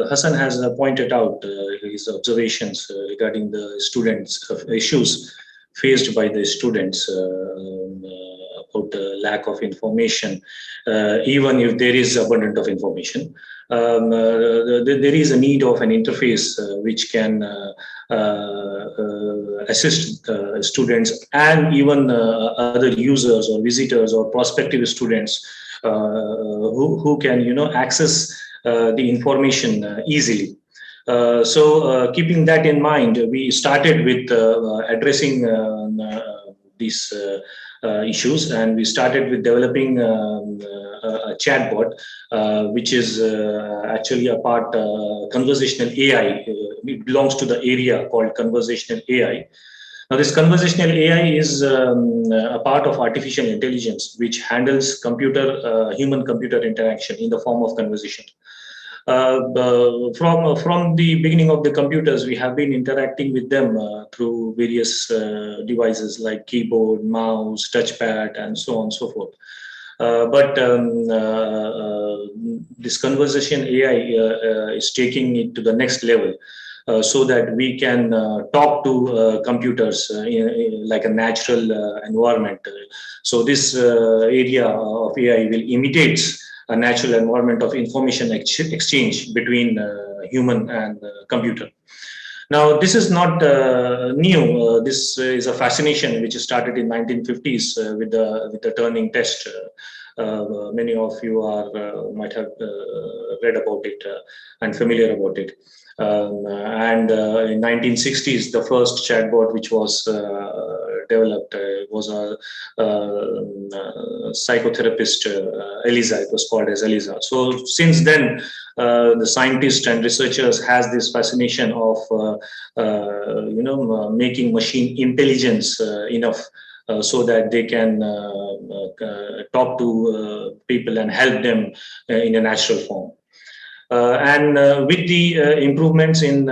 Hassan has pointed out his observations regarding the students' issues faced by the students about the lack of information, even if there is abundance of information. There is a need of an interface which can assist students and even other users or visitors or prospective students who can access the information easily. So keeping that in mind, we started with addressing these issues, and we started with developing a chatbot, which is actually a part conversational AI. It belongs to the area called conversational AI. Now, this conversational AI is a part of artificial intelligence, which handles human-computer interaction in the form of conversation. From the beginning of the computers, we have been interacting with them through various devices like keyboard, mouse, touchpad, and so on and so forth. But this conversation AI is taking it to the next level. So that we can talk to computers like a natural environment. So this area of AI will imitate a natural environment of information exchange between human and computer. Now, this is not new. This is a fascination which started in 1950s with the Turing test. Many of you might have read about it and familiar about it. And in 1960s, the first chatbot which was developed was a psychotherapist, Eliza. It was called as Eliza. So since then, the scientists and researchers has this fascination of making machine intelligence enough so that they can talk to people and help them in a natural form. And with the improvements in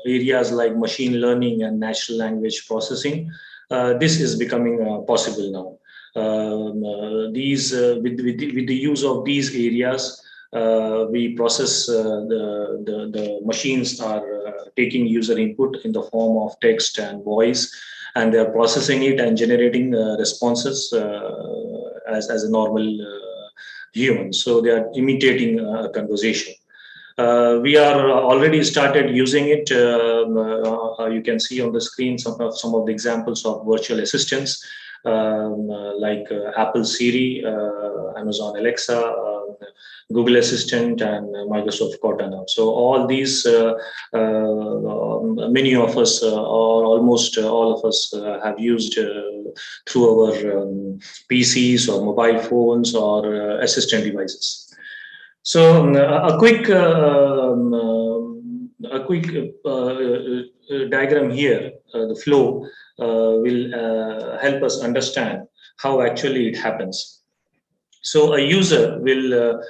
areas like machine learning and natural language processing, this is becoming possible now. With the use of these areas, We process the machines are taking user input in the form of text and voice, and they are processing it and generating responses as a normal human. So they are imitating a conversation. We are already started using it. You can see on the screen some of the examples of virtual assistants like Apple Siri, Amazon Alexa, Google Assistant, and Microsoft Cortana. So all these, many of us, or almost all of us, have used through our PCs or mobile phones or assistant devices. So a quick diagram here, the flow will help us understand how actually it happens. So a user will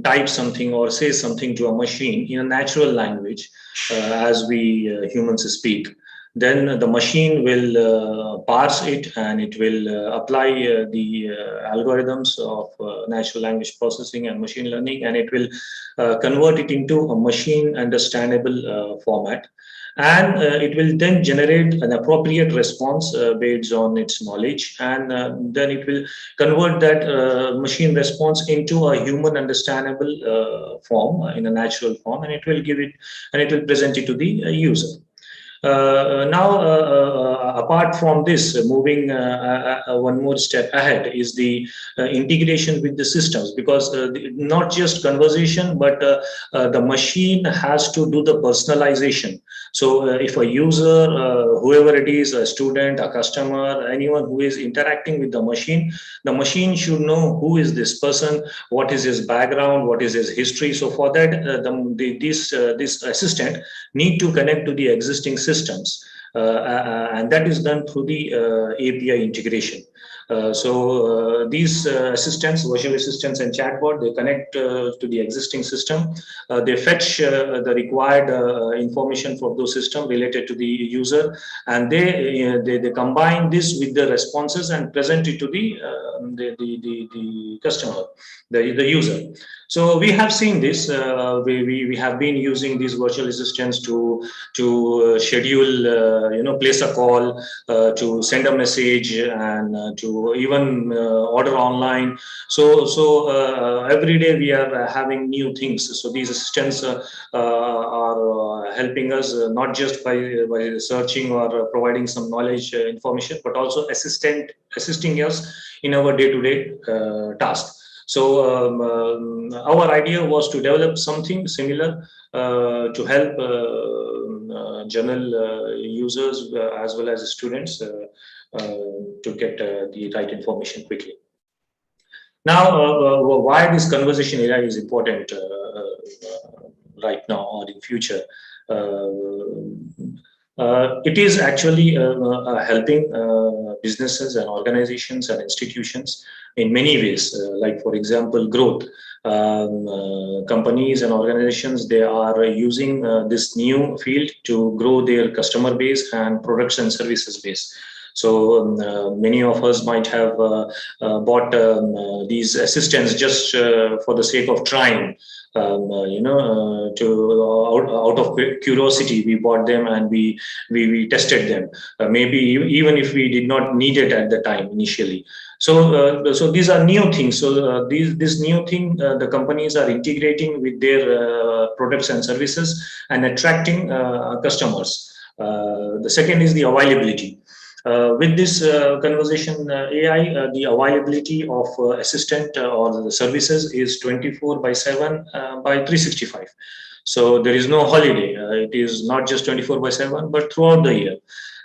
type something or say something to a machine in a natural language as we humans speak. Then the machine will parse it, and it will apply the algorithms of natural language processing and machine learning, and it will convert it into a machine understandable format. And it will then generate an appropriate response based on its knowledge, and then it will convert that machine response into a human understandable form, in a natural form, and it will give it, and it will present it to the user. Apart from this, moving one more step ahead is the integration with the systems, because not just conversation, but the machine has to do the personalization. So if a user, whoever it is, a student, a customer, anyone who is interacting with the machine should know who is this person, what is his background, what is his history. So for that, this assistant need to connect to the existing systems, and that is done through the API integration. These assistants, virtual assistants and chatbot, they connect to the existing system. They fetch the required information for those systems related to the user, and they combine this with the responses and present it to the customer, the user. So we have seen this. We have been using these virtual assistants to schedule, place a call, to send a message, and to even order online. So every day we are having new things. So these assistants are helping us not just by searching or providing some knowledge information, but also assisting us in our day-to-day task. So our idea was to develop something similar to help general users as well as students to get the right information quickly. Now, why this conversation AI is important right now or in future? It is actually helping businesses and organizations and institutions in many ways, like, for example, growth. Companies and organizations, they are using this new field to grow their customer base and products and services base. So many of us might have bought these assistants just for the sake of trying. Out of curiosity, we bought them and we tested them. Maybe even if we did not need it at the time initially. So these are new things. So this new thing, the companies are integrating with their products and services and attracting customers. The second is the availability. With this conversation AI, the availability of assistant or the services is 24/7 by 365. So there is no holiday. It is not just 24/7, but throughout the year.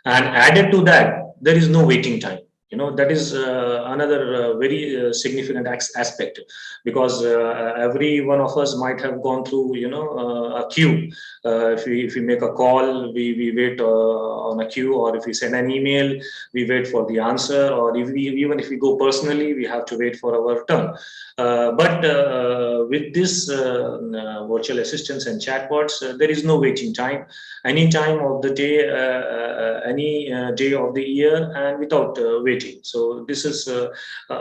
And added to that, there is no waiting time. That is another very significant aspect, because every one of us might have gone through, a queue. If we make a call, we wait on a queue, or if we send an email, we wait for the answer, or even if we go personally, we have to wait for our turn. But with this virtual assistants and chatbots, there is no waiting time. Any time of the day, any day of the year, and without waiting. scalability. So this is a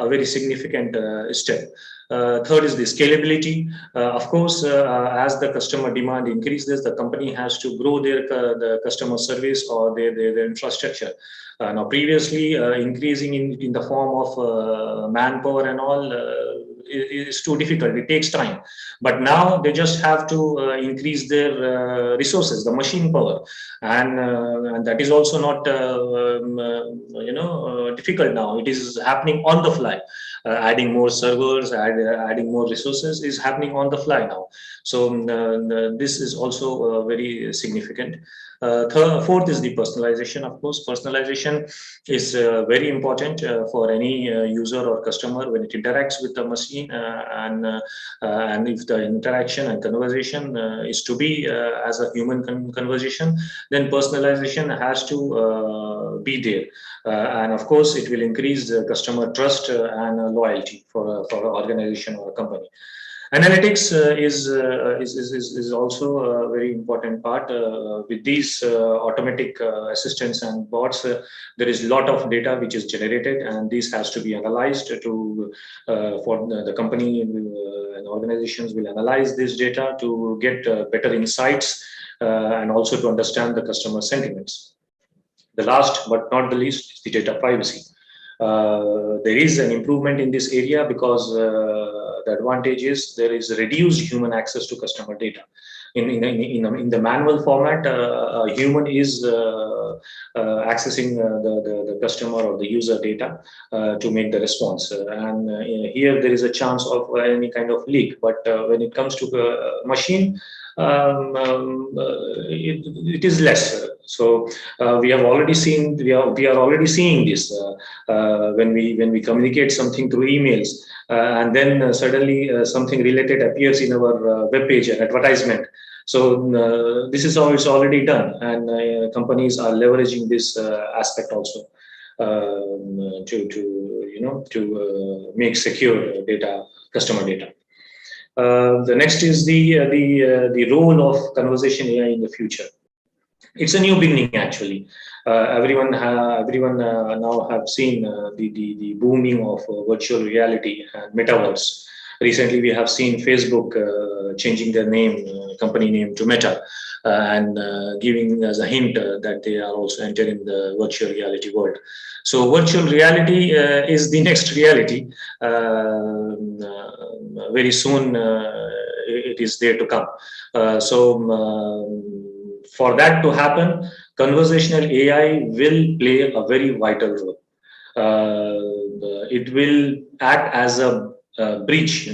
very significant step. Third is the scalability. Of course, as the customer demand increases, the company has to grow their the customer service or their infrastructure. Now, previously, increasing in the form of manpower and all is too difficult. It takes time. But now they just have to increase their resources, the machine power, and that is also not difficult now. It is happening on the fly. Adding more servers, adding more resources is happening on the fly now. So this is also very significant. Fourth is the personalization. Of course, personalization is very important for any user or customer when it interacts with the machine, and if the interaction and conversation is to be as a human conversation, then personalization has to be there. And of course, it will increase customer trust and loyalty for an organization or a company. Analytics is also a very important part. With these automatic assistants and bots, there is a lot of data which is generated, and this has to be analyzed to for the company and organizations will analyze this data to get better insights and also to understand the customer sentiments. The last but not the least is the data privacy. There is an improvement in this area because the advantage is there is reduced human access to customer data. In the manual format, a human is accessing the customer or the user data to make the response. And here there is a chance of any kind of leak. But when it comes to the machine, it is less. So we have already seen we are already seeing this when we communicate something through emails and then suddenly something related appears in our web page, an advertisement. So this is how it's already done, and companies are leveraging this aspect also to make secure data, customer data. The next is the role of conversation AI in the future. It's a new beginning, actually. Everyone now have seen the booming of virtual reality and metaverse. Recently, we have seen Facebook changing their name, company name, to Meta, and giving us a hint that they are also entering the virtual reality world. So virtual reality is the next reality. Very soon, it is there to come. For that to happen, conversational AI will play a very vital role. It will act as a bridge,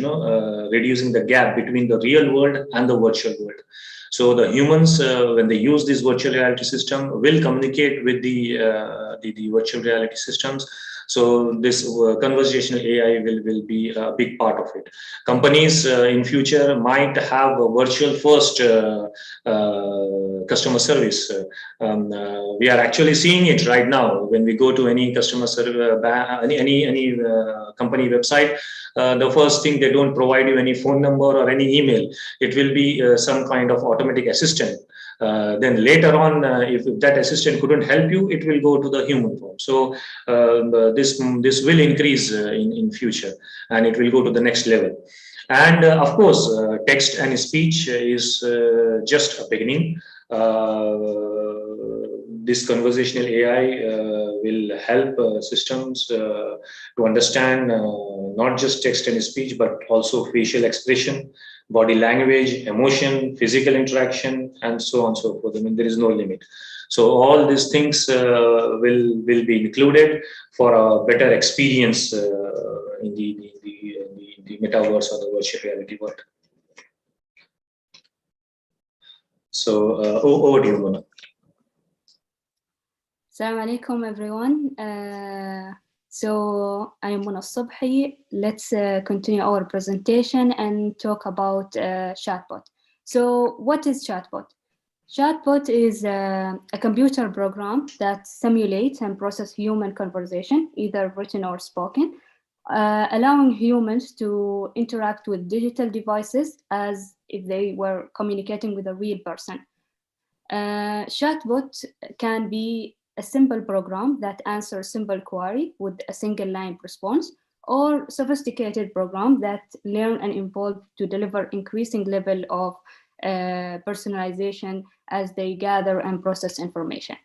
reducing the gap between the real world and the virtual world. So the humans, when they use this virtual reality system, will communicate with the virtual reality systems. So this conversational AI will be a big part of it. Companies in future might have a virtual first customer service. We are actually seeing it right now when we go to any customer service, any company website. The first thing, they don't provide you any phone number or any email. It will be some kind of automatic assistant. Then later on, if that assistant couldn't help you, it will go to the human form. So this will increase in future, and it will go to the next level. And of course, text and speech is just a beginning. This conversational AI will help systems to understand not just text and speech, but also facial expression, body language, emotion, physical interaction, and so on and so forth. I mean, there is no limit. So all these things will be included for a better experience in the metaverse or the virtual reality world. So over to you, Mona. Assalamu alaikum, everyone. So I'm Mona Subhi. Let's continue our presentation and talk about chatbot. So what is chatbot? Chatbot is a computer program that simulates and processes human conversation, either written or spoken, allowing humans to interact with digital devices as if they were communicating with a real person. Chatbot can be a simple program that answers simple query with a single line response, or sophisticated program that learn and evolve to deliver increasing level of personalization as they gather and process information.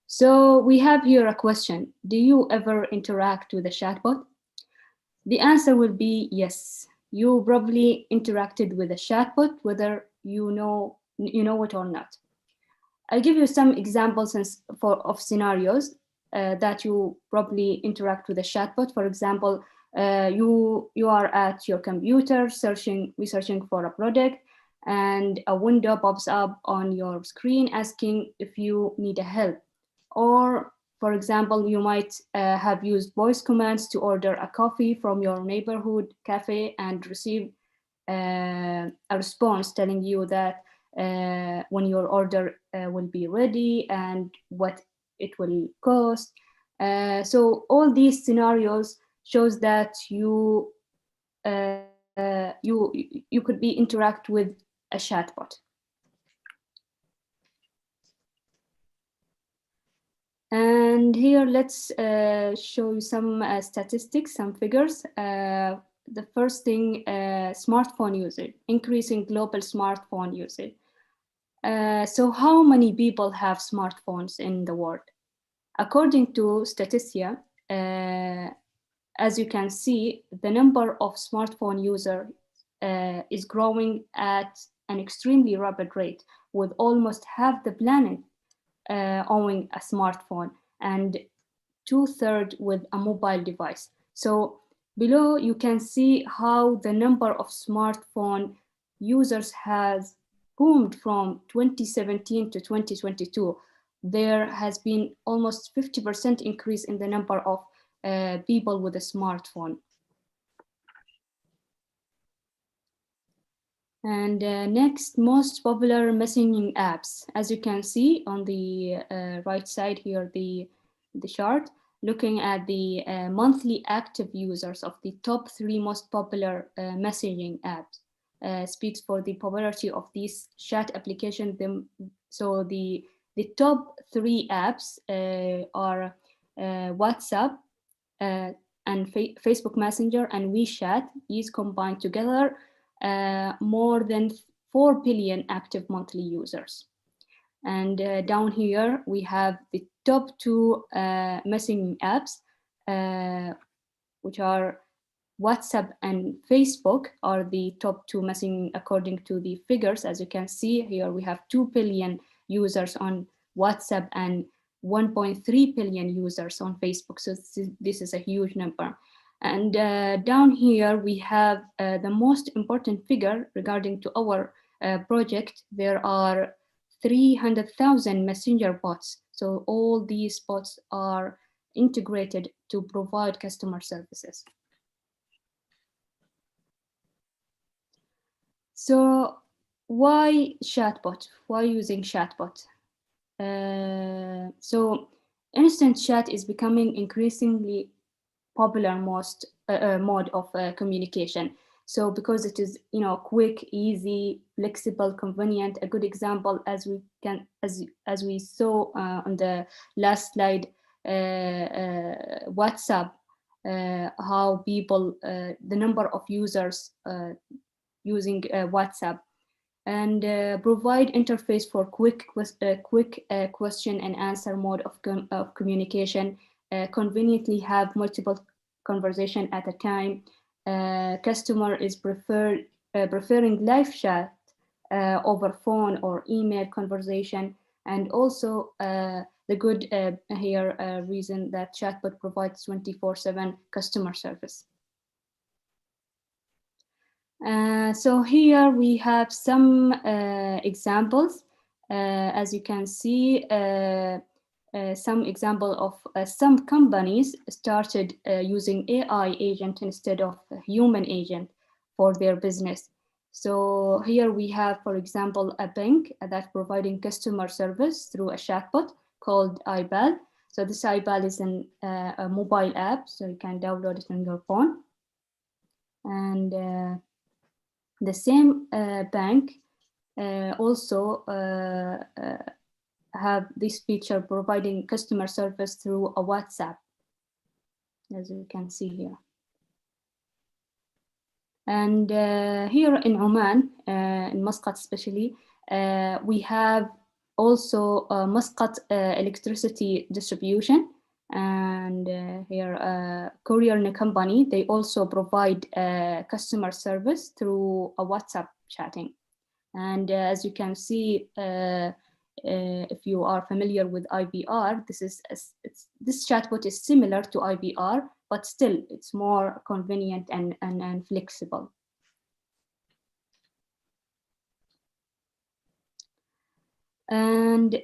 So we have here a question. Do you ever interact with a chatbot? The answer will be yes. You probably interacted with a chatbot, whether you know it or not. I'll give you some examples of scenarios that you probably interact with a chatbot. For example, you are at your computer researching for a project, and a window pops up on your screen asking if you need help. Or, for example, you might have used voice commands to order a coffee from your neighborhood cafe and receive a response telling you that when your order will be ready and what it will cost. So all these scenarios shows that you could be interact with a chatbot. And here, let's show you some statistics, some figures. The first thing, smartphone usage, increasing global smartphone usage. So how many people have smartphones in the world? According to Statista, as you can see, the number of smartphone users is growing at an extremely rapid rate, with almost half the planet owning a smartphone and 2/3 with a mobile device. So below you can see how the number of smartphone users has boomed from 2017 to 2022. There has been almost 50% increase in the number of people with a smartphone. And next, most popular messaging apps. As you can see on the right side here, the chart, looking at the monthly active users of the top 3 most popular messaging apps speaks for the popularity of these chat applications. So the top 3 apps are WhatsApp and Facebook Messenger and WeChat. These combined together more than 4 billion active monthly users. And down here, we have the top 2 messaging apps, which are WhatsApp and Facebook are the top 2 messaging according to the figures. As you can see here, we have 2 billion users on WhatsApp and 1.3 billion users on Facebook. So this is a huge number. And down here, we have the most important figure regarding to our project. There are 300,000 messenger bots. So all these bots are integrated to provide customer services. So why chatbot? Why using chatbot? So instant chat is becoming increasingly popular mode of communication. So because it is, quick, easy, flexible, convenient. A good example, as we saw on the last slide, WhatsApp, how people, the number of users using WhatsApp, and provide interface for quick question and answer mode of communication. Conveniently have multiple conversation at a time. Customer is preferring live chat over phone or email conversation, and also the good reason that chatbot provides 24/7 customer service. So here we have some examples. As you can see, some example of some companies started using AI agent instead of a human agent for their business. So here we have, for example, a bank that's providing customer service through a chatbot called iBal. So this iBal is a mobile app, so you can download it on your phone. And the same bank also have this feature providing customer service through a WhatsApp, as you can see here. And here in Oman, in Muscat especially, we have also Muscat electricity distribution. And here, courier company, they also provide customer service through a WhatsApp chatting. And as you can see, if you are familiar with IVR, this chatbot is similar to IVR, but still it's more convenient and flexible. And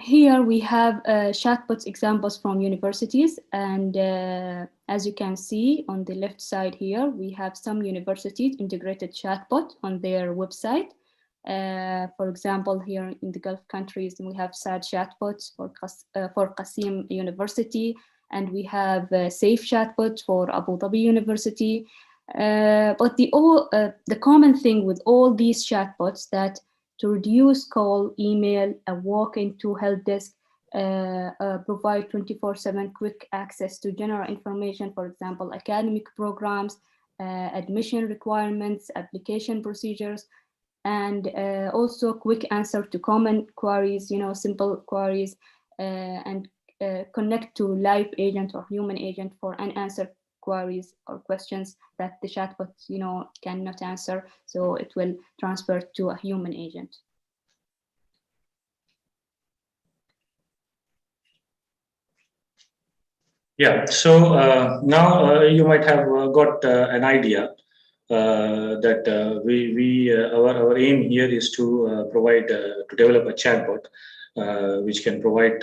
here we have chatbot examples from universities. And as you can see on the left side here, we have some universities integrated chatbot on their website. For example, here in the Gulf countries, we have SAD chatbots for Qasim University, and we have Safe chatbot for Abu Dhabi University. But the common thing with all these chatbots that to reduce call, email, walk into help desk, provide 24/7 quick access to general information, for example, academic programs, admission requirements, application procedures, and also quick answer to common queries, simple queries, and connect to live agent or human agent for unanswered queries or questions that the chatbot, cannot answer. So it will transfer to a human agent. Yeah, so now you might have got an idea that our aim here is to provide, to develop a chatbot which can provide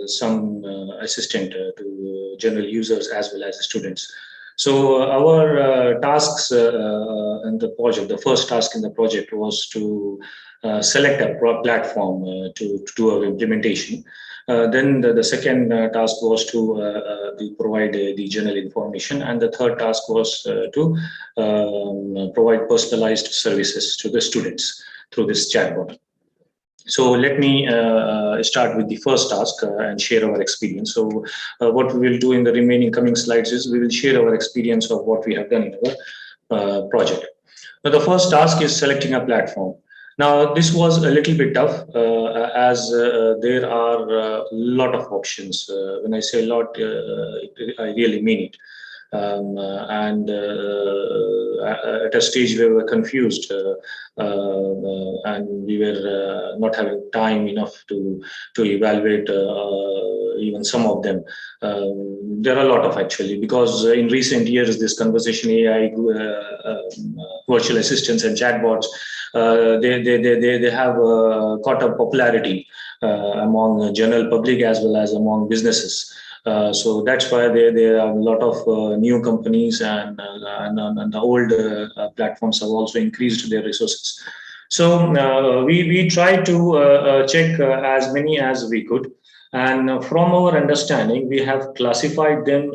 some assistant to general users as well as students. So our tasks in the project, the first task in the project was to select a platform to do our implementation. Then the second task was to provide the general information, and the third task was to provide personalized services to the students through this chatbot. So let me start with the first task and share our experience. So what we will do in the remaining coming slides is we will share our experience of what we have done in our project. Now, the first task is selecting a platform. Now, this was a little bit tough as there are a lot of options. When I say a lot, I really mean it. And at a stage we were confused and we were not having time enough to evaluate even some of them. There are a lot of actually, because in recent years this conversation AI, virtual assistants and chatbots, they have caught up popularity among general public as well as among businesses. So that's why there are a lot of new companies and the old platforms have also increased their resources. So we tried to check as many as we could. And from our understanding, we have classified them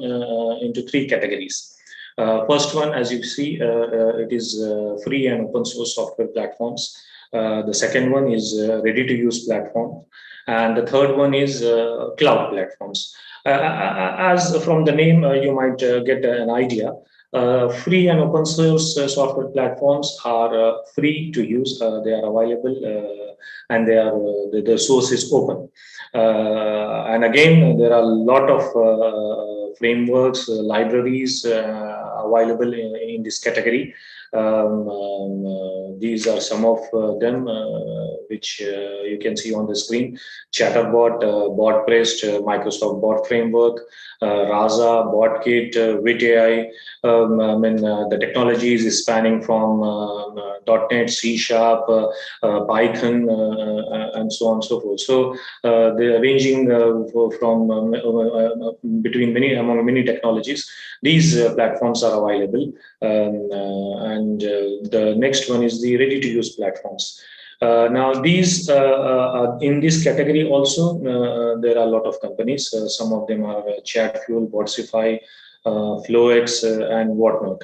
into three categories. First one, as you see, it is free and open source software platforms. The second one is ready-to-use platform. And the third one is cloud platforms. As from the name, you might get an idea. Free and open source software platforms are free to use. They are available and they are the source is open. And again, there are a lot of frameworks, libraries available in this category. These are some of them which you can see on the screen: Chatterbot, BotPressed, Microsoft Bot Framework, Rasa, BotKit, WitAI. The technologies is spanning from .NET, C#, Python, and so on and so forth. So they are ranging from between among many technologies. These platforms are available. And the next one is the ready-to-use platforms. Now, these in this category also, there are a lot of companies. Some of them are Chatfuel, Botsify, FlowX, and whatnot.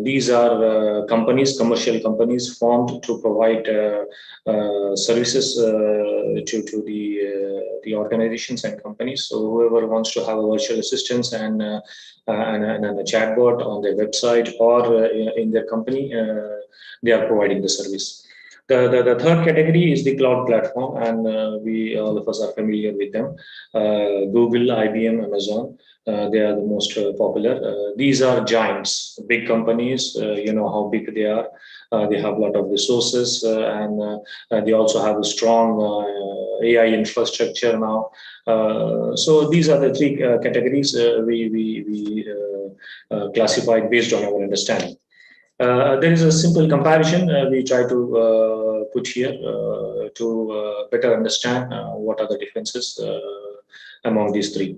These are companies, commercial companies formed to provide services to the organizations and companies. So whoever wants to have a virtual assistant and a chatbot on their website or in their company, they are providing the service. The third category is the cloud platform, and we all of us are familiar with them. Google, IBM, Amazon. They are the most popular. These are giants, big companies. You know how big they are. They have a lot of resources, and they also have a strong AI infrastructure now. So these are the three categories we classified based on our understanding. There is a simple comparison we try to put here to better understand what are the differences among these three.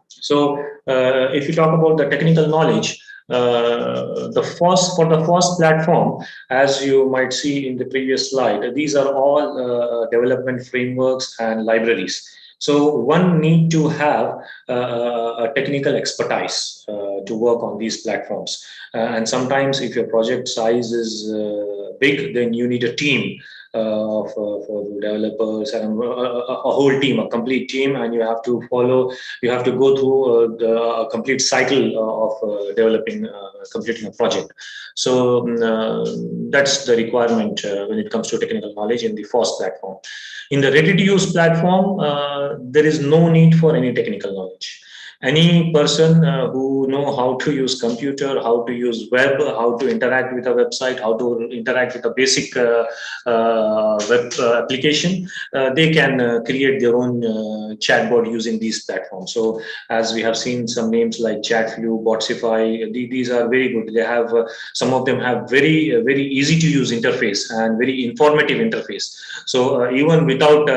So if you talk about the technical knowledge, the FOSS platform, as you might see in the previous slide, these are all development frameworks and libraries. So one need to have a technical expertise to work on these platforms. And sometimes if your project size is big, then you need a team for developers and a whole team, a complete team, and you have to go through a complete cycle of developing, completing a project. So that's the requirement when it comes to technical knowledge in the FOSS platform. In the ready-to-use platform, there is no need for any technical knowledge. Any person who know how to use computer, how to use web, how to interact with a website, how to interact with a basic web application, they can create their own chatbot using these platforms. So as we have seen some names like Chatflu, Botsify, these are very good. They have some of them have very easy to use interface and very informative interface. So even without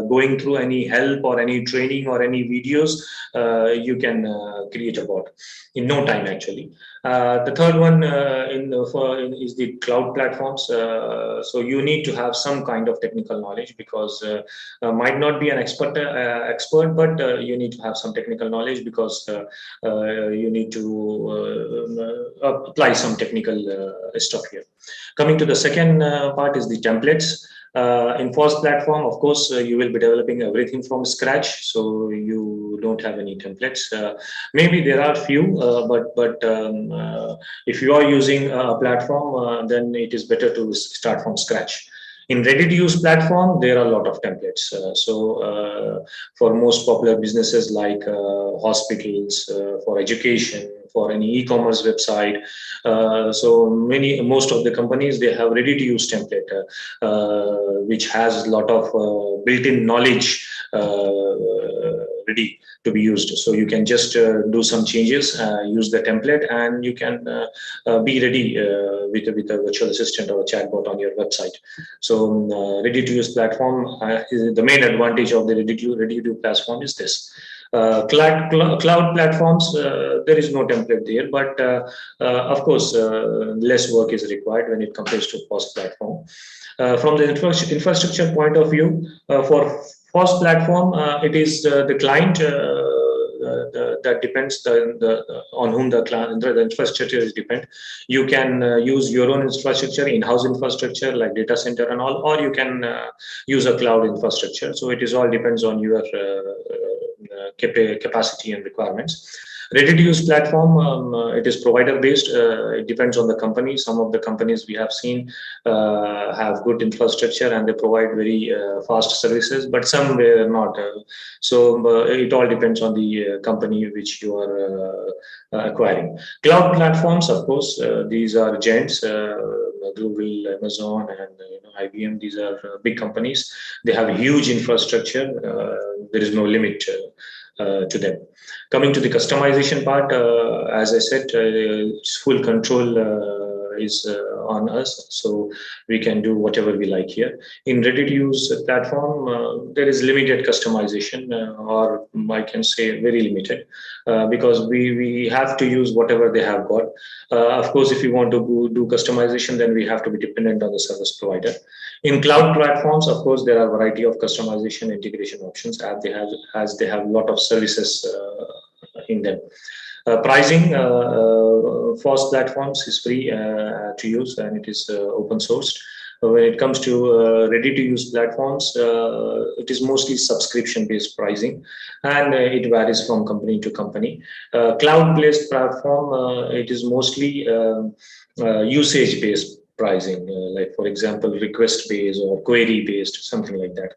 going through any help or any training or any videos, you can create a bot in no time actually. The third one is the cloud platforms. So you need to have some kind of technical knowledge because might not be an expert, but you need to have some technical knowledge because you need to apply some technical stuff here. Coming to the second part is the templates. In FOSS platform, of course, you will be developing everything from scratch, so you don't have any templates. Maybe there are few, but if you are using a platform, then it is better to start from scratch. In ready-to-use platform, there are a lot of templates. For most popular businesses like hospitals, for education, for any e-commerce website, most of the companies, they have ready-to-use template, which has a lot of built-in knowledge ready to be used. So you can just do some changes, use the template, and you can be ready with a virtual assistant or a chatbot on your website. So ready-to-use platform, the main advantage of the ready-to-use platform is this. Cloud platforms, there is no template there, but of course, less work is required when it comes to FOSS platform. From the infrastructure point of view, for FOSS platform, it is the client that depends on whom the infrastructure is depend. You can use your own infrastructure, in-house infrastructure like data center and all, or you can use a cloud infrastructure. So it is all depends on your capacity and requirements. Ready-to-use platform, it is provider-based. It depends on the company. Some of the companies we have seen have good infrastructure and they provide very fast services, but some were not. So it all depends on the company which you are acquiring. Cloud platforms, of course, these are giants. Google, Amazon, and IBM. These are big companies. They have a huge infrastructure. There is no limit to them. Coming to the customization part, as I said, full control is on us, so we can do whatever we like here. In ready-to-use platform, there is limited customization, or I can say very limited, because we have to use whatever they have got. Of course, if you want to do customization, then we have to be dependent on the service provider. In cloud platforms, of course, there are a variety of customization integration options as they have a lot of services in them. Pricing, FOSS platforms is free to use, and it is open sourced. When it comes to ready-to-use platforms, it is mostly subscription-based pricing, and it varies from company to company. Cloud-based platform, it is mostly usage-based pricing, like for example, request-based or query-based, something like that.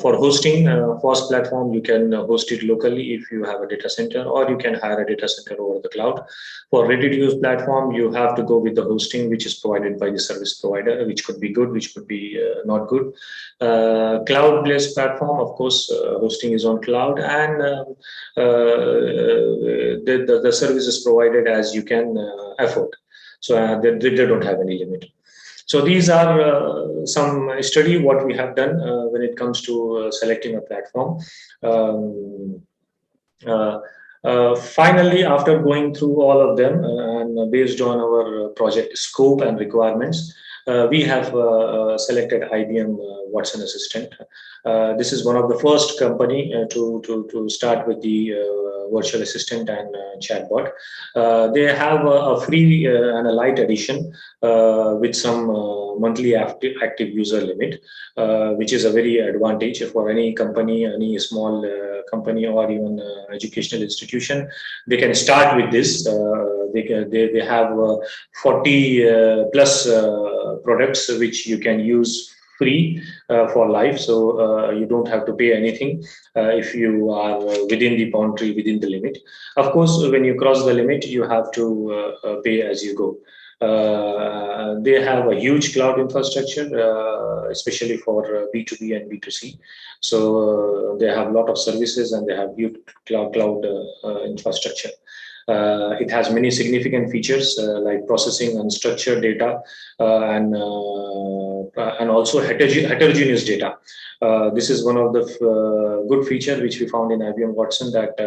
For hosting, FOSS platform, you can host it locally if you have a data center, or you can hire a data center over the cloud. For ready-to-use platform, you have to go with the hosting which is provided by the service provider, which could be good, which could be not good. Cloud-based platform, of course, hosting is on cloud, and the service is provided as you can afford. So they don't have any limit. So these are some study what we have done when it comes to selecting a platform. Finally, after going through all of them and based on our project scope and requirements, we have selected IBM Watson Assistant. This is one of the first company to start with the virtual assistant and chatbot. They have a free and a light edition with some monthly active user limit, which is a very advantage for any company, any small company, or even educational institution. They can start with this. They have 40 plus products which you can use free for life, so you don't have to pay anything if you are within the boundary, within the limit. Of course, when you cross the limit, you have to pay as you go. They have a huge cloud infrastructure, especially for B2B and B2C. So they have a lot of services, and they have huge cloud infrastructure. It has many significant features like processing unstructured data and also heterogeneous data. This is one of the good feature which we found in IBM Watson, that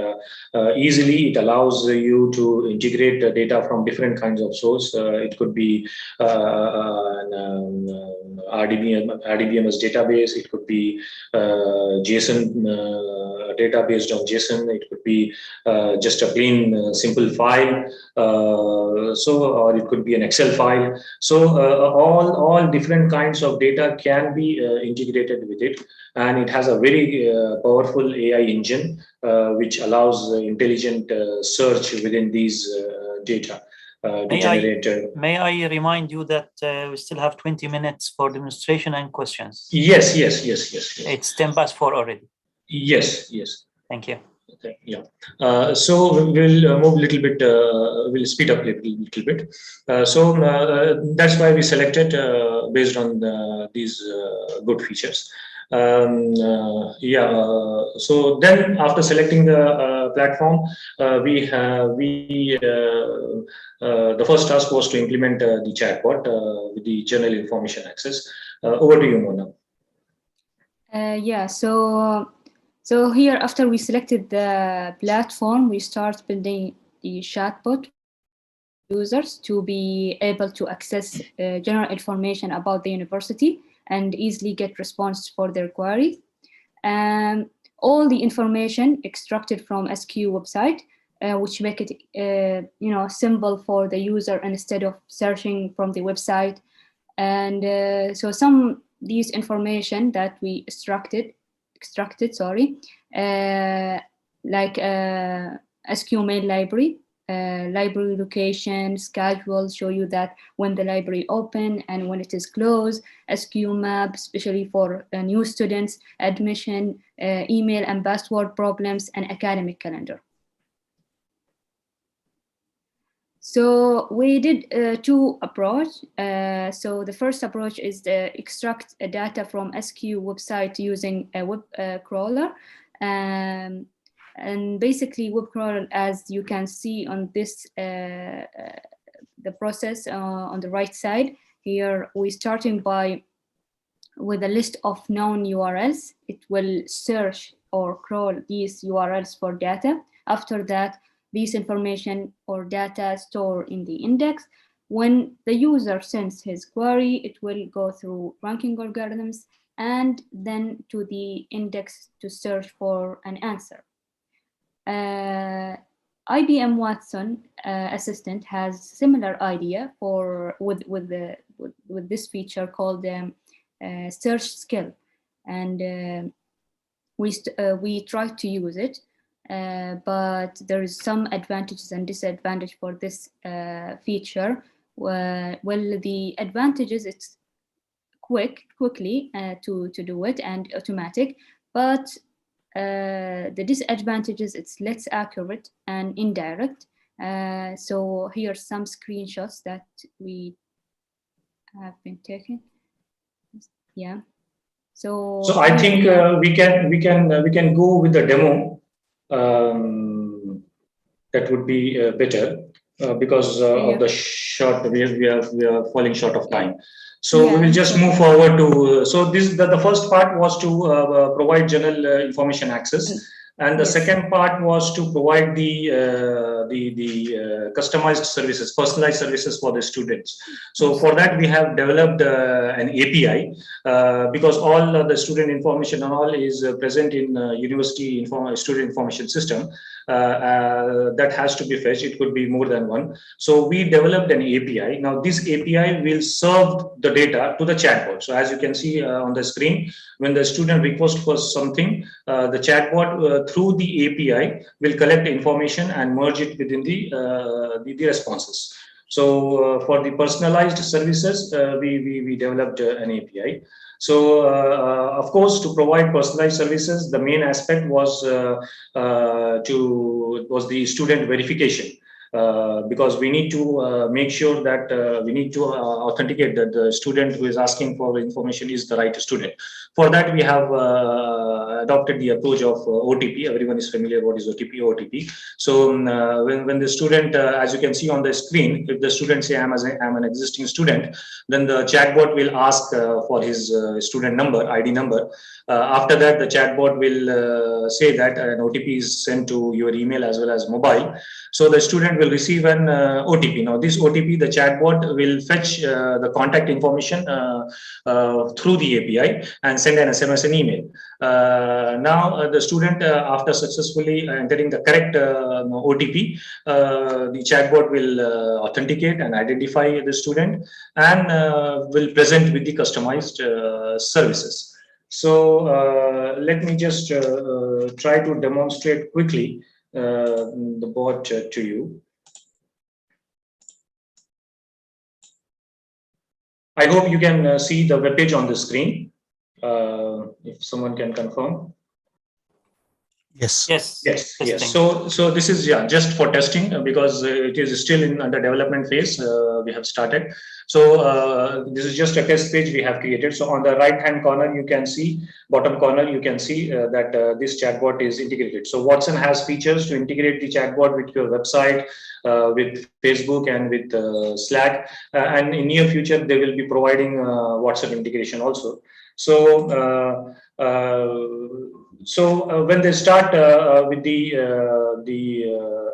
easily it allows you to integrate the data from different kinds of source. It could be RDBMS database, it could be JSON data based on JSON, it could be just a plain simple file, or it could be an Excel file. So all different kinds of data can be integrated with it, and it has a very powerful AI engine which allows intelligent search within these data. May I remind you that we still have 20 minutes for demonstration and questions? Yes. It's 10 past 4 already. Yes. Thank you. Okay, yeah. So we'll move a little bit, we'll speed up a little bit. That's why we selected based on these good features. So then after selecting the platform, the first task was to implement the chatbot with the general information access. Over to you, Mona. So here, after we selected the platform, we start building the chatbot users to be able to access general information about the university and easily get response for their queries. All the information extracted from SQ website, which make it simple for the user instead of searching from the website. And so these information that we extracted, like SQ mail library, library location, schedule, show you that when the library open and when it is closed, SQ map, especially for new students, admission, email and password problems, and academic calendar. So we did two approaches. So the first approach is to extract data from SQ website using a web crawler. And basically web crawler, as you can see on this, the process on the right side here, we're starting with a list of known URLs. It will search or crawl these URLs for data. After that, these information or data stored in the index. When the user sends his query, it will go through ranking algorithms and then to the index to search for an answer. IBM Watson assistant has similar idea with this feature called search skill, and we tried to use it, but there is some advantages and disadvantages for this feature. Well, the advantages, it's quickly to do it and automatic, but the disadvantages, it's less accurate and indirect. So here are some screenshots that we have been taking. Yeah. So I think we can go with the demo. That would be better because of the short. We are falling short of time. So we will just move forward to. So the first part was to provide general information access. And the second part was to provide the customized services, personalized services for the students. So for that, we have developed an API because all the student information and all is present in university student information system. That has to be fetched. It could be more than one. So we developed an API. Now this API will serve the data to the chatbot. So as you can see on the screen, when the student requests for something, the chatbot through the API will collect information and merge it within the responses. So for the personalized services, we developed an API. So of course, to provide personalized services, the main aspect was the student verification. Because we need to make sure that we need to authenticate that the student who is asking for information is the right student. For that, we have adopted the approach of OTP. Everyone is familiar what is OTP. So when the student, as you can see on the screen, if the student say I'm an existing student, then the chatbot will ask for his student number, ID number. After that, the chatbot will say that an OTP is sent to your email as well as mobile. So the student will receive an OTP. Now this OTP, the chatbot will fetch the contact information through the API and send an SMS and email. Now the student, after successfully entering the correct OTP, the chatbot will authenticate and identify the student and will present with the customized services. So let me just try to demonstrate quickly the bot to you. I hope you can see the web page on the screen. If someone can confirm. Yes. So this is just for testing because it is still under development phase. We have started. So this is just a test page we have created. So on the right hand corner, you can see, bottom corner, you can see that this chatbot is integrated. So Watson has features to integrate the chatbot with your website, with Facebook and with Slack. And in near future, they will be providing WhatsApp integration also. So when they start with the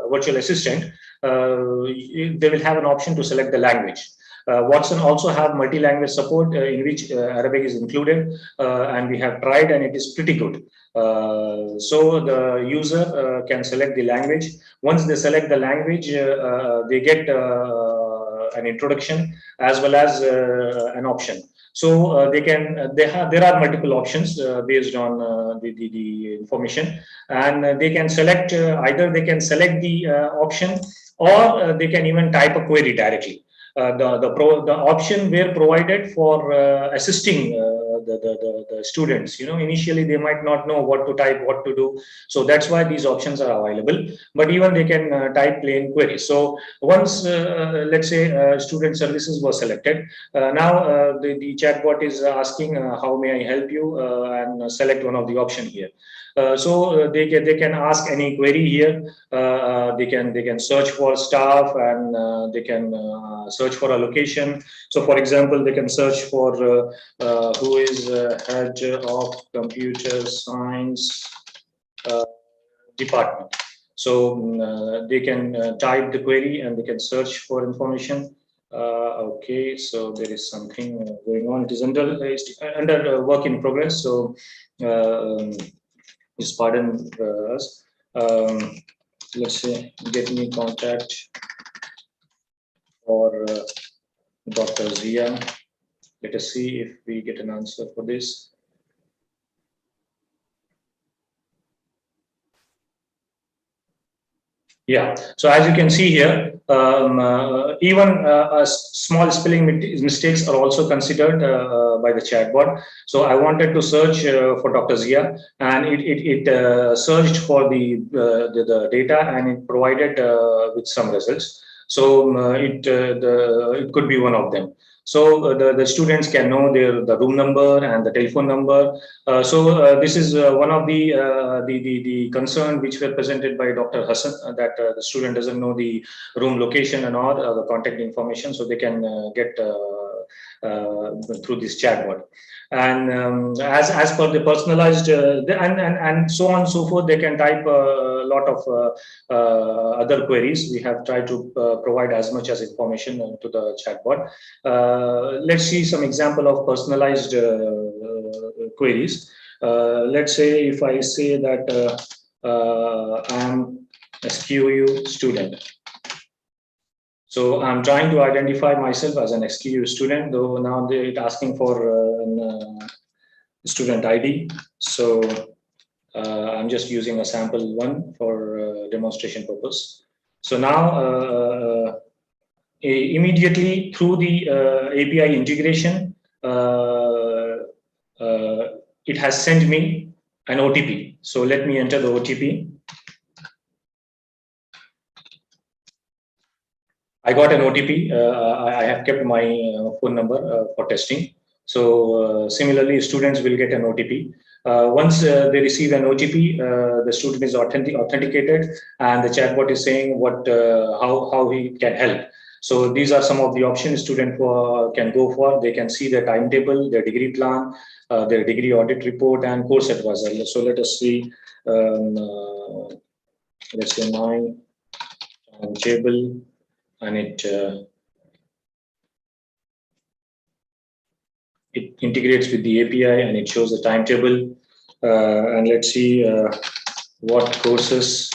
virtual assistant, they will have an option to select the language. Watson also have multi-language support in which Arabic is included, and we have tried and it is pretty good. So the user can select the language. Once they select the language, they get an introduction as well as an option. So there are multiple options based on the information, and they can select either they can select the option or they can even type a query directly. The option were provided for assisting the students. Initially they might not know what to type, what to do. So that's why these options are available. But even they can type plain queries. So once, let's say, student services was selected, now the chatbot is asking, how may I help you? And select one of the option here. So they can ask any query here. They can search for staff and they can search for a location. So for example, they can search for who is head of computer science department. So they can type the query and they can search for information. Okay, so there is something going on. It is under work in progress. So just pardon us. let's say get me contact for Dr. Zia. Let us see if we get an answer for this. Yeah, so as you can see here, even small spelling mistakes are also considered by the chatbot. So I wanted to search for Dr. Zia, and it searched for the data, and it provided with some results. So it could be one of them. So the students can know the room number and the telephone number. This is one of the concern which were presented by Dr. Hassan, that the student doesn't know the room location and all the contact information, so they can get through this chatbot. And as per the personalized and so on and so forth, they can type a lot of other queries. We have tried to provide as much as information to the chatbot. Let's see some example of personalized queries. Let's say if I say that I'm a SQU student. So I'm trying to identify myself as an SQU student, though now they're asking for student ID. So I'm just using a sample one for demonstration purpose. So now immediately through the API integration, it has sent me an OTP. So let me enter the OTP. I got an OTP. I have kept my phone number for testing. So similarly, students will get an OTP. Once they receive an OTP, the student is authenticated, and the chatbot is saying how he can help. So these are some of the options student can go for. They can see their timetable, their degree plan, their degree audit report, and course advisor. So let us see. Let's say my timetable, and it integrates with the API, and it shows the timetable. And let's see what courses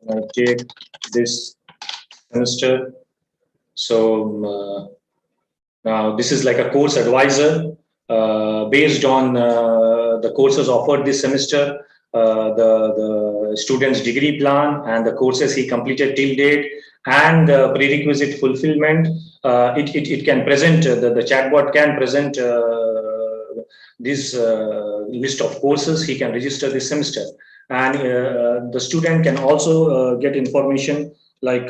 I take this semester. So now this is like a course advisor based on the courses offered this semester, the student's degree plan, and the courses he completed till date, and the prerequisite fulfillment. It can present, the chatbot can present this list of courses he can register this semester. And the student can also get information like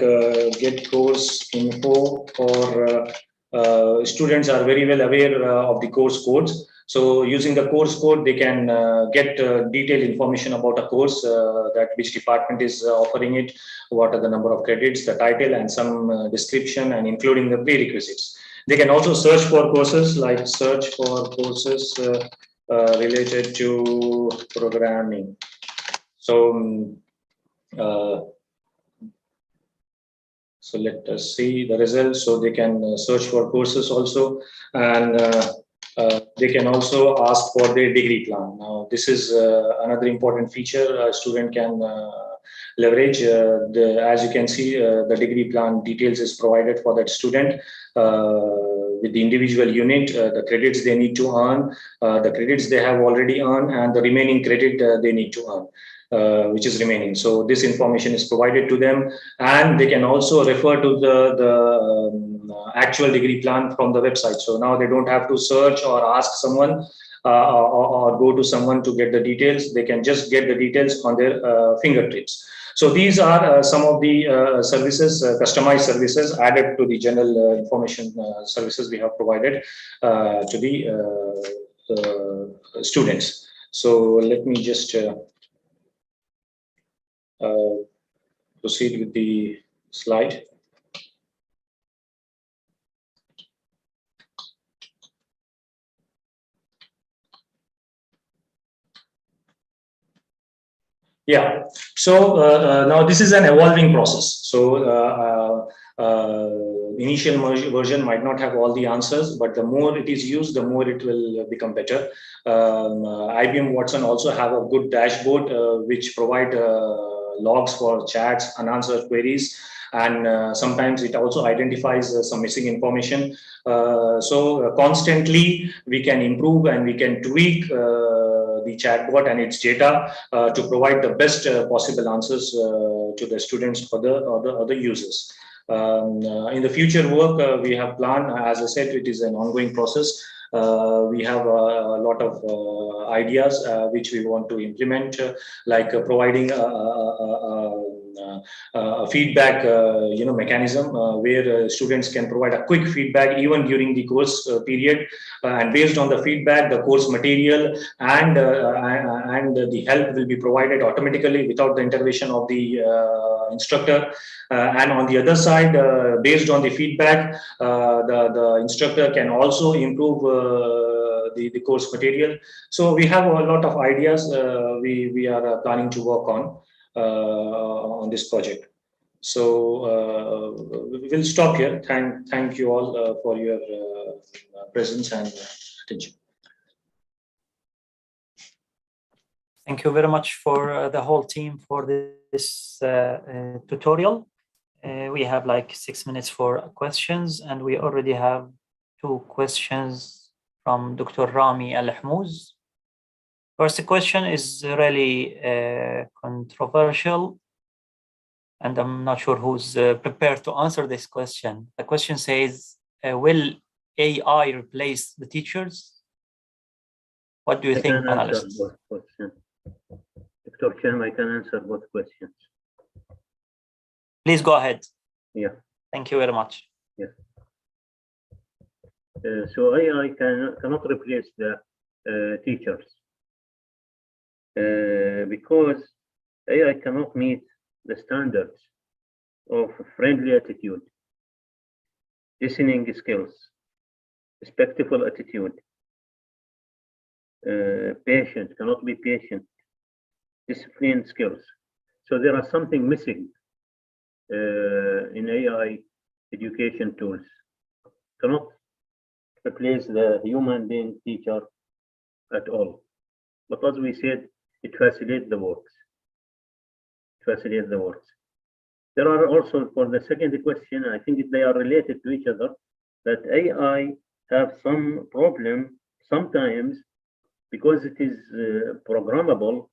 get course info, or students are very well aware of the course codes. So using the course code, they can get detailed information about a course, that which department is offering it, what are the number of credits, the title, and some description, and including the prerequisites. They can also search for courses, like search for courses related to programming. So so let us see the results. So they can search for courses also, and they can also ask for their degree plan. Now, this is another important feature a student can leverage. As you can see, the degree plan details is provided for that student with the individual unit, the credits they need to earn, the credits they have already earned, and the remaining credit they need to earn. Which is remaining. So this information is provided to them, and they can also refer to the actual degree plan from the website. So now they don't have to search or ask someone or go to someone to get the details. They can just get the details on their fingertips. So these are some of the services, customized services added to the general information services we have provided to the students. So let me just proceed with the slide. Yeah, so now this is an evolving process. So initial version might not have all the answers, but the more it is used, the more it will become better. IBM Watson also have a good dashboard which provide logs for chats, unanswered queries, and sometimes it also identifies some missing information. So constantly we can improve and we can tweak the chatbot and its data to provide the best possible answers to the students or the other users. In the future work, we have planned, as I said, it is an ongoing process. We have a lot of ideas which we want to implement, like providing a feedback mechanism where students can provide a quick feedback even during the course period, and based on the feedback, the course material and the help will be provided automatically without the intervention of the instructor. And on the other side, based on the feedback, the instructor can also improve the course material. So we have a lot of ideas we are planning to work on this project. So we'll stop here. Thank you all for your presence and attention. Thank you very much for the whole team for this tutorial. We have like 6 minutes for questions, and we already have 2 questions from Dr. Rami Al-Hmouz. First question is really controversial, and I'm not sure who's prepared to answer this question. The question says, will AI replace the teachers? What do you think, analysts? Dr. Cham, I can answer both questions. Please go ahead. Yeah. Thank you very much. Yes. So AI cannot replace the teachers because AI cannot meet the standards of friendly attitude, listening skills, respectful attitude, patient, cannot be patient, discipline skills. So there are something missing in AI education tools. Cannot replace the human being teacher at all. But as we said, it facilitates the works. There are also, for the second question, I think they are related to each other, that AI have some problem sometimes because it is programmable.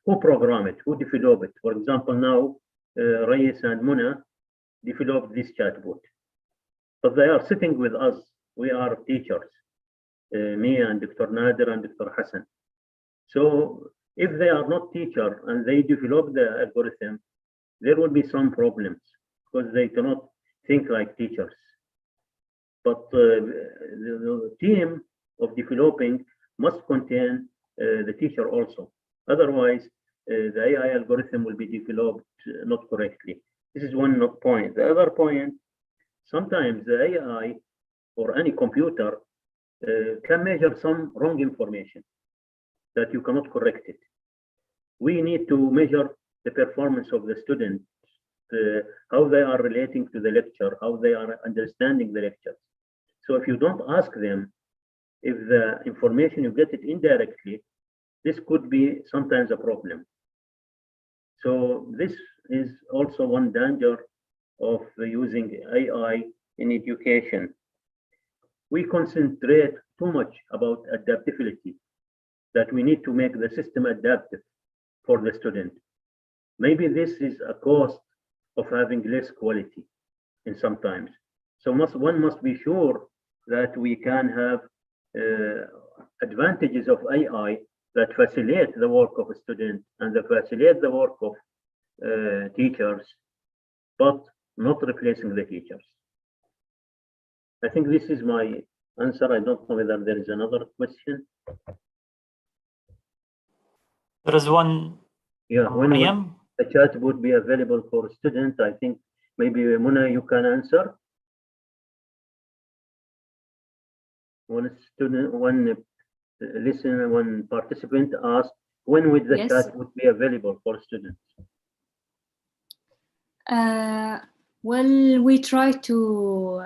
Who program it? Who develop it? For example, now Reyes and Muna developed this chatbot, but they are sitting with us. We are teachers, me and Dr. Nader and Dr. Hassan. So if they are not teacher and they develop the algorithm, there will be some problems because they cannot think like teachers. But the team of developing must contain the teacher also. Otherwise, the AI algorithm will be developed not correctly. This is one point. The other point, sometimes the AI or any computer can measure some wrong information that you cannot correct it. We need to measure the performance of the student, how they are relating to the lecture, how they are understanding the lecture. So if you don't ask them, if the information you get it indirectly, this could be sometimes a problem. So this is also one danger of using AI in education. We concentrate too much about adaptability, that we need to make the system adaptive for the student. Maybe this is a cost of having less quality in sometimes. So one must be sure that we can have advantages of AI that facilitate the work of a student and that facilitate the work of teachers, but not replacing the teachers. I think this is my answer. I don't know whether there is another question. There is one. Yeah, when will the chat would be available for students? I think maybe Muna, you can answer. One student, one listener, one participant asked, when would the chat would be available for students? Well, we try to,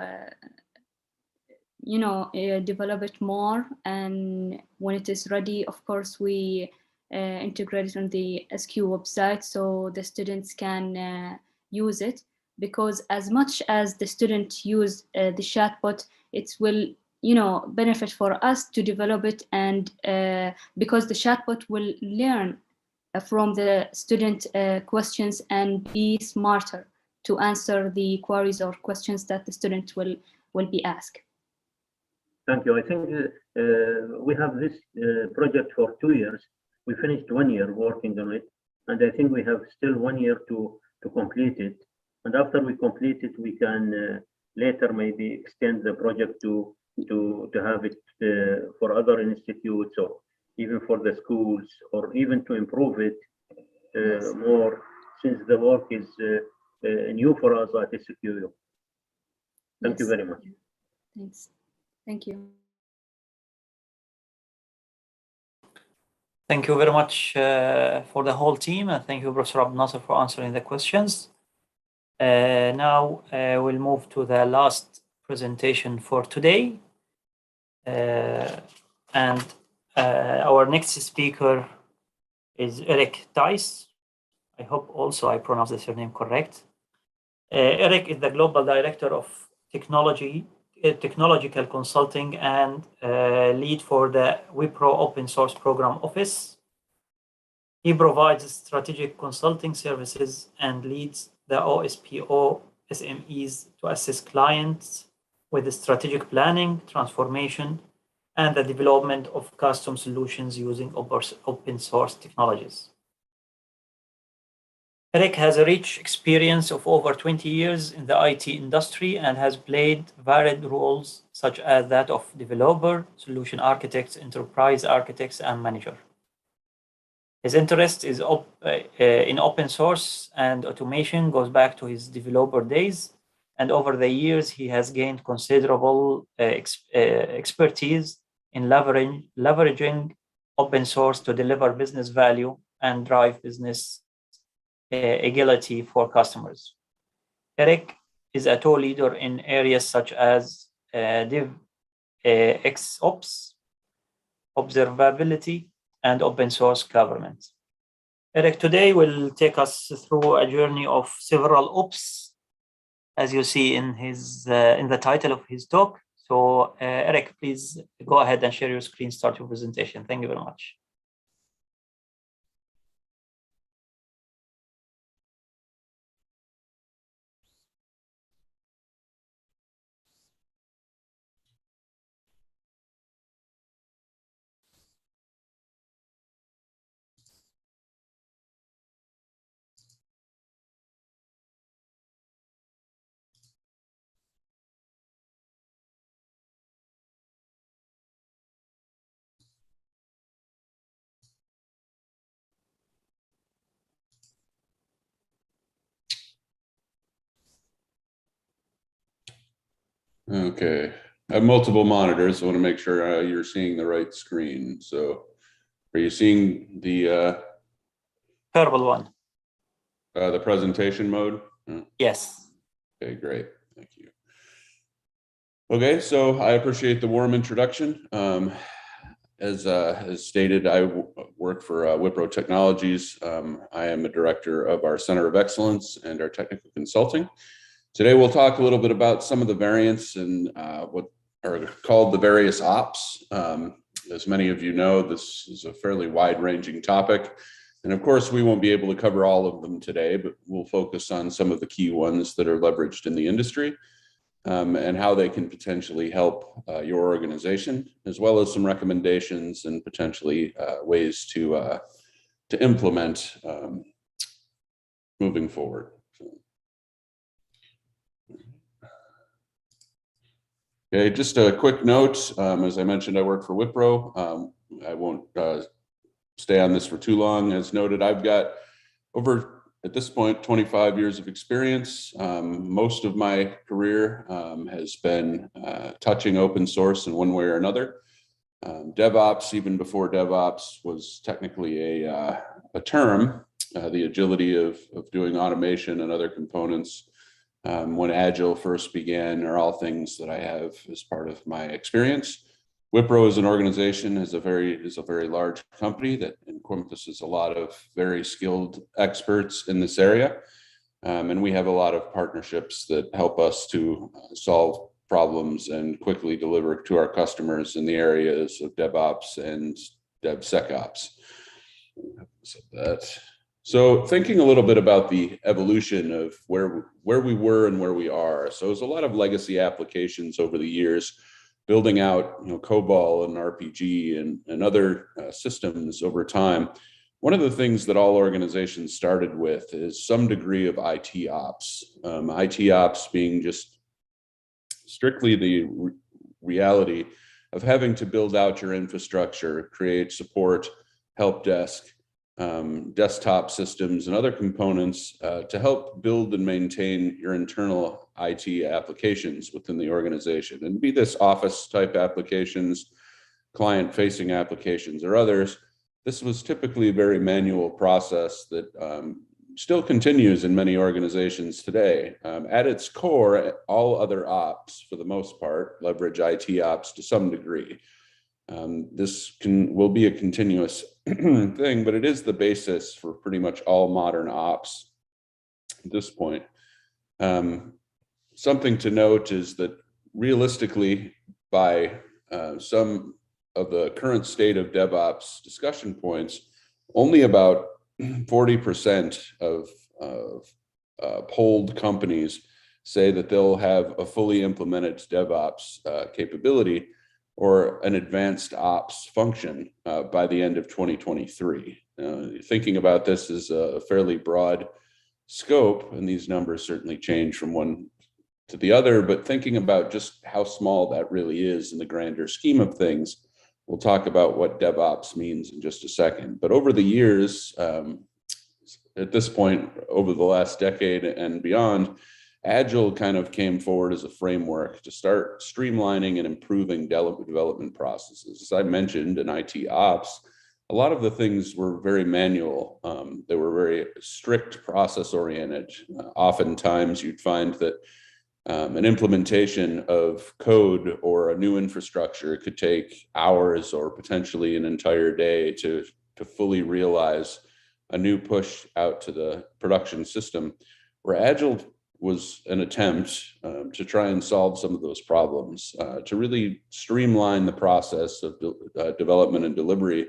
develop it more, and when it is ready, of course, we integrated on the SQ website so the students can use it, because as much as the student use the chatbot, it will benefit for us to develop it, and because the chatbot will learn from the student questions and be smarter to answer the queries or questions that the student will be asked. Thank you. I think we have this project for 2 years. We finished 1 year working on it, and I think we have still 1 year to complete it. And after we complete it, we can later maybe extend the project to have it for other institutes, or even for the schools, or even to improve it more, since the work is new for us at SQU. Thank you very much. Thanks. Thank you. Thank you very much for the whole team, and thank you, Professor Abdel Nasser, for answering the questions. Now we'll move to the last presentation for today. And our next speaker is Eric Thijs. I hope also I pronounced the surname correct. Eric is the Global Director of Technological Consulting and lead for the Wipro Open Source Program Office. He provides strategic consulting services and leads the OSPO SMEs to assist clients with the strategic planning, transformation, and the development of custom solutions using open source technologies. Eric has a rich experience of over 20 years in the IT industry and has played varied roles such as that of developer, solution architects, enterprise architects, and manager. His interest is in open source and automation goes back to his developer days, and over the years he has gained considerable expertise in leveraging open source to deliver business value and drive business agility for customers. Eric is a thought leader in areas such as DevXOps, observability, and open source governance. Eric today will take us through a journey of several ops, as you see in his in the title of his talk. So Eric, please go ahead and share your screen, start your presentation. Thank you very much. Okay, I have multiple monitors. So I want to make sure you're seeing the right screen. So are you seeing the purple one? The presentation mode? Yes. Okay, great. Thank you. Okay, so I appreciate the warm introduction. As stated, I work for Wipro Technologies. I am a director of our Center of Excellence and our technical consulting. Today, we'll talk a little bit about some of the variants and what are called the various ops. As many of you know, this is a fairly wide-ranging topic. And of course, we won't be able to cover all of them today, but we'll focus on some of the key ones that are leveraged in the industry and how they can potentially help your organization, as well as some recommendations and potentially ways to implement moving forward. Okay, just a quick note. As I mentioned, I work for Wipro. I won't stay on this for too long. As noted, I've got over, at this point, 25 years of experience. Most of my career has been touching open source in one way or another. DevOps, even before DevOps was technically a term, the agility of doing automation and other components when Agile first began are all things that I have as part of my experience. Wipro as an organization is a very large company that encompasses a lot of very skilled experts in this area. And we have a lot of partnerships that help us to solve problems and quickly deliver to our customers in the areas of DevOps and DevSecOps. So thinking a little bit about the evolution of where we were and where we are. So there's a lot of legacy applications over the years, building out COBOL and RPG and other systems over time. One of the things that all organizations started with is some degree of IT ops. IT ops being just strictly the reality of having to build out your infrastructure, create support, help desk, desktop systems, and other components to help build and maintain your internal IT applications within the organization. And be this office type applications, client-facing applications, or others. This was typically a very manual process that still continues in many organizations today. At its core, all other ops, for the most part, leverage IT ops to some degree. This will be a continuous thing, but it is the basis for pretty much all modern ops at this point. Something to note is that realistically, by some of the current state of DevOps discussion points, only about 40% of polled companies say that they'll have a fully implemented DevOps capability or an advanced ops function by the end of 2023. Thinking about this as a fairly broad scope, and these numbers certainly change from one to the other, but thinking about just how small that really is in the grander scheme of things, we'll talk about what DevOps means in just a second. But over the years, at this point, over the last decade and beyond, Agile kind of came forward as a framework to start streamlining and improving development processes. As I mentioned in IT ops, a lot of the things were very manual. They were very strict process oriented. Oftentimes you'd find that an implementation of code or a new infrastructure could take hours or potentially an entire day to fully realize a new push out to the production system, where Agile was an attempt to try and solve some of those problems, to really streamline the process of development and delivery,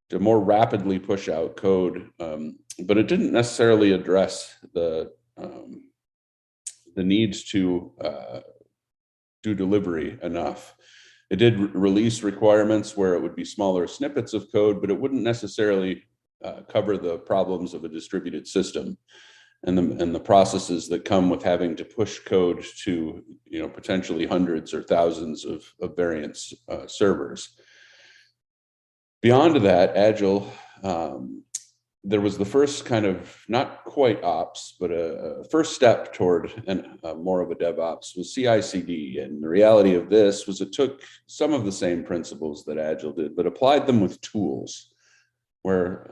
to more rapidly push out code, but it didn't necessarily address the needs to do delivery enough. It did release requirements where it would be smaller snippets of code, but it wouldn't necessarily cover the problems of a distributed system and the processes that come with having to push code to potentially hundreds or thousands of variant servers. Beyond that, Agile, there was the first kind of, not quite ops, but a first step toward more of a DevOps was CI/CD. And the reality of this was it took some of the same principles that Agile did, but applied them with tools where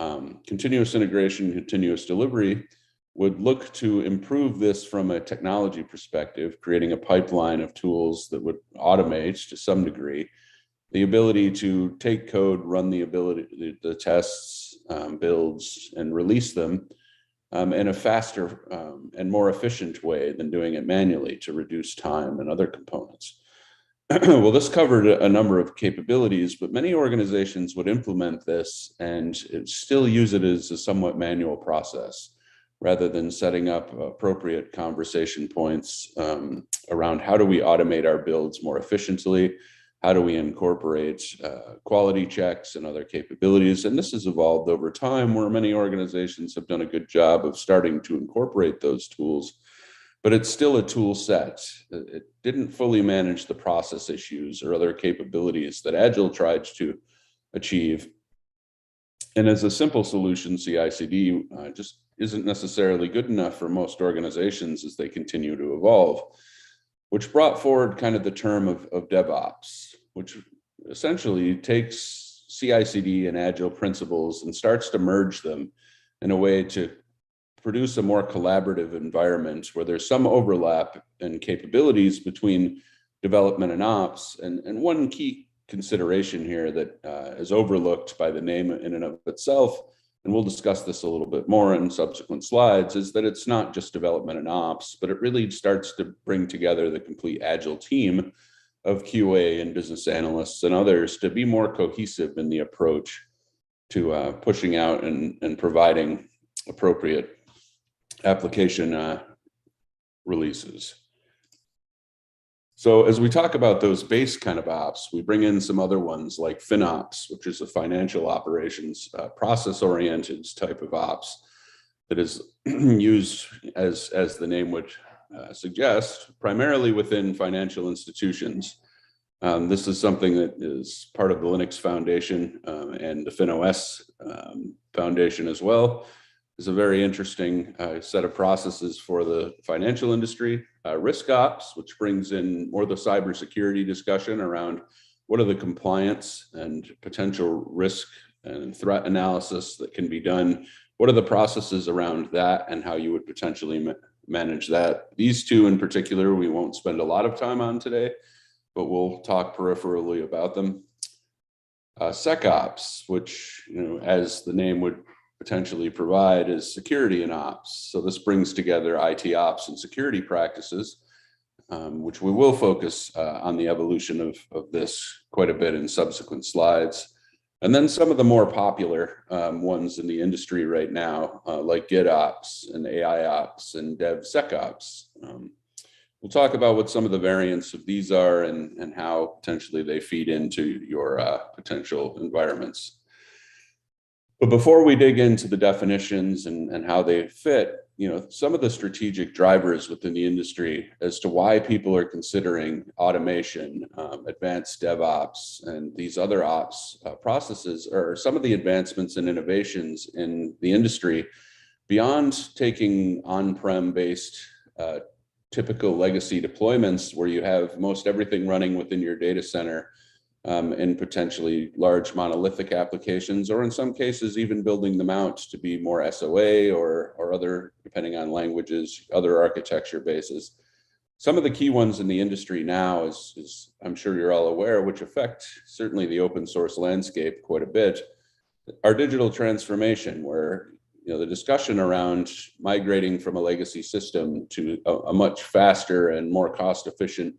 continuous integration, continuous delivery would look to improve this from a technology perspective, creating a pipeline of tools that would automate to some degree the ability to take code, run the tests, builds, and release them in a faster and more efficient way than doing it manually to reduce time and other components. Well, this covered a number of capabilities, but many organizations would implement this and still use it as a somewhat manual process, rather than setting up appropriate conversation points around how do we automate our builds more efficiently, how do we incorporate quality checks and other capabilities. And this has evolved over time, where many organizations have done a good job of starting to incorporate those tools, but it's still a tool set. It didn't fully manage the process issues or other capabilities that Agile tried to achieve. And as a simple solution, CI/CD just isn't necessarily good enough for most organizations as they continue to evolve, which brought forward kind of the term of DevOps, which essentially takes CI/CD and Agile principles and starts to merge them in a way to produce a more collaborative environment where there's some overlap in capabilities between development and ops. And one key consideration here that is overlooked by the name in and of itself, and we'll discuss this a little bit more in subsequent slides, is that it's not just development and ops, but it really starts to bring together the complete agile team of QA and business analysts and others to be more cohesive in the approach to pushing out and providing appropriate application releases. So as we talk about those base kind of ops, we bring in some other ones like FinOps, which is a financial operations process-oriented type of ops that is used, as the name would suggest, primarily within financial institutions. This is something that is part of the Linux Foundation and the FinOS Foundation as well. It's a very interesting set of processes for the financial industry. Risk Ops, which brings in more the cybersecurity discussion around what are the compliance and potential risk and threat analysis that can be done. What are the processes around that and how you would potentially manage that? These two in particular, we won't spend a lot of time on today, but we'll talk peripherally about them. SecOps, which, as the name would potentially provide, is security and ops. So this brings together IT ops and security practices, which we will focus on the evolution of this quite a bit in subsequent slides. And then some of the more popular ones in the industry right now, like GitOps and AIOps and DevSecOps. We'll talk about what some of the variants of these are and how potentially they feed into your potential environments. But before we dig into the definitions and how they fit, some of the strategic drivers within the industry as to why people are considering automation, advanced DevOps, and these other ops processes are some of the advancements and innovations in the industry beyond taking on-prem based typical legacy deployments where you have most everything running within your data center in potentially large monolithic applications, or in some cases, even building them out to be more SOA or other, depending on languages, other architecture bases. Some of the key ones in the industry now is I'm sure you're all aware, which affect certainly the open source landscape quite a bit, are digital transformation, where the discussion around migrating from a legacy system to a much faster and more cost efficient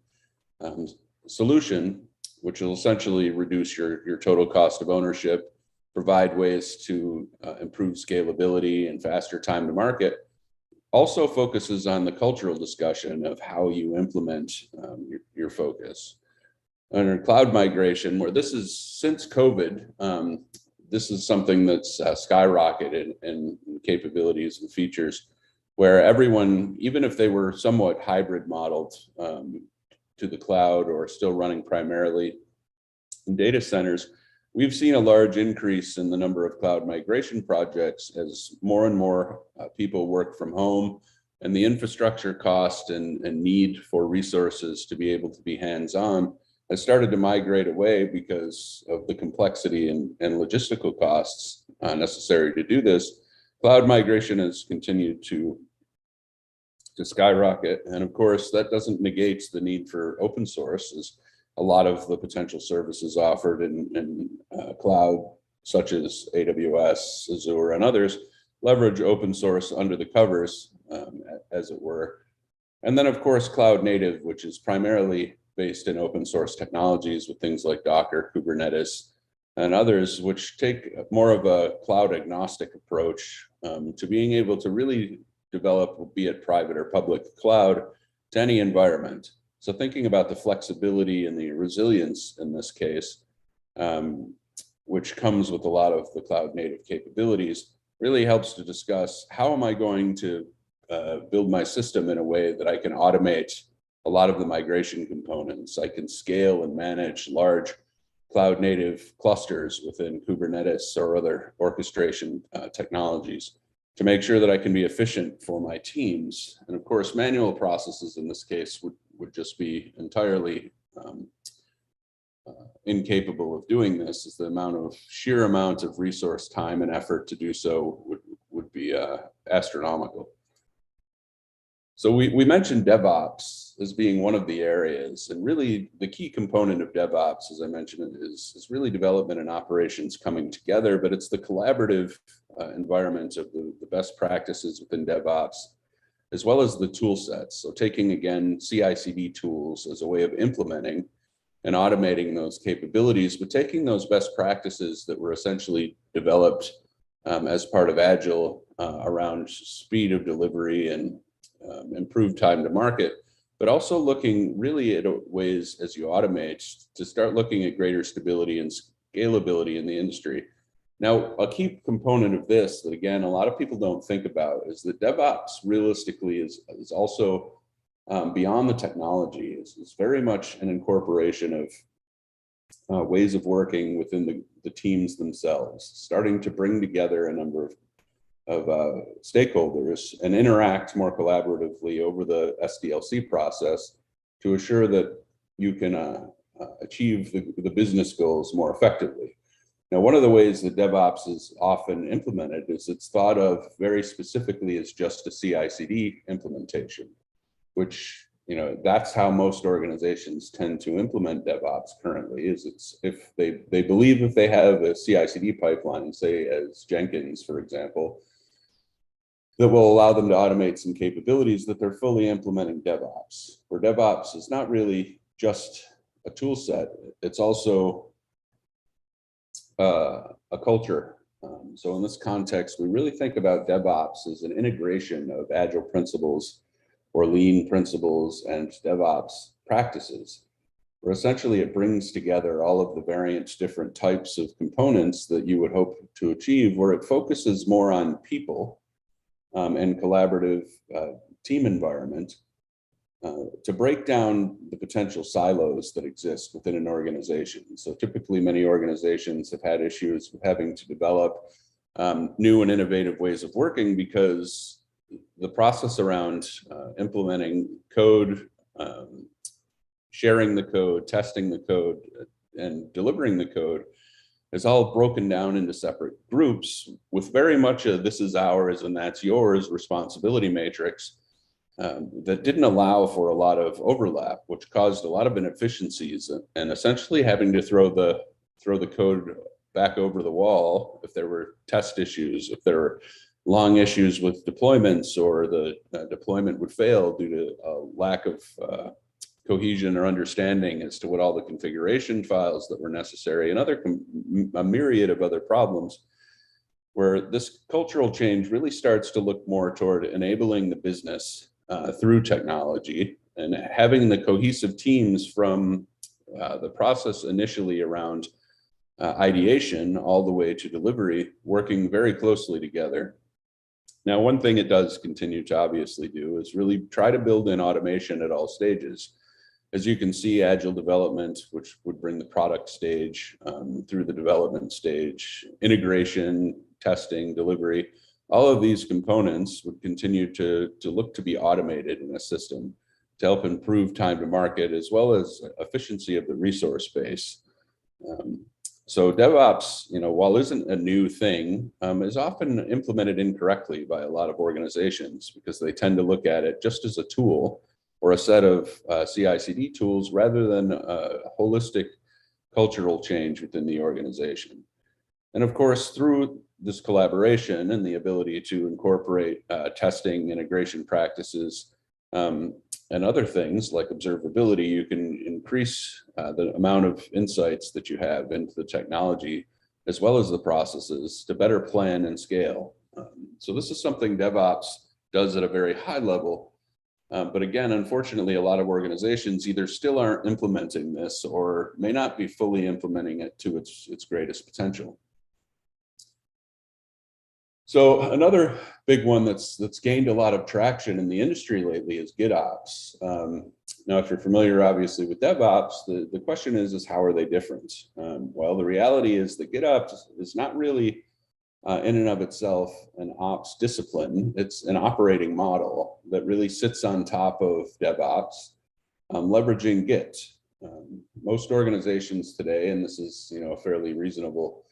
solution, which will essentially reduce your total cost of ownership, provide ways to improve scalability and faster time to market, also focuses on the cultural discussion of how you implement your focus. Under cloud migration, where this is since COVID, this is something that's skyrocketed in capabilities and features, where everyone, even if they were somewhat hybrid modeled to the cloud or still running primarily in data centers, we've seen a large increase in the number of cloud migration projects as more and more people work from home, and the infrastructure cost and need for resources to be able to be hands-on has started to migrate away because of the complexity and logistical costs necessary to do this. Cloud migration has continued to skyrocket. And of course, that doesn't negate the need for open source, as a lot of the potential services offered in cloud, such as AWS, Azure, and others, leverage open source under the covers, as it were. And then, of course, cloud native, which is primarily based in open source technologies with things like Docker, Kubernetes, and others, which take more of a cloud agnostic approach to being able to really develop, be it private or public cloud, to any environment. So thinking about the flexibility and the resilience in this case, which comes with a lot of the cloud native capabilities, really helps to discuss how am I going to build my system in a way that I can automate a lot of the migration components. I can scale and manage large cloud native clusters within Kubernetes or other orchestration technologies to make sure that I can be efficient for my teams. And of course, manual processes in this case would just be entirely incapable of doing this, as the sheer amount of resource, time, and effort to do so would be astronomical. So we mentioned DevOps as being one of the areas, and really the key component of DevOps, as I mentioned, is really development and operations coming together, but it's the collaborative environment of the best practices within DevOps, as well as the tool sets. So taking, again, CI/CD tools as a way of implementing and automating those capabilities, but taking those best practices that were essentially developed as part of Agile around speed of delivery and improved time to market, but also looking really at ways as you automate to start looking at greater stability and scalability in the industry. Now, a key component of this that, again, a lot of people don't think about is that DevOps realistically is also beyond the technology. It's very much an incorporation of ways of working within the teams themselves, starting to bring together a number of stakeholders and interact more collaboratively over the SDLC process to assure that you can achieve the business goals more effectively. Now, one of the ways that DevOps is often implemented is it's thought of very specifically as just a CI/CD implementation, which, you know, that's how most organizations tend to implement DevOps currently. Is it's if they believe if they have a CI/CD pipeline, say as Jenkins, for example, that will allow them to automate some capabilities, that they're fully implementing DevOps. Where DevOps is not really just a tool set, it's also a culture. So in this context, we really think about DevOps as an integration of Agile principles or lean principles and DevOps practices, where essentially it brings together all of the various different types of components that you would hope to achieve, where it focuses more on people and collaborative team environment to break down the potential silos that exist within an organization. So typically many organizations have had issues with having to develop new and innovative ways of working because the process around implementing code, sharing the code, testing the code, and delivering the code is all broken down into separate groups with very much a this is ours and that's yours responsibility matrix that didn't allow for a lot of overlap, which caused a lot of inefficiencies and essentially having to throw the code back over the wall if there were test issues, if there were long issues with deployments, or the deployment would fail due to a lack of cohesion or understanding as to what all the configuration files that were necessary, and a myriad of other problems, where this cultural change really starts to look more toward enabling the business through technology and having the cohesive teams from the process initially around ideation all the way to delivery, working very closely together. Now, one thing it does continue to obviously do is really try to build in automation at all stages. As you can see, Agile development, which would bring the product stage through the development stage, integration, testing, delivery, all of these components would continue to look to be automated in a system to help improve time to market as well as efficiency of the resource base. So DevOps, you know, while isn't a new thing, is often implemented incorrectly by a lot of organizations because they tend to look at it just as a tool or a set of CI/CD tools rather than a holistic cultural change within the organization. And of course, through this collaboration and the ability to incorporate testing, integration practices, and other things like observability, you can increase the amount of insights that you have into the technology, as well as the processes, to better plan and scale. So this is something DevOps does at a very high level. But again, unfortunately, a lot of organizations either still aren't implementing this or may not be fully implementing it to its greatest potential. So another big one that's gained a lot of traction in the industry lately is GitOps. Now, if you're familiar, obviously, with DevOps, the question is how are they different? Well, the reality is that GitOps is not really in and of itself an ops discipline. It's an operating model that really sits on top of DevOps, leveraging Git. Most organizations today, and this is, you know, a fairly reasonable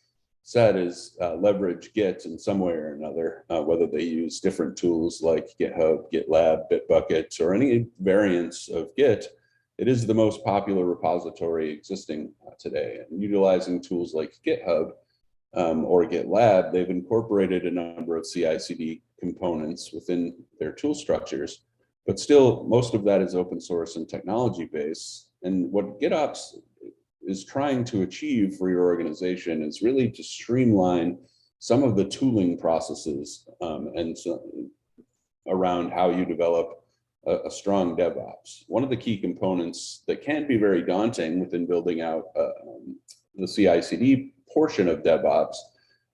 said is leverage Git in some way or another, whether they use different tools like GitHub, GitLab, Bitbucket, or any variants of Git. It is the most popular repository existing today. And utilizing tools like GitHub or GitLab, they've incorporated a number of CI/CD components within their tool structures, but still most of that is open source and technology based. And what GitOps is trying to achieve for your organization is really to streamline some of the tooling processes and around how you develop a strong DevOps. One of the key components that can be very daunting within building out the CI/CD portion of DevOps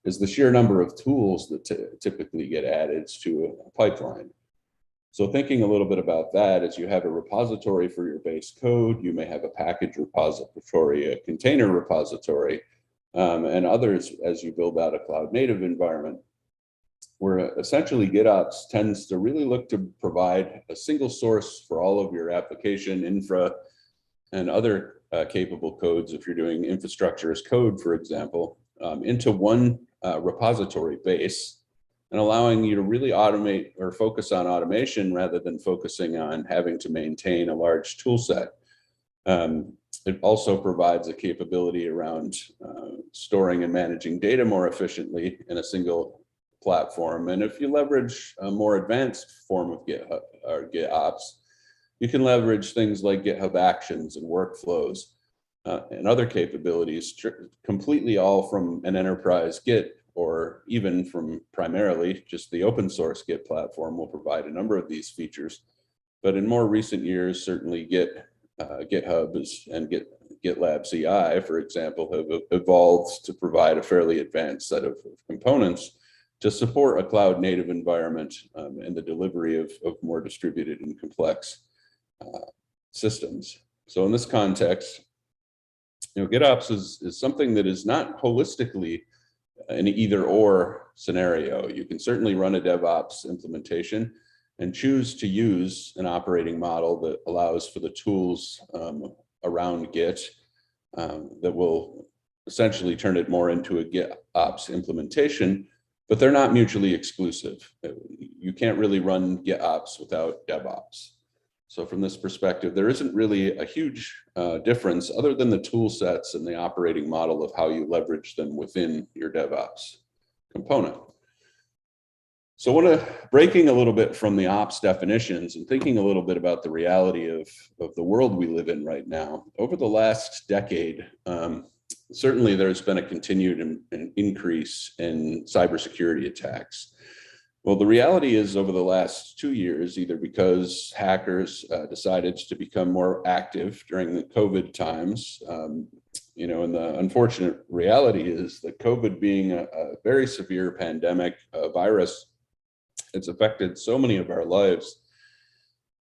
is the sheer number of tools that typically get added to a pipeline. So thinking a little bit about that, as you have a repository for your base code, you may have a package repository, a container repository, and others as you build out a cloud native environment, where essentially GitOps tends to really look to provide a single source for all of your application, infra, and other capable codes, if you're doing infrastructure as code, for example, into one repository base, and allowing you to really automate or focus on automation rather than focusing on having to maintain a large tool set. It also provides a capability around storing and managing data more efficiently in a single platform. And if you leverage a more advanced form of GitHub or GitOps, you can leverage things like GitHub Actions and workflows and other capabilities completely all from an enterprise Git, or even from primarily just the open source Git platform will provide a number of these features. But in more recent years, certainly GitHub and GitLab CI, for example, have evolved to provide a fairly advanced set of components to support a cloud native environment and the delivery of more distributed and complex systems. So in this context, GitOps is something that is not holistically an either or scenario. You can certainly run a DevOps implementation and choose to use an operating model that allows for the tools around Git that will essentially turn it more into a GitOps implementation, but they're not mutually exclusive. You can't really run GitOps without DevOps. So from this perspective, there isn't really a huge difference other than the tool sets and the operating model of how you leverage them within your DevOps component. So breaking a little bit from the ops definitions and thinking a little bit about the reality of the world we live in right now. Over the last decade, certainly there's been a continued increase in cybersecurity attacks. Well, the reality is over the last 2 years, either because hackers decided to become more active during the COVID times, and the unfortunate reality is that COVID being a very severe pandemic virus, it's affected so many of our lives.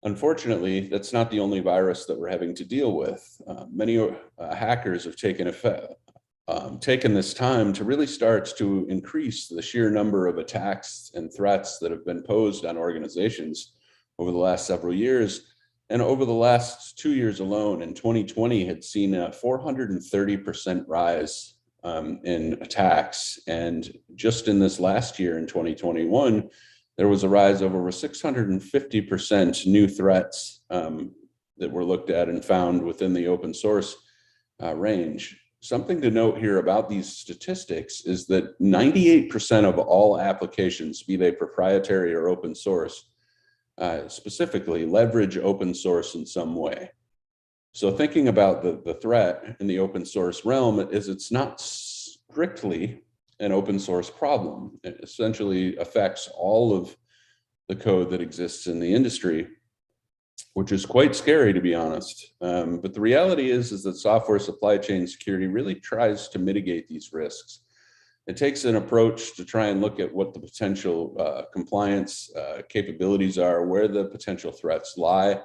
Unfortunately, that's not the only virus that we're having to deal with. Many hackers have taken this time to really start to increase the sheer number of attacks and threats that have been posed on organizations over the last several years. And over the last 2 years alone, in 2020, had seen a 430% rise in attacks. And just in this last year, in 2021, there was a rise of over 650% new threats that were looked at and found within the open source range. Something to note here about these statistics is that 98% of all applications, be they proprietary or open source, specifically leverage open source in some way. So thinking about the threat in the open source realm is it's not strictly an open source problem. It essentially affects all of the code that exists in the industry, which is quite scary, to be honest. But the reality is that software supply chain security really tries to mitigate these risks. It takes an approach to try and look at what the potential compliance capabilities are, where the potential threats lie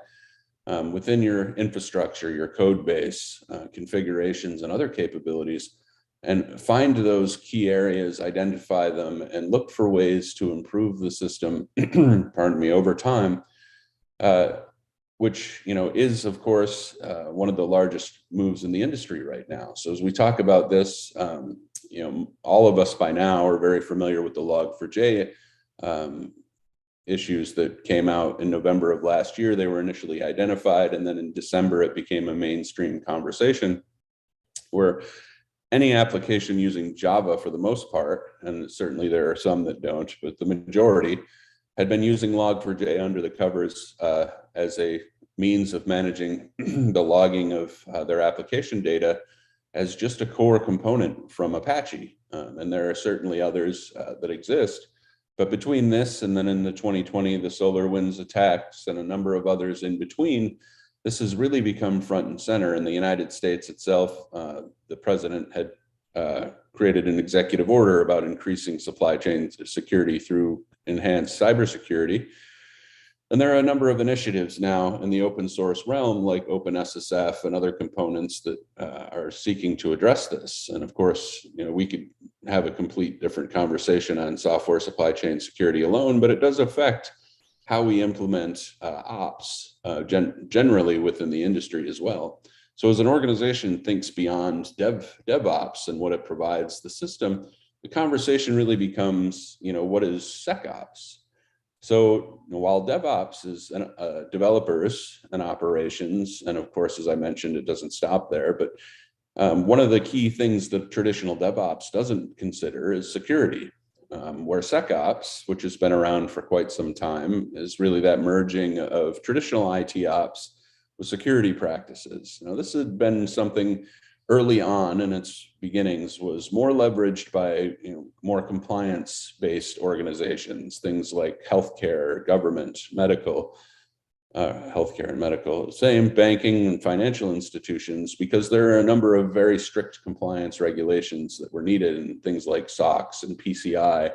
within your infrastructure, your code base, configurations, and other capabilities, and find those key areas, identify them, and look for ways to improve the system, pardon me, over time, which is, of course, one of the largest moves in the industry right now. So as we talk about this, all of us by now are very familiar with the Log4j issues that came out in November of last year. They were initially identified, and then in December, it became a mainstream conversation where any application using Java for the most part, and certainly there are some that don't, but the majority had been using Log4j under the covers as a means of managing the logging of their application data as just a core component from Apache. And there are certainly others that exist. But between this and then in the 2020, the SolarWinds attacks and a number of others in between, this has really become front and center. In the United States itself, the president had created an executive order about increasing supply chain security through enhanced cybersecurity. And there are a number of initiatives now in the open source realm, like OpenSSF and other components that are seeking to address this. And of course, we could have a complete different conversation on software supply chain security alone, but it does affect how we implement ops generally within the industry as well. So as an organization thinks beyond DevOps and what it provides the system, the conversation really becomes, what is SecOps? So while DevOps is developers and operations, and of course, as I mentioned, it doesn't stop there, but one of the key things that traditional DevOps doesn't consider is security, where SecOps, which has been around for quite some time, is really that merging of traditional IT ops with security practices. Now, this had been something early on in its beginnings was more leveraged by more compliance-based organizations, things like healthcare, government, medical, healthcare and medical, same banking and financial institutions, because there are a number of very strict compliance regulations that were needed, and things like SOX and PCI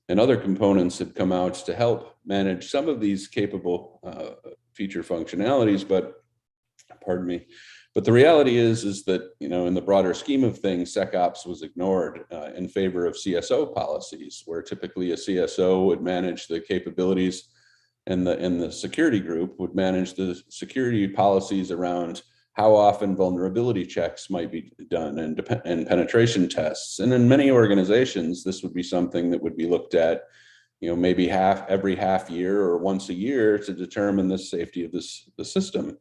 and other components have come out to help manage some of these capable feature functionalities, but But the reality is that, in the broader scheme of things, SecOps was ignored in favor of CSO policies, where typically a CSO would manage the capabilities and the security group would manage the security policies around how often vulnerability checks might be done and penetration tests. And in many organizations, this would be something that would be looked at, maybe every half year or once a year to determine the safety of the system.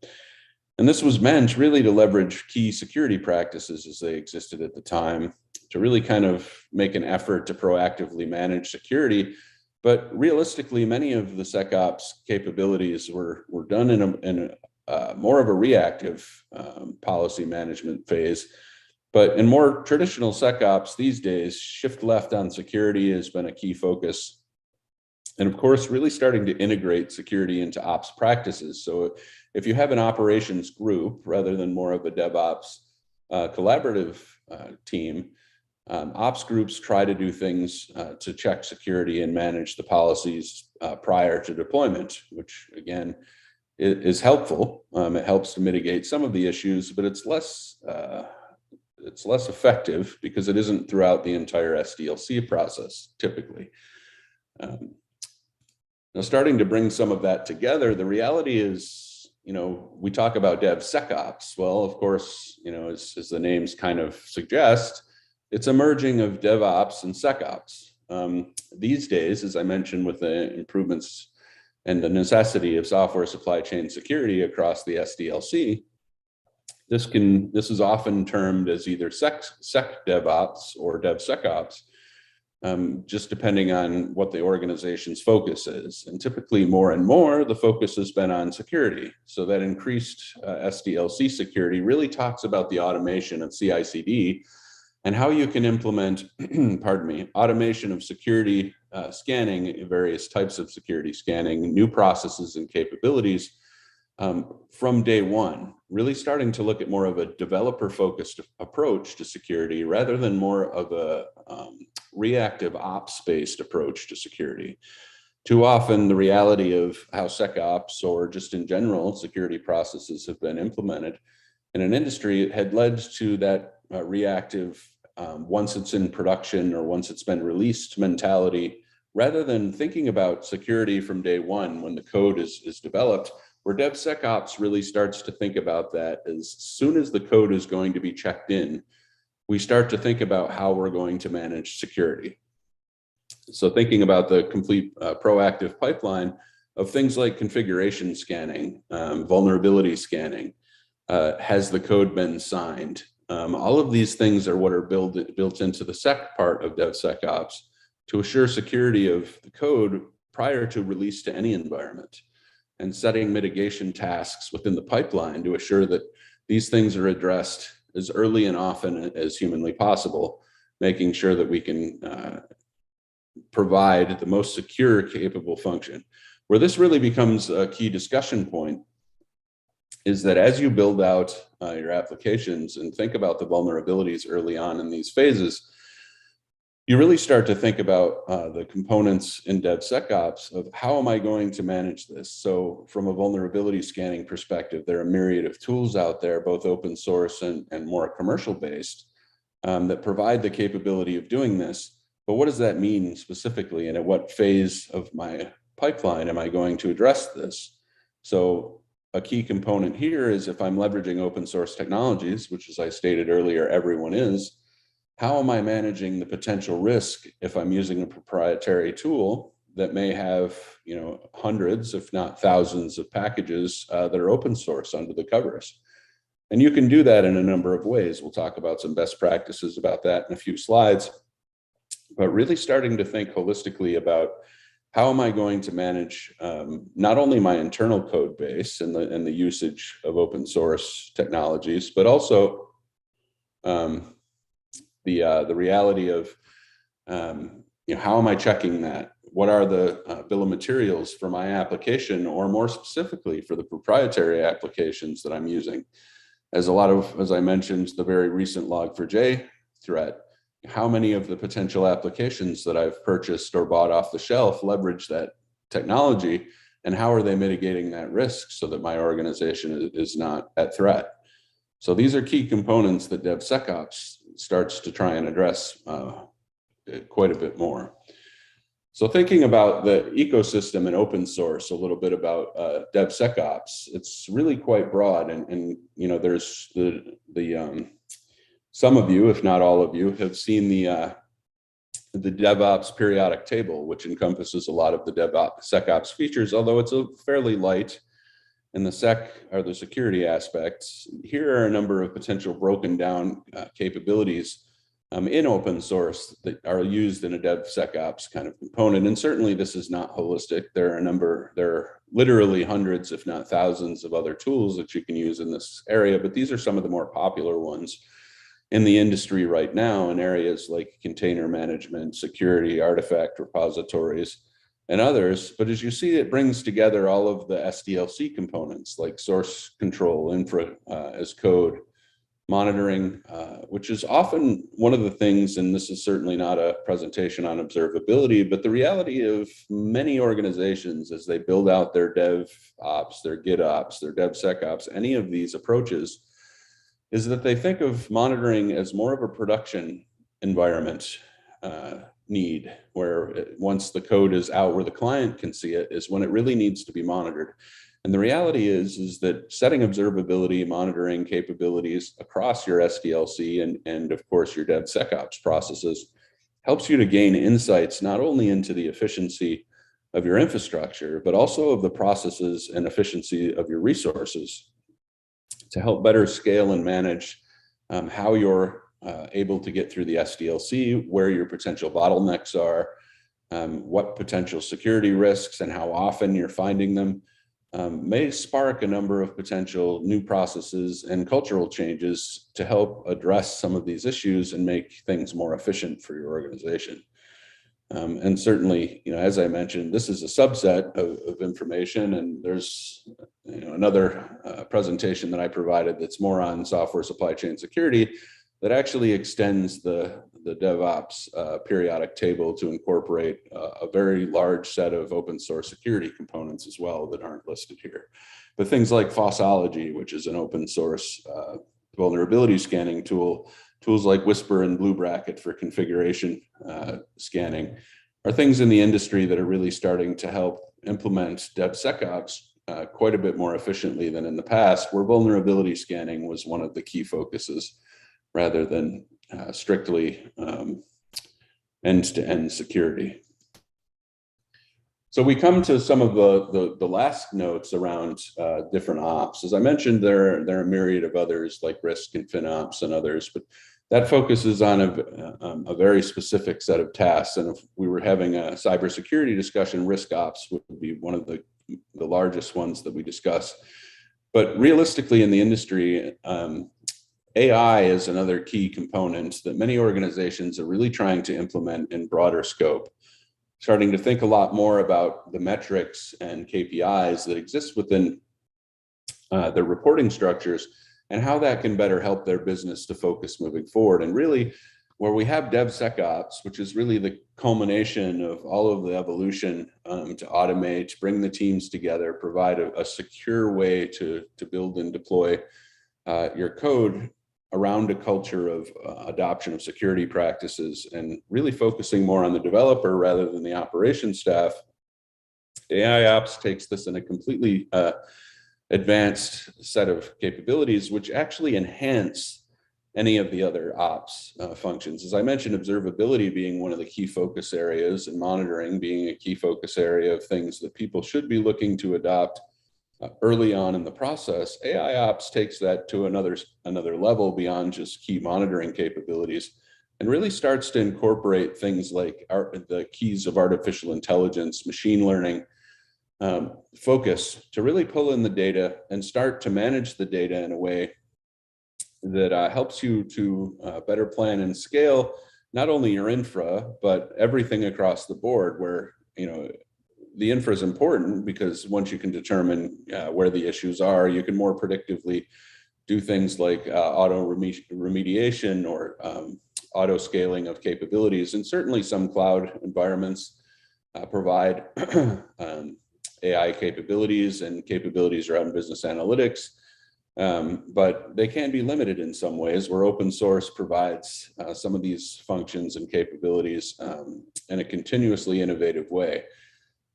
And this was meant really to leverage key security practices as they existed at the time to really kind of make an effort to proactively manage security. But realistically, many of the SecOps capabilities were done in more of a reactive policy management phase. But in more traditional SecOps these days, shift left on security has been a key focus. And of course, really starting to integrate security into ops practices. So if you have an operations group rather than more of a DevOps collaborative team, ops groups try to do things to check security and manage the policies prior to deployment, which again is helpful. It helps to mitigate some of the issues, but it's less effective because it isn't throughout the entire SDLC process typically. Now, starting to bring some of that together, the reality is, we talk about DevSecOps. Well, of course, as the names kind of suggest, it's a merging of DevOps and SecOps. These days, as I mentioned, with the improvements and the necessity of software supply chain security across the SDLC, this is often termed as either SecDevOps or DevSecOps. Just depending on what the organization's focus is. And typically more and more, the focus has been on security. So that increased SDLC security really talks about the automation of CI/CD and how you can implement, automation of security scanning, various types of security scanning, new processes and capabilities from day one, really starting to look at more of a developer-focused approach to security rather than more of a reactive ops-based approach to security. Too often, the reality of how SecOps or just in general security processes have been implemented in an industry had led to that reactive, once it's in production or once it's been released mentality, rather than thinking about security from day one when the code is developed, where DevSecOps really starts to think about that as soon as the code is going to be checked in, we start to think about how we're going to manage security. So thinking about the complete proactive pipeline of things like configuration scanning, vulnerability scanning, has the code been signed? All of these things are what are built into the sec part of DevSecOps to assure security of the code prior to release to any environment, and setting mitigation tasks within the pipeline to assure that these things are addressed as early and often as humanly possible, making sure that we can provide the most secure, capable function. Where this really becomes a key discussion point is that as you build out your applications and think about the vulnerabilities early on in these phases, you really start to think about the components in DevSecOps of how am I going to manage this? So from a vulnerability scanning perspective, there are a myriad of tools out there, both open source and more commercial based, that provide the capability of doing this. But what does that mean specifically? And at what phase of my pipeline am I going to address this? So a key component here is if I'm leveraging open source technologies, which as I stated earlier, everyone is, how am I managing the potential risk if I'm using a proprietary tool that may have, hundreds, if not thousands of packages that are open source under the covers? And you can do that in a number of ways. We'll talk about some best practices about that in a few slides, but really starting to think holistically about how am I going to manage not only my internal code base and the usage of open source technologies, but also the reality of how am I checking that? What are the bill of materials for my application, or more specifically for the proprietary applications that I'm using? As I mentioned, the very recent Log4j threat, how many of the potential applications that I've purchased or bought off the shelf leverage that technology, and how are they mitigating that risk so that my organization is not at threat? So these are key components that DevSecOps starts to try and address quite a bit more. So thinking about the ecosystem and open source, a little bit about DevSecOps, it's really quite broad, and there's some of you, if not all of you, have seen the DevOps periodic table, which encompasses a lot of the DevSecOps features, although it's a fairly light in the security aspects. Here are a number of potential broken down capabilities in open source that are used in a DevSecOps kind of component. And certainly this is not holistic. There are literally hundreds, if not thousands, of other tools that you can use in this area, but these are some of the more popular ones in the industry right now in areas like container management, security, artifact repositories, and others. But as you see, it brings together all of the SDLC components like source control, infra as code, monitoring, which is often one of the things, and this is certainly not a presentation on observability, but the reality of many organizations as they build out their DevOps, their GitOps, their DevSecOps, any of these approaches, is that they think of monitoring as more of a production environment need, where once the code is out where the client can see it is when it really needs to be monitored. And the reality is that setting observability monitoring capabilities across your SDLC and of course your DevSecOps processes helps you to gain insights not only into the efficiency of your infrastructure, but also of the processes and efficiency of your resources to help better scale and manage how you're able to get through the SDLC, where your potential bottlenecks are, what potential security risks and how often you're finding them, may spark a number of potential new processes and cultural changes to help address some of these issues and make things more efficient for your organization. And certainly, as I mentioned, this is a subset of information, and there's another presentation that I provided that's more on software supply chain security that actually extends the DevOps periodic table to incorporate a very large set of open source security components as well that aren't listed here. But things like FOSSology, which is an open source vulnerability scanning tool, tools like Whisper and Blue Bracket for configuration scanning, are things in the industry that are really starting to help implement DevSecOps quite a bit more efficiently than in the past, where vulnerability scanning was one of the key focuses rather than strictly end-to-end security. So we come to some of the last notes around different ops. As I mentioned, there are a myriad of others like risk and FinOps and others, but that focuses on a very specific set of tasks. And if we were having a cybersecurity discussion, risk ops would be one of the largest ones that we discuss. But realistically in the industry, AI is another key component that many organizations are really trying to implement in broader scope, starting to think a lot more about the metrics and KPIs that exist within their reporting structures and how that can better help their business to focus moving forward. And really, where we have DevSecOps, which is really the culmination of all of the evolution to automate, bring the teams together, provide a secure way to build and deploy your code around a culture of adoption of security practices and really focusing more on the developer rather than the operations staff. AIOps takes this in a completely advanced set of capabilities, which actually enhance any of the other ops functions. As I mentioned, observability being one of the key focus areas and monitoring being a key focus area of things that people should be looking to adopt early on in the process. AIOps takes that to another level beyond just key monitoring capabilities and really starts to incorporate things like the keys of artificial intelligence, machine learning, focus to really pull in the data and start to manage the data in a way that helps you to better plan and scale not only your infra, but everything across the board where, the infra is important because once you can determine where the issues are, you can more predictively do things like auto remediation or auto scaling of capabilities. And certainly some cloud environments provide AI capabilities and capabilities around business analytics. But they can be limited in some ways where open source provides some of these functions and capabilities in a continuously innovative way.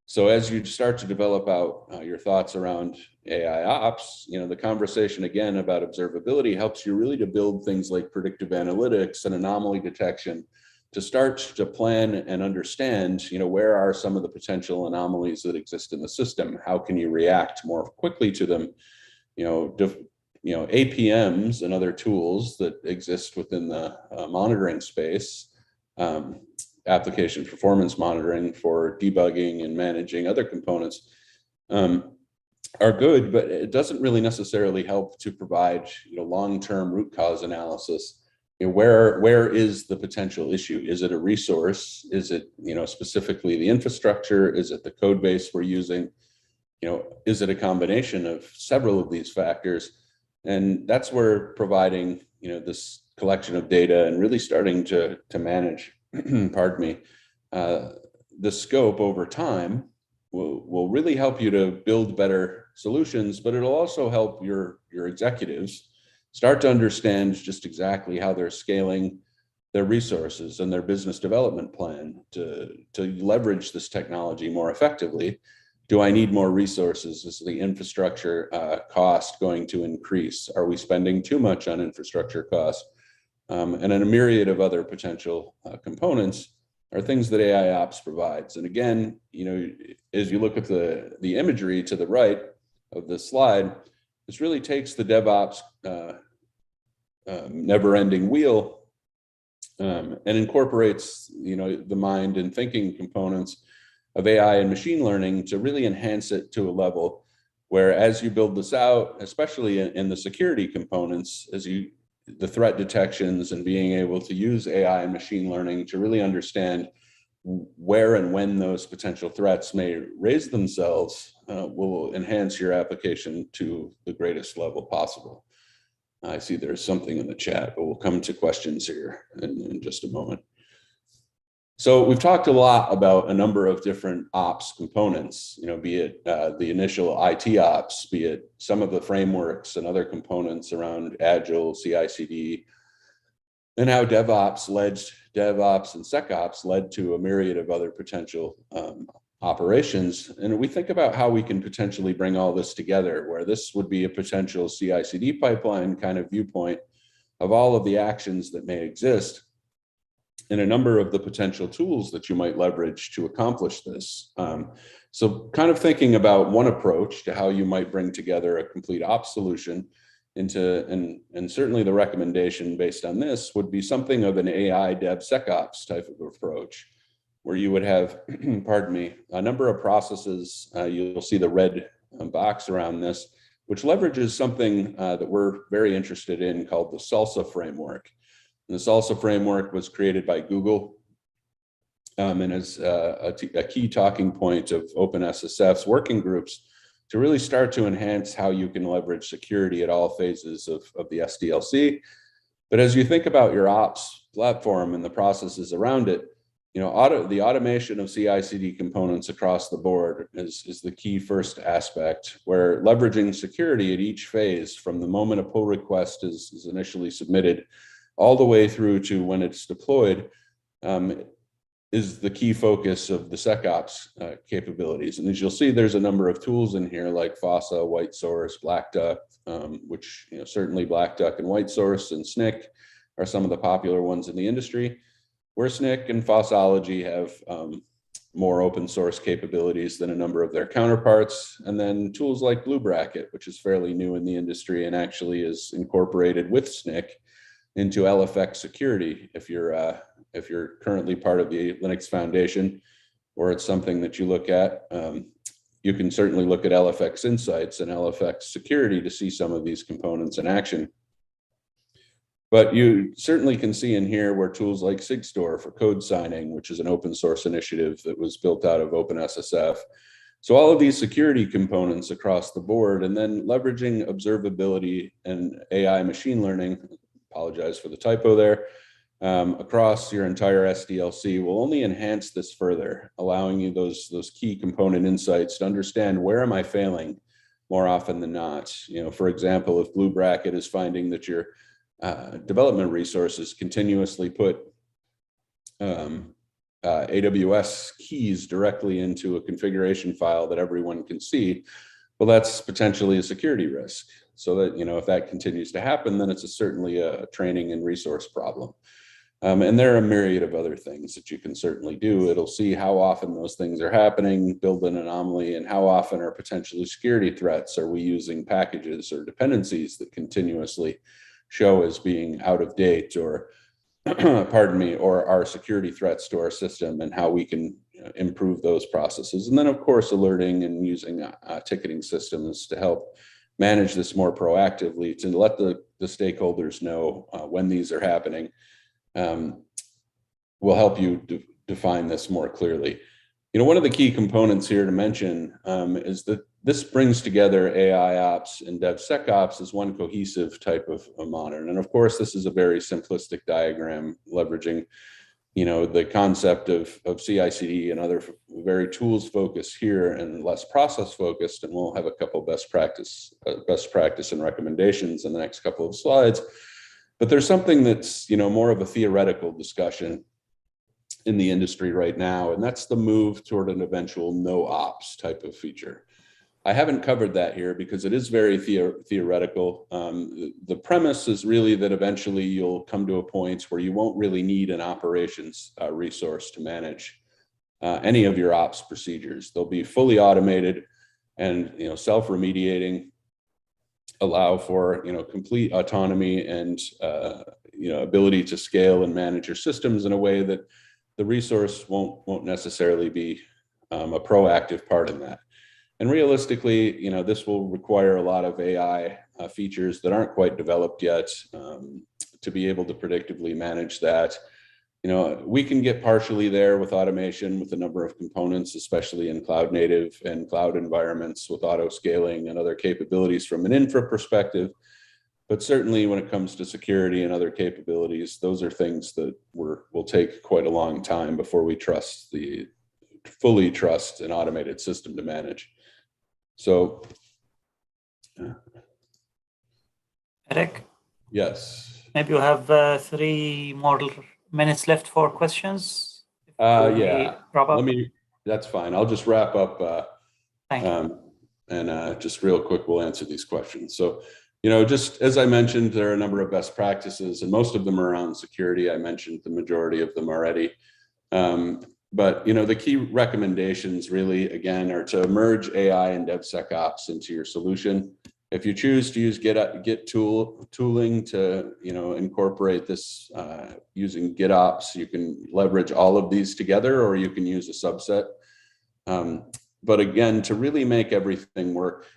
So as you start to develop out your thoughts around AI ops, the conversation again about observability helps you really to build things like predictive analytics and anomaly detection to start to plan and understand, where are some of the potential anomalies that exist in the system? How can you react more quickly to them? APMs and other tools that exist within the monitoring space, application performance monitoring for debugging and managing other components are good, but it doesn't really necessarily help to provide long-term root cause analysis. Where is the potential issue? Is it a resource? Is it specifically the infrastructure? Is it the code base we're using? Is it a combination of several of these factors? And that's where providing this collection of data and really starting to manage pardon me, the scope over time will really help you to build better solutions, but it'll also help your executives start to understand just exactly how they're scaling their resources and their business development plan to leverage this technology more effectively. Do I need more resources? Is the infrastructure cost going to increase? Are we spending too much on infrastructure costs? And then a myriad of other potential components are things that AIOps provides. And again, as you look at the imagery to the right of this slide, this really takes the DevOps never-ending wheel and incorporates, the mind and thinking components of AI and machine learning to really enhance it to a level where, as you build this out, especially in the security components, the threat detections and being able to use AI and machine learning to really understand where and when those potential threats may raise themselves will enhance your application to the greatest level possible. I see there's something in the chat, but we'll come to questions here in just a moment. So we've talked a lot about a number of different ops components, be it the initial IT ops, be it some of the frameworks and other components around Agile, CI/CD, and how DevOps and SecOps led to a myriad of other potential operations. And we think about how we can potentially bring all this together, where this would be a potential CI/CD pipeline kind of viewpoint of all of the actions that may exist and a number of the potential tools that you might leverage to accomplish this. So kind of thinking about one approach to how you might bring together a complete ops solution into, and certainly the recommendation based on this would be something of an AI DevSecOps type of approach, where you would have, pardon me, a number of processes. You'll see the red box around this, which leverages something that we're very interested in called the SALSA framework. And the SALSA framework was created by Google and is a key talking point of OpenSSF's working groups to really start to enhance how you can leverage security at all phases of the SDLC. But as you think about your ops platform and the processes around it, the automation of CI/CD components across the board is the key first aspect, where leveraging security at each phase from the moment a pull request is initially submitted all the way through to when it's deployed is the key focus of the SecOps capabilities. And as you'll see, there's a number of tools in here like FOSS, White Source, Black Duck, which certainly Black Duck and White Source and SNCC are some of the popular ones in the industry, where SNCC and Fossology have more open source capabilities than a number of their counterparts. And then tools like Blue Bracket, which is fairly new in the industry and actually is incorporated with SNCC into LFX security. If you're currently part of the Linux Foundation, or it's something that you look at, you can certainly look at LFX Insights and LFX Security to see some of these components in action. But you certainly can see in here where tools like SigStore for code signing, which is an open source initiative that was built out of OpenSSF. So all of these security components across the board, and then leveraging observability and AI machine learning, apologize for the typo there, across your entire SDLC will only enhance this further, allowing you those key component insights to understand where am I failing more often than not. For example, if Blue Bracket is finding that your development resources continuously put AWS keys directly into a configuration file that everyone can see, well, that's potentially a security risk. So that, if that continues to happen, then it's certainly a training and resource problem. And there are a myriad of other things that you can certainly do. It'll see how often those things are happening, build an anomaly, and how often are potentially security threats. Are we using packages or dependencies that continuously show as being out of date, or pardon me, or our security threats to our system, and how we can improve those processes. And then of course, alerting and using ticketing systems to help manage this more proactively, to let the stakeholders know when these are happening, will help you define this more clearly. One of the key components here to mention is that this brings together AI ops and DevSecOps as one cohesive type of modern. And of course, this is a very simplistic diagram leveraging, the concept of CI/CD and other very tools focused here and less process focused. And we'll have a couple best practice and recommendations in the next couple of slides. But there's something that's, more of a theoretical discussion in the industry right now, and that's the move toward an eventual no ops type of feature. I haven't covered that here because it is very theoretical. The premise is really that eventually you'll come to a point where you won't really need an operations resource to manage any of your ops procedures. They'll be fully automated and self-remediating, allow for complete autonomy and ability to scale and manage your systems in a way that the resource won't necessarily be a proactive part in that. And realistically, this will require a lot of AI features that aren't quite developed yet to be able to predictably manage that. We can get partially there with automation with a number of components, especially in cloud native and cloud environments with auto scaling and other capabilities from an infra perspective. But certainly when it comes to security and other capabilities, those are things that will take quite a long time before we fully trust an automated system to manage. So, Eric? Yes. Maybe you have 3 more minutes left for questions. Yeah. Wrap up? That's fine. I'll just wrap up Thank you. and just real quick, we'll answer these questions. So Just as I mentioned, there are a number of best practices, and most of them are around security. I mentioned the majority of them already. But the key recommendations really, again, are to merge AI and DevSecOps into your solution. If you choose to use Git tooling to incorporate this using GitOps, you can leverage all of these together, or you can use a subset. But again, to really make everything work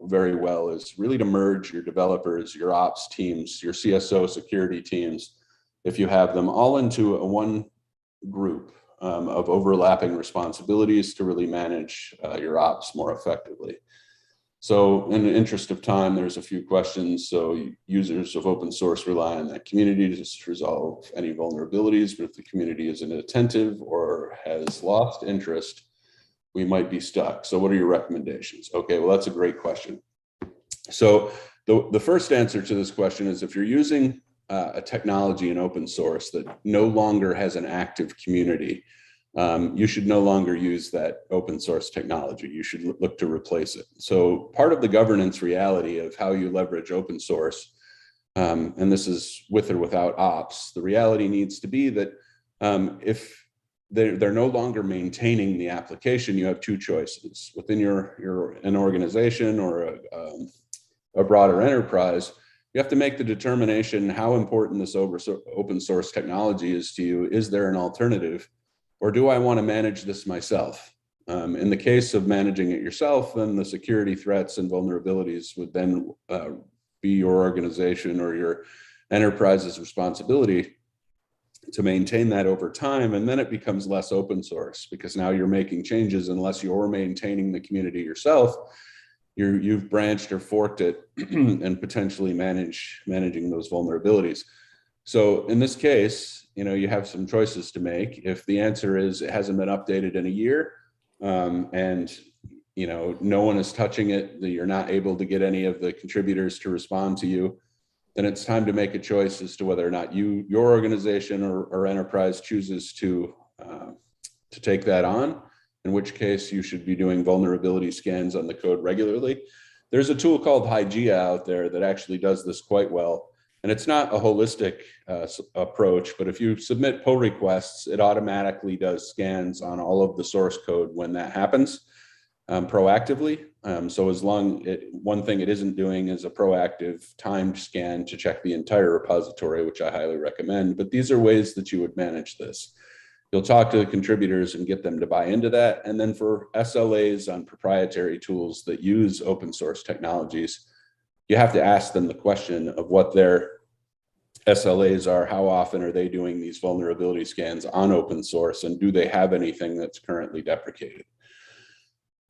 very well is really to merge your developers, your ops teams, your CSO security teams, if you have them all into one group of overlapping responsibilities to really manage your ops more effectively. So in the interest of time, there's a few questions. So users of open source rely on that community to resolve any vulnerabilities, but if the community is inattentive or has lost interest, we might be stuck. So what are your recommendations? Okay, well, that's a great question. So the first answer to this question is if you're using a technology in open source that no longer has an active community, you should no longer use that open source technology. You should look to replace it. So part of the governance reality of how you leverage open source, and this is with or without ops, the reality needs to be that if they're no longer maintaining the application, you have two choices. Within an organization or a broader enterprise, you have to make the determination how important this open source technology is to you. Is there an alternative, or do I want to manage this myself? In the case of managing it yourself, then the security threats and vulnerabilities would then be your organization or your enterprise's responsibility to maintain that over time. And then it becomes less open source because now you're making changes. Unless you're maintaining the community yourself, you've branched or forked it and potentially managing those vulnerabilities. So in this case, you have some choices to make. If the answer is it hasn't been updated in a year, and no one is touching it, that you're not able to get any of the contributors to respond to you, then it's time to make a choice as to whether or not your organization or enterprise chooses to take that on, in which case you should be doing vulnerability scans on the code regularly. There's a tool called Hygia out there that actually does this quite well. And it's not a holistic approach, but if you submit pull requests, it automatically does scans on all of the source code when that happens proactively. So one thing it isn't doing is a proactive timed scan to check the entire repository, which I highly recommend. But these are ways that you would manage this. You'll talk to the contributors and get them to buy into that. And then for SLAs on proprietary tools that use open source technologies, you have to ask them the question of what their SLAs are. How often are they doing these vulnerability scans on open source? And do they have anything that's currently deprecated?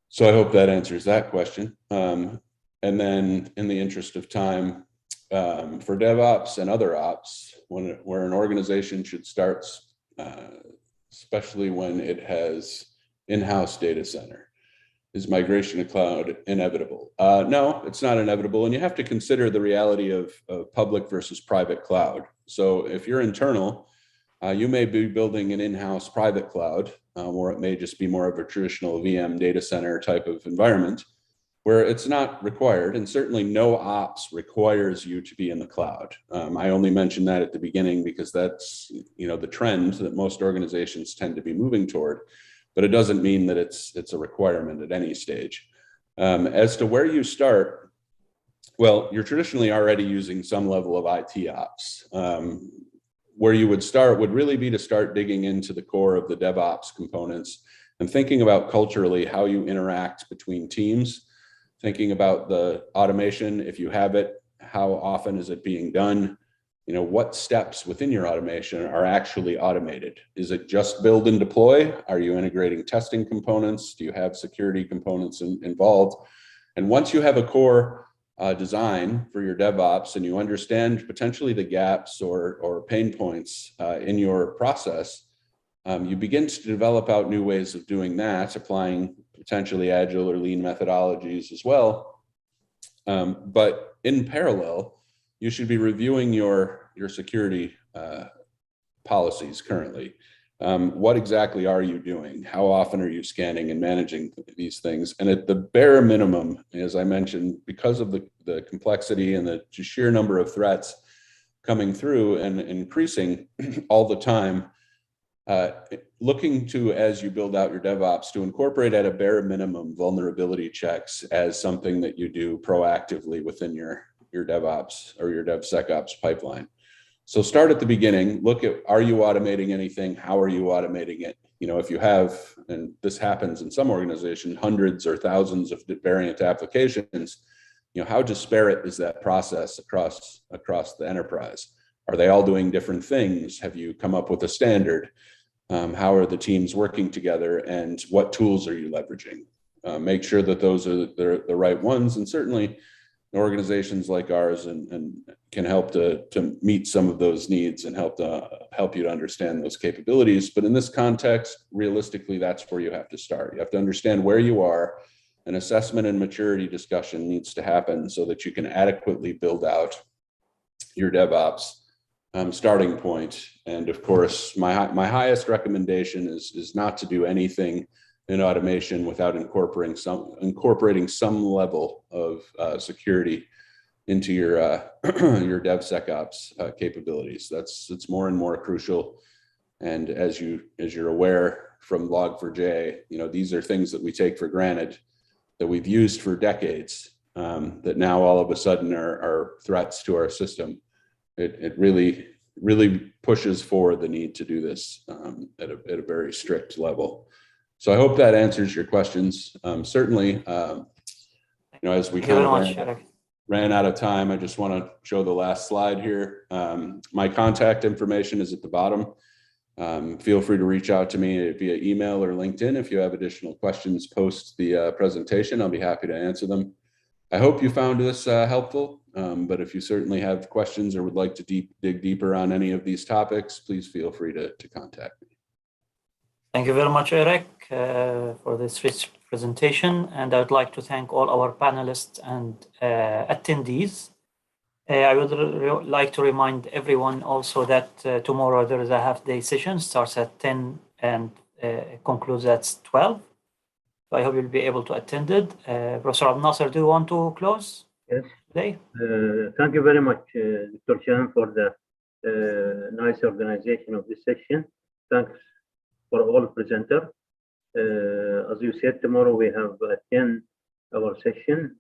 So I hope that answers that question. And then in the interest of time, for DevOps and other ops, where an organization should start, especially when it has in-house data center, is migration to cloud inevitable? No, it's not inevitable. And you have to consider the reality of public versus private cloud. So if you're internal, you may be building an in-house private cloud, or it may just be more of a traditional VM data center type of environment where it's not required. And certainly no ops requires you to be in the cloud. I only mentioned that at the beginning because that's the trend that most organizations tend to be moving toward. But it doesn't mean that it's a requirement at any stage. As to where you start, well, you're traditionally already using some level of IT ops. Where you would start would really be to start digging into the core of the DevOps components and thinking about culturally how you interact between teams, thinking about the automation, if you have it, how often is it being done? What steps within your automation are actually automated? Is it just build and deploy? Are you integrating testing components? Do you have security components involved? And once you have a core design for your DevOps and you understand potentially the gaps or pain points in your process, you begin to develop out new ways of doing that, applying potentially agile or lean methodologies as well. But in parallel, you should be reviewing your security policies currently. What exactly are you doing? How often are you scanning and managing these things? And at the bare minimum, as I mentioned, because of the complexity and the sheer number of threats coming through and increasing all the time, looking to, as you build out your DevOps, to incorporate at a bare minimum vulnerability checks as something that you do proactively within your DevOps or your DevSecOps pipeline. So start at the beginning, look at, are you automating anything? How are you automating it? You know, if you have, and this happens in some organizations, hundreds or thousands of variant applications, you know, how disparate is that process across the enterprise? Are they all doing different things? Have you come up with a standard? How are the teams working together, and what tools are you leveraging? Make sure that those are the right ones, and certainly organizations like ours and can help to meet some of those needs and help you to understand those capabilities. But in this context, realistically, that's where you have to start. You have to understand where you are. An assessment and maturity discussion needs to happen so that you can adequately build out your DevOps starting point. And of course, my highest recommendation is not to do anything in automation without incorporating some level of security into your your DevSecOps capabilities. It's more and more crucial. And as you're aware from Log4j, you know, these are things that we take for granted, that we've used for decades, that now all of a sudden are threats to our system. It really pushes forward the need to do this at a very strict level. So I hope that answers your questions. Certainly, you know, as we kind of ran out of time, I just want to show the last slide here. My contact information is at the bottom. Feel free to reach out to me via email or LinkedIn if you have additional questions post the presentation. I'll be happy to answer them. I hope you found this helpful, but if you certainly have questions or would like to dig deeper on any of these topics, please feel free to contact me. Thank you very much, Eric, for this rich presentation. And I would like to thank all our panelists and attendees. I would like to remind everyone also that tomorrow there is a half-day session, starts at 10 and concludes at 12. So I hope you'll be able to attend it. Professor Abdel Nasser, do you want to close? Yes. Today? Thank you very much, Dr. Shan, for the nice organization of this session. Thanks for all presenters. As you said, tomorrow we have a 10-hour session.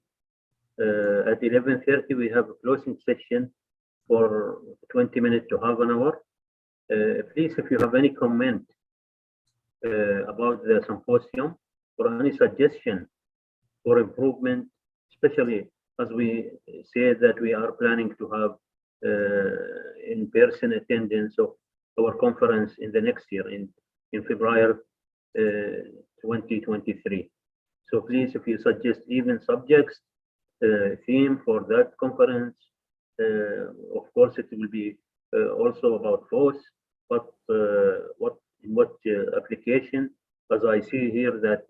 At 11:30, we have a closing session for 20 minutes to half an hour. Please, if you have any comment about the symposium or any suggestion for improvement, especially as we say that we are planning to have in-person attendance of our conference in the next year in February 2023. So please, if you suggest even subjects, theme for that conference, of course it will be also about FOSS, but what application, as I see here that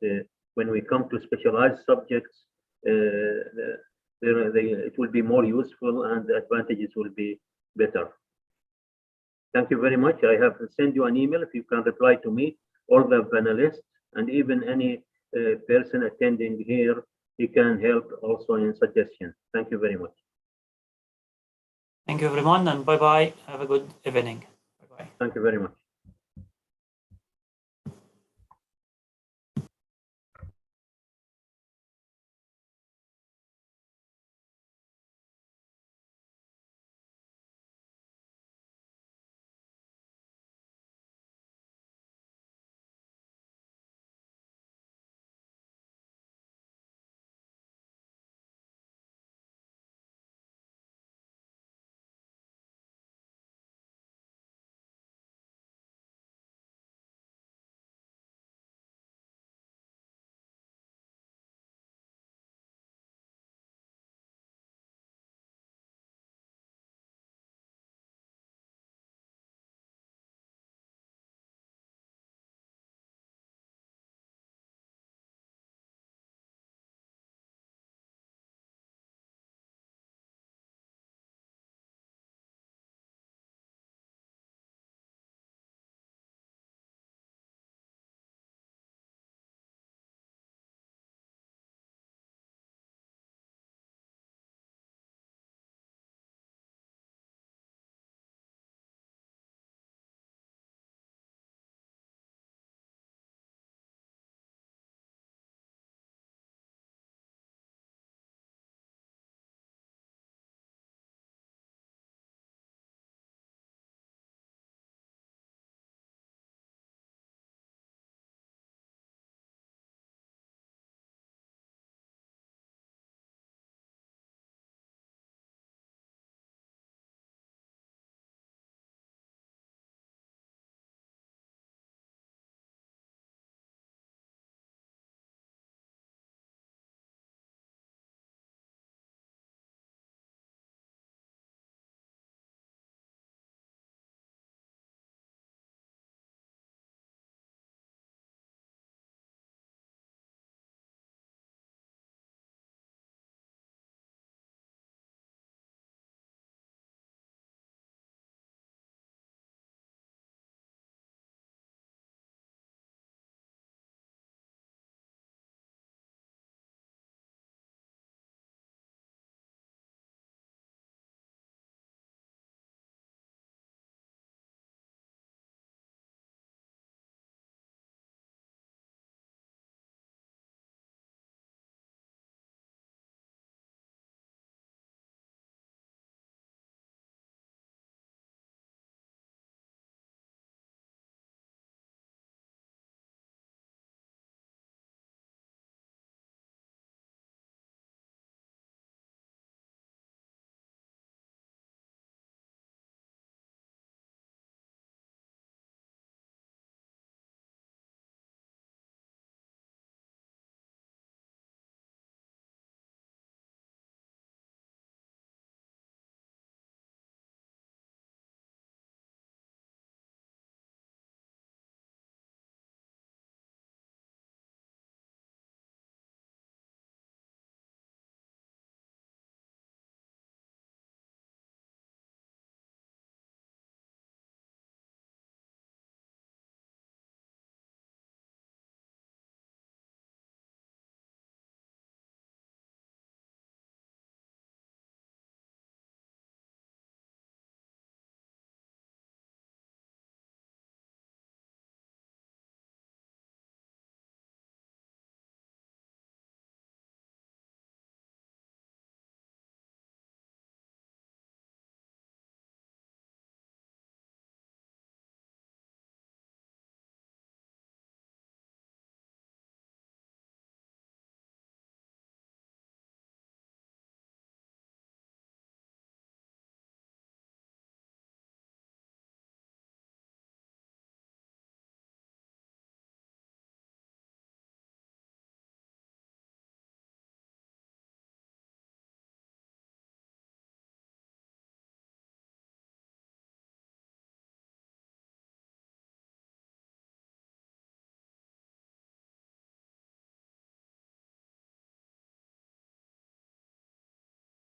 when we come to specialized subjects, it will be more useful and the advantages will be better. Thank you very much. I have sent you an email if you can reply to me or the panelists, and even any person attending here, he can help also in suggestion. Thank you very much. Thank you everyone, and bye-bye. Have a good evening. Bye-bye. Thank you very much.